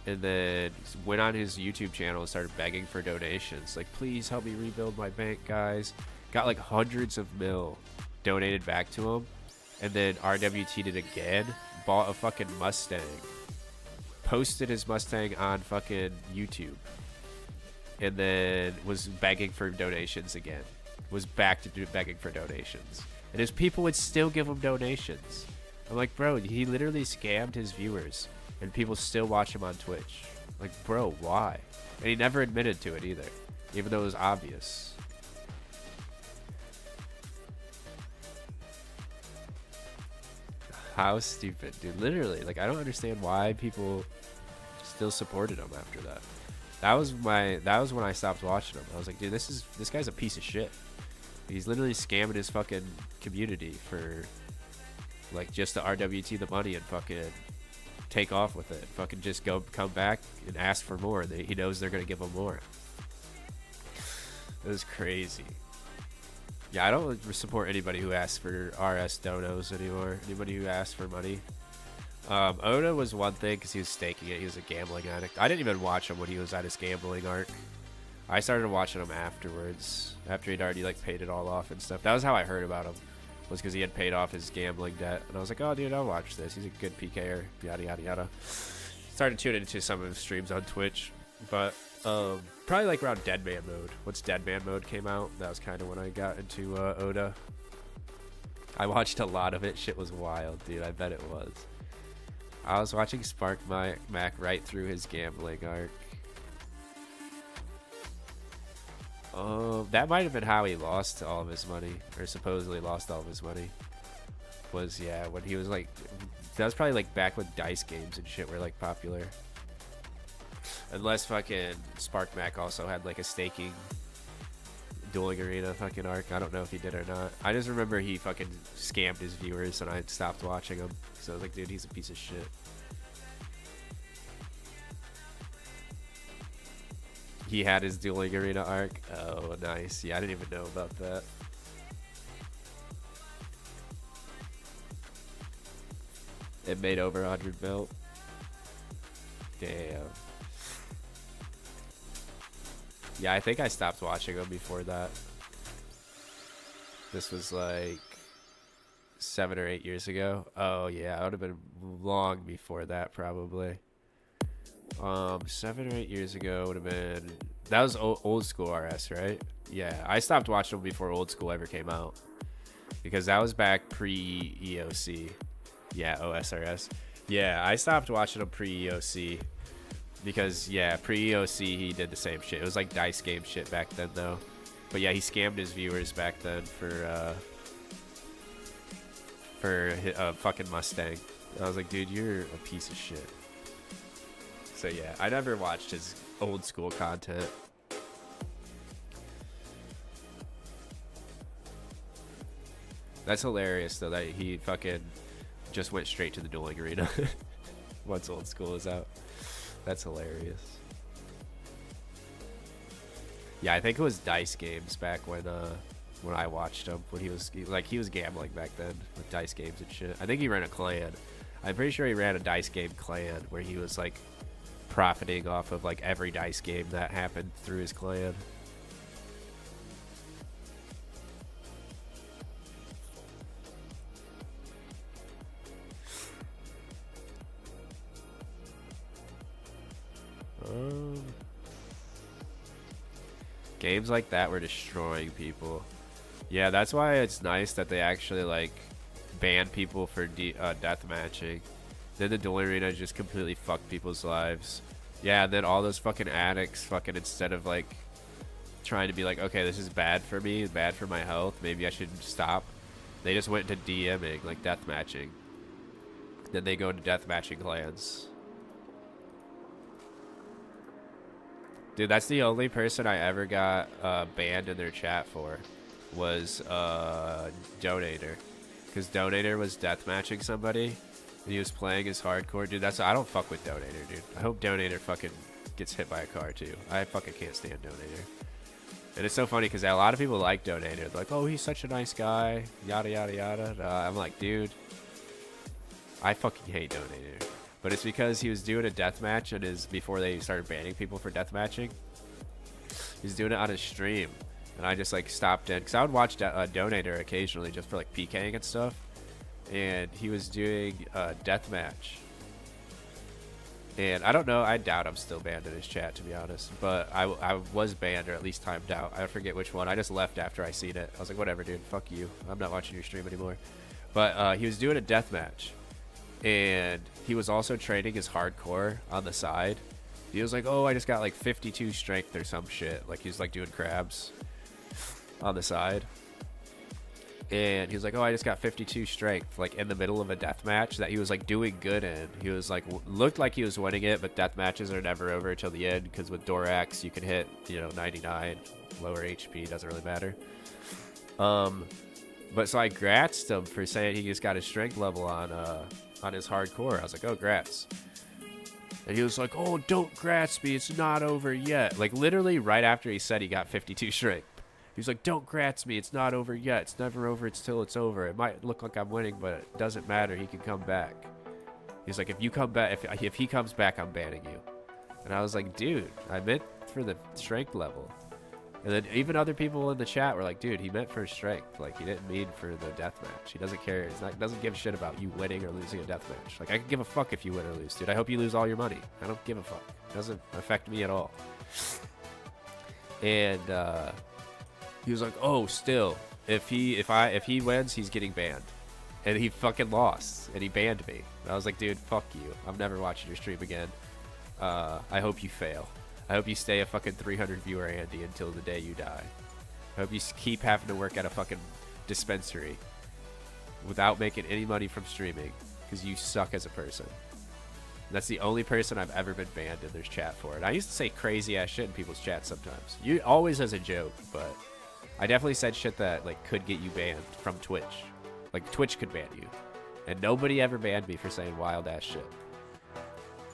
and then went on his YouTube channel and started begging for donations. Like, please help me rebuild my bank, guys. Got like hundreds of mil donated back to him, and then RWT'd it again, bought a fucking Mustang, posted his Mustang on fucking YouTube, and then was begging for donations again. Was back to begging for donations. And his people would still give him donations. I'm like, bro, he literally scammed his viewers, and people still watch him on Twitch. Like, bro, why? And he never admitted to it either, even though it was obvious. How stupid, dude. Literally, like, I don't understand why people still supported him after that. That was when I stopped watching him. I was like, dude, this guy's a piece of shit. He's literally scamming his fucking community for, like, just to RWT the money and fucking take off with it. Fucking just come back and ask for more. He knows they're going to give him more. It was crazy. Yeah, I don't support anybody who asks for RS donos anymore. Anybody who asks for money. Oda was one thing because he was staking it. He was a gambling addict. I didn't even watch him when he was at his gambling arc. I started watching him afterwards, after he'd already, like, paid it all off and stuff. That was how I heard about him. was because he had paid off his gambling debt. And I was like, oh, dude, I'll watch this. He's a good PKer, yada, yada, yada. Started tuning into some of his streams on Twitch. But probably like around Deadman Mode. Once Deadman Mode came out, that was kind of when I got into Oda. I watched a lot of it. Shit was wild, dude. I bet it was. I was watching Spark Mac right through his gambling arc. That might have been how he lost all of his money, or supposedly lost all of his money. Was, yeah, when he was like, that was probably like back when dice games and shit were like popular. Unless fucking Spark Mac also had like a staking dueling arena fucking arc. I don't know if he did or not. I just remember he fucking scammed his viewers and I stopped watching him. So I was like, dude, he's a piece of shit. He had his dueling arena arc. Oh, nice. Yeah, I didn't even know about that. It made over 100 mil. Damn. Yeah, I think I stopped watching him before that. This was like 7 or 8 years ago. Oh yeah, I would have been long before that probably. 7 or 8 years ago would have been, that was old school RS, right? Yeah, I stopped watching him before Old School ever came out because that was back pre EOC. Yeah, OSRS. Yeah, I stopped watching him pre EOC. Because, yeah, pre-EOC, he did the same shit. It was like dice game shit back then, though. But, yeah, he scammed his viewers back then for a fucking Mustang. I was like, dude, you're a piece of shit. So, yeah, I never watched his old school content. That's hilarious, though, that he fucking just went straight to the dueling arena once Old School is out. That's hilarious. Yeah, I think it was dice games back when I watched him, when he was gambling back then with dice games and shit. I think he ran a clan. I'm pretty sure he ran a dice game clan where he was like profiting off of like every dice game that happened through his clan. Games like that were destroying people. Yeah, that's why it's nice that they actually like ban people for death matching. Then the duel arena just completely fucked people's lives. Yeah, and then all those fucking addicts fucking, instead of like trying to be like, okay, this is bad for me, bad for my health, maybe I should stop, they just went to DMing, like death matching. Then they go into death matching clans. Dude, that's the only person I ever got banned in their chat for was Donator. Because Donator was deathmatching somebody and he was playing his hardcore. Dude, I don't fuck with Donator, dude. I hope Donator fucking gets hit by a car too. I fucking can't stand Donator. And it's so funny because a lot of people like Donator. They're like, oh, he's such a nice guy, yada, yada, yada. I'm like, dude, I fucking hate Donator. But it's because he was doing a deathmatch and before they started banning people for deathmatching. He's doing it on his stream. And I just like stopped in because I would watch Donator occasionally just for like PKing and stuff. And he was doing a deathmatch. And I don't know, I doubt I'm still banned in his chat, to be honest. But I was banned, or at least timed out. I forget which one. I just left after I seen it. I was like, whatever, dude, fuck you. I'm not watching your stream anymore. But he was doing a deathmatch. And he was also training his hardcore on the side. He was like, oh, I just got like 52 strength or some shit. Like he was like doing crabs on the side. And he was like, oh, I just got 52 strength, like in the middle of a death match that he was like doing good in. He was like, looked like he was winning it, but death matches are never over until the end because with Dorax you can hit, 99, lower HP, doesn't really matter. But so I gratzed him for saying he just got his strength level on his hardcore. I was like, oh, grats. And he was like, oh, don't grats me, it's not over yet. Like literally right after he said he got 52 strength. He's like, don't grats me, it's not over yet. It's never over, it's till it's over. It might look like I'm winning, but it doesn't matter. He can come back. He's like, if you come back, if he comes back, I'm banning you. And I was like, dude, I meant for the strength level. And then even other people in the chat were like, dude, he meant for strength. Like, he didn't mean for the deathmatch. He doesn't care. He's not, doesn't give a shit about you winning or losing a deathmatch. Like, I could give a fuck if you win or lose, dude. I hope you lose all your money. I don't give a fuck. It doesn't affect me at all. And he was like, oh, still, if he wins, he's getting banned. And he fucking lost, and he banned me. And I was like, dude, fuck you. I'm never watching your stream again. I hope you fail. I hope you stay a fucking 300 viewer Andy until the day you die. I hope you keep having to work at a fucking dispensary without making any money from streaming because you suck as a person. And that's the only person I've ever been banned in their chat for. And I used to say crazy ass shit in people's chats sometimes. You always as a joke, but I definitely said shit that like could get you banned from Twitch. Like Twitch could ban you. And nobody ever banned me for saying wild ass shit.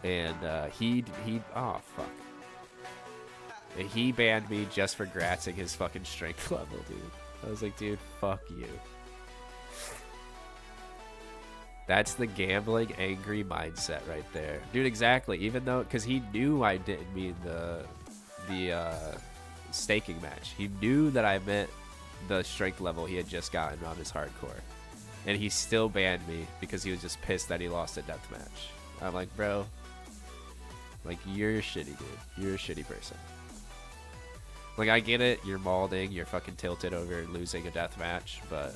And oh fuck. He banned me just for gratzing his fucking strength level, dude. I was like, dude, fuck you. That's the gambling, angry mindset right there. Dude, exactly. Even though, because he knew I didn't mean the staking match. He knew that I meant the strength level he had just gotten on his hardcore. And he still banned me because he was just pissed that he lost a deathmatch. I'm like, bro, like, you're shitty, dude. You're a shitty person. Like, I get it, you're malding, you're fucking tilted over losing a death match, but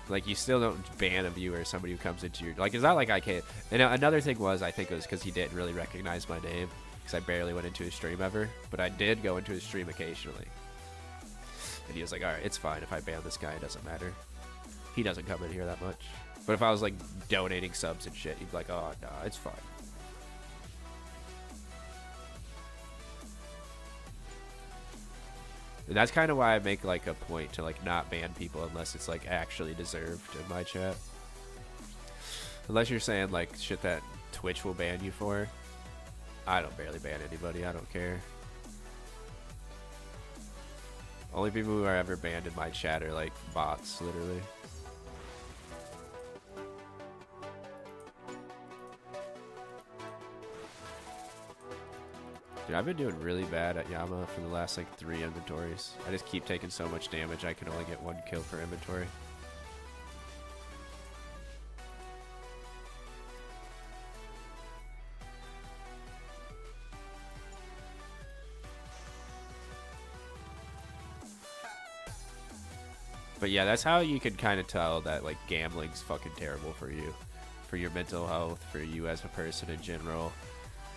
like, you still don't ban a viewer, somebody who comes into your, like, it's not like I can't. And another thing was, I think it was because he didn't really recognize my name, because I barely went into his stream ever, but I did go into his stream occasionally. And he was like, alright, it's fine if I ban this guy, it doesn't matter. He doesn't come in here that much. But if I was, like, donating subs and shit, he'd be like, oh, nah, it's fine. And that's kind of why I make like a point to like not ban people unless it's like actually deserved in my chat. Unless you're saying like shit that Twitch will ban you for. I don't barely ban anybody. I don't care. Only people who are ever banned in my chat are like bots, literally. Dude, I've been doing really bad at Yama for the last like 3 inventories. I just keep taking so much damage I can only get 1 kill per inventory. But yeah, that's how you can kind of tell that like gambling's fucking terrible for you. For your mental health, for you as a person in general.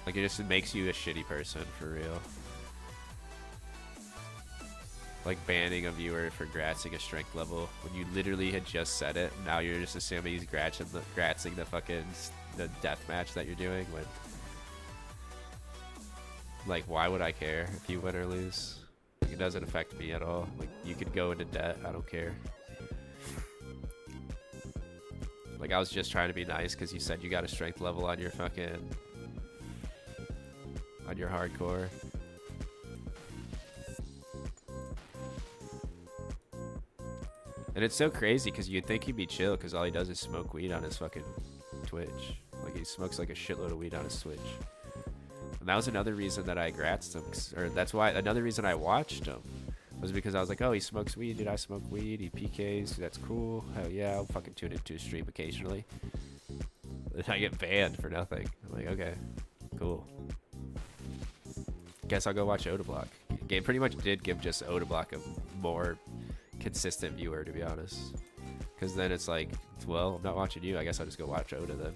Like, it just makes you a shitty person, for real. Like, banning a viewer for gratzing a strength level when you literally had just said it. Now you're just assuming he's gratzing the fucking the death match that you're doing. When, like, why would I care if you win or lose? Like, it doesn't affect me at all. Like, you could go into debt. I don't care. Like, I was just trying to be nice because you said you got a strength level on your fucking... on your hardcore. And it's so crazy because you'd think he'd be chill because all he does is smoke weed on his fucking Twitch. Like, he smokes like a shitload of weed on his Twitch. And that was another reason that I gratzed him, or that's why another reason I watched him was because I was like, oh, he smokes weed, dude, I smoke weed, he PKs, that's cool, hell yeah, I'll fucking tune into his stream occasionally. And I get banned for nothing. I'm like, okay, cool. Guess I'll go watch Odablock. Game pretty much did give just Odablock a more consistent viewer, to be honest. Because then it's like, well, I'm not watching you, I guess I'll just go watch Oda then.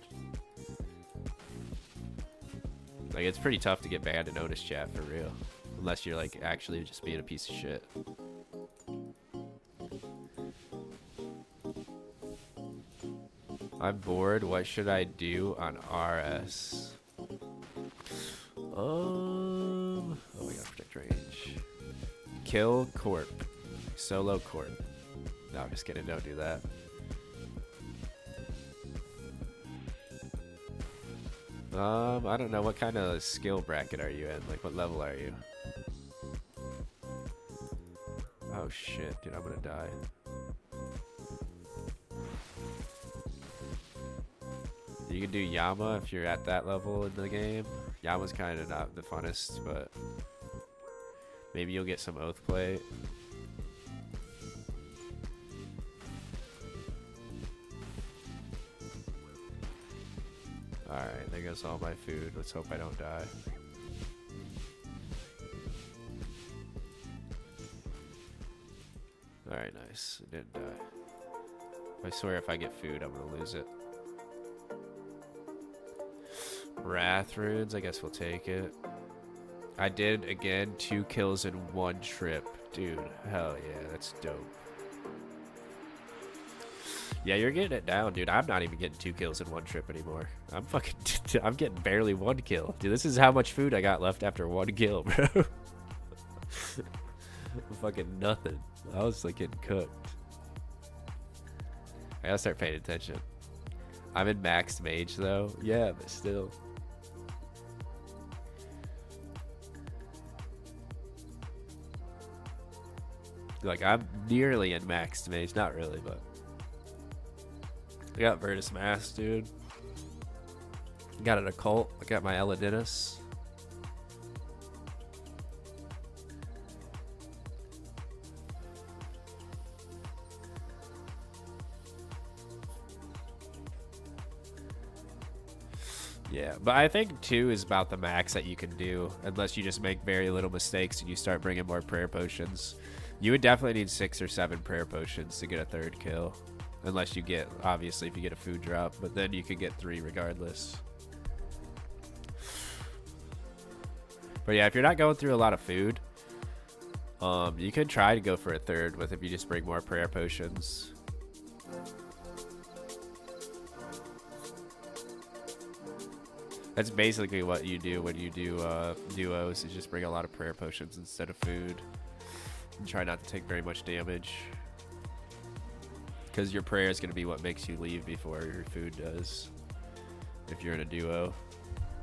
Like, it's pretty tough to get banned in Oda's chat, for real. Unless you're, like, actually just being a piece of shit. I'm bored. What should I do on RS? Oh, we gotta protect range. Kill Corp. Solo Corp. No, I'm just kidding. Don't do that. I don't know. What kind of skill bracket are you in? Like, what level are you? Oh shit, dude, I'm gonna die. You can do Yama if you're at that level in the game. Yama's kind of not the funnest, but maybe you'll get some Oath Plate. Alright, there goes all my food. Let's hope I don't die. Alright, nice. I didn't die. I swear if I get food, I'm gonna lose it. Wrath runes, I guess we'll take it. I did, again, 2 kills in 1 trip. Dude, hell yeah, that's dope. Yeah, you're getting it down, dude. I'm not even getting 2 kills in 1 trip anymore. I'm fucking, I'm getting barely 1 kill. Dude, this is how much food I got left after 1 kill, bro. Fucking nothing. I was like getting cooked. I gotta start paying attention. I'm in maxed mage though. Yeah, but still. Like, I'm nearly in maxed mage. Not really, but I got Virtus Mass, dude. Got an occult. I got my Eladinus. Yeah, but I think 2 is about the max that you can do, unless you just make very little mistakes and you start bringing more prayer potions. You would definitely need 6 or 7 prayer potions to get a 3rd kill, unless you get, obviously, if you get a food drop, but then you could get 3 regardless. But yeah, if you're not going through a lot of food, you could try to go for a 3rd with if you just bring more prayer potions. That's basically what you do when you do duos, is just bring a lot of prayer potions instead of food. And try not to take very much damage. Because your prayer is going to be what makes you leave before your food does. If you're in a duo.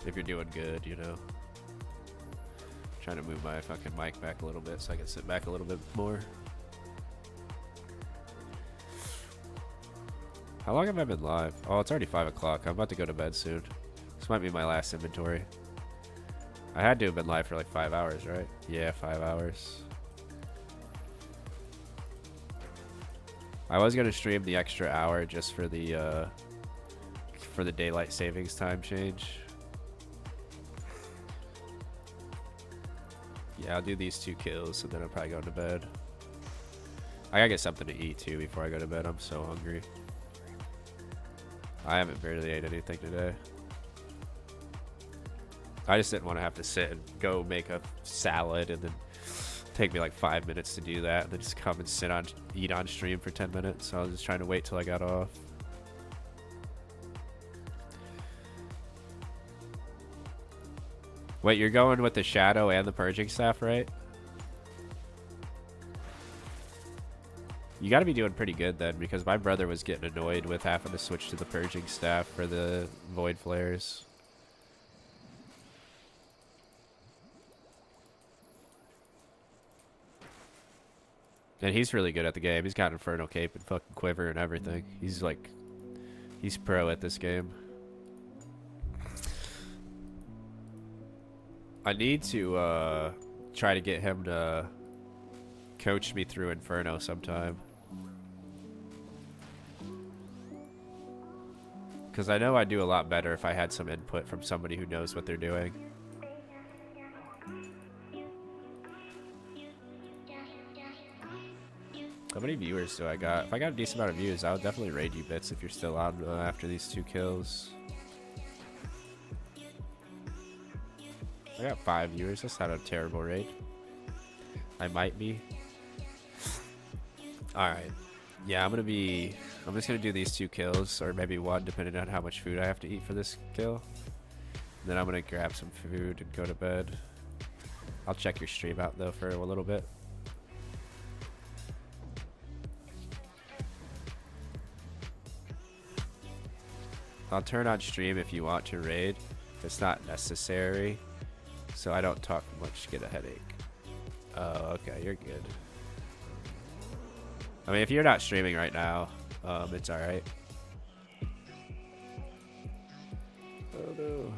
If you're doing good, you know. Trying to move my fucking mic back a little bit so I can sit back a little bit more. How long have I been live? Oh, it's already 5 o'clock. I'm about to go to bed soon. This might be my last inventory. I had to have been live for like 5 hours, right? Yeah, 5 hours. I was gonna stream the extra hour just for the daylight savings time change. Yeah, I'll do these 2 kills and then I'm probably going to bed. I gotta get something to eat too before I go to bed. I'm so hungry. I haven't barely ate anything today. I just didn't want to have to sit and go make a salad and then take me like 5 minutes to do that and then just come and eat on stream for 10 minutes. So I was just trying to wait till I got off. Wait, you're going with the shadow and the purging staff, right? You got to be doing pretty good then, because my brother was getting annoyed with having to switch to the purging staff for the void flares. And he's really good at the game. He's got Inferno Cape and fucking Quiver and everything. He's like, he's pro at this game. I need to try to get him to coach me through Inferno sometime. Because I know I'd do a lot better if I had some input from somebody who knows what they're doing. How many viewers do I got? If I got a decent amount of views, I would definitely raid you bits if you're still on after these 2 kills. I got 5 viewers. That's not a terrible raid. I might be. Alright. Yeah, I'm just gonna do these 2 kills, or maybe 1, depending on how much food I have to eat for this kill. And then I'm gonna grab some food and go to bed. I'll check your stream out though for a little bit. I'll turn on stream if you want to raid. It's not necessary, so I don't talk much, get a headache. Oh, okay, you're good. I mean, if you're not streaming right now, it's alright. Oh no.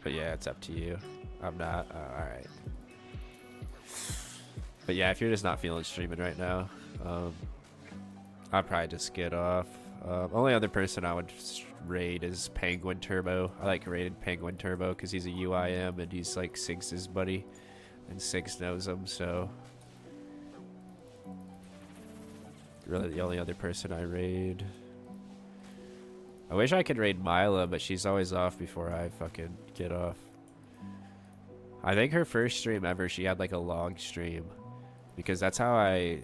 But yeah, it's up to you. I'm not. Alright. But yeah, if you're just not feeling streaming right now, I'd probably just get off. Only other person I would raid is Penguin Turbo. I like raiding Penguin Turbo because he's a UIM and he's like Sigs's buddy. And Sigs knows him, so... Really the only other person I raid. I wish I could raid Mila, but she's always off before I fucking get off. I think her first stream ever, she had like a long stream. Because that's how I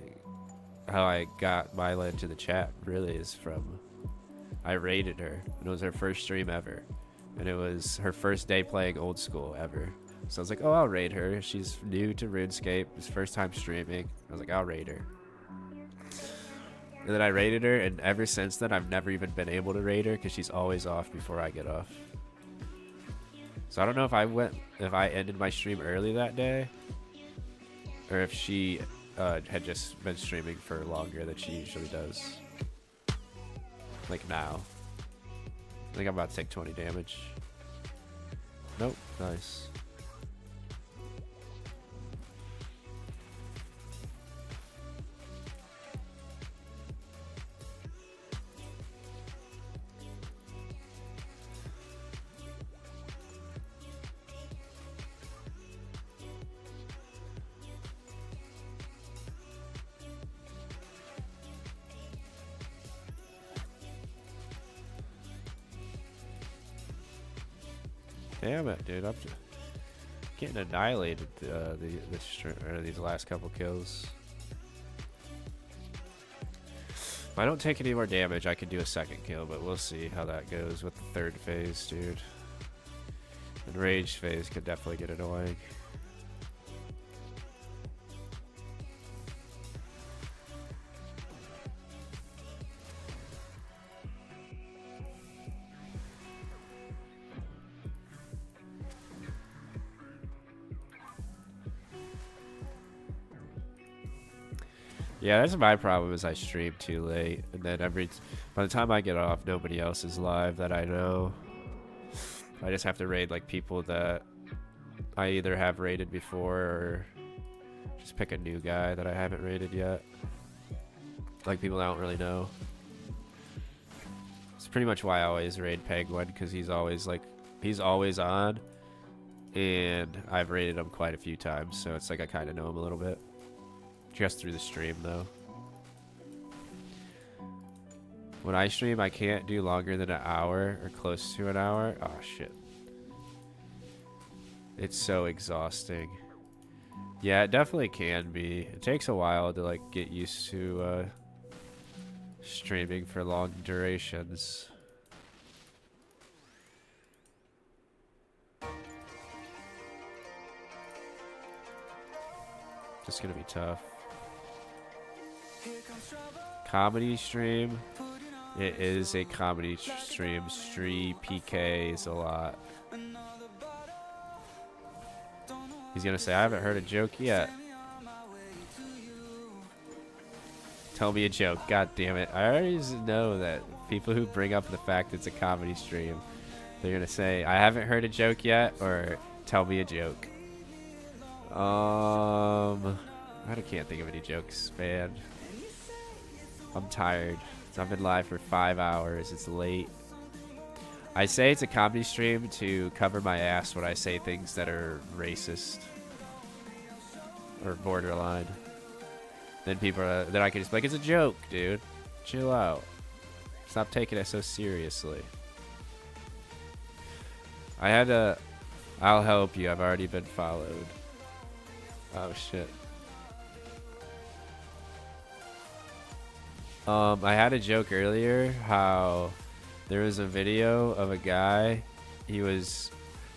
got Mila into the chat, really, is from... I raided her. And it was her first stream ever. And it was her first day playing Oldschool ever. So I was like, oh, I'll raid her. She's new to Runescape. It's first time streaming. I was like, I'll raid her. And then I raided her, and ever since then, I've never even been able to raid her because she's always off before I get off. So I don't know if I ended my stream early that day, or if she had just been streaming for longer than she usually does. Like now. I think I'm about to take 20 damage. Nope, nice. Damn it, dude! I'm just getting annihilated these last couple kills. If I don't take any more damage, I can do a second kill, but we'll see how that goes with the third phase, dude. And rage phase could definitely get annoying. Yeah, that's my problem is I stream too late, and then by the time I get off, nobody else is live that I know. I just have to raid like people that I either have raided before or just pick a new guy that I haven't raided yet. Like people I don't really know. It's pretty much why I always raid Penguin, because he's always on, and I've raided him quite a few times, so it's like I kind of know him a little bit. Just through the stream, though. When I stream, I can't do longer than an hour or close to an hour. Oh, shit. It's so exhausting. Yeah, it definitely can be. It takes a while to, like, get used to streaming for long durations. Just gonna be tough. Comedy stream. It is a comedy stream. Stream PKs a lot. He's gonna say, I haven't heard a joke yet. Tell me a joke. God damn it. I always know that people who bring up the fact it's a comedy stream, they're gonna say, I haven't heard a joke yet, or tell me a joke. I can't think of any jokes, man. I'm tired. I've been live for 5 hours. It's late. I say it's a comedy stream to cover my ass when I say things that are racist or borderline. Then then I can just be like, it's a joke, dude. Chill out. Stop taking it so seriously. I'll help you. I've already been followed. Oh shit. I had a joke earlier how there was a video of a guy. You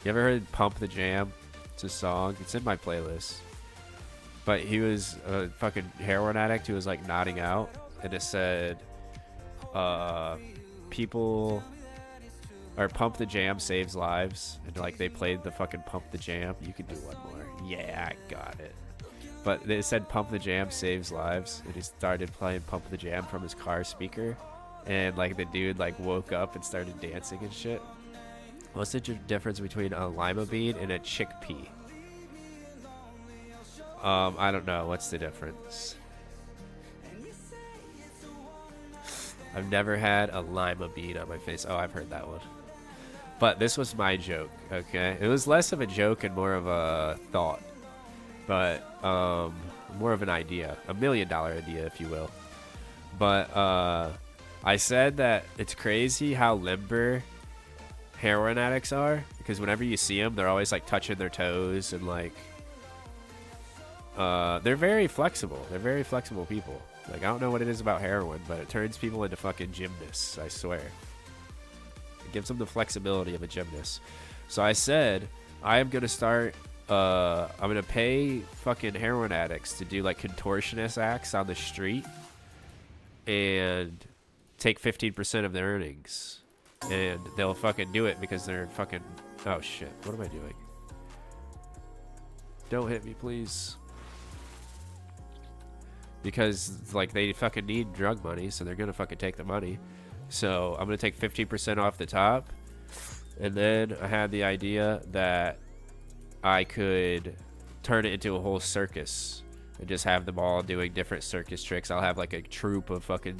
ever heard Pump the Jam? It's a song. It's in my playlist. But he was a fucking heroin addict who was like nodding out, and it said, people or Pump the Jam saves lives, and like they played the fucking Pump the Jam. You can do one more. Yeah, I got it. But they said Pump the Jam saves lives, and he started playing Pump the Jam from his car speaker, and like the dude like woke up and started dancing and shit. What's the difference between a lima bean and a chickpea? I don't know. What's the difference? I've never had a lima bean on my face. Oh, I've heard that one. But this was my joke, okay? It was less of a joke and more of a thought. But, more of an idea. $1 million idea, if you will. But, I said that it's crazy how limber heroin addicts are. Because whenever you see them, they're always, like, touching their toes and, like... they're very flexible. They're very flexible people. Like, I don't know what it is about heroin, but it turns people into fucking gymnasts, I swear. It gives them the flexibility of a gymnast. So I said, I am going to start, I'm going to pay fucking heroin addicts to do, like, contortionist acts on the street and take 15% of their earnings. And they'll fucking do it because they're fucking... Oh, shit. What am I doing? Don't hit me, please. Because, like, they fucking need drug money, so they're gonna fucking take the money. So I'm gonna take 15% off the top. And then I had the idea that I could turn it into a whole circus and just have them all doing different circus tricks. I'll have, like, a troupe of fucking...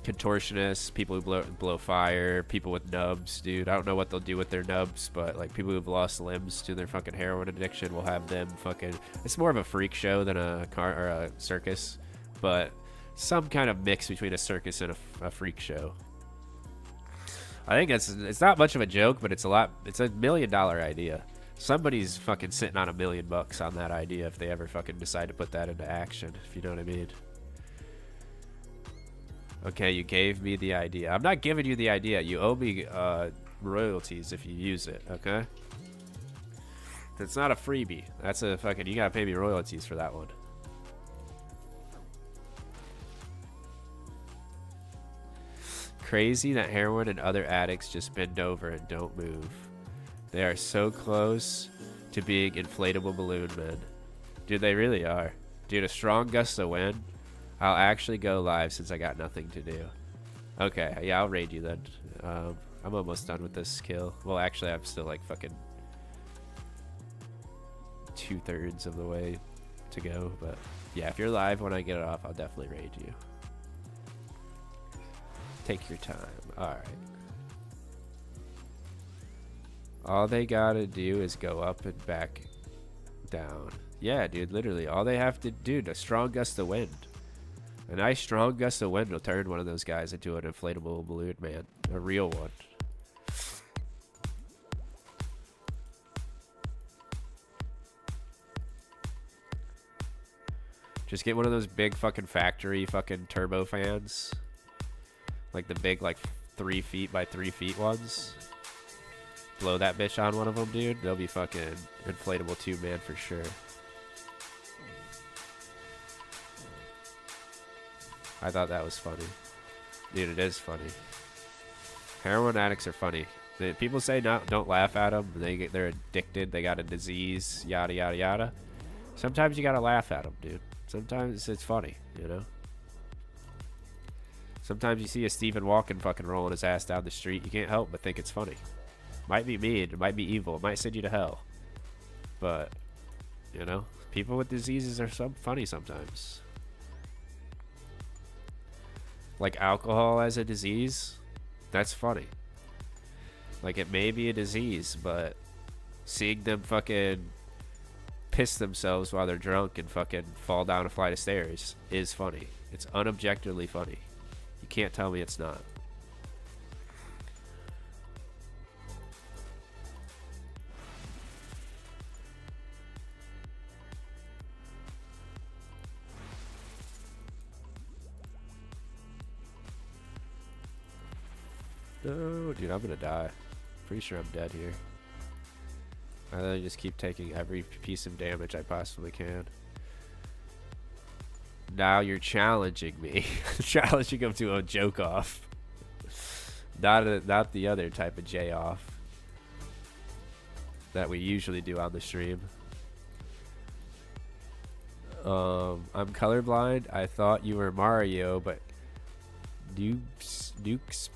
contortionists, people who blow fire, people with nubs, dude. I don't know what they'll do with their nubs, but like people who've lost limbs to their fucking heroin addiction will have them fucking... It's more of a freak show than a car or a circus, but some kind of mix between a circus and a freak show. I think it's not much of a joke, but it's a $1 million idea. Somebody's fucking sitting on $1 million on that idea if they ever fucking decide to put that into action, if you know what I mean. Okay, you gave me the idea. I'm not giving you the idea. You owe me royalties if you use it, okay? It's not a freebie. That's a fucking... You gotta pay me royalties for that one. Crazy that heroin and other addicts just bend over and don't move. They are so close to being inflatable balloon men. Dude, they really are. Dude, a strong gust of wind... I'll actually go live since I got nothing to do. Okay, yeah, I'll raid you then. I'm almost done with this kill. Well, actually, I'm still like fucking 2/3 of the way to go. But yeah, if you're live when I get it off, I'll definitely raid you. Take your time. Alright. All they gotta do is go up and back down. Yeah, dude, literally. All they have to do, a strong gust of wind. A nice strong gust of wind will turn one of those guys into an inflatable balloon man. A real one. Just get one of those big fucking factory fucking turbo fans. Like the big like 3 feet by 3 feet ones. Blow that bitch on one of them, dude. They'll be fucking inflatable 2-man for sure. I thought that was funny. Dude, it is funny. Heroin addicts are funny. People say don't laugh at them. They're addicted. They got a disease. Yada, yada, yada. Sometimes you gotta laugh at them, dude. Sometimes it's funny, you know? Sometimes you see a Stephen Walken fucking rolling his ass down the street. You can't help but think it's funny. Might be mean. It might be evil. It might send you to hell. But, you know? People with diseases are funny sometimes. Like alcohol as a disease, that's funny. Like it may be a disease, but seeing them fucking piss themselves while they're drunk and fucking fall down a flight of stairs is funny. It's unobjectively funny. You can't tell me it's not. No, dude, I'm gonna die. Pretty sure I'm dead here. I then just keep taking every piece of damage I possibly can. Now you're challenging me. Challenging him to a joke off. Not the other type of J off that we usually do on the stream. I'm colorblind. I thought you were Mario, but Nukes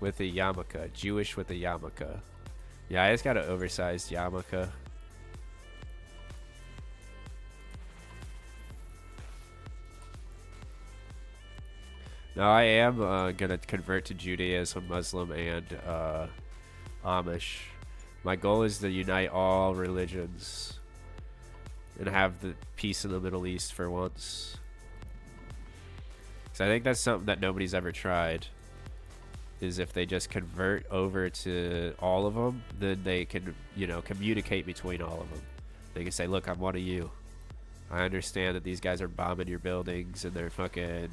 with a yarmulke. Jewish with a yarmulke. Yeah, I just got an oversized yarmulke. No, I am gonna convert to Judaism, Muslim, and Amish. My goal is to unite all religions and have the peace in the Middle East for once. Because I think that's something that nobody's ever tried. Is if they just convert over to all of them, then they can, you know, communicate between all of them. They can say, look, I'm one of you. I understand that these guys are bombing your buildings and they're fucking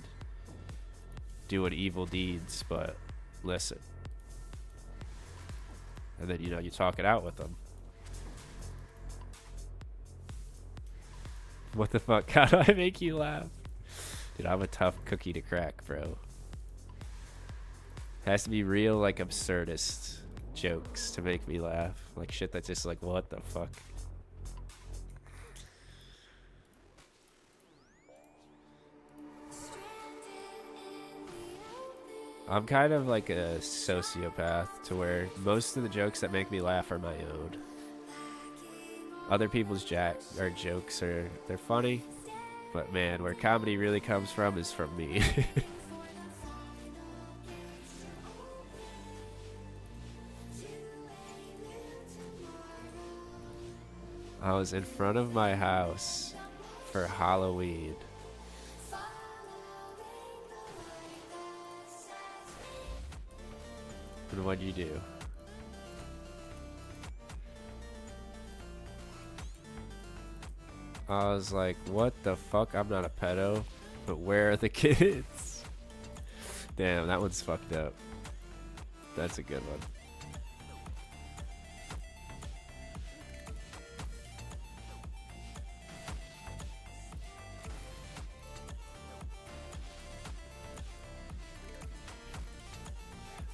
doing evil deeds, but listen. And then, you know, you talk it out with them. What the fuck? How do I make you laugh? Dude, I'm a tough cookie to crack, bro. Has to be real, like, absurdist jokes to make me laugh. Like, shit that's just like, what the fuck? I'm kind of like a sociopath to where most of the jokes that make me laugh are my own. Other people's jokes they're funny, but man, where comedy really comes from is from me. I was in front of my house for Halloween. And what'd you do? I was like, what the fuck? I'm not a pedo, but where are the kids? Damn, that one's fucked up. That's a good one.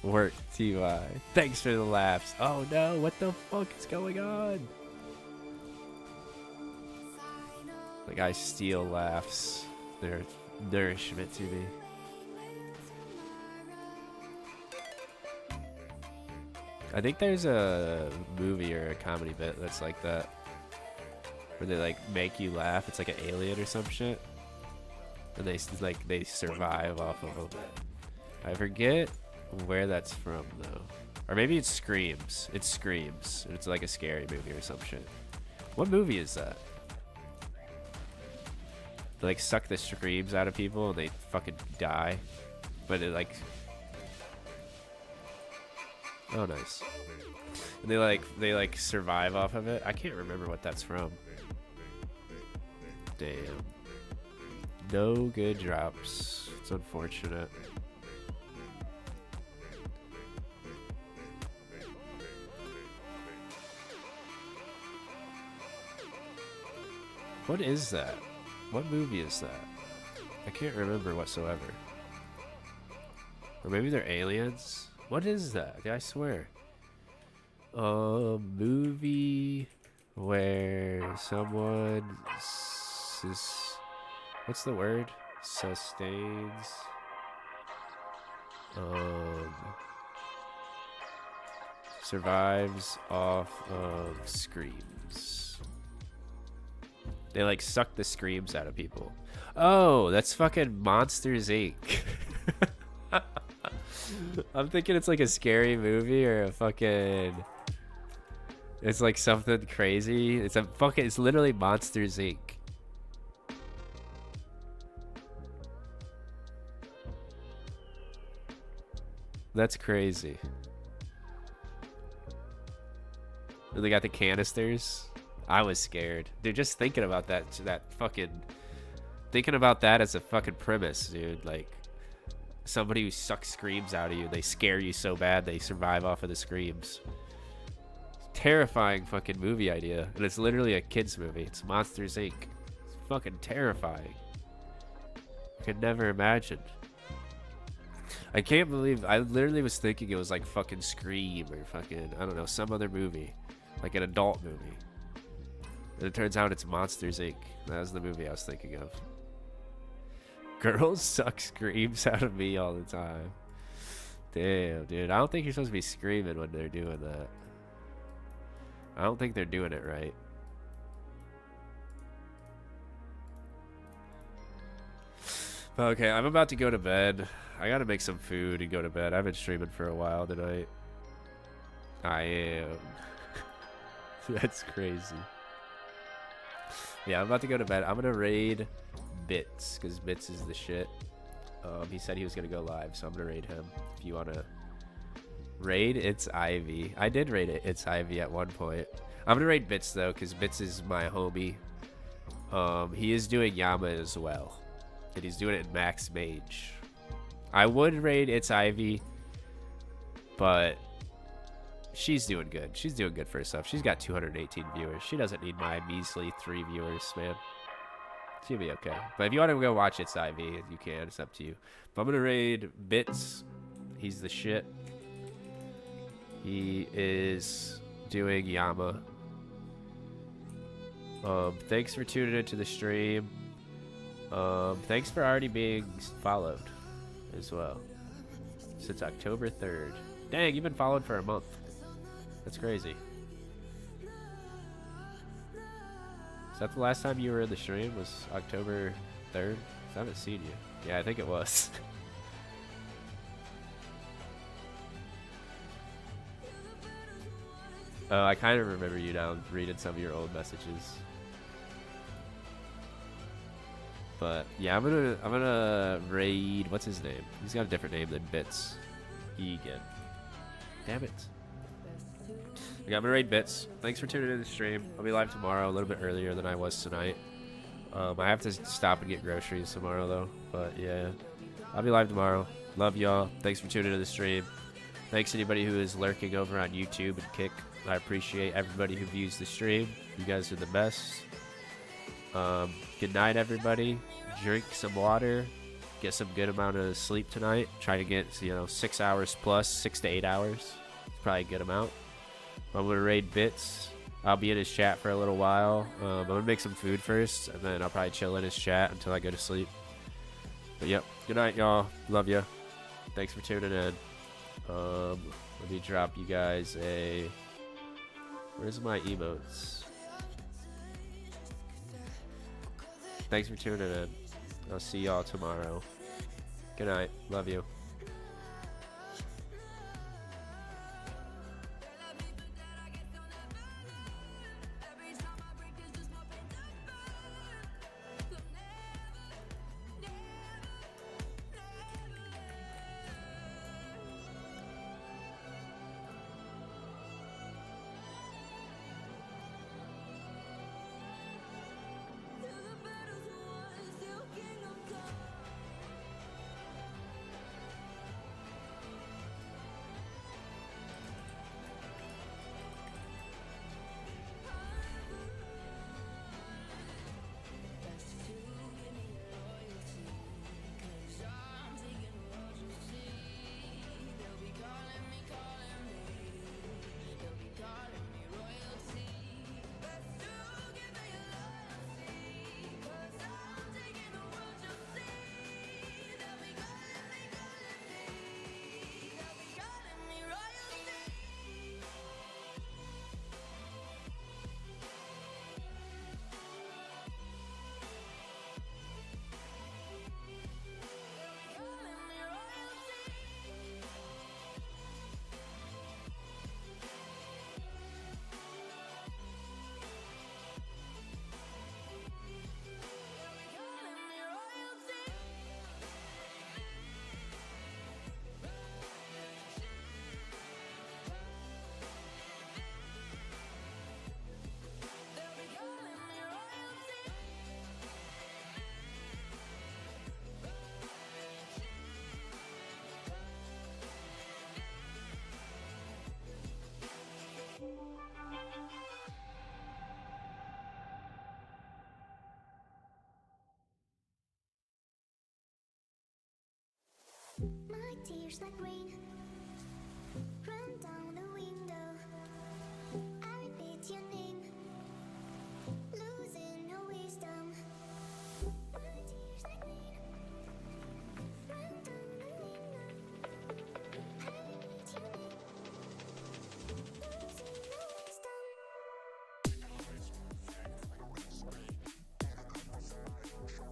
Work, TY. Thanks for the laughs. Oh no, what the fuck is going on? Like, I steal laughs. They're nourishment to me. I think there's a movie or a comedy bit that's like that. Where they like make you laugh. It's like an alien or some shit. And they survive off of them. I forget where that's from though, or maybe it's Screams. It's Screams. It's like a scary movie or some shit. What movie is that? They like suck the screams out of people and they fucking die, but it like, oh nice. And they like survive off of it. I can't remember what that's from. Damn. No good drops. It's unfortunate. What is that? What movie is that? I can't remember whatsoever. Or maybe they're aliens? What is that? I swear. Movie where someone what's the word? Sustains. Survives off of screams. They like suck the screams out of people. Oh, that's fucking Monsters Inc. I'm thinking it's like a scary movie or a fucking, it's like something crazy. It's literally Monsters Inc. That's crazy. And they got the canisters. I was scared, dude. Just thinking about that thinking about that as a fucking premise, dude. Like, somebody who sucks screams out of you, they scare you so bad they survive off of the screams. Terrifying fucking movie idea, and it's literally a kids movie. It's Monsters Inc. It's fucking terrifying. I could never imagine. I can't believe I literally was thinking it was like fucking Scream or fucking, I don't know, some other movie, like an adult movie. And it turns out it's Monsters Inc. That was the movie I was thinking of. Girls suck screams out of me all the time. Damn, dude. I don't think you're supposed to be screaming when they're doing that. I don't think they're doing it right. Okay, I'm about to go to bed. I gotta make some food and go to bed. I've been streaming for a while tonight. I am. That's crazy. Yeah, I'm about to go to bed. I'm gonna raid Bits, because Bits is the shit. He said he was gonna go live, so I'm gonna raid him. If you wanna raid ih8cg. I did raid ih8cg at one point. I'm gonna raid Bits though, because Bits is my homie. He is doing Yama as well. And he's doing it in Max Mage. I would raid ih8cg, but she's doing good. She's doing good for herself. She's got 218 viewers. She doesn't need my measly 3 viewers, man. She'll be okay. But if you want to go watch ih8cg, you can. It's up to you. But I'm going to raid Bits. He's the shit. He is doing Yama. Thanks for tuning into the stream. Thanks for already being followed as well. Since October 3rd. Dang, you've been followed for a month. That's crazy. Is that the last time you were in the stream? Was October 3rd? I haven't seen you. Yeah, I think it was. Oh, I kind of remember you now reading some of your old messages. But yeah, I'm gonna raid. What's his name? He's got a different name than Bits. Egan. Damn it. Yeah, I'm gonna raid Bits. Thanks for tuning in to the stream. I'll be live tomorrow, a little bit earlier than I was tonight. I have to stop and get groceries tomorrow though. But yeah, I'll be live tomorrow. Love y'all. Thanks for tuning in to the stream. Thanks to anybody who is lurking over on YouTube and Kick. I appreciate everybody who views the stream. You guys are the best. Good night, everybody. Drink some water. Get some good amount of sleep tonight. Try to get 6 hours plus, 6 to 8 hours. It's probably a good amount. I'm gonna raid Bits. I'll be in his chat for a little while. I'm gonna make some food first, and then I'll probably chill in his chat until I go to sleep. But yep. Good night, y'all. Love ya. Thanks for tuning in. Let me drop you guys a. Where's my emotes? Thanks for tuning in. I'll see y'all tomorrow. Good night. Love you. My tears like rain